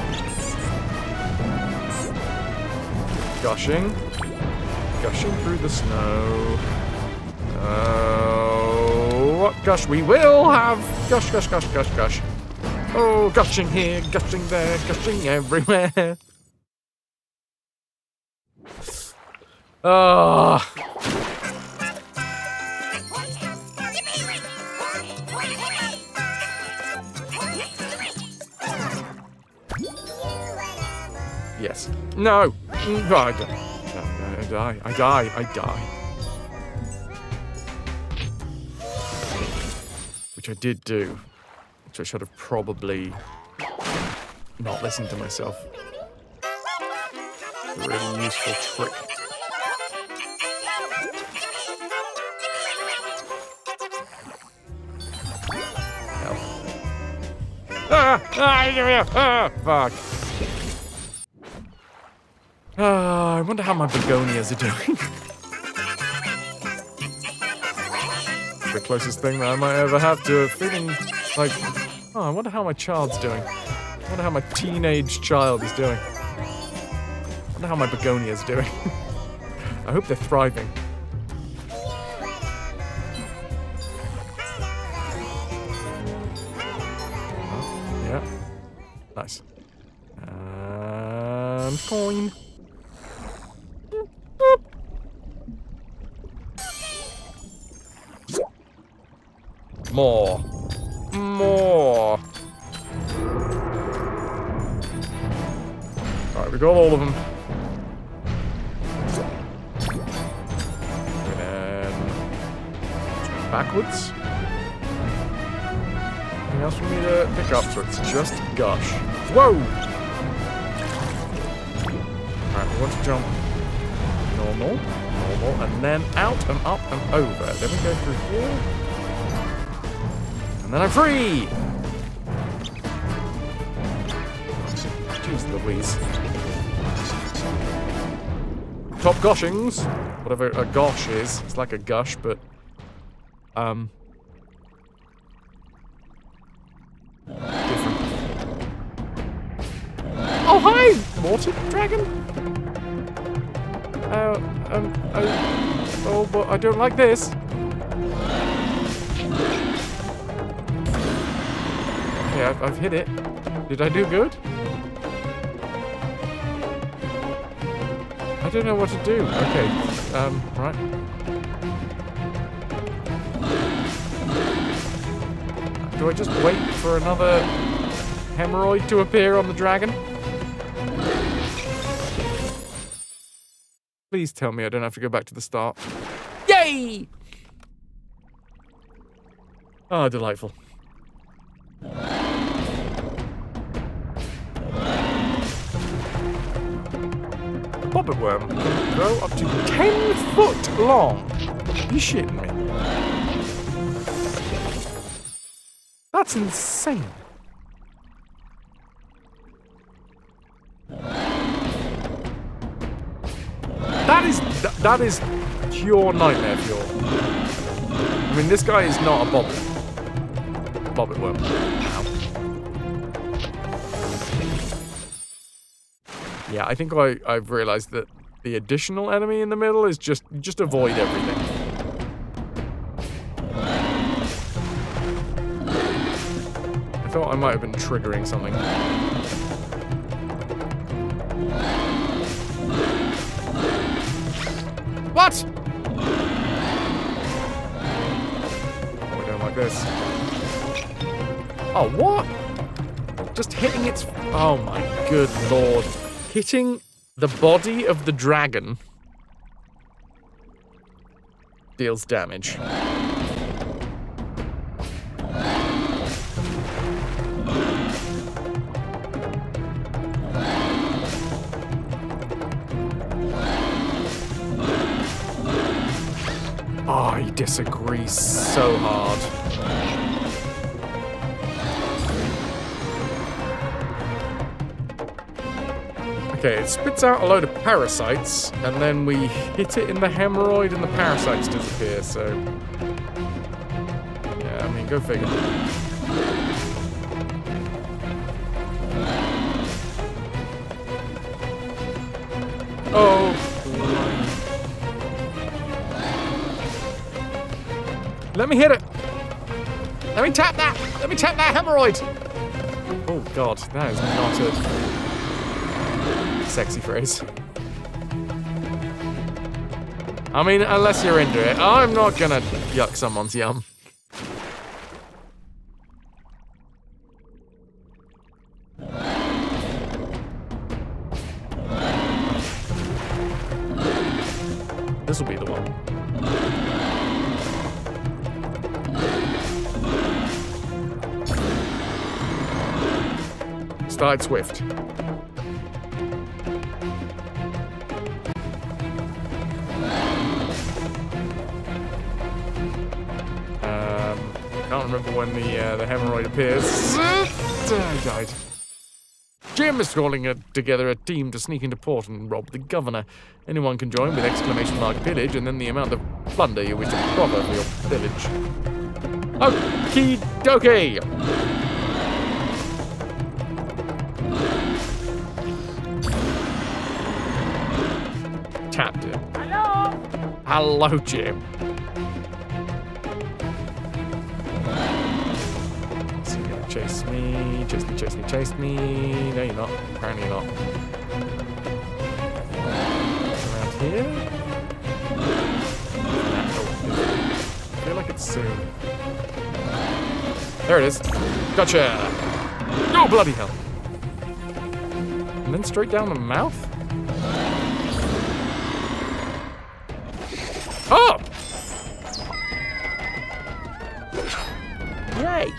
Gushing. Gushing through the snow. What gush we will have! Gush, gush, gush, gush, gush. Oh, gushing here, gushing there, gushing everywhere. Ah. Yes. No. No, I die. I die. I die. Which I did do. Which I should have probably not listened to myself. A really useful trick. Help. Fuck. I wonder how my begonias are doing. The closest thing that I might ever have to feeling like, oh, I wonder how my child's doing. I wonder how my teenage child is doing. I wonder how my begonias are doing. I hope they're thriving. Oh, yeah. Nice. And coin. More. More. Alright, we got all of them. And then backwards. Anything else for me to pick up? So it's just gush. Whoa! Alright, we want to jump normal, normal, and then out and up and over. Then we go through here. And then I'm free! Jeez Louise. Top goshings. Whatever a gosh is. It's like a gush, but... different. Oh, hi! Water dragon? Oh, but I don't like this. Okay, I've hit it. Did I do good? I don't know what to do. Okay, right. Do I just wait for another hemorrhoid to appear on the dragon? Please tell me I don't have to go back to the start. Yay! Oh, delightful. Bobbit worm can grow up to 10 foot long. You shitting me? That's insane. That is pure nightmare fuel. I mean, this guy is not a bobbit worm. Ow. Yeah, I think I've realized that the additional enemy in the middle is just avoid everything. I thought I might have been triggering something. What? Oh, I don't like this. Oh, what? Just hitting its... Oh my good lord. Hitting the body of the dragon deals damage. I disagree so hard. Okay, it spits out a load of parasites, and then we hit it in the hemorrhoid and the parasites disappear, so... Yeah, I mean, go figure. Oh. Let me hit it. Let me tap that. Let me tap that hemorrhoid. Oh, God. That is not a sexy phrase. I mean, unless you're into it. I'm not gonna yuck someone's yum. This will be the one. Start swift. Can't remember when the hemorrhoid appears. I died. Jim is calling together a team to sneak into port and rob the governor. Anyone can join with exclamation mark village and then the amount of plunder you wish to proffer for your village. Okie dokie! Tapped him. Hello! Hello, Jim. So you're gonna chase me, chase me, chase me, chase me. No, you're not. Apparently you're not. Around here? I feel like it's soon. There it is. Gotcha! Oh, bloody hell. And then straight down the mouth? Oh! Yay!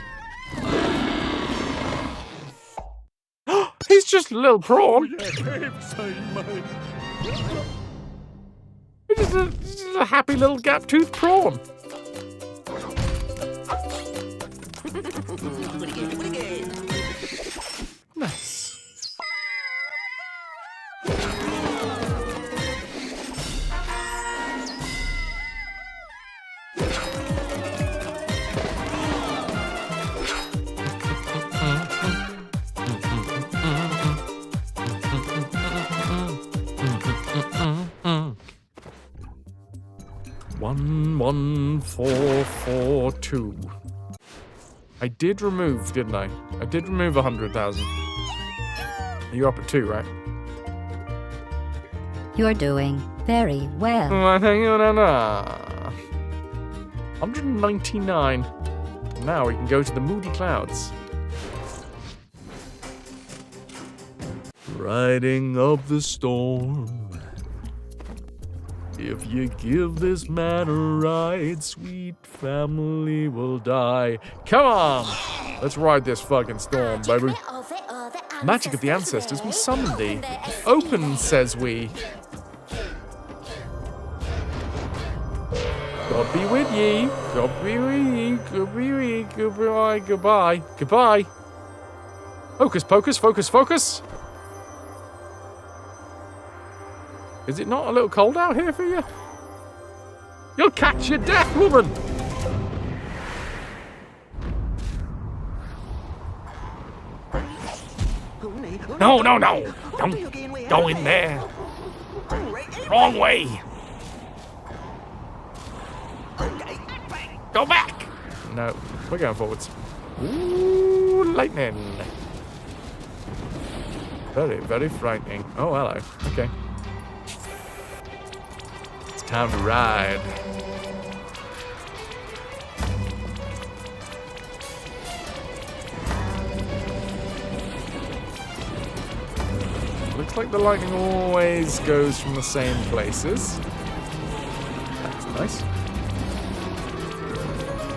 He's just a little prawn. He's just a happy little gap-toothed prawn. Nice. One, 4, 4, 2. I did remove, didn't I? I did remove 100,000. You're up at 2, right? You're doing very well. 199. Now we can go to the Moody Clouds. Riding up the storm. If you give this man a ride, sweet family will die. Come on! Let's ride this fucking storm, baby. Magic of the ancestors, we summon thee. Open, says we. God be with ye. God be with ye. God be with ye. Goodbye, goodbye. Goodbye. Focus, pocus, focus, focus. Is it not a little cold out here for you? You'll catch your death, woman! No, no, no! Don't go in there! Wrong way! Go back! No, we're going forwards. Ooh, lightning! Very, very frightening. Oh, hello. Okay. Time to ride. Looks like the lightning always goes from the same places. That's nice.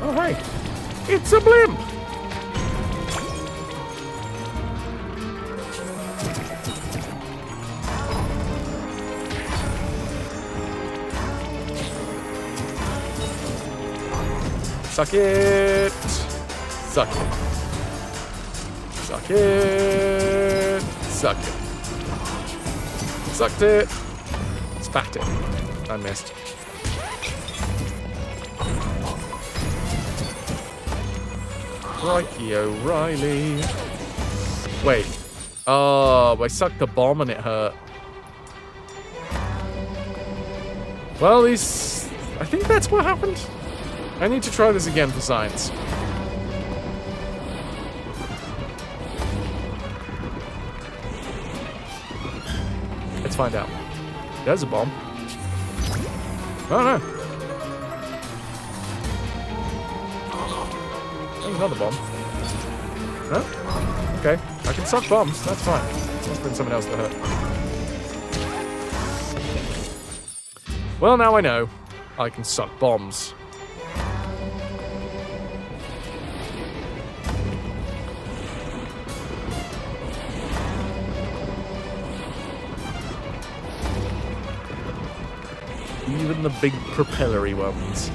Oh, hey. It's a blimp! Suck it! Suck it. Suck it! Suck it. Sucked it! Spat it. I missed. Crikey O'Reilly. Wait. Oh, I sucked the bomb and it hurt. Well, these... I think that's what happened. I need to try this again for science. Let's find out. There's a bomb. Oh no. There's another bomb. No? Okay. I can suck bombs. That's fine. Let's bring someone else to hurt. Well, now I know. I can suck bombs. Even the big propellery ones.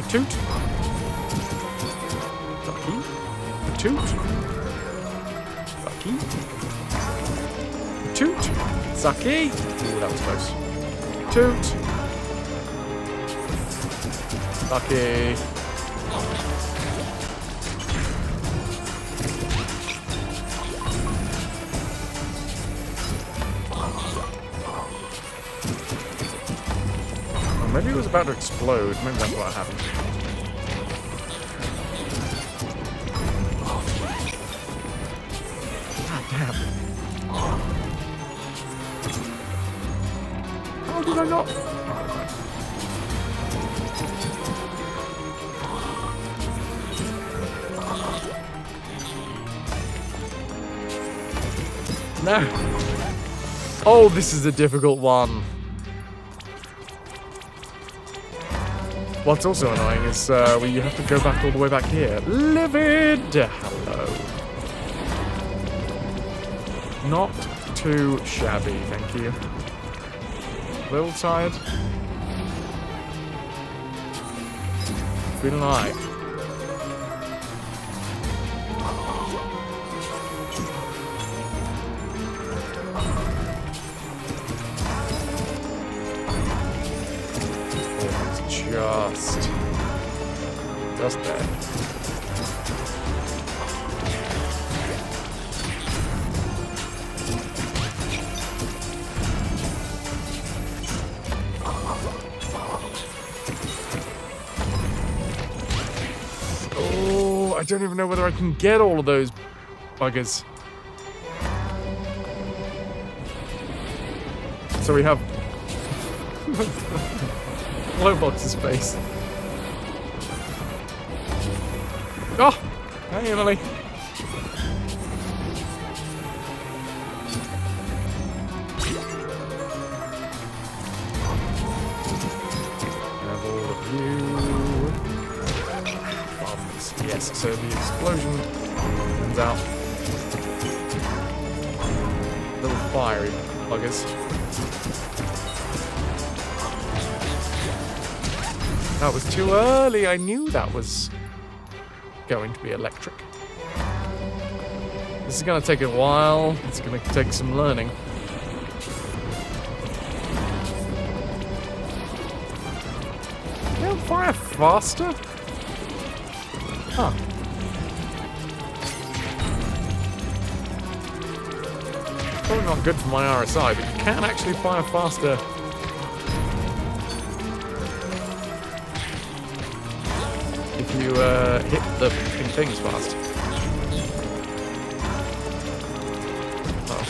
Toot. Ducky. Toot. Ducky. Toot. Sucky. Ooh, that was close. Toot. Ducky. Maybe it was about to explode. Maybe that's what happened. God damn. How did I not? No. Oh, this is a difficult one. What's also annoying is you have to go back all the way back here. Livid! Hello. Not too shabby, thank you. A little tired. Feeling alright. Just there. Oh, I don't even know whether I can get all of those buggers. So we have Glowbox's face. Oh! Hey, Emily. Have all of you. Bombs. Yes, so the explosion comes out. Little fiery buggers. That was too early. I knew that was going to be electric. This is going to take a while. It's going to take some learning. They'll fire faster? Huh. Probably not good for my RSI, but you can actually fire faster. If you hit the fucking things fast. Oh.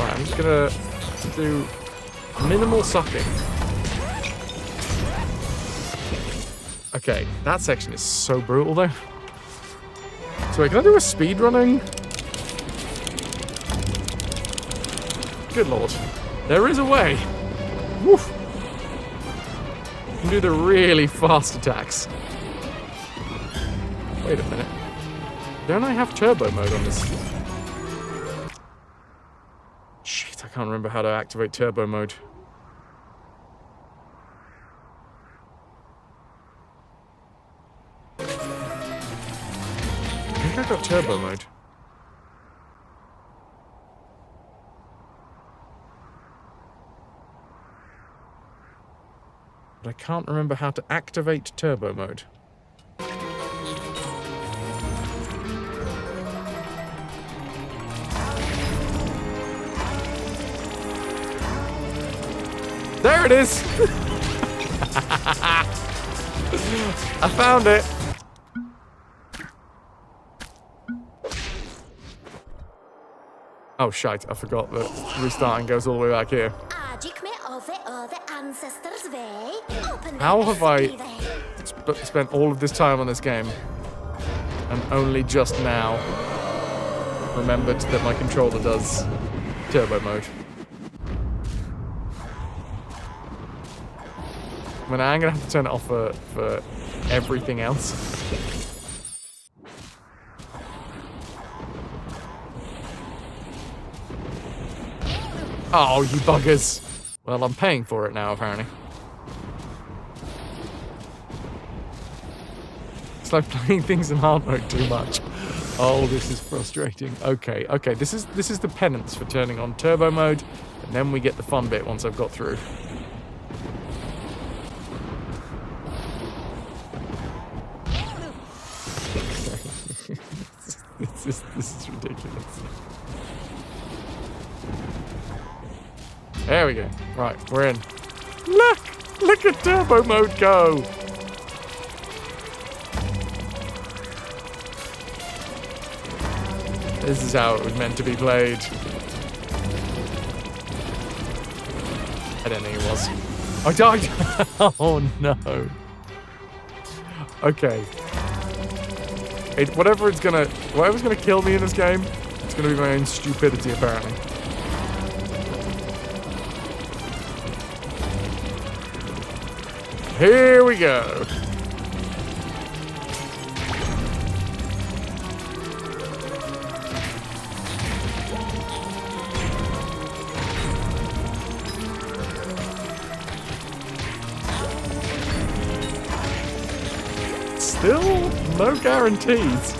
Right, I'm just gonna do minimal sucking. Okay, that section is so brutal though. So wait, can I do a speed running? Good lord. There is a way. Woof. You can do the really fast attacks. Wait a minute. Don't I have turbo mode on this? Shit, I can't remember how to activate turbo mode. I think I got turbo mode. But I can't remember how to activate turbo mode. There it is! I found it! Oh shite, I forgot that restarting goes all the way back here. How have I spent all of this time on this game and only just now remembered that my controller does turbo mode? I mean, I'm gonna have to turn it off for everything else. Oh, you buggers. Well, I'm paying for it now, apparently. It's like playing things in hard mode too much. Oh, this is frustrating. Okay, this is the penance for turning on turbo mode, and then we get the fun bit once I've got through. This is ridiculous. There we go. Right, we're in. Look at turbo mode go. This is how it was meant to be played. I don't think it was. I died. Oh no. Okay. Whatever's gonna kill me in this game, it's gonna be my own stupidity, apparently. Here we go. Still no guarantees.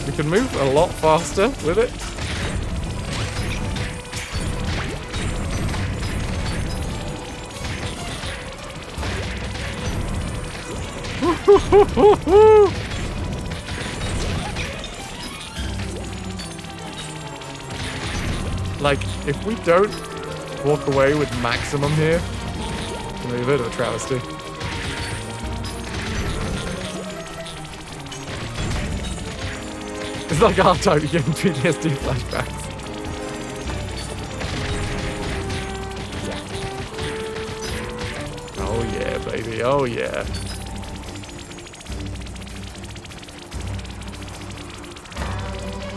We can move a lot faster with it. Like, if we don't walk away with maximum here, it's gonna be a bit of a travesty. It's like our time to get PTSD flashbacks. Oh yeah, baby, oh yeah.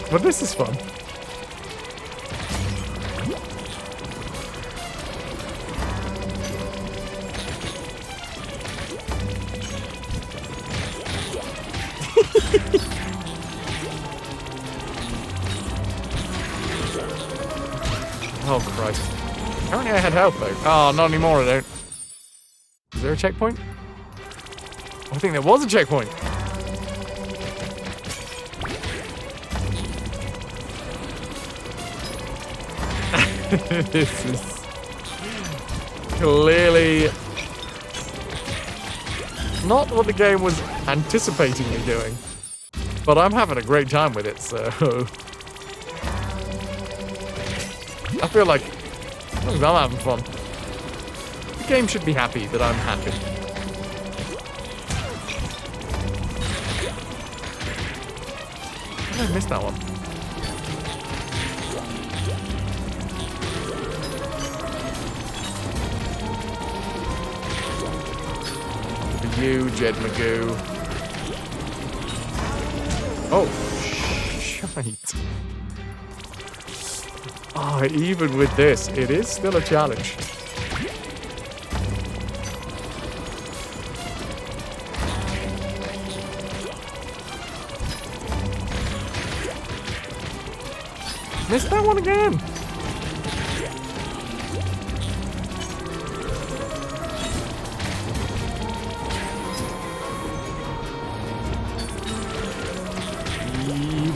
But this is fun. Oh Christ. Apparently I had health though. Oh, not anymore I don't. Is there a checkpoint? Oh, I think there was a checkpoint. This is clearly not what the game was anticipating me doing. But I'm having a great time with it, so I feel like as long as I'm having fun, the game should be happy that I'm happy. I missed that one. For you, Jed Magoo. Oh, shite. Oh, even with this, it is still a challenge. Missed that one again.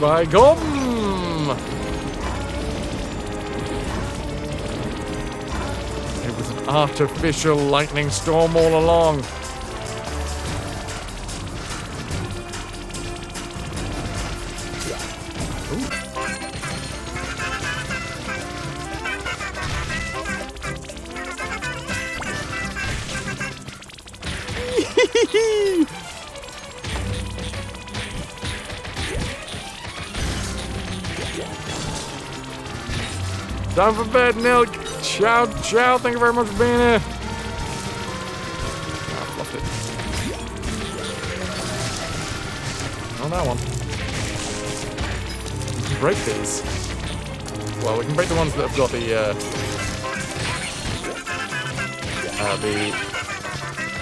By gum! artificial lightning storm all along. Time for bed, Nilk. Ciao, ciao. Thank you very much for being here. Ah, fluffed it. On that one. We can break these. Well, we can break the ones that have got the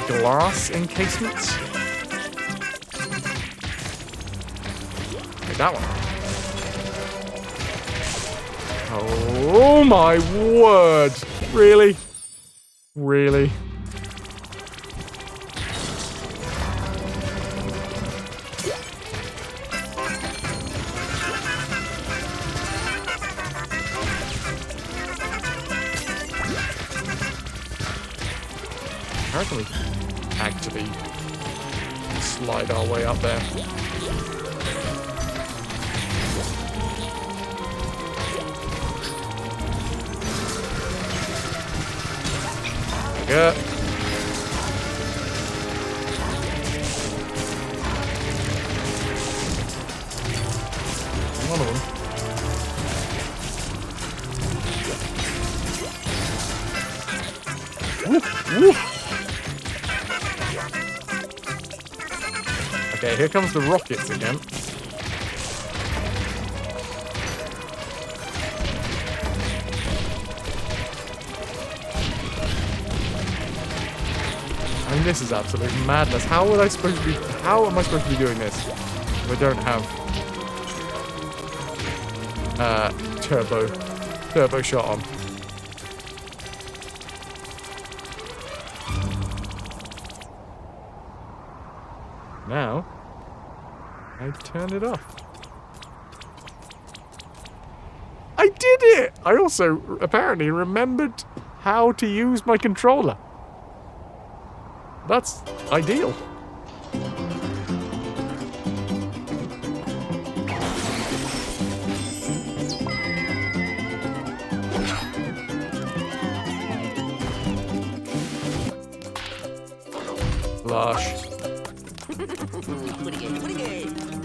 glass encasements. Take that one. Oh my word! Really? Really? How can we actually slide our way up there? Yeah. One of them. Woof, woof. Okay, here comes the rockets again. I mean, this is absolute madness. How am I supposed to be doing this if I don't have turbo shot on? Now I've turned it off. I did it! I also apparently remembered how to use my controller. That's ideal. Lush.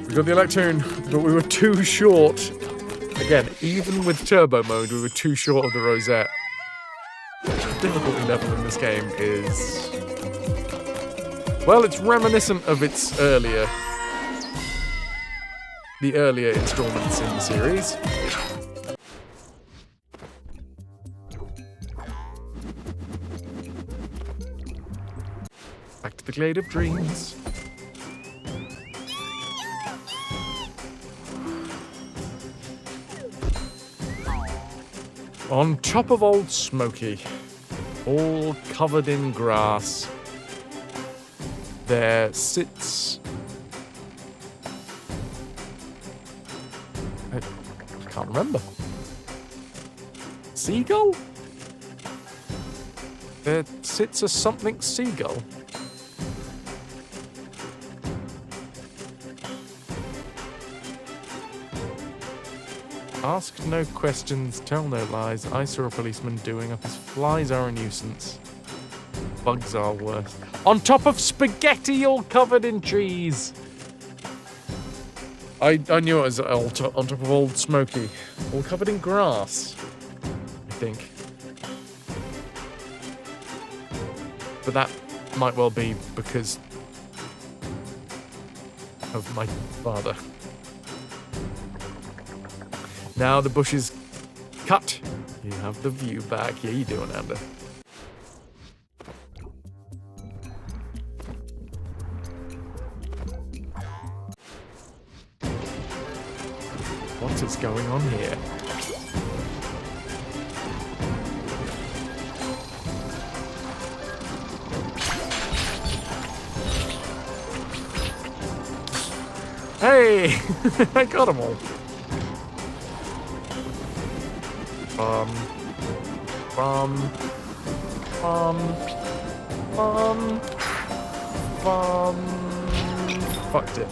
We got the Electoon, but we were too short. Again, even with turbo mode, we were too short of the rosette. The difficulty level in this game is... well, it's reminiscent of its the earlier installments in the series. Back to the Glade of Dreams. On top of Old Smoky, all covered in grass, there sits... I can't remember. Seagull? There sits a something seagull. Ask no questions, tell no lies. I saw a policeman doing up his flies are a nuisance. Bugs are worse. On top of spaghetti all covered in cheese. I knew it was on top of Old Smoky. All covered in grass, I think. But that might well be because of my father. Now the bush is cut. You have the view back. Yeah, you doing, Amber? What is going on here? Hey! I got them all. Fucked it.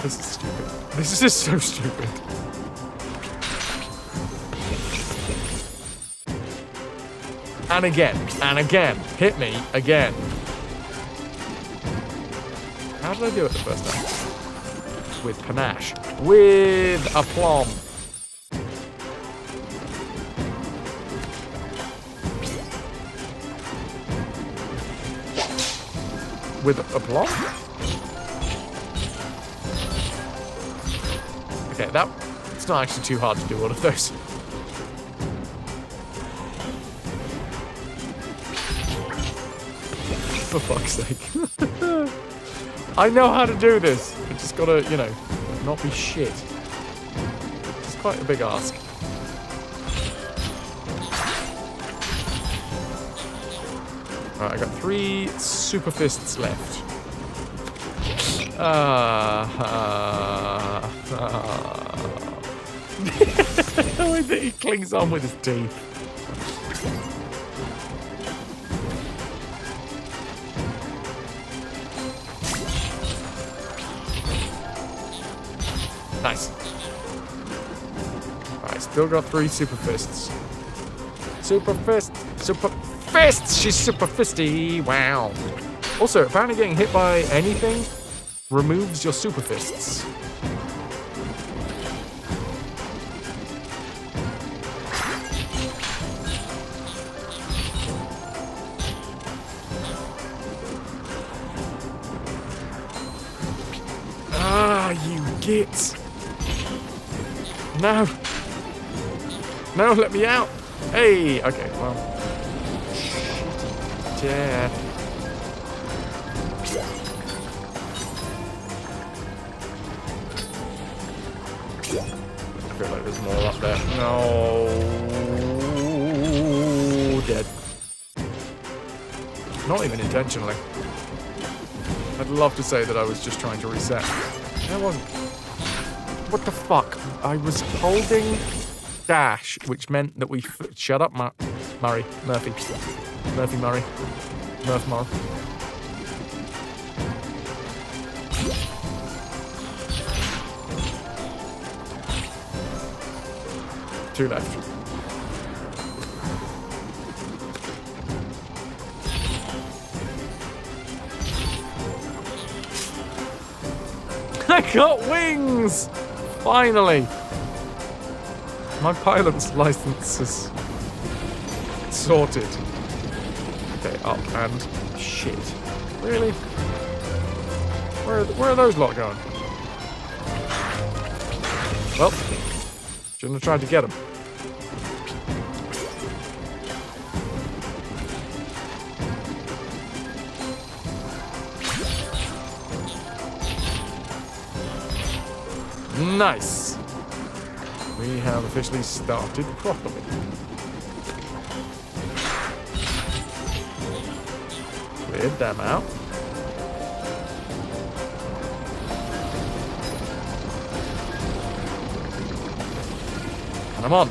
This is stupid. This is just so stupid. And again, and again. Hit me again. How did I do it the first time? With panache. With aplomb. With aplomb? Okay, it's not actually too hard to do all of those. For fuck's sake. I know how to do this. I just gotta, you know, not be shit. It's quite a big ask. Alright, I got 3 super fists left. The way that he clings on with his teeth. Nice. Alright, still got 3 super fists. Super fist! Super fists! She's super fisty! Wow. Also, apparently getting hit by anything removes your super fists. Ah, you git! No! No, let me out! Hey! Okay, well. Yeah. I feel like there's more up there. No! Dead. Not even intentionally. I'd love to say that I was just trying to reset. I wasn't. What the fuck? I was holding dash, which meant that we... Shut up, Murray. Murphy. Murphy Murray. Murph Murray. Two left. I got wings! Finally! My pilot's license is sorted. Okay, up and shit. Really? Where are those lot going? Well, shouldn't have tried to get them. Nice. We have officially started properly. Cleared them out. And I'm on.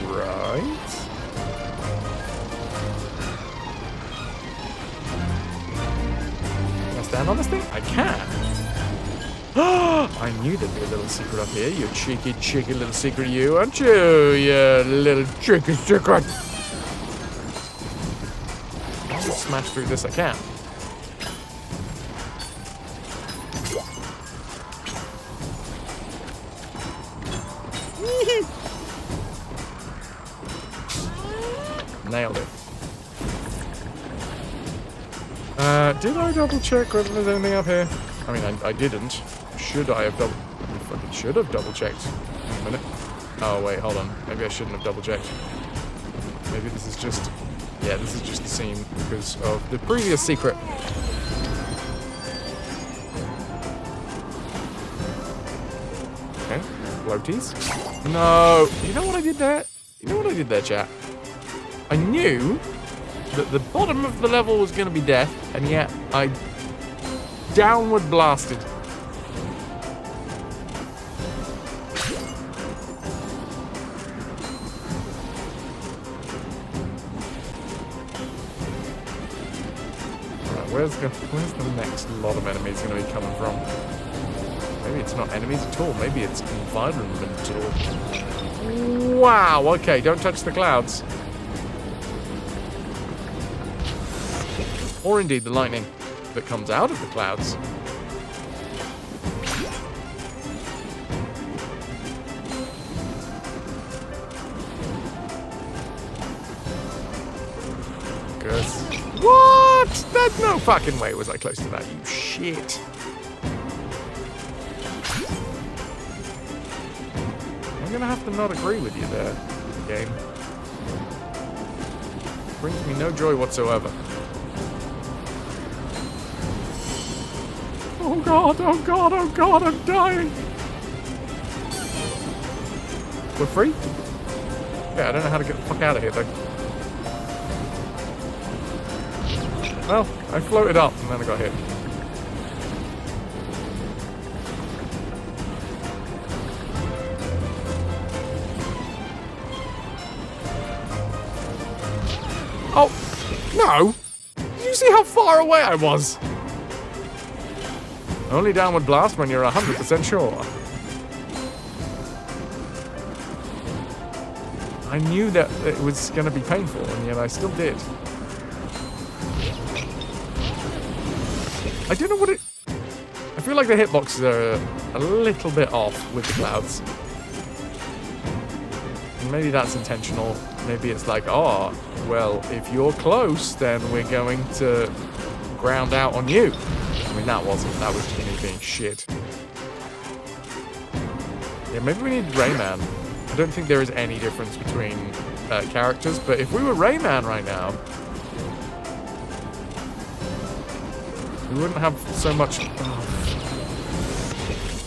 Right. Stand on this thing? I can. I knew there'd be a little secret up here. You cheeky, cheeky little secret, you, aren't you? You little cheeky secret. I'll just smash through this. I can. Nailed it. Did I double check whether there's anything up here? I mean, I didn't. Should I have double... I fucking should have double checked. Wait a minute. Oh, wait, hold on. Maybe I shouldn't have double checked. Maybe this is just... Yeah, this is just the scene because of the previous secret. Okay, floaties. No! You know what I did there? You know I did there, chat? I knew that the bottom of the level was going to be death, and yet I downward blasted. Alright, where's the next lot of enemies going to be coming from? Maybe it's not enemies at all. Maybe it's environmental. Wow, okay, don't touch the clouds. Or indeed the lightning that comes out of the clouds. Good. What? There's no fucking way was I close to that, you shit. I'm gonna have to not agree with you there, game. Brings me no joy whatsoever. Oh god, oh god, oh god, I'm dying! We're free? Yeah, I don't know how to get the fuck out of here though. Well, I floated up and then I got hit. Oh, no! Did you see how far away I was? Only downward blast when you're 100% sure. I knew that it was going to be painful, and yet I still did. I don't know what it... I feel like the hitboxes are a little bit off with the clouds. Maybe that's intentional. Maybe it's like, oh, well, if you're close, then we're going to ground out on you. I mean, that wasn't. That was just me being shit. Yeah, maybe we need Rayman. I don't think there is any difference between characters, but if we were Rayman right now, we wouldn't have so much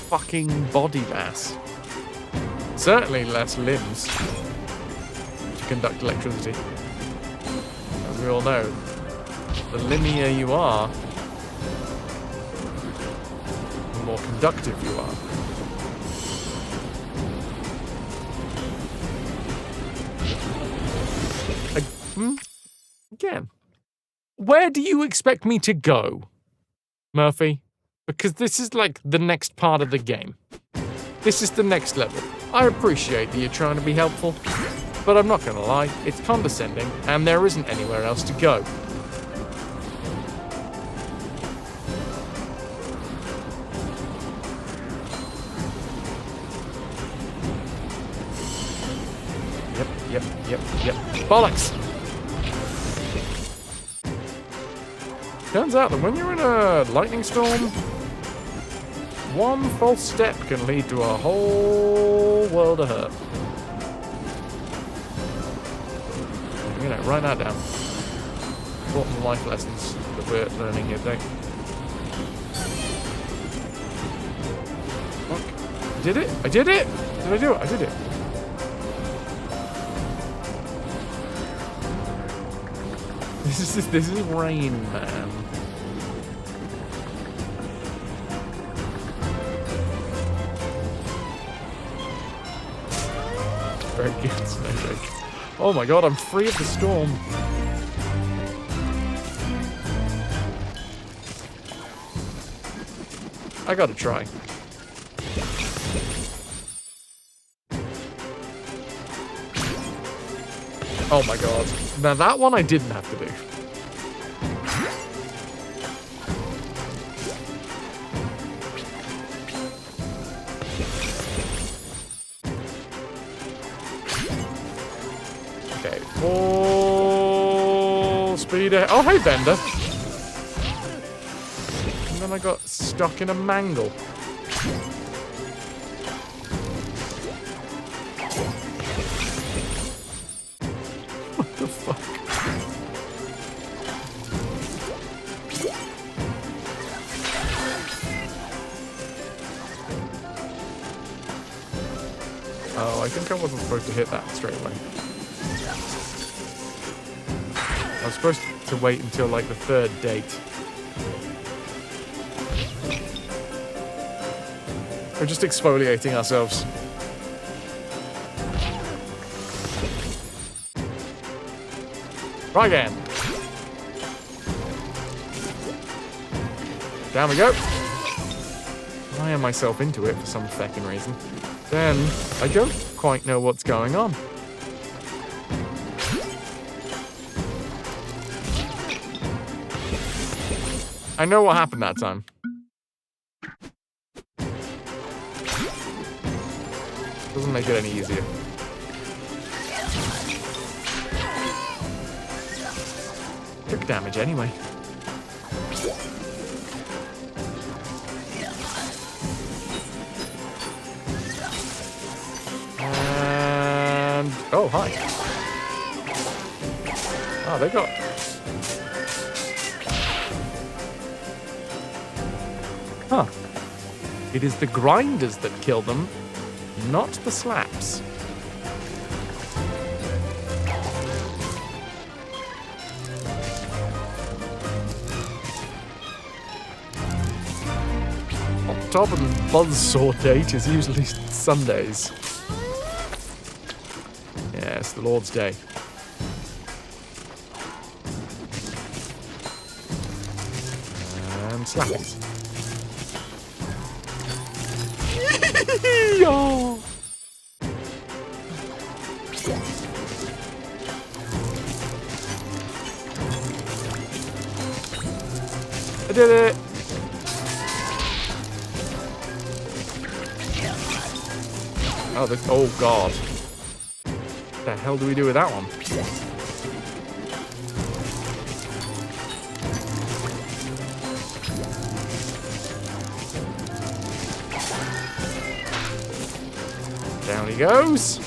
fucking body mass. Certainly less limbs to conduct electricity. As we all know, the limmier you are, the more conductive you are. Again, where do you expect me to go, Murphy? Because this is like the next part of the game. This is the next level. I appreciate that you're trying to be helpful, but I'm not going to lie, it's condescending, and there isn't anywhere else to go. Yep. Bollocks! Turns out that when you're in a lightning storm, one false step can lead to a whole world of hurt. You know, write that down. Important life lessons that we're learning here today. Look, I did it! I did it! Did I do it? I did it. This is Rayman. Very good, Snowflake. Oh my god, I'm free of the storm. I gotta try. Oh my god. Now that one I didn't have to do. Okay, full speed ahead. Oh, hey, Bender. And then I got stuck in a mangle. What the fuck? Oh, I think I wasn't supposed to hit that straight away. was supposed to wait until like the third date. We're just exfoliating ourselves. Try again. Down we go. I am myself into it for some feckin' reason. Then I don't quite know what's going on. I know what happened that time. Doesn't make it any easier. Took damage anyway. And oh, hi. Oh, they got. Huh. It is the grinders that kill them, not the slaps. On top of the buzzsaw date is usually Sundays. Yes, the Lord's Day. And slappies. Yo! I did it! Oh, oh god. What the hell do we do with that one? Down he goes.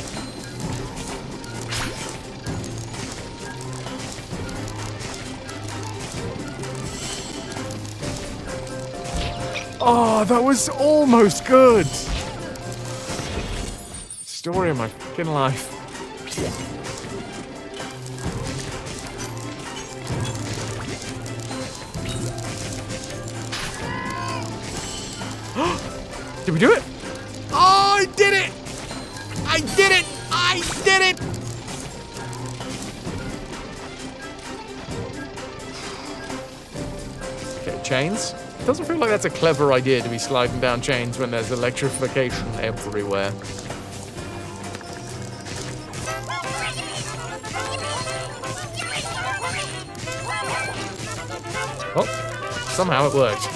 Oh, that was almost good. Story of my fucking life. Did we do it? Oh, I did it! I did it! I did it! Okay, chains. Doesn't feel like that's a clever idea to be sliding down chains when there's electrification everywhere. Oh, somehow it worked.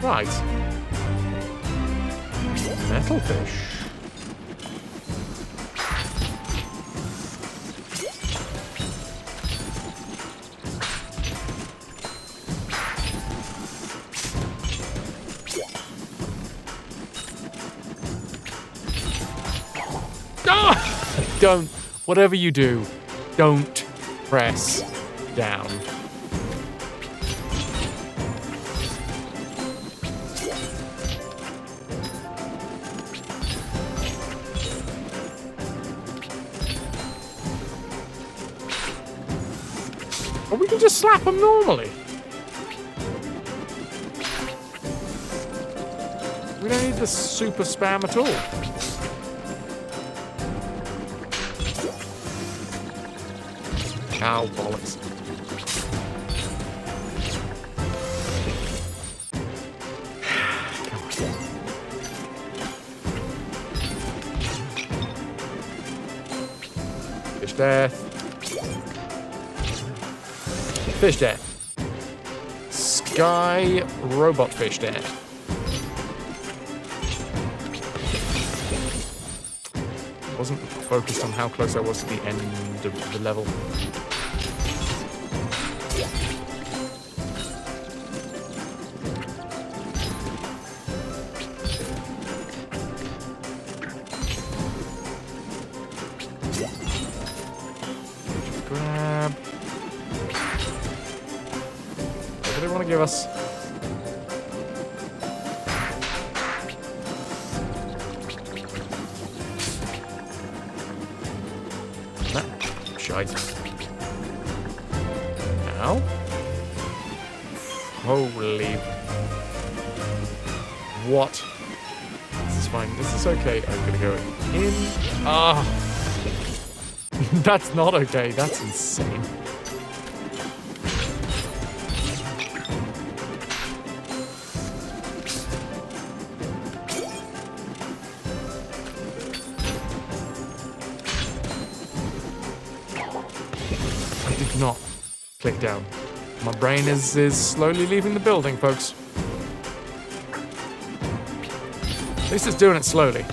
Right. Metal fish. Ah! Don't, whatever you do, don't press down. Or we can just slap them normally. We don't need the super spam at all. Ow, bollocks. Fish death. Fish death. Sky robot fish death. Wasn't focused on how close I was to the end of the level. Grab. What do they want to give us? shite. Now. Holy. What? This is fine. This is okay. I'm gonna go in. Ah. That's not okay. That's insane. I did not click down. My brain is slowly leaving the building, folks. At least it's doing it slowly.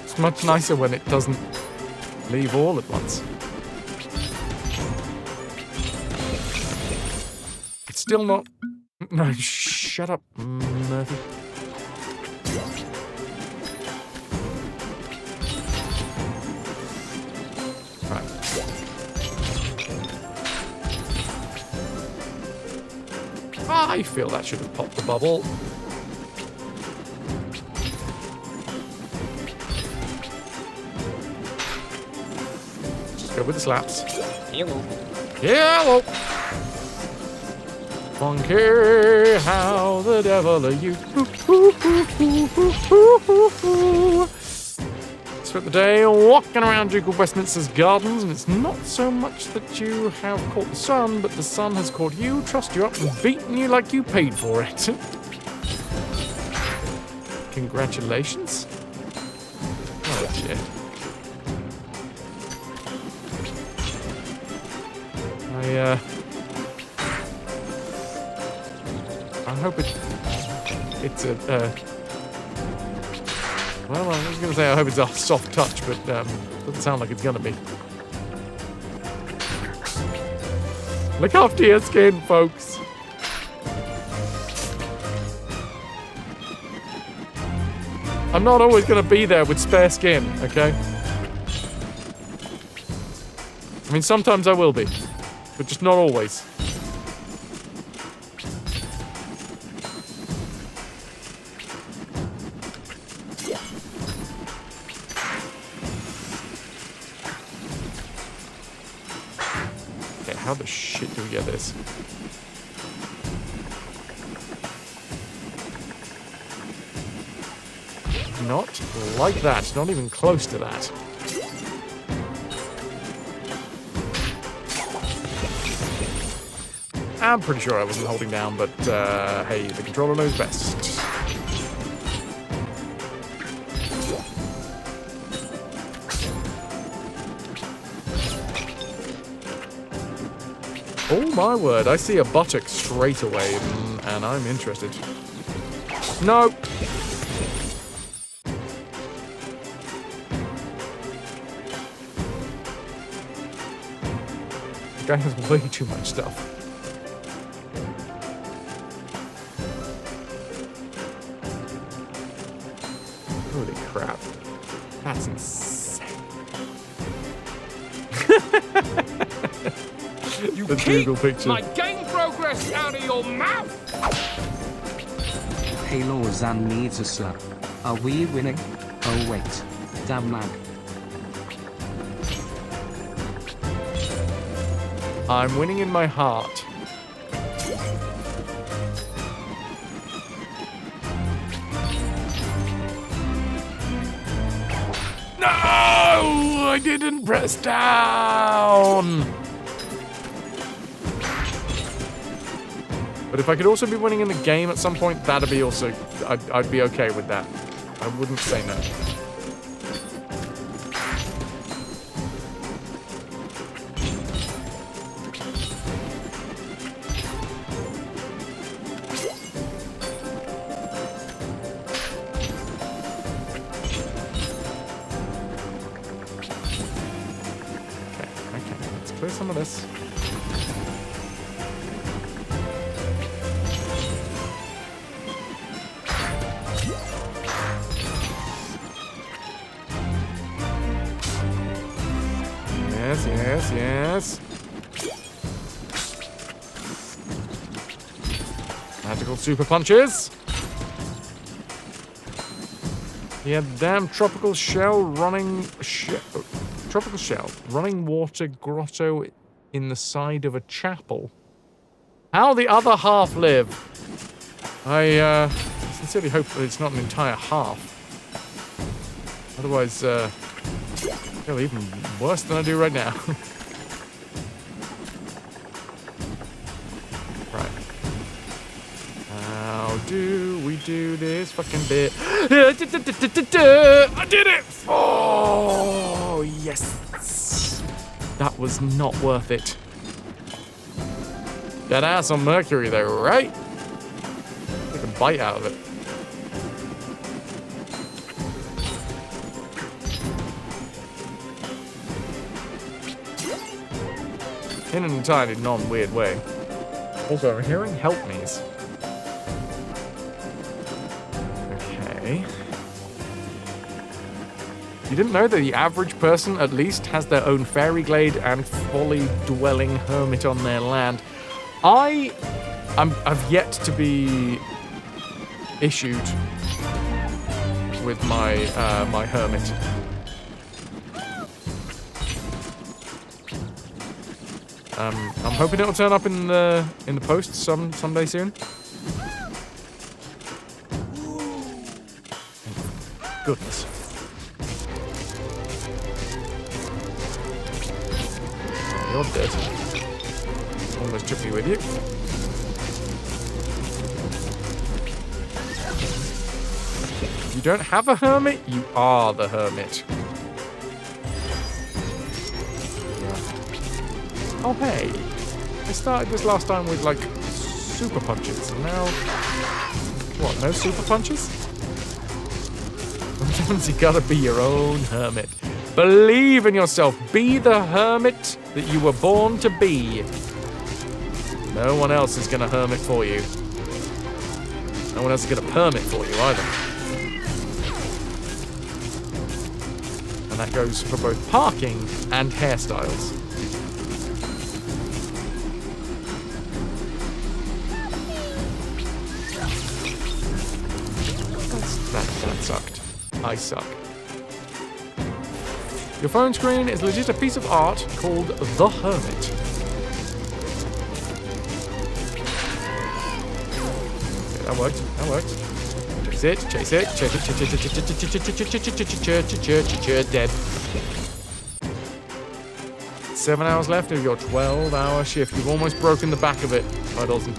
It's much nicer when it doesn't leave all at once. It's still not... No, shut up, Murphy. Right. I feel that should have popped the bubble. Just go with the slaps. Hello. Hello. Funky, how the devil are you? Spent the day walking around Duke of Westminster's gardens, and it's not so much that you have caught the sun, but the sun has caught you, trussed you up, and beaten you like you paid for it. Congratulations. Oh dear. I hope it's a, well, I was going to say I hope it's a soft touch, but doesn't sound like it's going to be. Look after your skin, folks. I'm not always going to be there with spare skin, okay? I mean, sometimes I will be, but just not always. How the shit do we get this? Not like that. Not even close to that. I'm pretty sure I wasn't holding down, but hey, the controller knows best. Oh my word, I see a buttock straight away, and I'm interested. No! The guy has way too much stuff. Holy crap. That's insane. You the keep Google picture. My game progress out of your mouth! Halo Zan needs a slap. Are we winning? Oh wait. Damn lag. I'm winning in my heart. No! I didn't press down! But if I could also be winning in the game at some point, that'd be also... I'd be okay with that. I wouldn't say no. Okay, let's clear some of this. Yes. Magical super punches. Yeah, damn tropical shell running shit. Tropical shell. Running water grotto in the side of a chapel. How the other half live? I sincerely hope that it's not an entire half. Otherwise, it'll even worse than I do right now. Right. How do we do this fucking bit? I did it! Oh, yes. That was not worth it. That ass on Mercury, though, right? Take a bite out of it. In an entirely non-weird way. Also, I'm hearing help me's. Okay. You didn't know that the average person at least has their own fairy glade and folly-dwelling hermit on their land. I've yet to be issued with my my hermit. I'm hoping it'll turn up in the post someday soon. Goodness. You're dead. Almost took me with you. You don't have a hermit? You are the hermit. Oh, hey. I started this last time with, like, super punches, and now... What, no super punches? Sometimes you gotta be your own hermit. Believe in yourself. Be the hermit that you were born to be. No one else is gonna hermit for you. No one else is gonna permit for you, either. And that goes for both parking and hairstyles. That sucked. I suck. Your phone screen is legit a piece of art called The Hermit. Okay, that worked. That worked. Chase it. Chase it. Chase it. Dead. 7 hours left of your 12-hour shift. You've almost broken the back of it, Puddleson.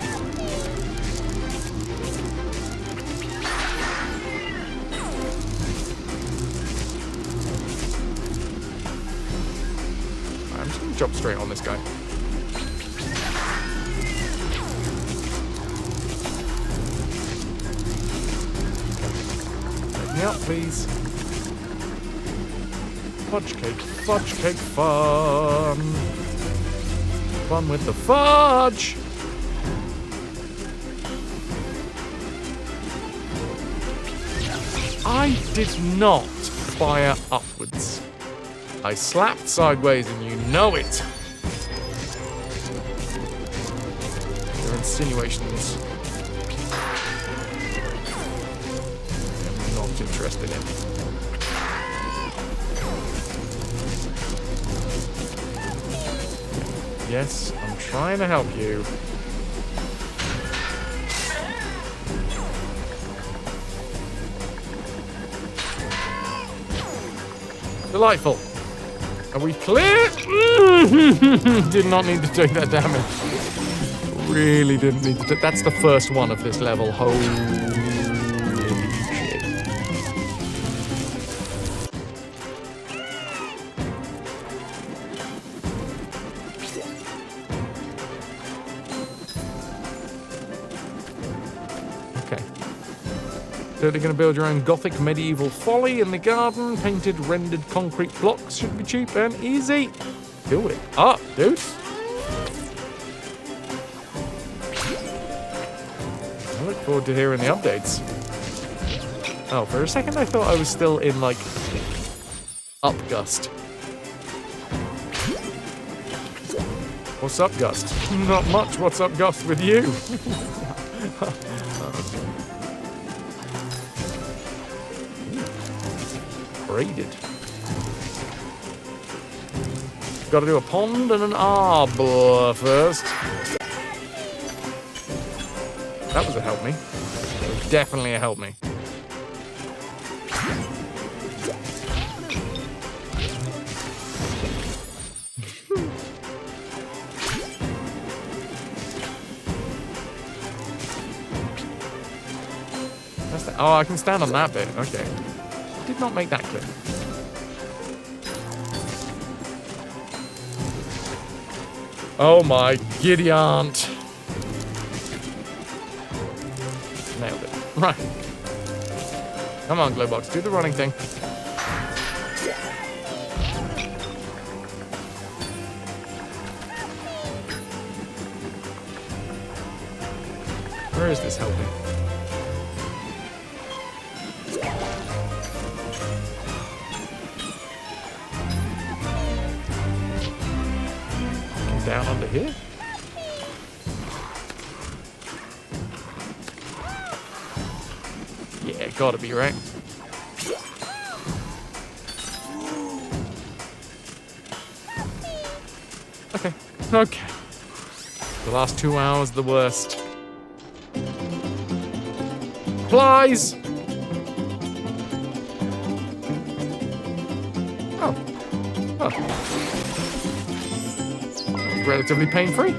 Jump straight on this guy. Let me up, please. Fudge cake fun. Fun with the fudge. I did not fire upwards. I slapped sideways and you know it. Your insinuations I'm not interested in. Yes, I'm trying to help you. Delightful. Are we clear? Did not need to take that damage. Really didn't need to. That's the first one of this level. Holy shit. Okay. So they're going to build your own gothic medieval folly in the garden. Painted rendered concrete blocks should be cheap and easy. Do it up, dude. I look forward to hearing the updates. Oh, for a second I thought I was still in, like, Upgust. What's up, Gust? Not much. What's up, Gust, with you? Braided. Got to do a pond and an arbor first. That was a help me. That was definitely a help me. Oh, I can stand on that bit. Okay. Did not make that clear. Oh my giddy aunt. Nailed it. Right. Come on, Glowbox. Do the running thing. Where is this helping? Down under here? Yeah, gotta be right. Okay. Okay. The last 2 hours, the worst. Flies! Oh. Oh. Relatively pain-free.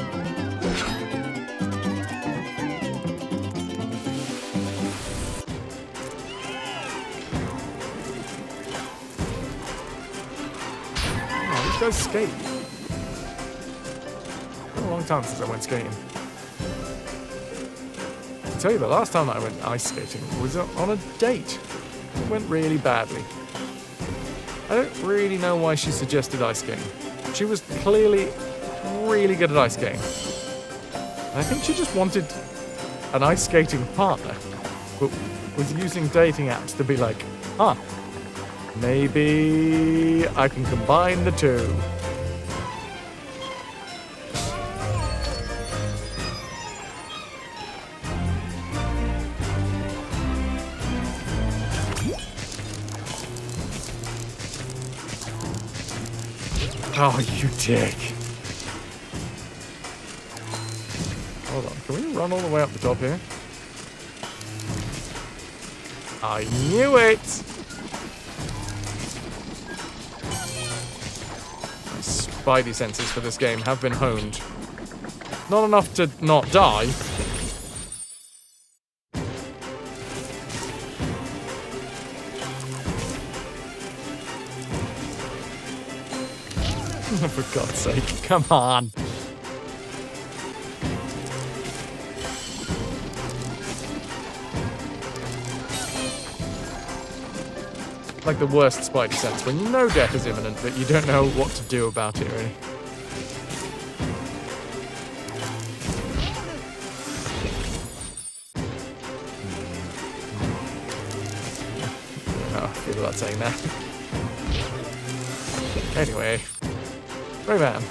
Oh, these guys skate. It's been a long time since I went skating. I tell you, the last time that I went ice skating was on a date. It went really badly. I don't really know why she suggested ice skating. She was clearly really good at ice skating. I think she just wanted an ice skating partner, but was using dating apps to be like, maybe I can combine the two. Oh, you dick. Hold on, can we run all the way up the top here? I knew it! My spidey senses for this game have been honed. Not enough to not die. Oh, for God's sake, come on. Like the worst spidey sense, when you know death is imminent, but you don't know what to do about it, really. Oh, I feel about saying that. Anyway. Rayman.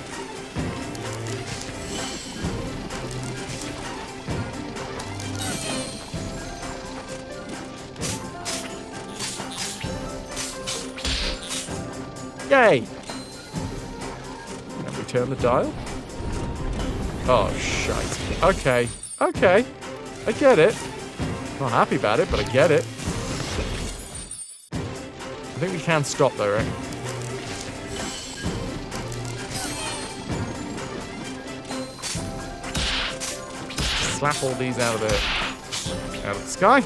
Yay! And we turn the dial. Oh, shite. Okay. Okay. I get it. Not happy about it, but I get it. I think we can stop though, right? Slap all these out of the sky.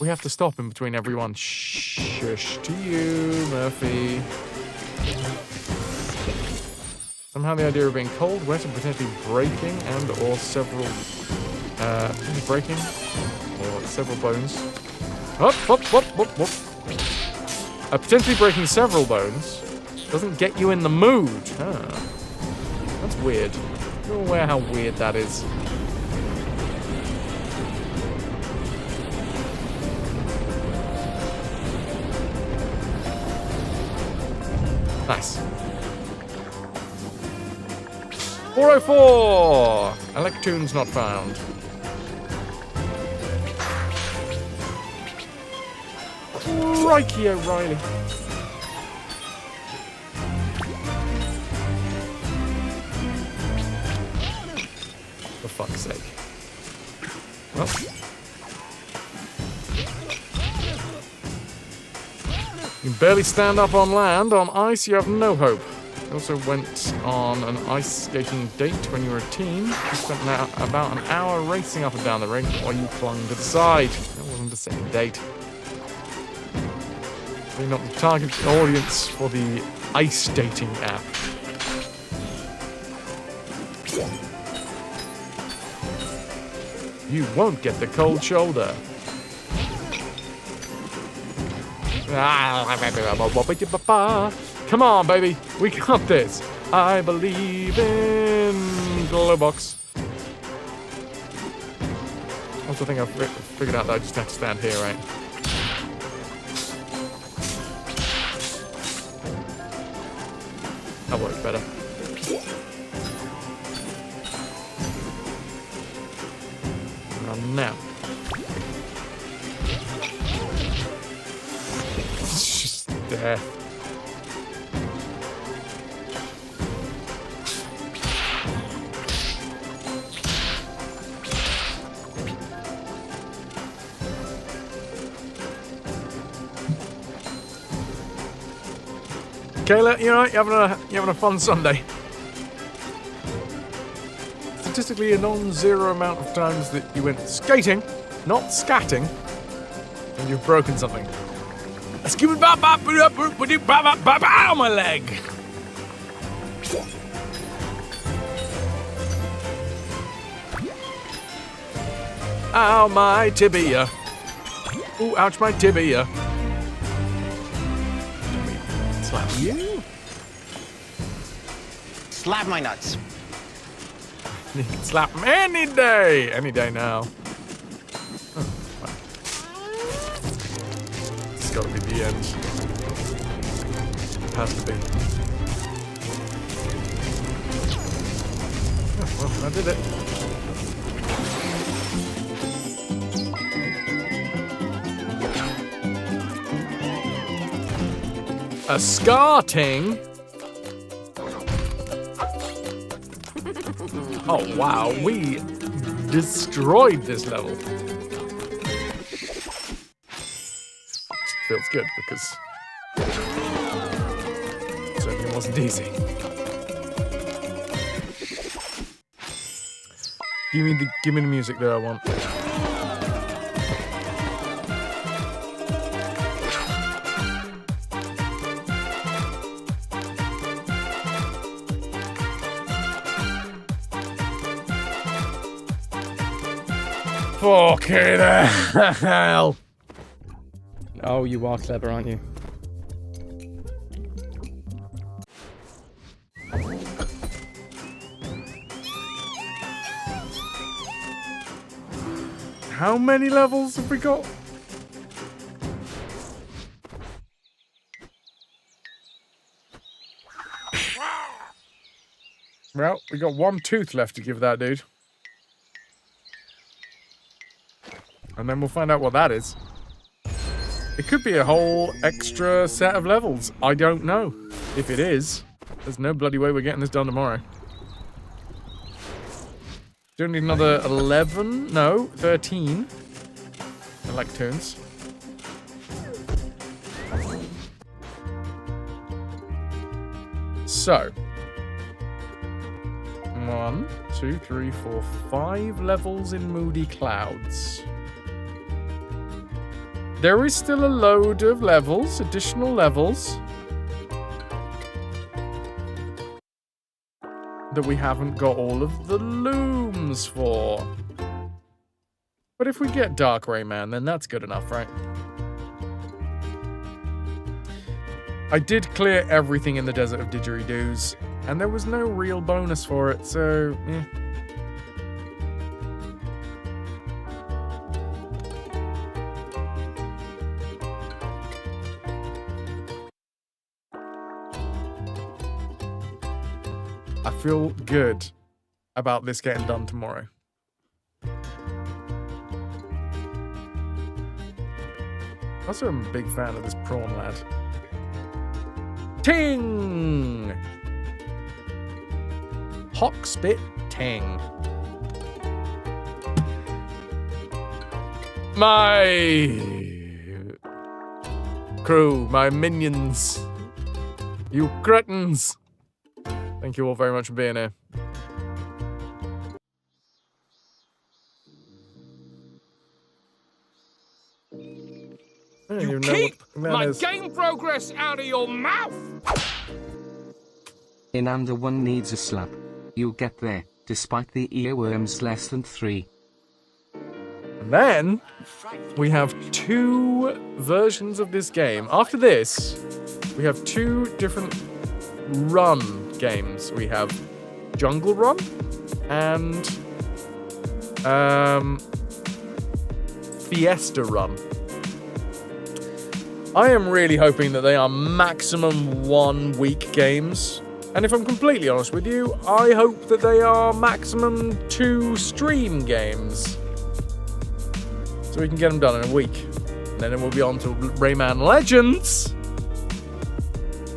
We have to stop in between everyone. Shush to you, Murphy. Somehow the idea of being cold, wet, and potentially breaking and or several breaking or several bones. Up. Potentially breaking several bones doesn't get you in the mood. That's weird. You're aware how weird that is. Nice. 404! Electoons not found. Crikey O'Reilly. For fuck's sake. Well. You can barely stand up on land. On ice, you have no hope. You also went on an ice skating date when you were a teen. You spent about an hour racing up and down the rink while you clung to the side. That wasn't a second date. You're not the target audience for the ice dating app. You won't get the cold shoulder. Come on, baby. We got this. I believe in Glowbox. Also, I think I've figured out that I just have to stand here, right? That works better. And now. It's just death. Kayla, you know, you're having a fun Sunday. Statistically, a non-zero amount of times that you went skating, not scatting, and you've broken something. Ow, my leg! Ow, my tibia. Ooh, ouch, my tibia. Slap you? Slap my nuts. You can slap him any day now. Oh, well. It's gotta be the end. It has to be. Oh, well, I did it. A skarting? Oh wow, we destroyed this level. Feels good because it certainly wasn't easy. Give me the music that I want. Fucking hell! Oh, you are clever, aren't you? How many levels have we got? Well, we got one tooth left to give that dude. And then we'll find out what that is. It could be a whole extra set of levels. I don't know. If it is, there's no bloody way we're getting this done tomorrow. Do we need another 11? No, 13. Electoons. So. 1, 2, 3, 4, 5 levels in Moody Clouds. There is still a load of levels, additional levels, that we haven't got all of the looms for. But if we get Dark Rayman, then that's good enough, right? I did clear everything in the Desert of Didgeridoos, and there was no real bonus for it, so, eh. I feel good about this getting done tomorrow. Also, I'm a big fan of this prawn lad. Ting! Hawkspit Ting. My crew, my minions, you cretins. Thank you all very much for being here. You keep my game progress out of your mouth! Inanda 1 needs a slap. You'll get there, despite the earworms less than 3. And then we have 2 versions of this game. After this, we have 2 different run games. We have Jungle Run and Fiesta Run. I am really hoping that they are maximum 1 week games. And if I'm completely honest with you, I hope that they are maximum 2 stream games. So we can get them done in a week. And then we'll be on to Rayman Legends.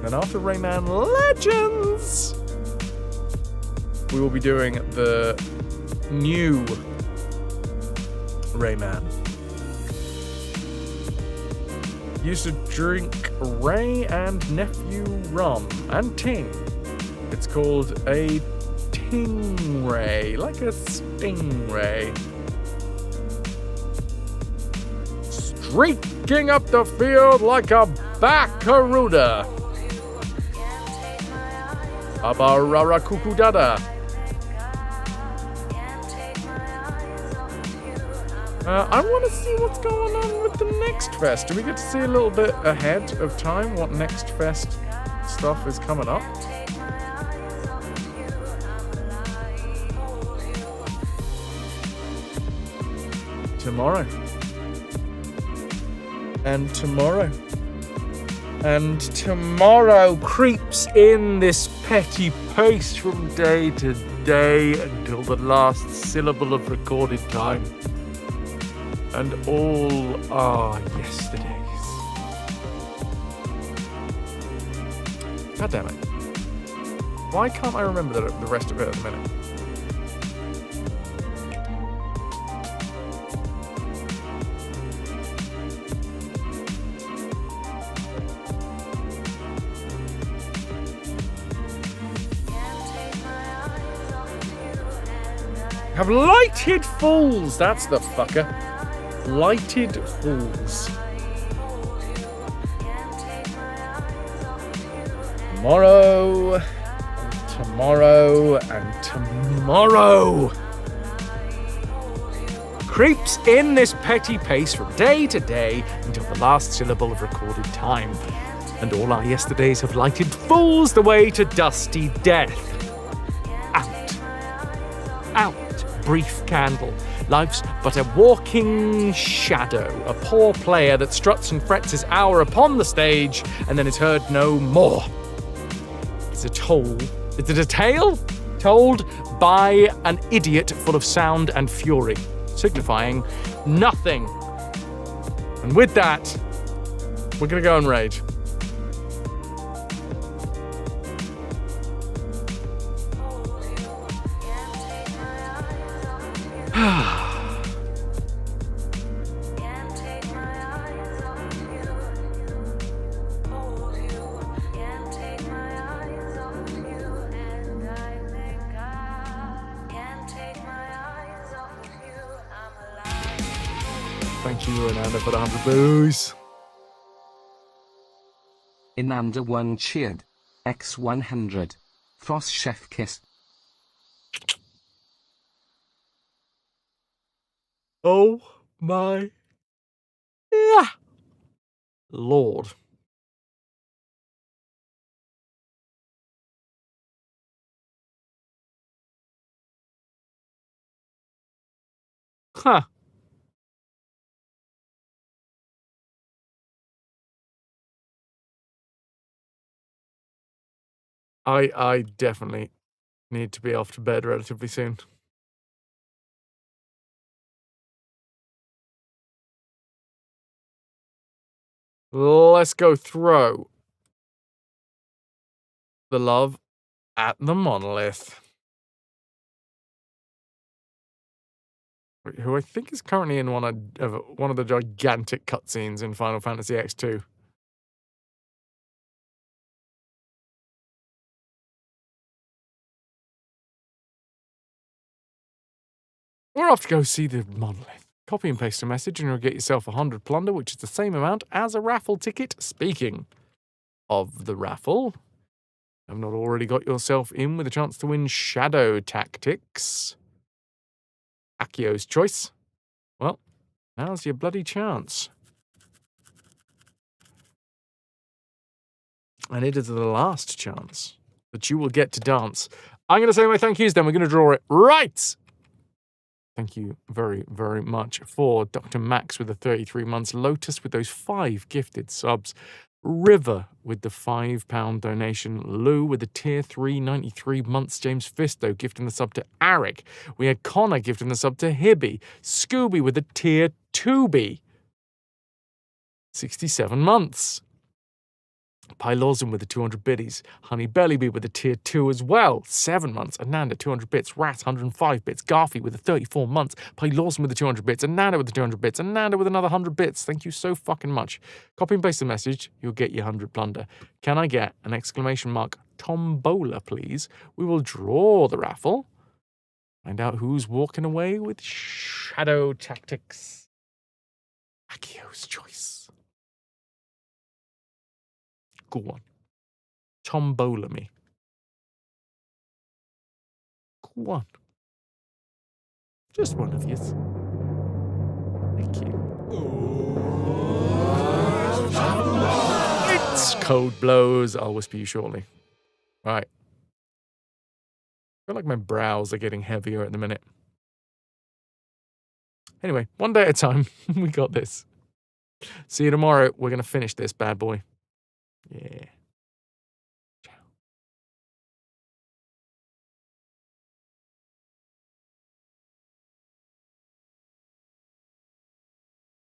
And after Rayman Legends, we will be doing the new Rayman. Used to drink Ray and Nephew rum and ting. It's called a Tingray, like a stingray. Streaking up the field like a Baccaruda. Abarara Kukudada. I want to see what's going on with the next fest. Do we get to see a little bit ahead of time what next fest stuff is coming up? Tomorrow. And tomorrow. And tomorrow creeps in this petty pace from day to day until the last syllable of recorded time. And all are yesterdays. God damn it. Why can't I remember the rest of it at the minute? Have lighted fools, that's the fucker. Lighted fools. Tomorrow, and tomorrow, and tomorrow. Creeps in this petty pace from day to day until the last syllable of recorded time. And all our yesterdays have lighted fools the way to dusty death. Out. Out, brief candle. Life's but a walking shadow, a poor player that struts and frets his hour upon the stage and then is heard no more. Is it a tale told by an idiot full of sound and fury, signifying nothing. And with that, we're gonna go and raid. Thank you, Renanda, for the 100 booze. Inanda 1 cheered. X100. Frost Chef Kiss. Oh my yeah. Lord. Huh. I definitely Need to be off to bed relatively soon. Let's go throw the love at the monolith. Who I think is currently in one of the gigantic cutscenes in Final Fantasy X2. We're off to go see the monolith. Copy and paste a message and you'll get yourself 100 plunder, which is the same amount as a raffle ticket. Speaking of the raffle, have not already got yourself in with a chance to win Shadow Tactics? Akio's choice. Well, now's your bloody chance. And it is the last chance that you will get to dance. I'm going to say my thank yous, then we're going to draw it right. Thank you very, very much for Dr. Max with the 33 months, Lotus with those 5 gifted subs, River with the £5 donation, Lou with the tier 3 93 months, James Fisto gifting the sub to Arik. We had Connor gifting the sub to Hibby, Scooby with the tier 2B, 67 months. Pylorzen with the 200 biddies, Honey Bellybee with the tier 2 as well, 7 months, Ananda 200 bits, Rat 105 bits, Garfy with the 34 months, Pylorzen with the 200 bits, Ananda with the 200 bits, Ananda with another 100 bits. Thank you so fucking much. Copy and paste the message, you'll get your 100 plunder. Can I get an exclamation mark tombola, please? We will draw the raffle. Find out who's walking away with Shadow Tactics. Akio's choice. Go on. Tombola me. Go on. Just one of yous. Thank you. It's Code Blows. I'll whisper you shortly. Right. I feel like my brows are getting heavier at the minute. Anyway, one day at a time. We got this. See you tomorrow. We're going to finish this bad boy. Yeah.